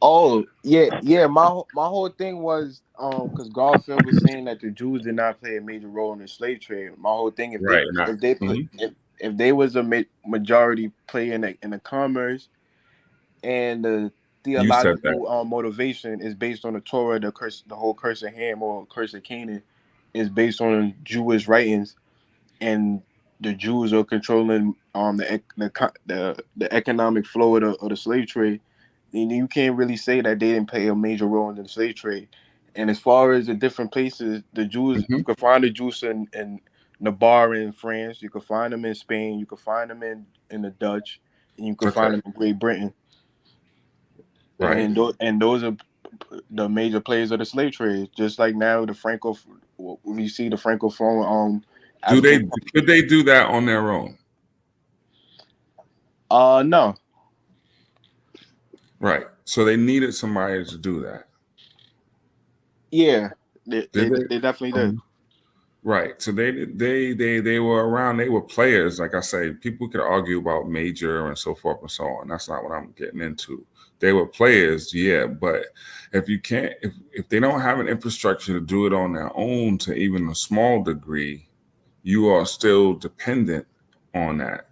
Oh yeah. My whole thing was because Garfield was saying that the Jews did not play a major role in the slave trade. My whole thing, Right. if they was a majority player in the commerce and the You said that. theological motivation is based on the Torah, the whole curse of Ham or curse of Canaan is based on Jewish writings, and the Jews are controlling the economic flow of the slave trade. And you can't really say that they didn't play a major role in the slave trade. And as far as the different places, the Jews, you can find the Jews in Navarre in France, you can find them in Spain, you can find them in the Dutch, and you can find them in Great Britain. Right. And those are the major players of the slave trade. Just like now, we see the Francophone. Could they do that on their own? No. Right. So they needed somebody to do that. Yeah, they definitely did. Right. So they were around. They were players. Like I say, people could argue about major and so forth and so on. That's not what I'm getting into. They were players, yeah. But if you can't, if they don't have an infrastructure to do it on their own to even a small degree, you are still dependent on that.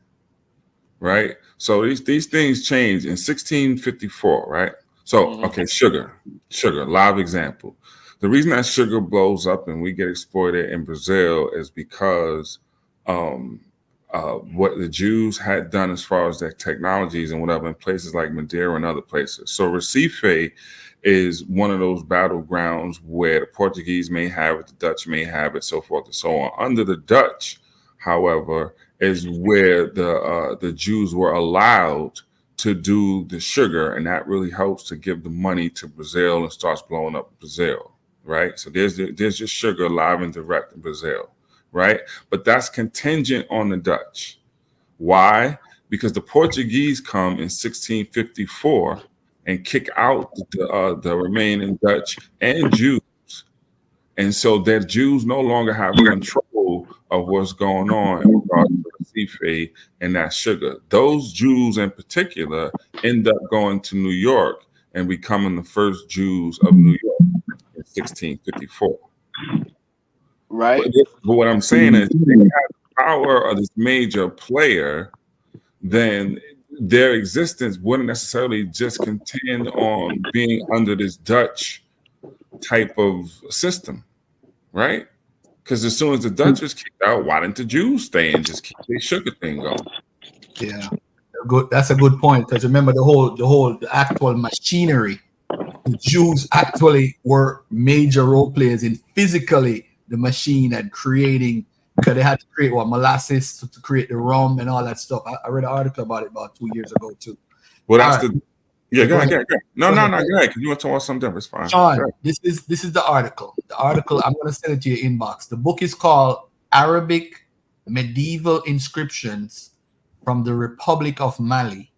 Right. So these things change in 1654. Right. So okay, sugar, live example. The reason that sugar blows up and we get exploited in Brazil is because what the Jews had done as far as their technologies and whatever in places like Madeira and other places. So Recife is one of those battlegrounds where the Portuguese may have it, the Dutch may have it, so forth and so on. Under the Dutch, however, is where the Jews were allowed to do the sugar, and that really helps to give the money to Brazil and starts blowing up Brazil. Right. So there's just sugar live and direct in Brazil. Right. But that's contingent on the Dutch. Why? Because the Portuguese come in 1654 and kick out the remaining Dutch and Jews. And so that Jews no longer have control of what's going on in regards to the Recife and that sugar. Those Jews in particular end up going to New York and becoming the first Jews of New York. 1654. Right. But what I'm saying is, if they have the power of this major player, then their existence wouldn't necessarily just contend on being under this Dutch type of system, right? Because as soon as the Dutch was kicked out, why didn't the Jews stay and just keep their sugar thing going? Yeah, good. That's a good point. Because remember the actual machinery. The Jews actually were major role players in physically the machine and creating, because they had to create molasses to create the rum and all that stuff. I read an article about it about 2 years ago too. Well, that's go ahead. No, go ahead. Because you want to talk about something different. It's fine. Sean, this is the article. The article, I'm going to send it to your inbox. The book is called Arabic Medieval Inscriptions from the Republic of Mali.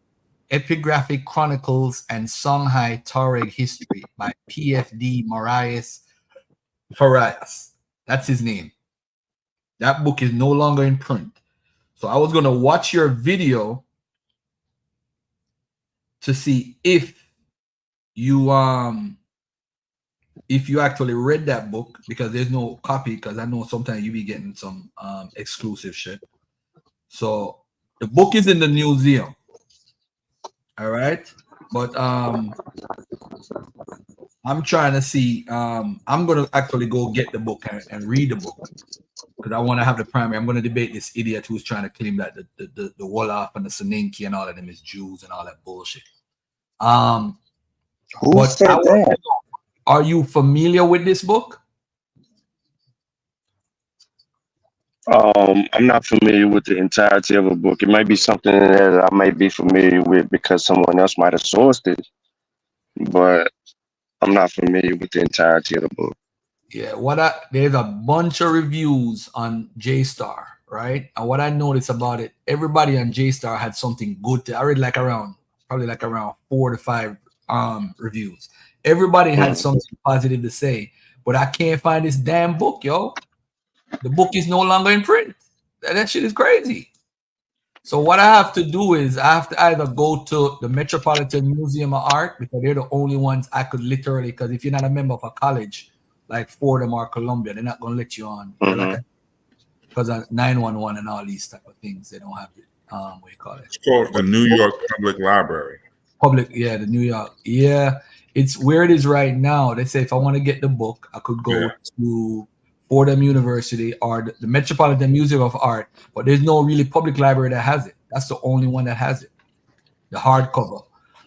Epigraphic Chronicles and Songhai Tuareg History by PFD Marias Farias. That's his name. That book is no longer in print. So I was going to watch your video to see if you actually read that book, because there's no copy, because I know sometimes you be getting some exclusive shit. So the book is in the museum. All right, but I'm trying to see. I'm gonna actually go get the book and read the book, because I want to have the primary. I'm gonna debate this idiot who's trying to claim that the Wolof and the Soninke and all of them is Jews and all that bullshit. Who said that? Are you familiar with this book? I'm not familiar with the entirety of a book. It might be something that I might be familiar with because someone else might have sourced it, but I'm not familiar with the entirety of the book. Yeah, there's a bunch of reviews on JSTAR, right? And what I noticed about it, everybody on JSTAR had something good to. I read probably around 4 to 5 reviews. Everybody had something positive to say, but I can't find this damn book, yo. The book is no longer in print. That shit is crazy. So what I have to do is I have to either go to the Metropolitan Museum of Art, because they're the only ones I could literally, because if you're not a member of a college like Fordham or Columbia, they're not going to let you on. Because of 911 and all these type of things, they don't have it. What do you call it? It's called the New York Public Library. The New York. Yeah, it's where it is right now. They say if I want to get the book, I could go to Fordham University or the Metropolitan Museum of Art, but there's no really public library that has it. That's the only one that has it, the hardcover.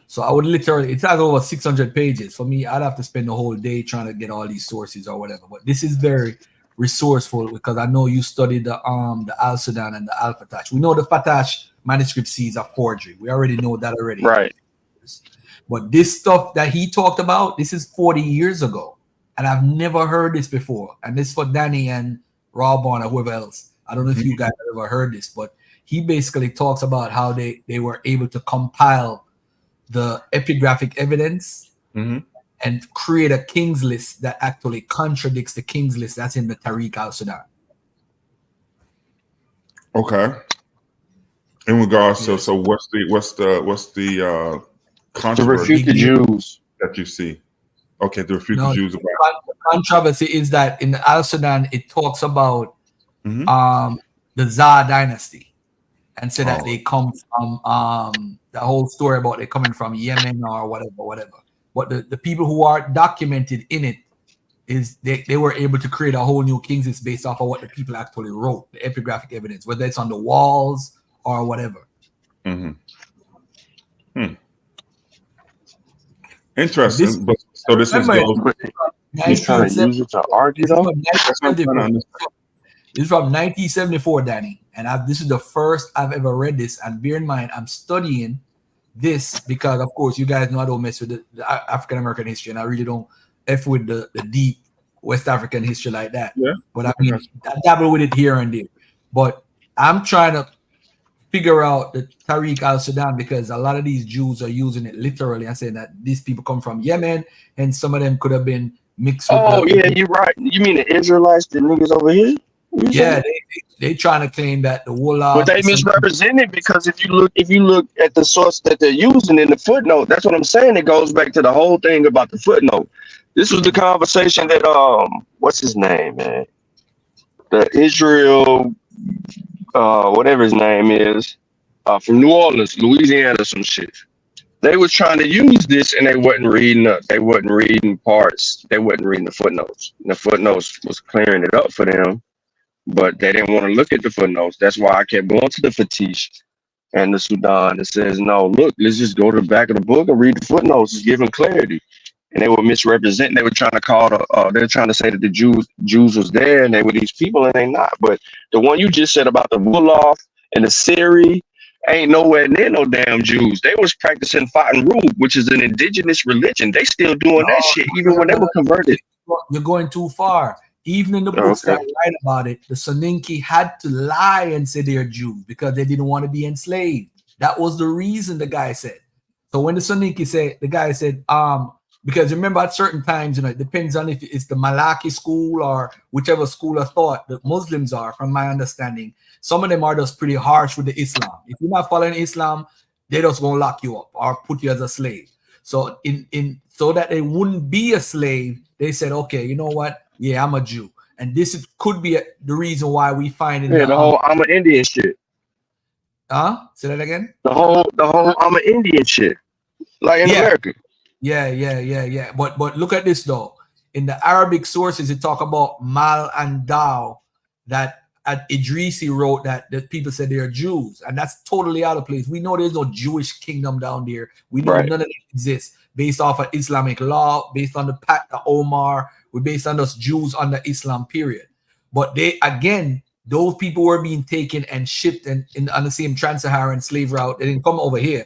So I would literally, it has over 600 pages. For me, I'd have to spend the whole day trying to get all these sources or whatever. But this is very resourceful because I know you studied the Al Sudan and the Al Fatash. We know the Fatash manuscript C's are forgery. We already know that already. Right. But this stuff that he talked about, this is 40 years ago. And I've never heard this before. And this for Danny and Rob or whoever else. I don't know if you guys have ever heard this, but he basically talks about how they were able to compile the epigraphic evidence and create a king's list that actually contradicts the king's list that's in the Tariq al-Sudan. Okay. In regards to, so what's the controversy? To refute the Jews that you see. Okay, to refute the Jews. The controversy is that in the Al-Sudan, it talks about the Zah dynasty and say that they come from the whole story about they coming from Yemen or whatever. But the people who are documented in it is they were able to create a whole new king's list based off of what the people actually wrote, the epigraphic evidence, whether it's on the walls or whatever. Interesting. But so this is he's trying to use it to argue though. This is from 1974, Danny, and this is the first I've ever read this. And bear in mind, I'm studying this because, of course, you guys know I don't mess with the African American history, and I really don't f with the deep West African history like that. Yeah. But I mean, I dabble with it here and there. But I'm trying to figure out the Tariq al-Sudan because a lot of these Jews are using it literally and saying that these people come from Yemen, and some of them could have been mixed with you're right. You mean the Israelites, the niggas over here? Yeah, they trying to claim that the Wolof, but they misrepresented because if you look at the source that they're using in the footnote, that's what I'm saying. It goes back to the whole thing about the footnote. This was the conversation that what's his name, man? The Israel, whatever his name is, from New Orleans, Louisiana, some shit. They was trying to use this and they wasn't reading parts. They wasn't reading the footnotes. And the footnotes was clearing it up for them. But they didn't want to look at the footnotes. That's why I kept going to the Fatish and the Sudan. It says, no, look, let's just go to the back of the book and read the footnotes. It's giving clarity. And they were misrepresenting. They were trying to call they're trying to say that the Jews was there and they were these people and they not. But the one you just said about the Wolof and the Siri ain't nowhere near no damn Jews. They was practicing Faten-Rub, which is an indigenous religion. They still doing that shit even when they were converted. You're going too far. Even in the books that write about it, the Soninke had to lie and say they're Jews because they didn't want to be enslaved. That was the reason, the guy said. So when the Soninke said, the guy said, because remember at certain times, it depends on if it's the Malaki school or whichever school of thought the Muslims are, from my understanding. Some of them are just pretty harsh with the Islam. If you're not following Islam, they're just going to lock you up or put you as a slave. So so that they wouldn't be a slave, they said, okay, you know what? Yeah, I'm a Jew, and this could be the reason why we find in the whole I'm an Indian shit. Say that again. The whole I'm an Indian shit, like in America. Yeah. But look at this though. In the Arabic sources, it talk about Mal and Dao that Idrisi wrote that people said they're Jews, and that's totally out of place. We know there's no Jewish kingdom down there. We know none of that exists based off of Islamic law, based on the Pact of Omar. We're based on those Jews under Islam, period. But those people were being taken and shipped on the same Trans-Saharan slave route. They didn't come over here.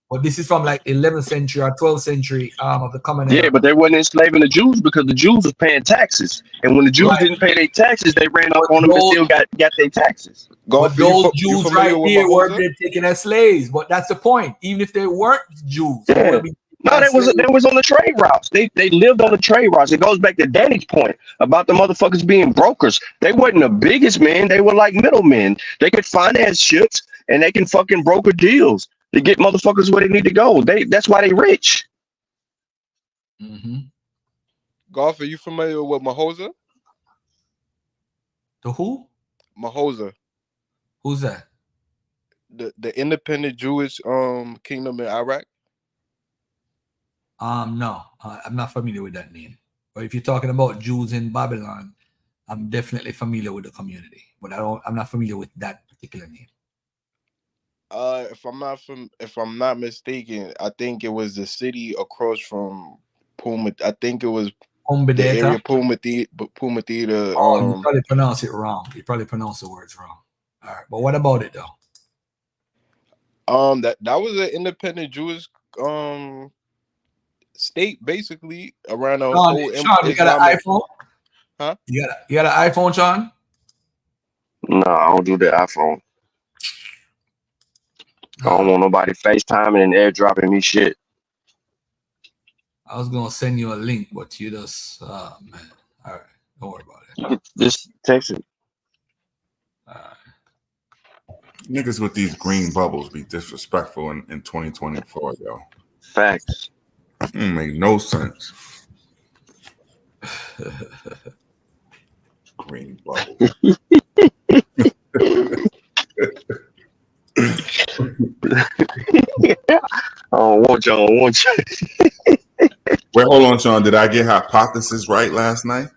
But this is from like 11th century or 12th century of the common era. Yeah, but they weren't enslaving the Jews because the Jews was paying taxes. And when the Jews didn't pay their taxes, they ran up on them and still got their taxes. But those Jews right here were taken as slaves. But that's the point. Even if they weren't Jews, they would be No, they was on the trade routes. They lived on the trade routes. It goes back to Danny's point about the motherfuckers being brokers. They wasn't the biggest men. They were like middlemen. They could finance ships and they can fucking broker deals to get motherfuckers where they need to go. That's why they rich. Mm-hmm. Golf, are you familiar with Mahosa? The who? Mahosa. Who's that? The independent Jewish kingdom in Iraq. No, I'm not familiar with that name. But if you're talking about Jews in Babylon, I'm definitely familiar with the community. But I'm not familiar with that particular name. If I'm not mistaken, I think it was the city across from Puma. I think it was the area Pumatida. You probably pronounce it wrong. You probably pronounce the words wrong. All right, but what about it though? That was an independent Jewish state, basically around the whole. Sean, you got an iPhone? Huh? You got an iPhone, Sean? No, I don't do the iPhone. I don't want nobody FaceTiming and airdropping me shit. I was gonna send you a link, but you just man. All right, don't worry about it. Just text it. Niggas with these green bubbles be disrespectful in 2024, yo. Facts. Make no sense. Green bubble. I don't want you. Wait, hold on, Sean. Did I get hypothesis right last night?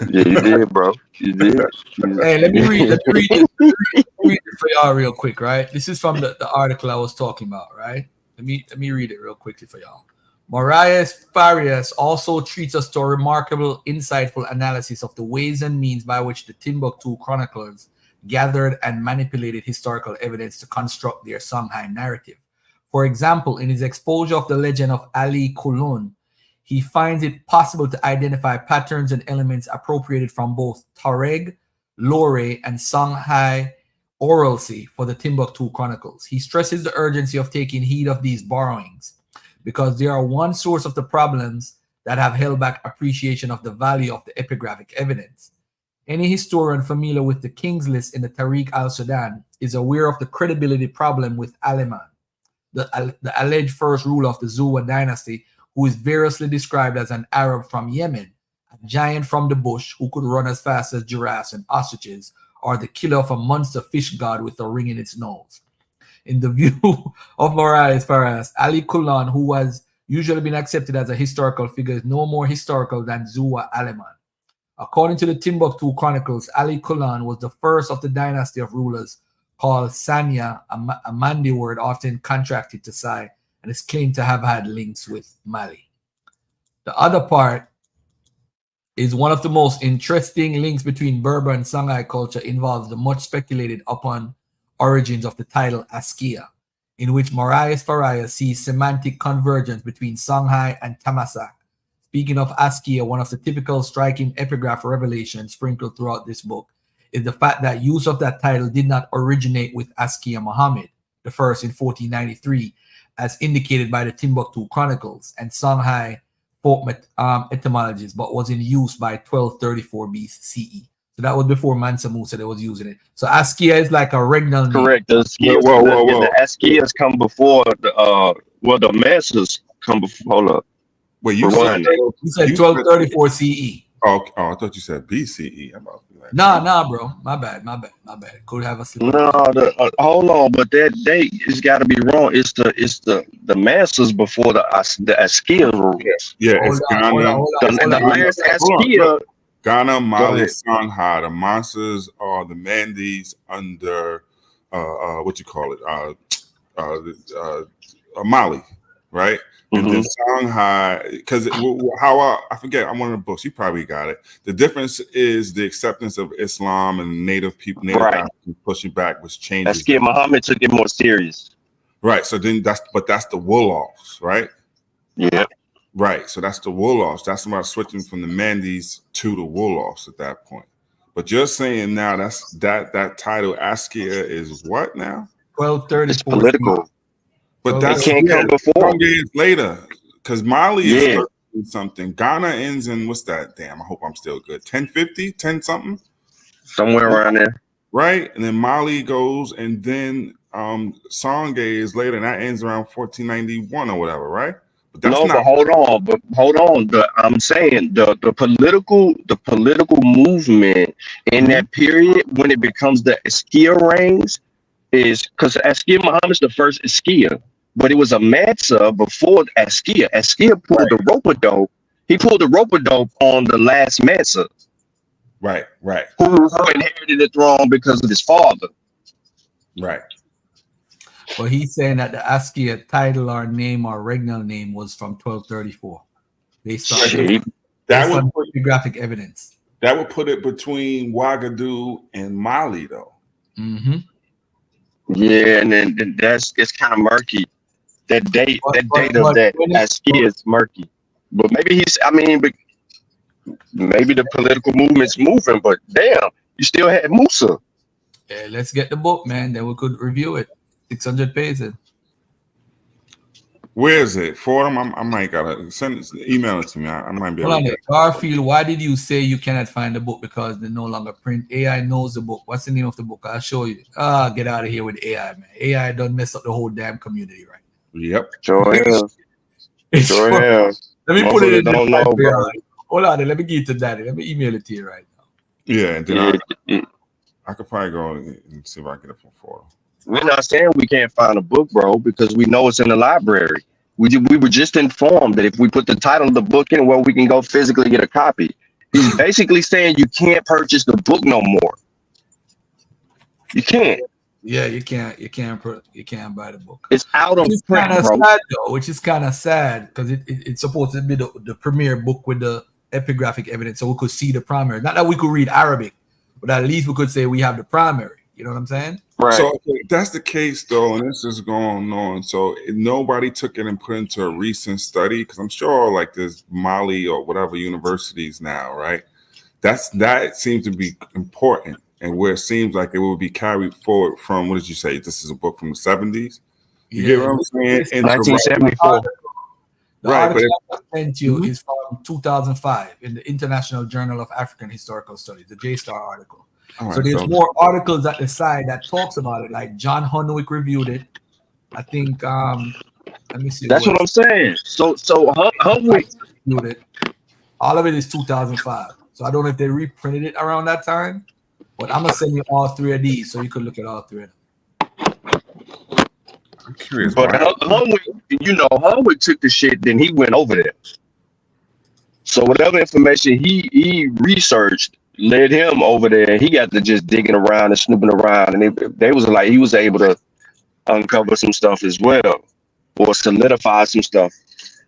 Yeah, you did, bro. You did. Hey, let me read it for y'all real quick, right? This is from the article I was talking about, right? Let me read it real quickly for y'all. Marias Farias also treats us to a remarkable, insightful analysis of the ways and means by which the Timbuktu chroniclers gathered and manipulated historical evidence to construct their Songhai narrative. For example, in his exposure of the legend of Ali Kulun, he finds it possible to identify patterns and elements appropriated from both Tuareg, Lore, and Songhai oralcy for the Timbuktu chronicles. He stresses the urgency of taking heed of these borrowings because they are one source of the problems that have held back appreciation of the value of the epigraphic evidence. Any historian familiar with the King's List in the Tariq al-Sudan is aware of the credibility problem with Aliman, the alleged first ruler of the Zuwa dynasty, who is variously described as an Arab from Yemen, a giant from the bush who could run as fast as giraffes and ostriches, or the killer of a monster fish god with a ring in its nose. In the view of Marias Farias, Ali Kulan, who has usually been accepted as a historical figure, is no more historical than Zuwa Aliman. According to the Timbuktu Chronicles, Ali Kulan was the first of the dynasty of rulers called Sanya, a Mandi word often contracted to Sai, and is claimed to have had links with Mali. The other part is one of the most interesting links between Berber and Songhai culture involves the much speculated upon origins of the title Askia, in which Marias Farias sees semantic convergence between Songhai and Tamasak. Speaking of Askia, one of the typical striking epigraph revelations sprinkled throughout this book is the fact that use of that title did not originate with Askia Muhammad, the first in 1493, as indicated by the Timbuktu Chronicles and Songhai folk etymologies, but was in use by 1234 BCE. So that was before Mansa Musa that was using it. So Askia is like a regnal name. Correct. The Askias come before the Mansas come before. Hold up. Wait, you said 1234 CE. Oh, I thought you said BCE. I'm about to be like, nah, bro. My bad. Could have a slip. No, hold on, but that date has got to be wrong. It's the Mansas before the Askia rules. Yeah, it's Ghana. The last Askia. Ghana, Mali, Songhai. The Mansas are the Mandis under what you call it? Mali, right? And then Songhai, because I forget, I'm one of the books, you probably got it. The difference is the acceptance of Islam and native people, Africans pushing back, which changes. Askia Muhammad took it more serious. Right. So then that's the Woloffs, right? Yeah. Right. So that's the Woloffs. That's about switching from the Mandis to the Woloffs at that point. But you're saying now that title Askia is what now? 1234. It's political. But that can't come before. Some years later. Because Mali is Yeah. 13 something. Ghana ends in what's that? Damn, I hope I'm still good. 1050, 10 something, Somewhere around there. right? And then Mali goes, and then Songhai is later, and that ends around 1491 or whatever, right? But that's No, not. but hold on. I'm saying the political movement in that period when it becomes the Askia reigns is because Askia Muhammad's the first Askia, but it was a Mansa before Askia. Askia pulled the rope-a-dope. He pulled the rope-a-dope on the last Mansa. Right. Who inherited the throne because of his father. Right. But he's saying that the Askia title or name or regnal name was from 1234, based on graphic evidence. That would put it between Ouagadougou and Mali, though. Mm-hmm. Yeah, and then it's kind of murky. That date of that Askia is murky. But maybe maybe the political movement's moving, but damn, you still had Musa. Yeah, let's get the book, man. Then we could review it. 600 pages. Where is it? Fordham? I might gotta email it to me. I might be able to get it. Garfield, why did you say you cannot find the book? Because they no longer print. AI knows the book. What's the name of the book? I'll show you. Get out of here with AI, man. AI done mess up the whole damn community, right? Yep. Sure is. Let me put it in don't know, bro. Hold on, let me give it to Daddy. Let me email it to you right now. Yeah, and then I could probably go and see if I can get it from Fordham. We're not saying we can't find a book, bro, because we know it's in the library. We were just informed that if we put the title of the book in, well, we can go physically get a copy. He's basically saying you can't purchase the book no more. You can't. Yeah, you can't buy the book. It's out of print, bro. Sad, though, which is kind of sad because it's supposed to be the premier book with the epigraphic evidence, so we could see the primary. Not that we could read Arabic, but at least we could say we have the primary. You know what I'm saying? Right. So if that's the case, though, and this is going on. So nobody took it and put into a recent study, because I'm sure like there's Mali or whatever universities now, right? That seems to be important, and where it seems like it will be carried forward from, what did you say? This is a book from the 70s. You get what I'm saying? 1974. Right, but I sent you is from 2005 in the International Journal of African Historical Studies, the JSTAR article. Right, so there's more articles at the side that talks about it. Like John Hunwick reviewed it. I think let me see. That's what I'm saying. So Hunwick reviewed it. All of it is 2005. So I don't know if they reprinted it around that time, but I'm gonna send you all three of these so you can look at all three of them. I'm curious. But Hunwick took the shit, then he went over there. So whatever information he researched led him over there. He got to just digging around and snooping around, and they was like he was able to uncover some stuff as well, or solidify some stuff.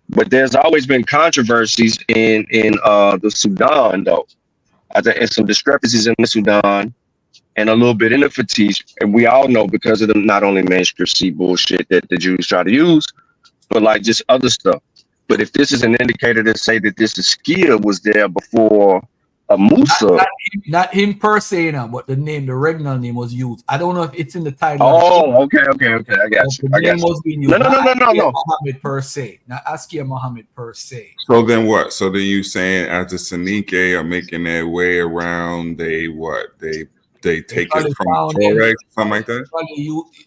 But there's always been controversies in the Sudan, though. I think there's some discrepancies in the Sudan and a little bit in the Fatih, and we all know because of the not only manuscript C bullshit that the Jews try to use, but like just other stuff. But if this is an indicator to say that this Askia was there before Musa, not him per se now, but the regnal name was used. I don't know if it's in the title. Oh, okay, I got you. The name was being used. No. Muhammad per se, not Askia Muhammad per se. So then what? So then you saying as the Sanike are making their way around, they take it from Torah, something like that?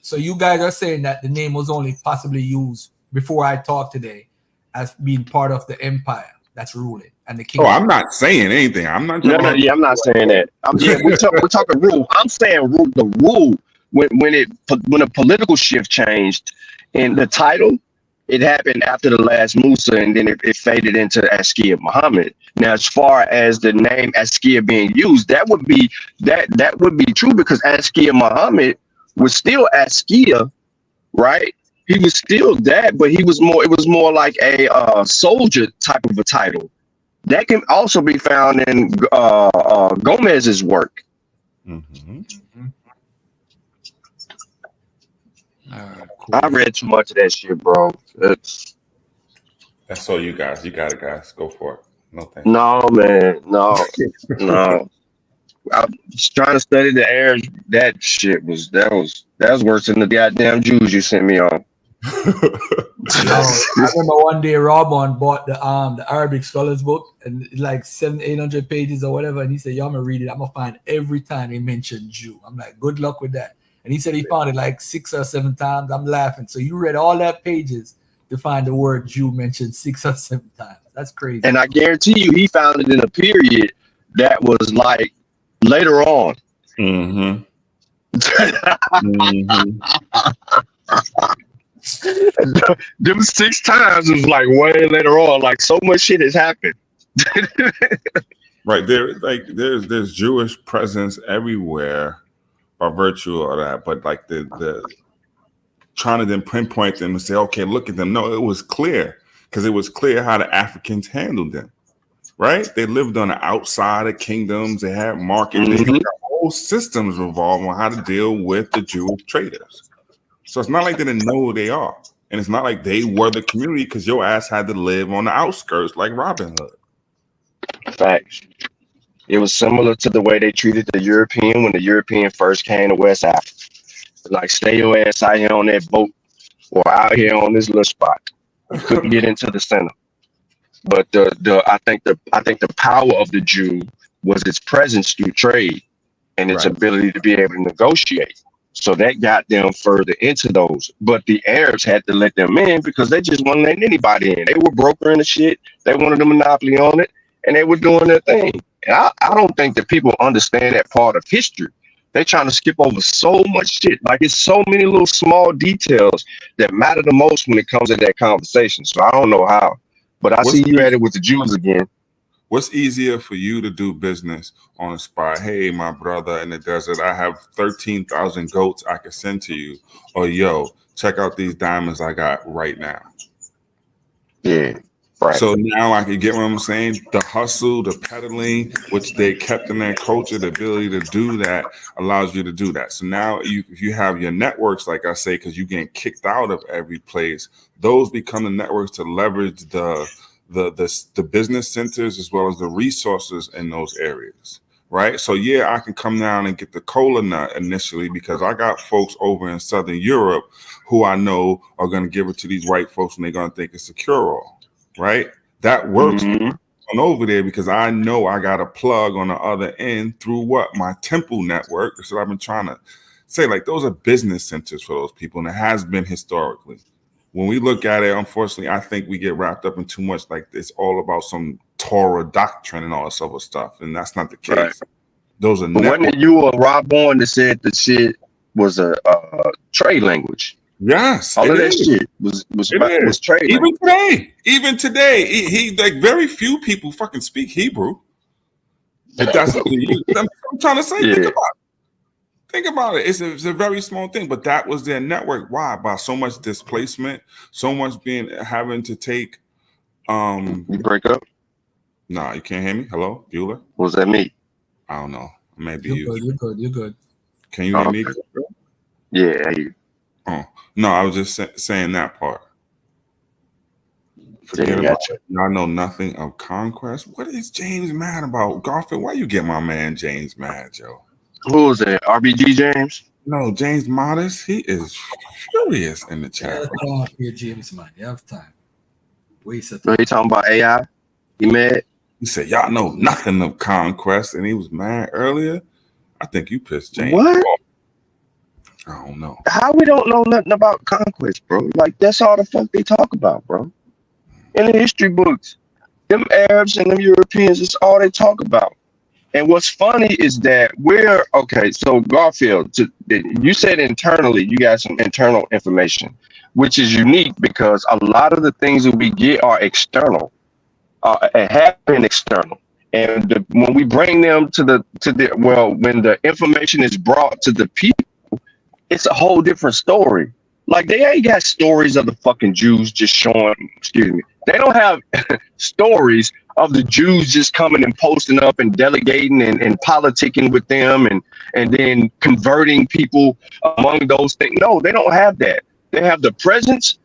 So you guys are saying that the name was only possibly used before I talked today as being part of the empire that's ruling and the king. Oh, I'm not saying anything. I'm not. I'm not saying that. We're talking rule. I'm saying rule. The rule when a political shift changed in the title, it happened after the last Musa, and then it faded into Askia Muhammad. Now, as far as the name Askia being used, that would be true because Askia Muhammad was still Askia, right? He was still that, but it was more like a soldier type of a title. That can also be found in Gomez's work. Mm-hmm. Cool. I read too much of that shit, bro. That's all you guys. You got it, guys. Go for it. No thanks. No, man. No. I was trying to study the air. That shit was worse than the goddamn Jews you sent me on. I remember one day Robon bought the Arabic Scholars book and like 700-800 pages or whatever, and he said, "Yo, I'm gonna read it. I'm gonna find every time he mentioned Jew." I'm like, "Good luck with that." And he said he found it like 6 or 7 times. I'm laughing. So you read all that pages to find the word Jew mentioned 6 or 7 times. That's crazy. And I guarantee you, he found it in a period that was like later on. Mm-hmm. Them 6 times was like way later on. Like so much shit has happened. Right there, like there's Jewish presence everywhere by virtue of that, but like the trying to then pinpoint them and say, okay, look at them. No, it was clear because it was clear how the Africans handled them. Right? They lived on the outside of kingdoms. They had markets. They had whole systems revolve on how to deal with the Jewish traders. So it's not like they didn't know who they are. And it's not like they were the community because your ass had to live on the outskirts like Robin Hood. Facts. It was similar to the way they treated the European when the European first came to West Africa. Like, stay your ass out here on that boat or out here on this little spot. You couldn't get into the center. But I think the power of the Jew was its presence through trade and its ability to be able to negotiate. So that got them further into those. But the Arabs had to let them in because they just wouldn't let anybody in. They were brokering the shit. They wanted a monopoly on it, and they were doing their thing. And I don't think that people understand that part of history. They're trying to skip over so much shit. Like, it's so many little small details that matter the most when it comes to that conversation. So I don't know how. But I see you at it with the Jews again. What's easier for you to do business on the spot? Hey, my brother in the desert, I have 13,000 goats I can send to you. Or, yo, check out these diamonds I got right now. Yeah, right. So now I can get what I'm saying. The hustle, the peddling, which they kept in their culture, the ability to do that allows you to do that. So now you have your networks, like I say, because you getting kicked out of every place. Those become the networks to leverage the business centers as well as the resources in those areas, right? So yeah, I can come down and get the cola nut initially because I got folks over in Southern Europe who I know are going to give it to these white folks and they're going to think it's a cure-all, right? That works on over there because I know I got a plug on the other end through what? My temple network. That's what I've been trying to say. Like, those are business centers for those people, and it has been historically. When we look at it, unfortunately, I think we get wrapped up in too much. Like, it's all about some Torah doctrine and all this other stuff, and that's not the case. Right. Those are. But wasn't you or Rob Bourne that said the shit was a trade language? Yes, all of that shit was trade. Even today, he like very few people fucking speak Hebrew. If that's what I'm trying to say. Yeah. Think about it. It's a very small thing, but that was their network. Why? By so much displacement, so much having to take. You break up? Nah, you can't hear me. Hello, Bueller. What does that mean? I don't know. Maybe You're good. Can you hear me? Yeah, I hear you. Oh no, I was just saying that part. Forget about it. Y'all know nothing of conquest. What is James mad about? Garfield, why you get my man James mad, Joe? Who was that? RBG James? No, James Modest. He is furious in the chat. James, man. You have time. Waste of time. He talking about AI? He mad? He said, y'all know nothing of conquest, and he was mad earlier. I think you pissed James off. I don't know. How we don't know nothing about conquest, bro? Like, that's all the fuck they talk about, bro. In the history books, them Arabs and them Europeans, it's all they talk about. And what's funny is that so Garfield, you said internally, you got some internal information, which is unique because a lot of the things that we get are external, and have been external. And when we bring them when the information is brought to the people, it's a whole different story. Like, they ain't got stories of the fucking Jews just showing, they don't have stories of the Jews just coming and posting up and delegating and politicking with them and then converting people among those things. No, they don't have that. They have the presence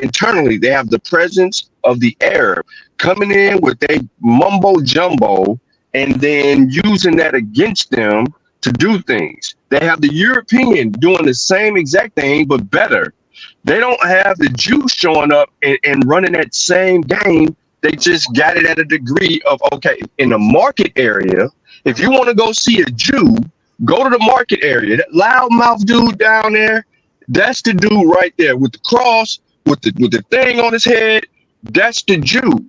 internally. They have the presence of the Arab coming in with a mumbo jumbo and then using that against them to do things. They have the European doing the same exact thing, but better. They don't have the Jews showing up and running that same game. They just got it at a degree of, okay, in the market area, if you want to go see a Jew, go to the market area. That loudmouth dude down there, that's the dude right there with the cross, with the thing on his head. That's the Jew.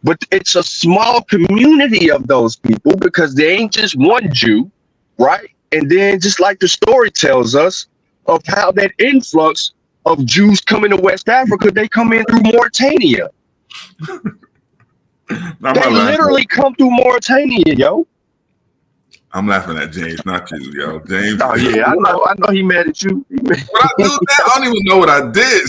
But it's a small community of those people because they ain't just one Jew, right? And then just like the story tells us of how that influx of Jews coming to West Africa, they come in through Mauritania. They literally come through Mauritania, yo. I'm laughing at James, not you, yo. James. Oh yeah, I know he mad at you. What I do that, I don't even know what I did.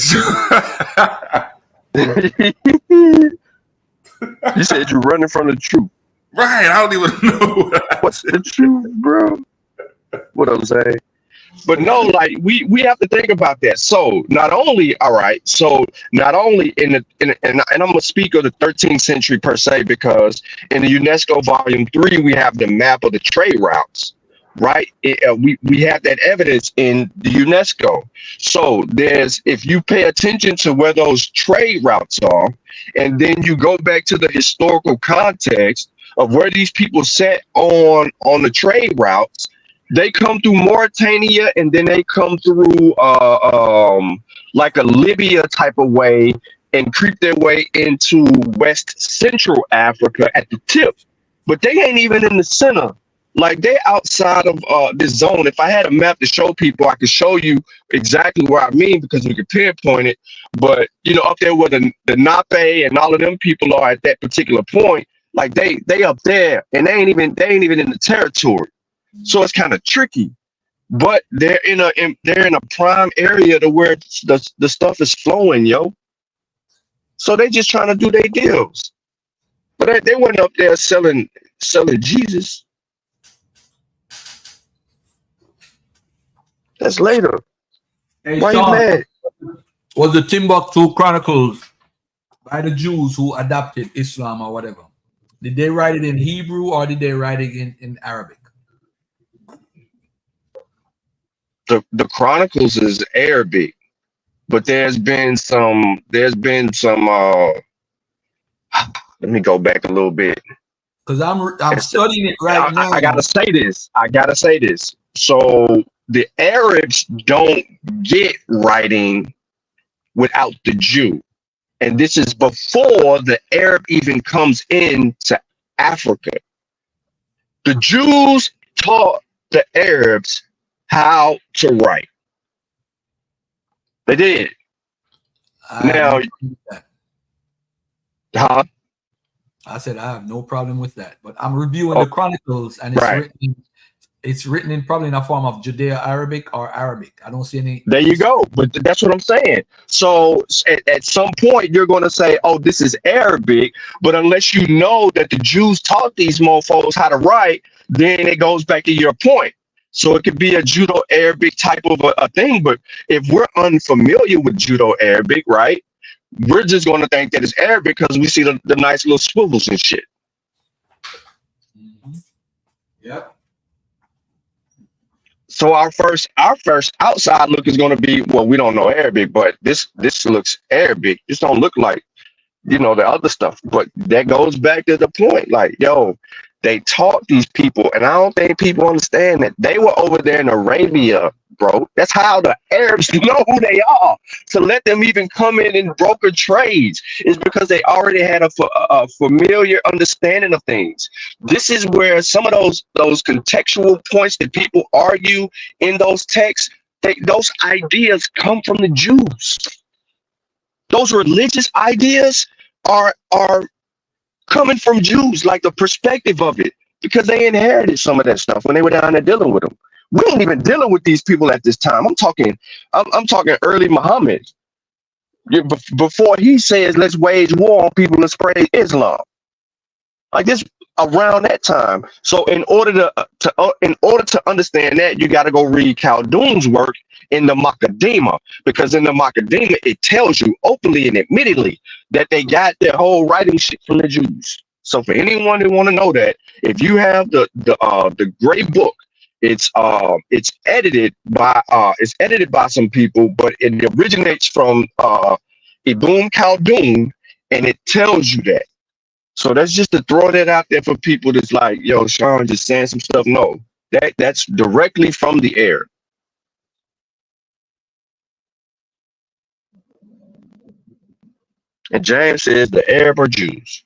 You said you're running from the truth. Right, I don't even know what's the truth, bro. What I'm saying. But no, like we have to think about that. So not only, all right, so not only and I'm gonna speak of the 13th century per se, because in the UNESCO Volume 3 we have the map of the trade routes, right? We have that evidence in the UNESCO. So there's, if you pay attention to where those trade routes are, and then you go back to the historical context of where these people sat on the trade routes. They come through Mauritania and then they come through like a Libya type of way and creep their way into West Central Africa at the tip. But they ain't even in the center. Like they outside of this zone. If I had a map to show people, I could show you exactly where I mean because we could pinpoint it. But you know, up there where the Nape and all of them people are at that particular point, like they up there and they ain't even in the territory. So it's kind of tricky, but they're in a prime area to where the stuff is flowing, yo. So they just trying to do their deals, but they weren't up there selling Jesus. That's later. Hey, Why Sean, you mad? Was the Timbuktu Chronicles by the Jews who adopted Islam or whatever? Did they write it in Hebrew or did they write it in Arabic? The Chronicles is Arabic, but there's been some let me go back a little bit. Because I'm studying it right now. I gotta say this. So the Arabs don't get writing without the Jew. And this is before the Arab even comes into Africa. The Jews taught the Arabs how to write. They did. Now, huh? I said I have no problem with that, but I'm reviewing the Chronicles, and it's written in probably in a form of Judeo-Arabic or Arabic. I don't see any. There you go. But that's what I'm saying. So at some point you're going to say, "Oh, this is Arabic," but unless you know that the Jews taught these mofos how to write, then it goes back to your point. So it could be a Judo-Arabic type of a thing. But if we're unfamiliar with Judo-Arabic, right, we're just going to think that it's Arabic because we see the nice little swivels and shit. Mm-hmm. Yep. So our first outside look is going to be, well, we don't know Arabic, but this looks Arabic. This don't look like, you know, the other stuff. But that goes back to the point, like, yo, they taught these people, and I don't think people understand that they were over there in Arabia, bro. That's how the Arabs know who they are. To let them even come in and broker trades is because they already had a familiar understanding of things. This is where some of those contextual points that people argue in those texts, those ideas come from the Jews. Those religious ideas are coming from Jews, like the perspective of it, because they inherited some of that stuff when they were down there dealing with them. We ain't even dealing with these people at this time. I'm talking early Muhammad. Before he says, let's wage war on people and spread Islam. Like this around that time. So in order to understand that, you got to go read Khaldun's work in the Macadema, because in the Macadema it tells you openly and admittedly that they got their whole writing shit from the Jews. So for anyone who want to know that, if you have the gray book, it's edited by some people, but it originates from Ibn Khaldun, and it tells you that. So that's just to throw that out there for people that's like, yo, Sean just saying some stuff. No, that's directly from the air. And James says the Arab are Jews.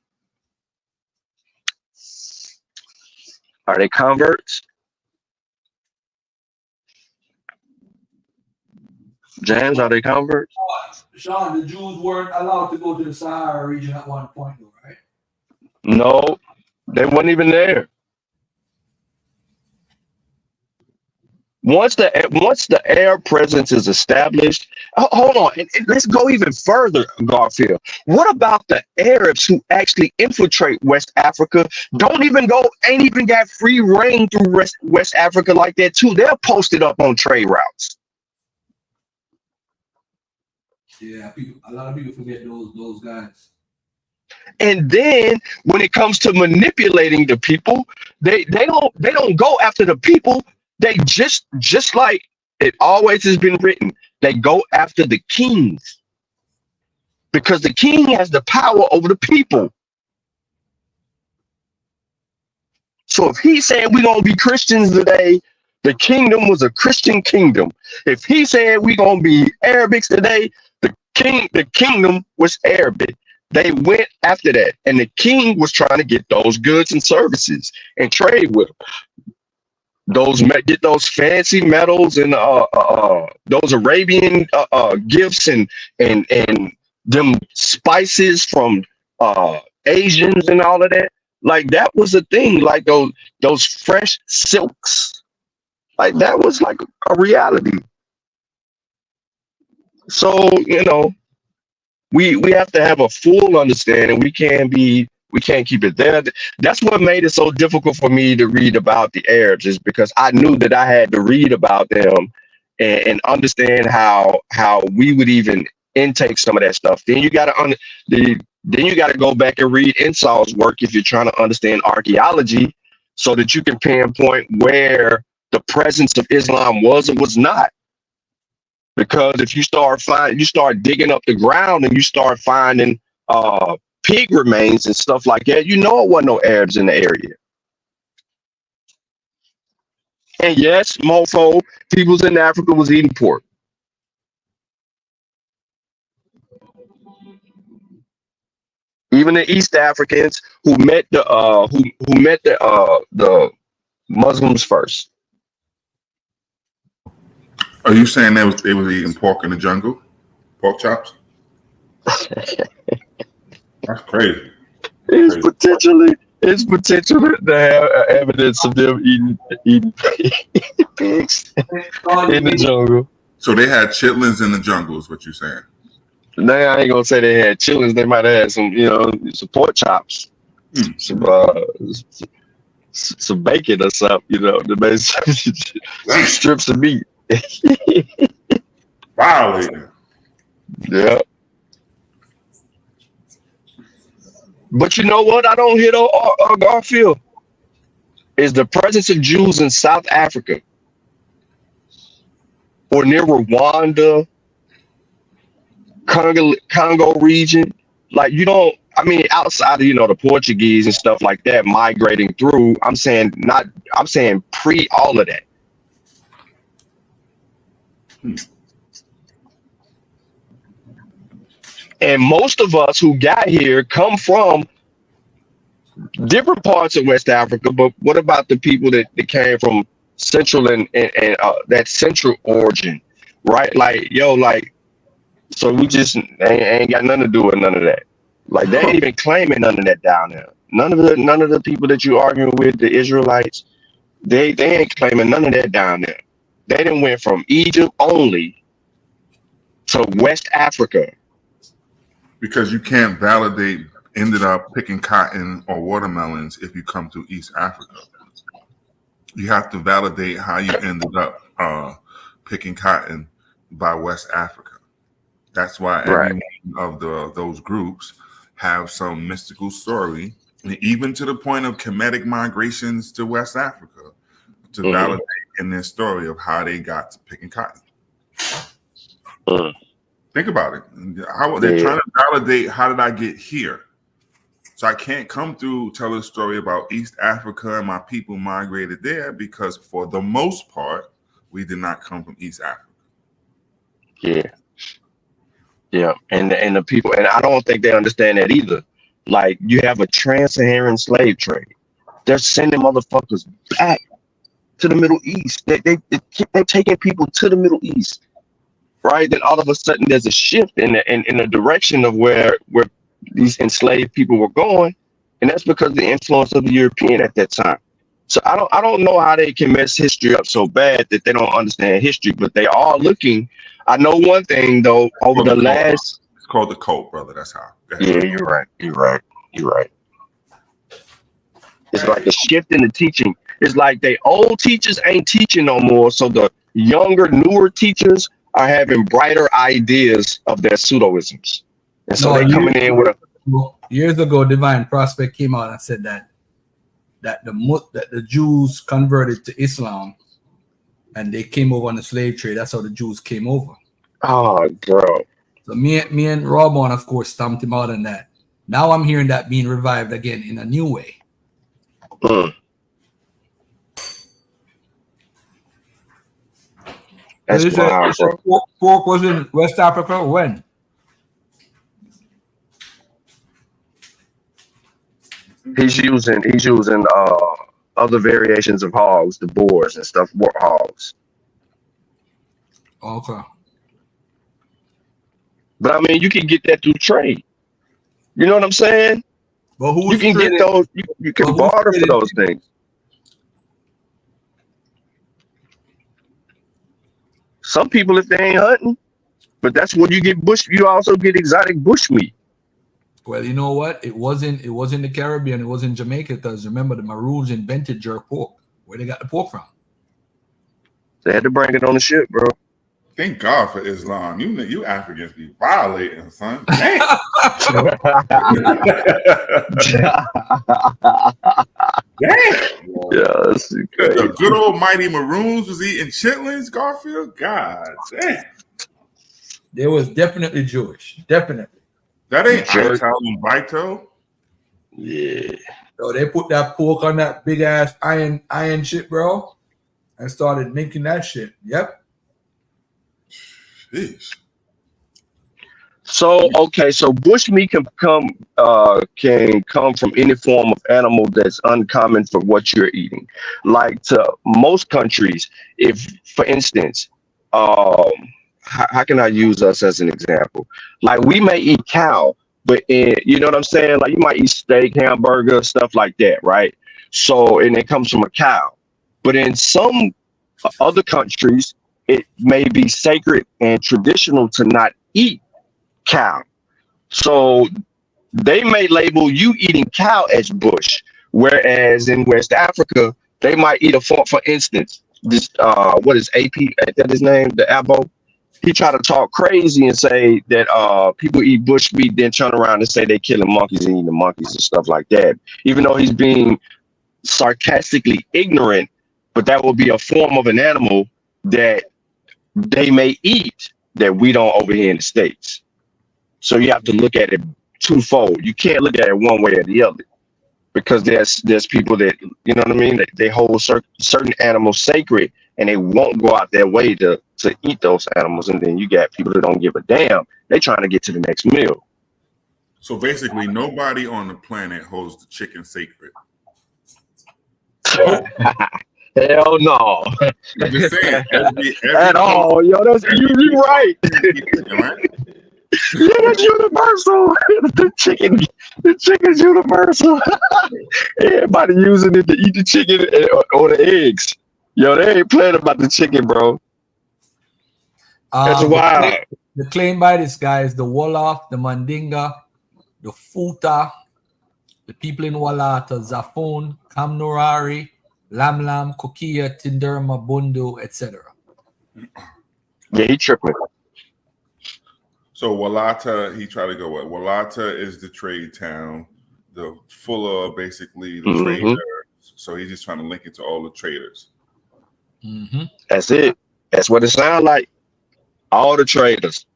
Are they converts? James, are they converts? Sean, the Jews weren't allowed to go to the Sahara region at one point, though, right? No, they weren't even there. Once the air presence is established, hold on, and let's go even further, Garfield. What about the Arabs who actually infiltrate West Africa? Ain't even got free reign through West Africa like that too. They're posted up on trade routes. Yeah, a lot of people forget those guys. And then when it comes to manipulating the people, they don't go after the people. They just like it always has been written, they go after the kings, because the king has the power over the people. So if he said we're gonna be Christians today, the kingdom was a Christian kingdom. If he said we're gonna be Arabics today, the kingdom was Arabic. They went after that, and the king was trying to get those goods and services and trade with them. Get those fancy metals and those Arabian gifts and them spices from Asians and all of that. Like that was a thing. Like those fresh silks. Like that was like a reality. So we have to have a full understanding. We can't keep it there. That's what made it so difficult for me to read about the Arabs, is because I knew that I had to read about them and understand how we would even intake some of that stuff. Then you got to go back and read Insal's work if you're trying to understand archaeology, so that you can pinpoint where the presence of Islam was or was not. Because if you start digging up the ground and you start finding pig remains and stuff like that, it wasn't no Arabs in the area. And yes, mofo, peoples in Africa was eating pork. Even the East Africans who met the Muslims first. Are you saying they was eating pork in the jungle? Pork chops? That's crazy. It's potential to have evidence of them eating pigs in the jungle. So they had chitlins in the jungle, is what you're saying? Now I ain't gonna say they had chitlins. They might have had some pork chops, some bacon or something. Some strips of meat. Wow. Yeah. But you know what? I don't hear Garfield. Is the presence of Jews in South Africa or near Rwanda, Congo region. Like outside of the Portuguese and stuff like that migrating through. I'm saying pre all of that. And most of us who got here come from different parts of West Africa, but what about the people that came from Central and that Central origin, right? So we just ain't got nothing to do with none of that. Like they ain't even claiming none of that down there. None of the people that you arguing with, the Israelites, they ain't claiming none of that down there. They done went from Egypt only to West Africa. Because you can't ended up picking cotton or watermelons if you come to East Africa. You have to validate how you ended up picking cotton by West Africa. That's why every one of those groups have some mystical story, and even to the point of Kemetic migrations to West Africa to validate in their story of how they got to picking cotton. Think about it. How they're trying to validate how did I get here? So I can't come through tell a story about East Africa and my people migrated there because for the most part, we did not come from East Africa. Yeah, and the people, and I don't think they understand that either. Like you have a Trans-Saharan slave trade. They're sending motherfuckers back to the Middle East. They're taking people to the Middle East, right? Then all of a sudden there's a shift in the direction of where these enslaved people were going, and that's because of the influence of the European at that time. So I don't know how they can mess history up so bad that they don't understand history, but they are looking. I know one thing though, over the last. It's called the cult, brother. That's how. Yeah, you're right. It's like a shift in the teaching. It's like the old teachers ain't teaching no more, so the younger, newer teachers are having brighter ideas of their pseudoisms, and so they're coming in with a. Years ago, Divine Prospect came out and said that the Jews converted to Islam, and they came over on the slave trade. That's how the Jews came over. Oh, bro. So me and Robon, of course, stamped him out on that. Now I'm hearing that being revived again in a new way. That's wild, bro. Pork was in West Africa when? He's using other variations of hogs, the boars and stuff, hogs. Okay. But I mean, you can get that through trade. You know what I'm saying? But you can get those. You can barter for those things. Some people, if they ain't hunting, but that's what you get bush. You also get exotic bush meat. Well, you know what? It wasn't the Caribbean. It was in Jamaica because remember the Maroons invented jerk pork. Where they got the pork from? They had to bring it on the ship, bro. Thank God for Islam. You Africans be violating, son. Damn. Yeah, the good old mighty Maroons was eating chitlins, Garfield. God damn. They was definitely Jewish. Definitely. That ain't Italian Vito. Yeah. So they put that pork on that big ass iron shit, bro, and started making that shit. Yep. Jeez. So okay, so bushmeat can come from any form of animal that's uncommon for what you're eating. Like to most countries, if for instance, how can I use us as an example? Like we may eat cow, but you know what I'm saying? Like you might eat steak, hamburger, stuff like that, right? So and it comes from a cow. But in some other countries, it may be sacred and traditional to not eat cow. So they may label you eating cow as bush, whereas in West Africa, they might eat for instance, this what is AP? Is that his name? The Abo? He tried to talk crazy and say that people eat bush meat, then turn around and say they killing monkeys and eating monkeys and stuff like that. Even though he's being sarcastically ignorant, but that will be a form of an animal that they may eat that we don't over here in the States. So you have to look at it twofold. You can't look at it one way or the other because there's people that, you know what I mean, that they hold certain animals sacred and they won't go out their way to eat those animals. And then you got people that don't give a damn. They trying to get to the next meal. So basically nobody on the planet holds the chicken sacred. Hell no. I'm just saying, every at all. Yo, that's you right. Yeah, that's universal. The chicken's universal. Everybody using it to eat the chicken or the eggs. Yo, they ain't playing about the chicken, bro. That's wild. The claim by this guy is the Wolof, the Mandinga, the Futa, the people in Walata, Zafun, Kamnorari, Lamlam, Kokia, Tinderma, Bundu, etc. Yeah, he tripping. So Walata, he tried to go what? Walata is the trade town, the full of basically the traders. So he's just trying to link it to all the traders. That's it. That's what it sounds like. All the traders.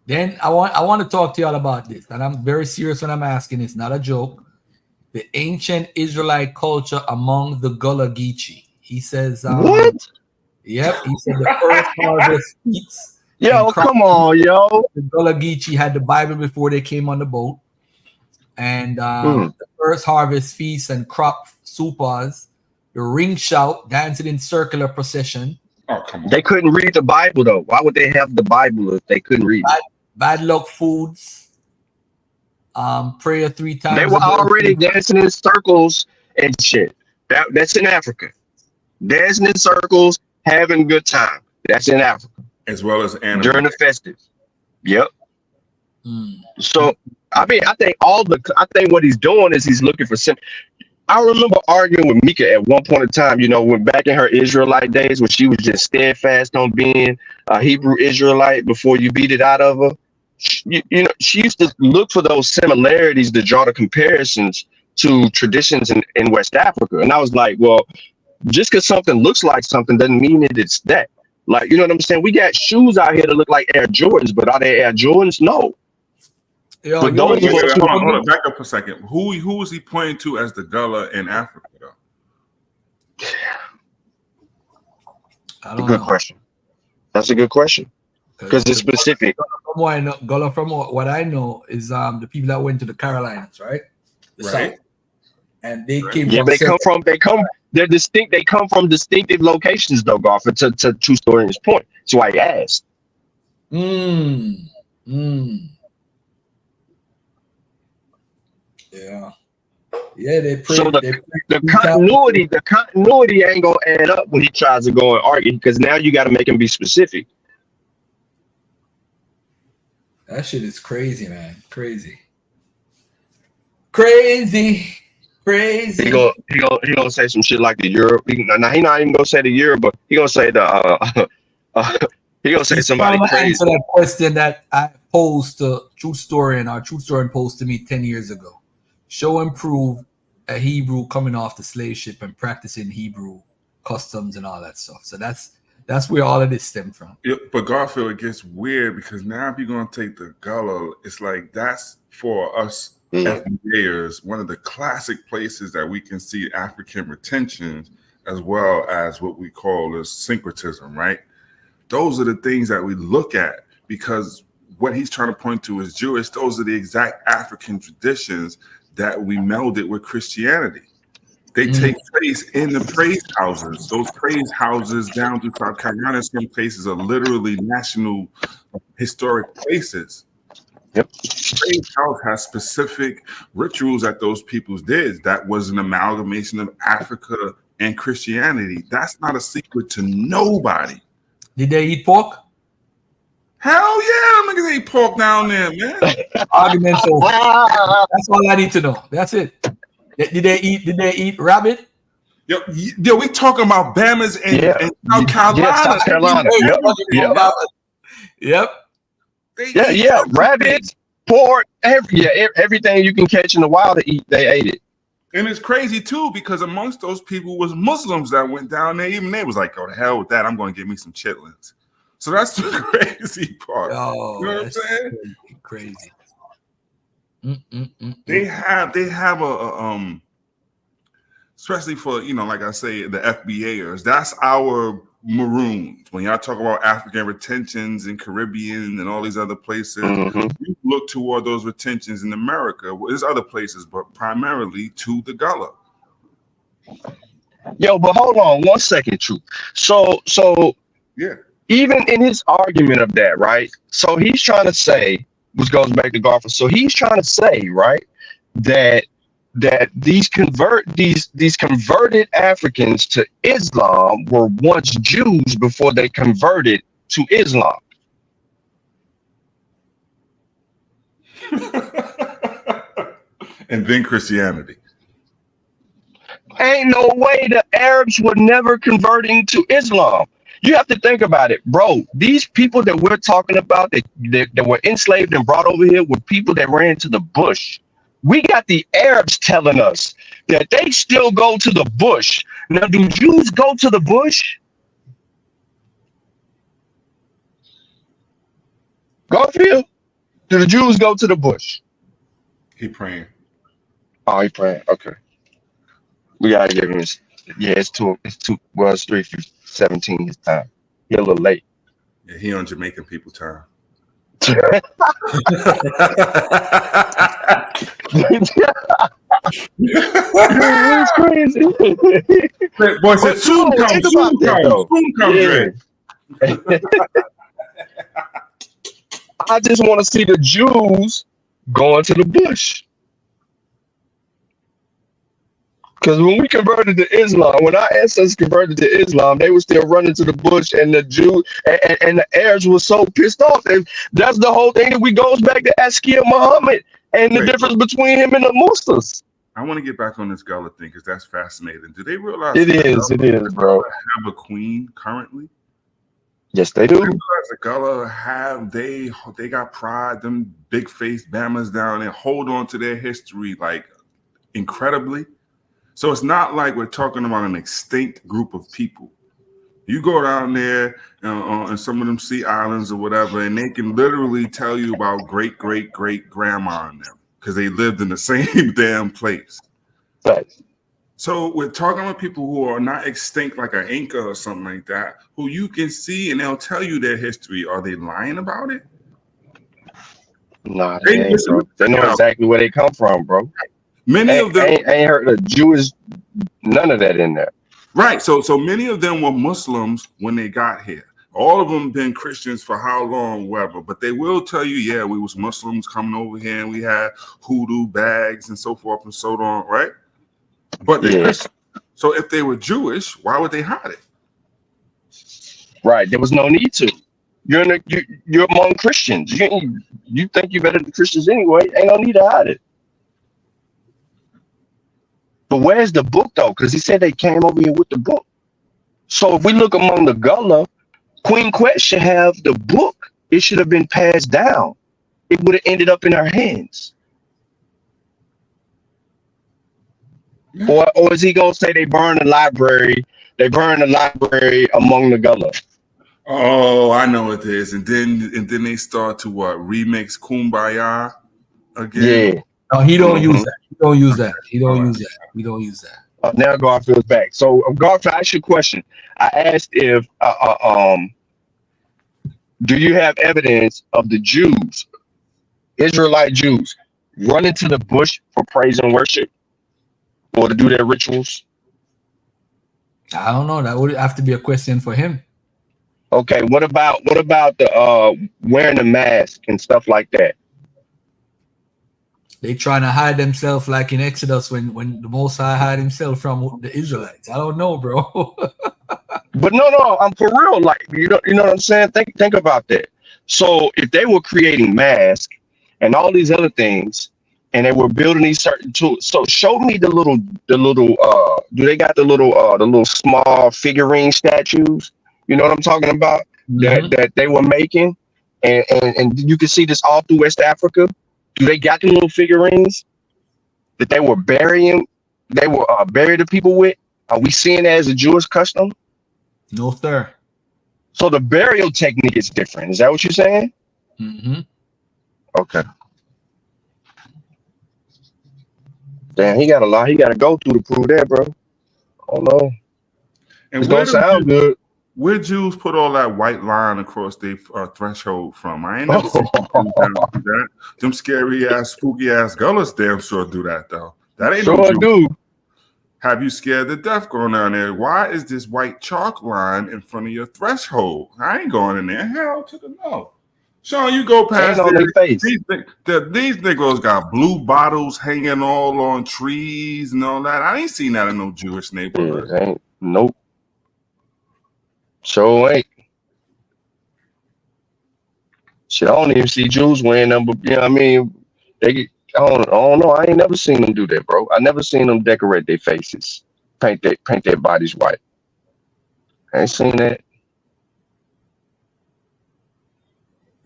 Then I want to talk to y'all about this, and I'm very serious when I'm asking. It's not a joke. The ancient Israelite culture among the Gullah Geechee. He says, what? Yep, he said the first harvest feasts. Yo, come on, yo. The Gullah Geechee had the Bible before they came on the boat, and the first harvest feasts and crop supas, the ring shout, dancing in circular procession. Oh, come on. They couldn't read the Bible though. Why would they have the Bible if they couldn't read it? Bad luck foods. Prayer 3 times. They were already dancing in circles and shit. That's in Africa. Dancing in circles, having a good time. That's in Africa. As well as animals. During the festives. Yep. So I mean, I think what he's doing is he's looking for I remember arguing with Mika at one point in time, you know, when back in her Israelite days, when she was just steadfast on being a Hebrew Israelite before you beat it out of her. You know, she used to look for those similarities to draw the comparisons to traditions in West Africa. And I was like, well, just because something looks like something doesn't mean that it's that. Like, you know what I'm saying? We got shoes out here that look like Air Jordans, but are they Air Jordans? No. Yo, But hold on, back up a second. Who was he pointing to as the Gullah in Africa, though? I don't know. Question. That's a good question because it's specific. Gullah, from what I know, is the people that went to the Carolinas, right? The South. And they came. Yeah, they're distinct. They come from distinctive locations, though, Garth. To True Story's point. That's why I asked. Yeah. Yeah, they pray. So the continuity ain't gonna add up when he tries to go and argue because now you got to make him be specific. That shit is crazy, man. Crazy. He gonna say some shit like the Europe. Now he not even gonna say the Europe, but he gonna say he gonna say somebody crazy. Answer that question that I posed to True Story and our True Story posed to me 10 years ago. Show and prove a Hebrew coming off the slave ship and practicing Hebrew customs and all that stuff. So that's where all of this stemmed from. Yeah, but Garfield, it gets weird because now if you're gonna take the Gullah, it's like that's for us FBAers, one of the classic places that we can see African retentions as well as what we call as syncretism, right? Those are the things that we look at because what he's trying to point to is Jewish. Those are the exact African traditions that we melded with Christianity. They take place in the praise houses. Those praise houses down through South Carolina, in some places are literally national historic places. Yep. Praise house has specific rituals that those peoples did. That was an amalgamation of Africa and Christianity. That's not a secret to nobody. Did they eat pork? Hell yeah, niggas eat pork down there, man. Arguments over. That's all I need to know. That's it. Did they eat rabbit? Yo, we talking about Bamas and South Carolina. Yeah, South Carolina. Yep. Yeah. Rabbits, pork, everything you can catch in the wild to eat, they ate it. And it's crazy too because amongst those people was Muslims that went down there. Even they was like, "Oh, the hell with that! I'm going to get me some chitlins." So that's the crazy part. Oh, you know what I'm saying? Crazy. They have a especially for like I say the FBAers. That's our maroons. When y'all talk about African retentions in Caribbean and all these other places, you look toward those retentions in America. Well, there's other places, but primarily to the Gullah. Yo, but hold on 1 second, True. So yeah. Even in his argument of that, right? So he's trying to say, which goes back to Garfield. So he's trying to say, right, that these converted Africans to Islam were once Jews before they converted to Islam. And then Christianity. Ain't no way the Arabs were never converting to Islam. You have to think about it, bro. These people that we're talking about that were enslaved and brought over here were people that ran to the bush. We got the Arabs telling us that they still go to the bush Now, do Jews go to the bush? Garfield, do the Jews go to the bush? He praying. Oh, he praying. Okay. We gotta give him his. Yeah, it's two. Well, it's 3:17 his time. He a little late. Yeah, he on Jamaican people time. It's crazy. Boy, said soon come, Dre. I just want to see the Jews going to the bush. Because when we converted to Islam, when our ancestors converted to Islam, they were still running to the bush, and the Jews and the Arabs were so pissed off. And that's the whole thing that we goes back to Askia Muhammad and the difference between him and the Muslims. I want to get back on this Gullah thing because that's fascinating. Do they realize It is, bro. have a queen currently? Yes, they do. They realize the Gullah have they got pride, them big faced Bamas down there hold on to their history like incredibly. So it's not like we're talking about an extinct group of people. You go down there and some of them sea islands or whatever, and they can literally tell you about great grandma and them because they lived in the same damn place. Right. So we're talking about people who are not extinct like an Inca or something like that, who you can see and they'll tell you their history. Are they lying about it? Nah, they ain't, bro. They know exactly where they come from, bro. Many of them ain't heard of Jewish, none of that in there. Right. So many of them were Muslims when they got here. All of them been Christians for how long, whatever. But they will tell you, yeah, we was Muslims coming over here and we had hoodoo bags and so forth and so on, right? But they're Christian. So if they were Jewish, why would they hide it? Right. There was no need to. You're among Christians. You think you're better than Christians anyway. Ain't no need to hide it. But where's the book though? Because he said they came over here with the book. So if we look among the Gullah, Queen Quet should have the book. It should have been passed down. It would have ended up in her hands. Or is he gonna say they burned the library? They burned the library among the Gullah. Oh, I know it is. And then they start to remix Kumbaya again. Yeah. No, he don't use that. He don't use that. He don't use that. We don't use that. Now Garfield's back. So Garfield, I asked you a question. I asked if do you have evidence of the Jews, Israelite Jews, running to the bush for praise and worship or to do their rituals? I don't know. That would have to be a question for him. Okay, what about the wearing a mask and stuff like that? They trying to hide themselves like in Exodus when the Most High hide himself from the Israelites. I don't know, bro. But no, I'm for real. Like you know what I'm saying? Think about that. So if they were creating masks and all these other things, and they were building these certain tools, so show me the little do they got the little small figurine statues? You know what I'm talking about? That they were making, and you can see this all through West Africa. Do they got the little figurines that they were burying? They were bury the people with? Are we seeing that as a Jewish custom? No, sir. So the burial technique is different. Is that what you're saying? Mm-hmm. Okay. Damn, he got a lot. He got to go through to prove that, bro. Oh no. And it's gonna sound good. Where Jews put all that white line across their threshold from? I ain't never seen them do that. Them scary ass, spooky ass Gullahs damn sure do that though. That ain't sure no Jew. Do. Have you scared to death going down there? Why is this white chalk line in front of your threshold? I ain't going in there. Hell to the no. Sean, you go past there. These niggas got blue bottles hanging all on trees and all that. I ain't seen that in no Jewish neighborhood. Nope. So ain't. Shit, I don't even see Jews wearing them, but you know what I mean? I don't know. I ain't never seen them do that, bro. I never seen them decorate their faces, paint their bodies white. I ain't seen that.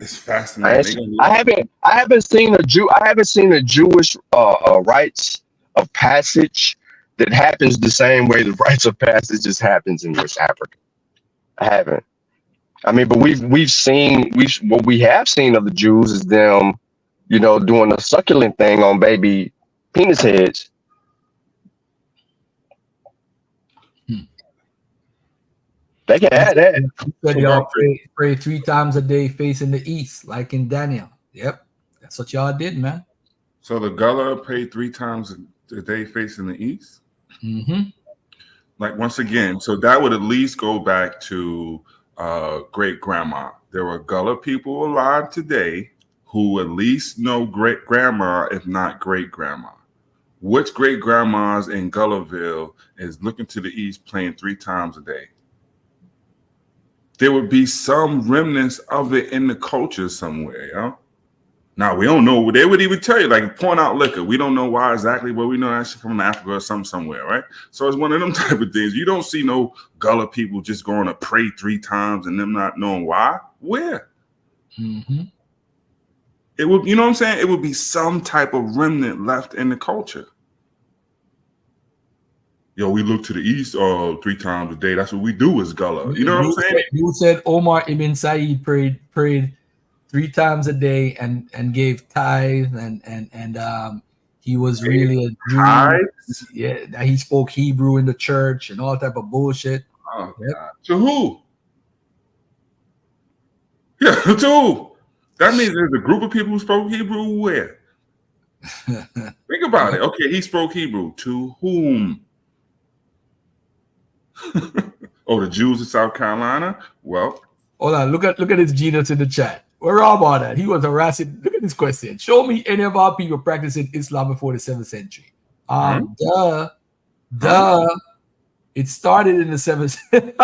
It's fascinating. I haven't seen a Jewish rites of passage that happens the same way the rites of passage just happens in West Africa. I haven't. I mean, but what we have seen of the Jews is them, you know, doing a succulent thing on baby penis heads. They can have that. You said y'all pray 3 times a day facing the east, like in Daniel. Yep, that's what y'all did, man. So the Gullah prayed 3 times a day facing the east? Mm-hmm. Like, once again, so that would at least go back to great grandma. There are Gullah people alive today who at least know great grandma, if not great grandma. Which great grandmas in Gullahville is looking to the east praying 3 times a day? There would be some remnants of it in the culture somewhere, you know? Now, we don't know. They would even tell you, like, point out liquor. We don't know why exactly, but we know that should come from Africa or somewhere, right? So it's one of them type of things. You don't see no Gullah people just going to pray 3 times and them not knowing why. Where? Mm-hmm. It would, you know what I'm saying? It would be some type of remnant left in the culture. Yo, we look to the east 3 times a day. That's what we do as Gullah. You know what I'm saying? You said Omar ibn Said prayed 3 times a day and gave tithe and he was really a Jew. Yeah, he spoke Hebrew in the church and all type of bullshit. Oh, yep. To who? Yeah, to who? That means there's a group of people who spoke Hebrew where? Think about it. Okay, he spoke Hebrew. To whom? Oh, the Jews in South Carolina? Well. Hold on, look at his genius in the chat. We're all about that. He was harassing. Look at this question. Show me any of our people practicing Islam before the 7th century. Duh. It started in the 7th century.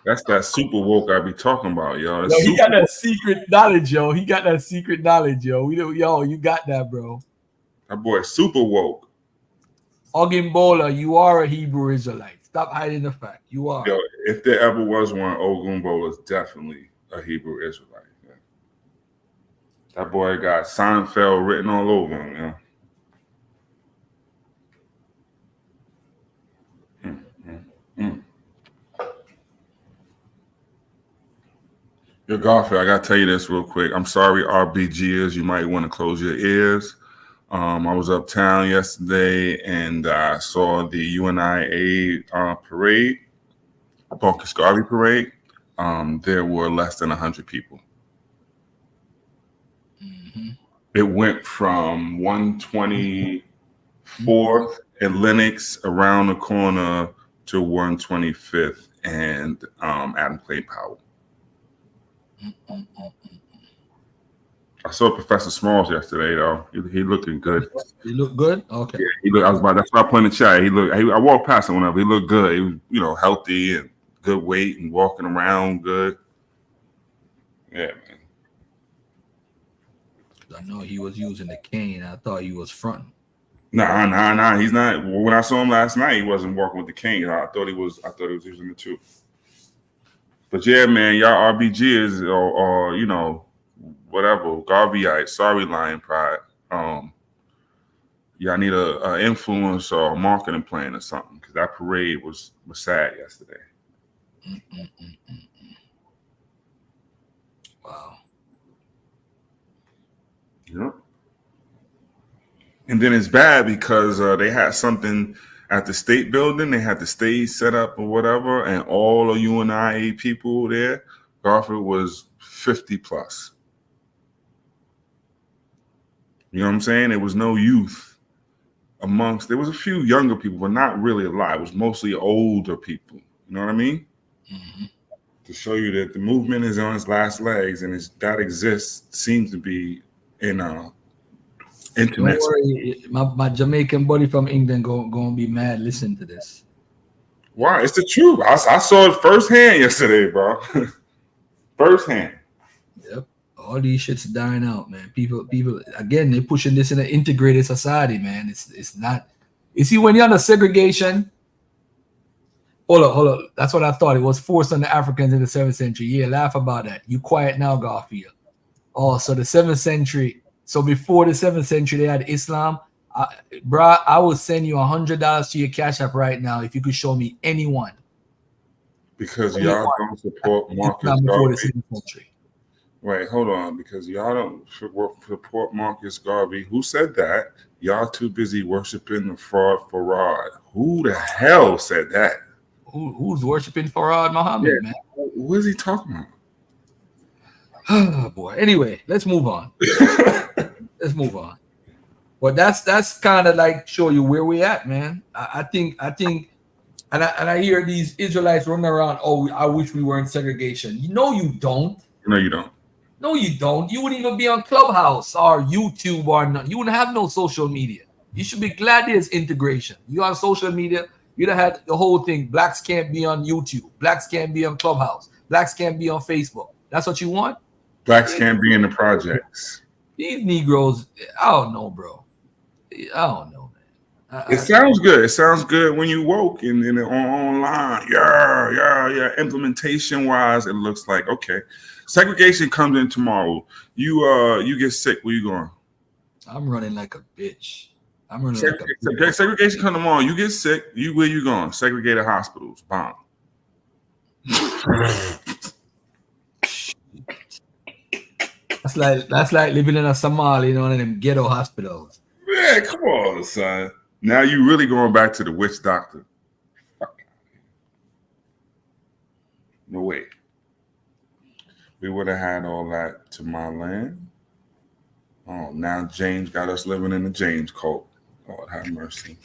That's that super woke I be talking about, yo. Yo, he got that secret knowledge, yo. You got that bro. That boy super woke. Ogimbola, you are a Hebrew Israelite. Stop hiding the fact. You are. Yo, if there ever was one, Ogumbola is definitely a Hebrew Israelite. Yeah. That boy got Seinfeld written all over him, yeah. Yo, Garfield, I gotta tell you this real quick. I'm sorry, RBGers. You might want to close your ears. I was uptown yesterday and I saw the UNIA parade, Marcus Garvey parade. There were less than 100 people. Mm-hmm. It went from 124th and Lenox around the corner to 125th and Adam Clay Powell. I saw Professor Smalls yesterday, though. He looking good. He looked good? Okay. Yeah, he looked. That's why I put in the chat. I walked past him whenever. He looked good. He was, healthy and good weight and walking around good. Yeah, man. I know he was using the cane. I thought he was fronting. Nah. He's not. When I saw him last night, he wasn't walking with the cane. I thought he was using it too. But yeah, man, y'all RBGs or whatever, Garveyite, sorry, Lion Pride. Y'all need a influence or a marketing plan or something, because that parade was sad yesterday. Wow. Yep. And then it's bad because they had something at the state building. They had the stage set up or whatever, and all the UNIA people there, Garfield was 50 plus. You know what I'm saying? There was no youth amongst. There was a few younger people, but not really a lot. It was mostly older people. You know what I mean? Mm-hmm. To show you that the movement is on its last legs, and that exists, seems to be in internet. Don't worry, my Jamaican buddy from England gonna be mad. Listen to this. Why? It's the truth. I saw it firsthand yesterday, bro. Firsthand. Yep. All these shit's dying out, man. People again, they're pushing this in an integrated society, man. It's not. You see, when you're under segregation, hold up. That's what I thought. It was forced on the Africans in the 7th century. Yeah, laugh about that. You quiet now, Garfield. Oh, so the 7th century So before the 7th century, they had Islam. Bruh, I will send you $100 to your Cash App right now if you could show me anyone. Because y'all don't support Marcus Islam before the Garvey. 7th century. Wait, hold on. Because y'all don't support Marcus Garvey. Who said that? Y'all too busy worshiping the fraud Farad. Who the hell said that? Who's worshiping Farad Muhammad, man? What is he talking about? Oh boy. Anyway, let's move on. Let's move on. Well, that's kind of like show you where we at, man. I think, and I hear these Israelites running around. Oh, I wish we were in segregation. You know, you don't. No, you don't. No, you don't. You wouldn't even be on Clubhouse or YouTube or nothing. You wouldn't have no social media. You should be glad there's integration. You on social media, you'd have had the whole thing. Blacks can't be on YouTube. Blacks can't be on Clubhouse. Blacks can't be on Facebook. That's what you want? Blacks can't be in the projects. These Negroes, I don't know, bro. I don't know, man. It sounds good. It sounds good when you woke and online. Yeah. Implementation wise, it looks like okay. Segregation comes in tomorrow. You get sick. Where you going? I'm running like a bitch. I'm running Segregation come tomorrow. You get sick. Where you going? Segregated hospitals. Bomb. That's like living in a Somali, one of them ghetto hospitals. Man, come on, son. Now you really going back to the witch doctor. No way. We would have had all that to my land. Oh, now James got us living in the James cult. Lord have mercy.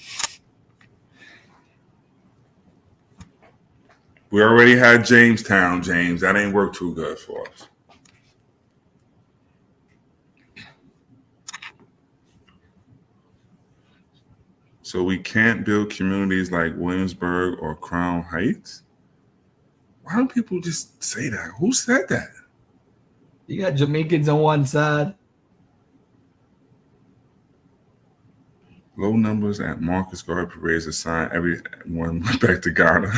We already had Jamestown, James. That ain't worked too good for us. So we can't build communities like Williamsburg or Crown Heights? Why don't people just say that? Who said that? You got Jamaicans on one side. Low numbers at Marcus Garvey parades assign everyone back to Ghana.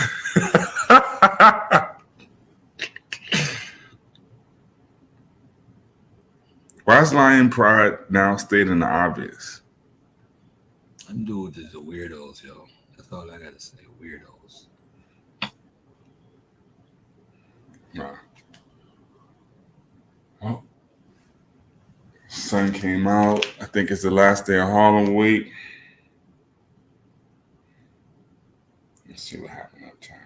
Why is Lion Pride now stating the obvious? Them dudes is the weirdos, yo. That's all I gotta say. Weirdos. Nah. Oh. Sun came out. I think it's the last day of Harlem Week. Let's see what happened uptown.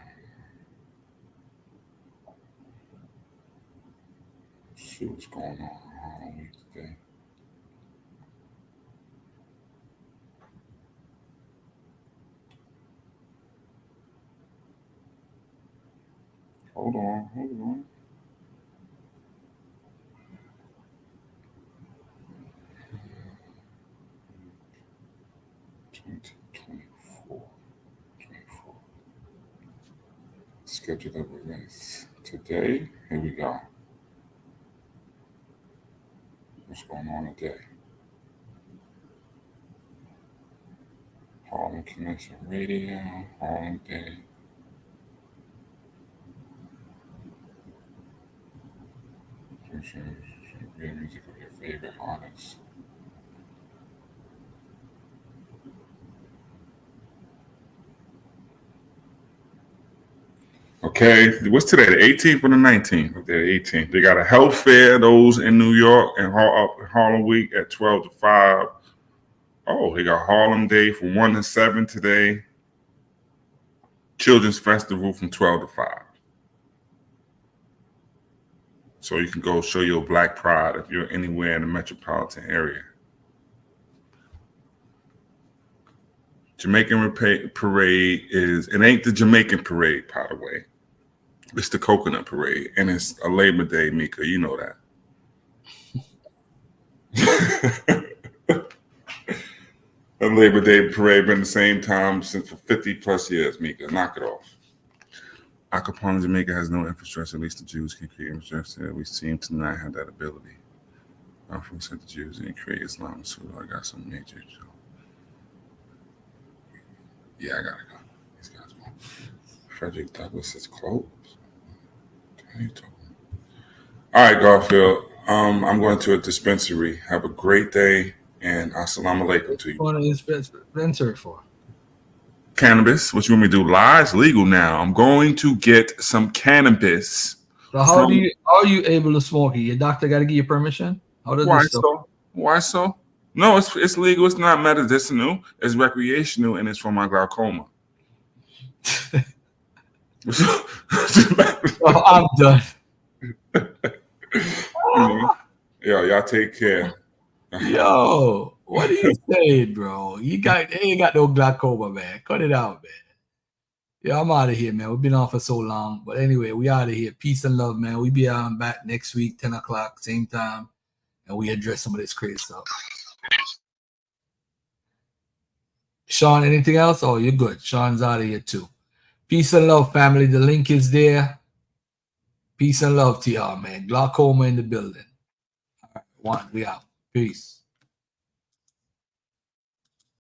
Let's see what's going on in Harlem Week today. Hold on. 24. Schedule of events today. Here we go. What's going on today? Harlem Connection Radio, Harlem Day. Great music of your favorite artists. Okay, what's today? The 18th or the 19th? Okay, the 18th. They got a health fair, those in New York, and Harlem Week at 12 to 5. Oh, they got Harlem Day from 1 to 7 today. Children's Festival from 12 to 5. So you can go show your Black pride if you're anywhere in the metropolitan area. Jamaican parade it ain't the Jamaican parade, by the way. It's the coconut parade, and it's a Labor Day, Mika. You know that. A Labor Day parade been the same time since for 50 plus years, Mika. Knock it off. Acapulco, Jamaica has no infrastructure. At least the Jews can create infrastructure. We seem to not have that ability. Africa said the Jews didn't create Islam, so I got some major. Yeah, I gotta go. These guys go. Frederick Douglass is closed. All right, Garfield. I'm going to a dispensary. Have a great day, and assalamu alaikum to you. What are you dispensary for? Cannabis. What you want me to do? Lie? It's legal now. I'm going to get some cannabis. So how are you able to smoke it? Your doctor got to give you permission? How does Why this stuff? so? Why so? No, it's legal. It's not medicinal. It's recreational, and it's for my glaucoma. Oh, I'm done. Yo, y'all take care. Yo, what are you saying, bro? You ain't got no glaucoma, man. Cut it out, man. Yeah, I'm out of here, man. We've been on for so long. But anyway, we out of here. Peace and love, man. We be back next week, 10 o'clock, same time. And we address some of this crazy stuff. Sean, anything else? Oh, you're good. Sean's out of here too. Peace and love, family. The link is there. Peace and love to y'all, man. Glaucoma in the building. All right, we out. Peace.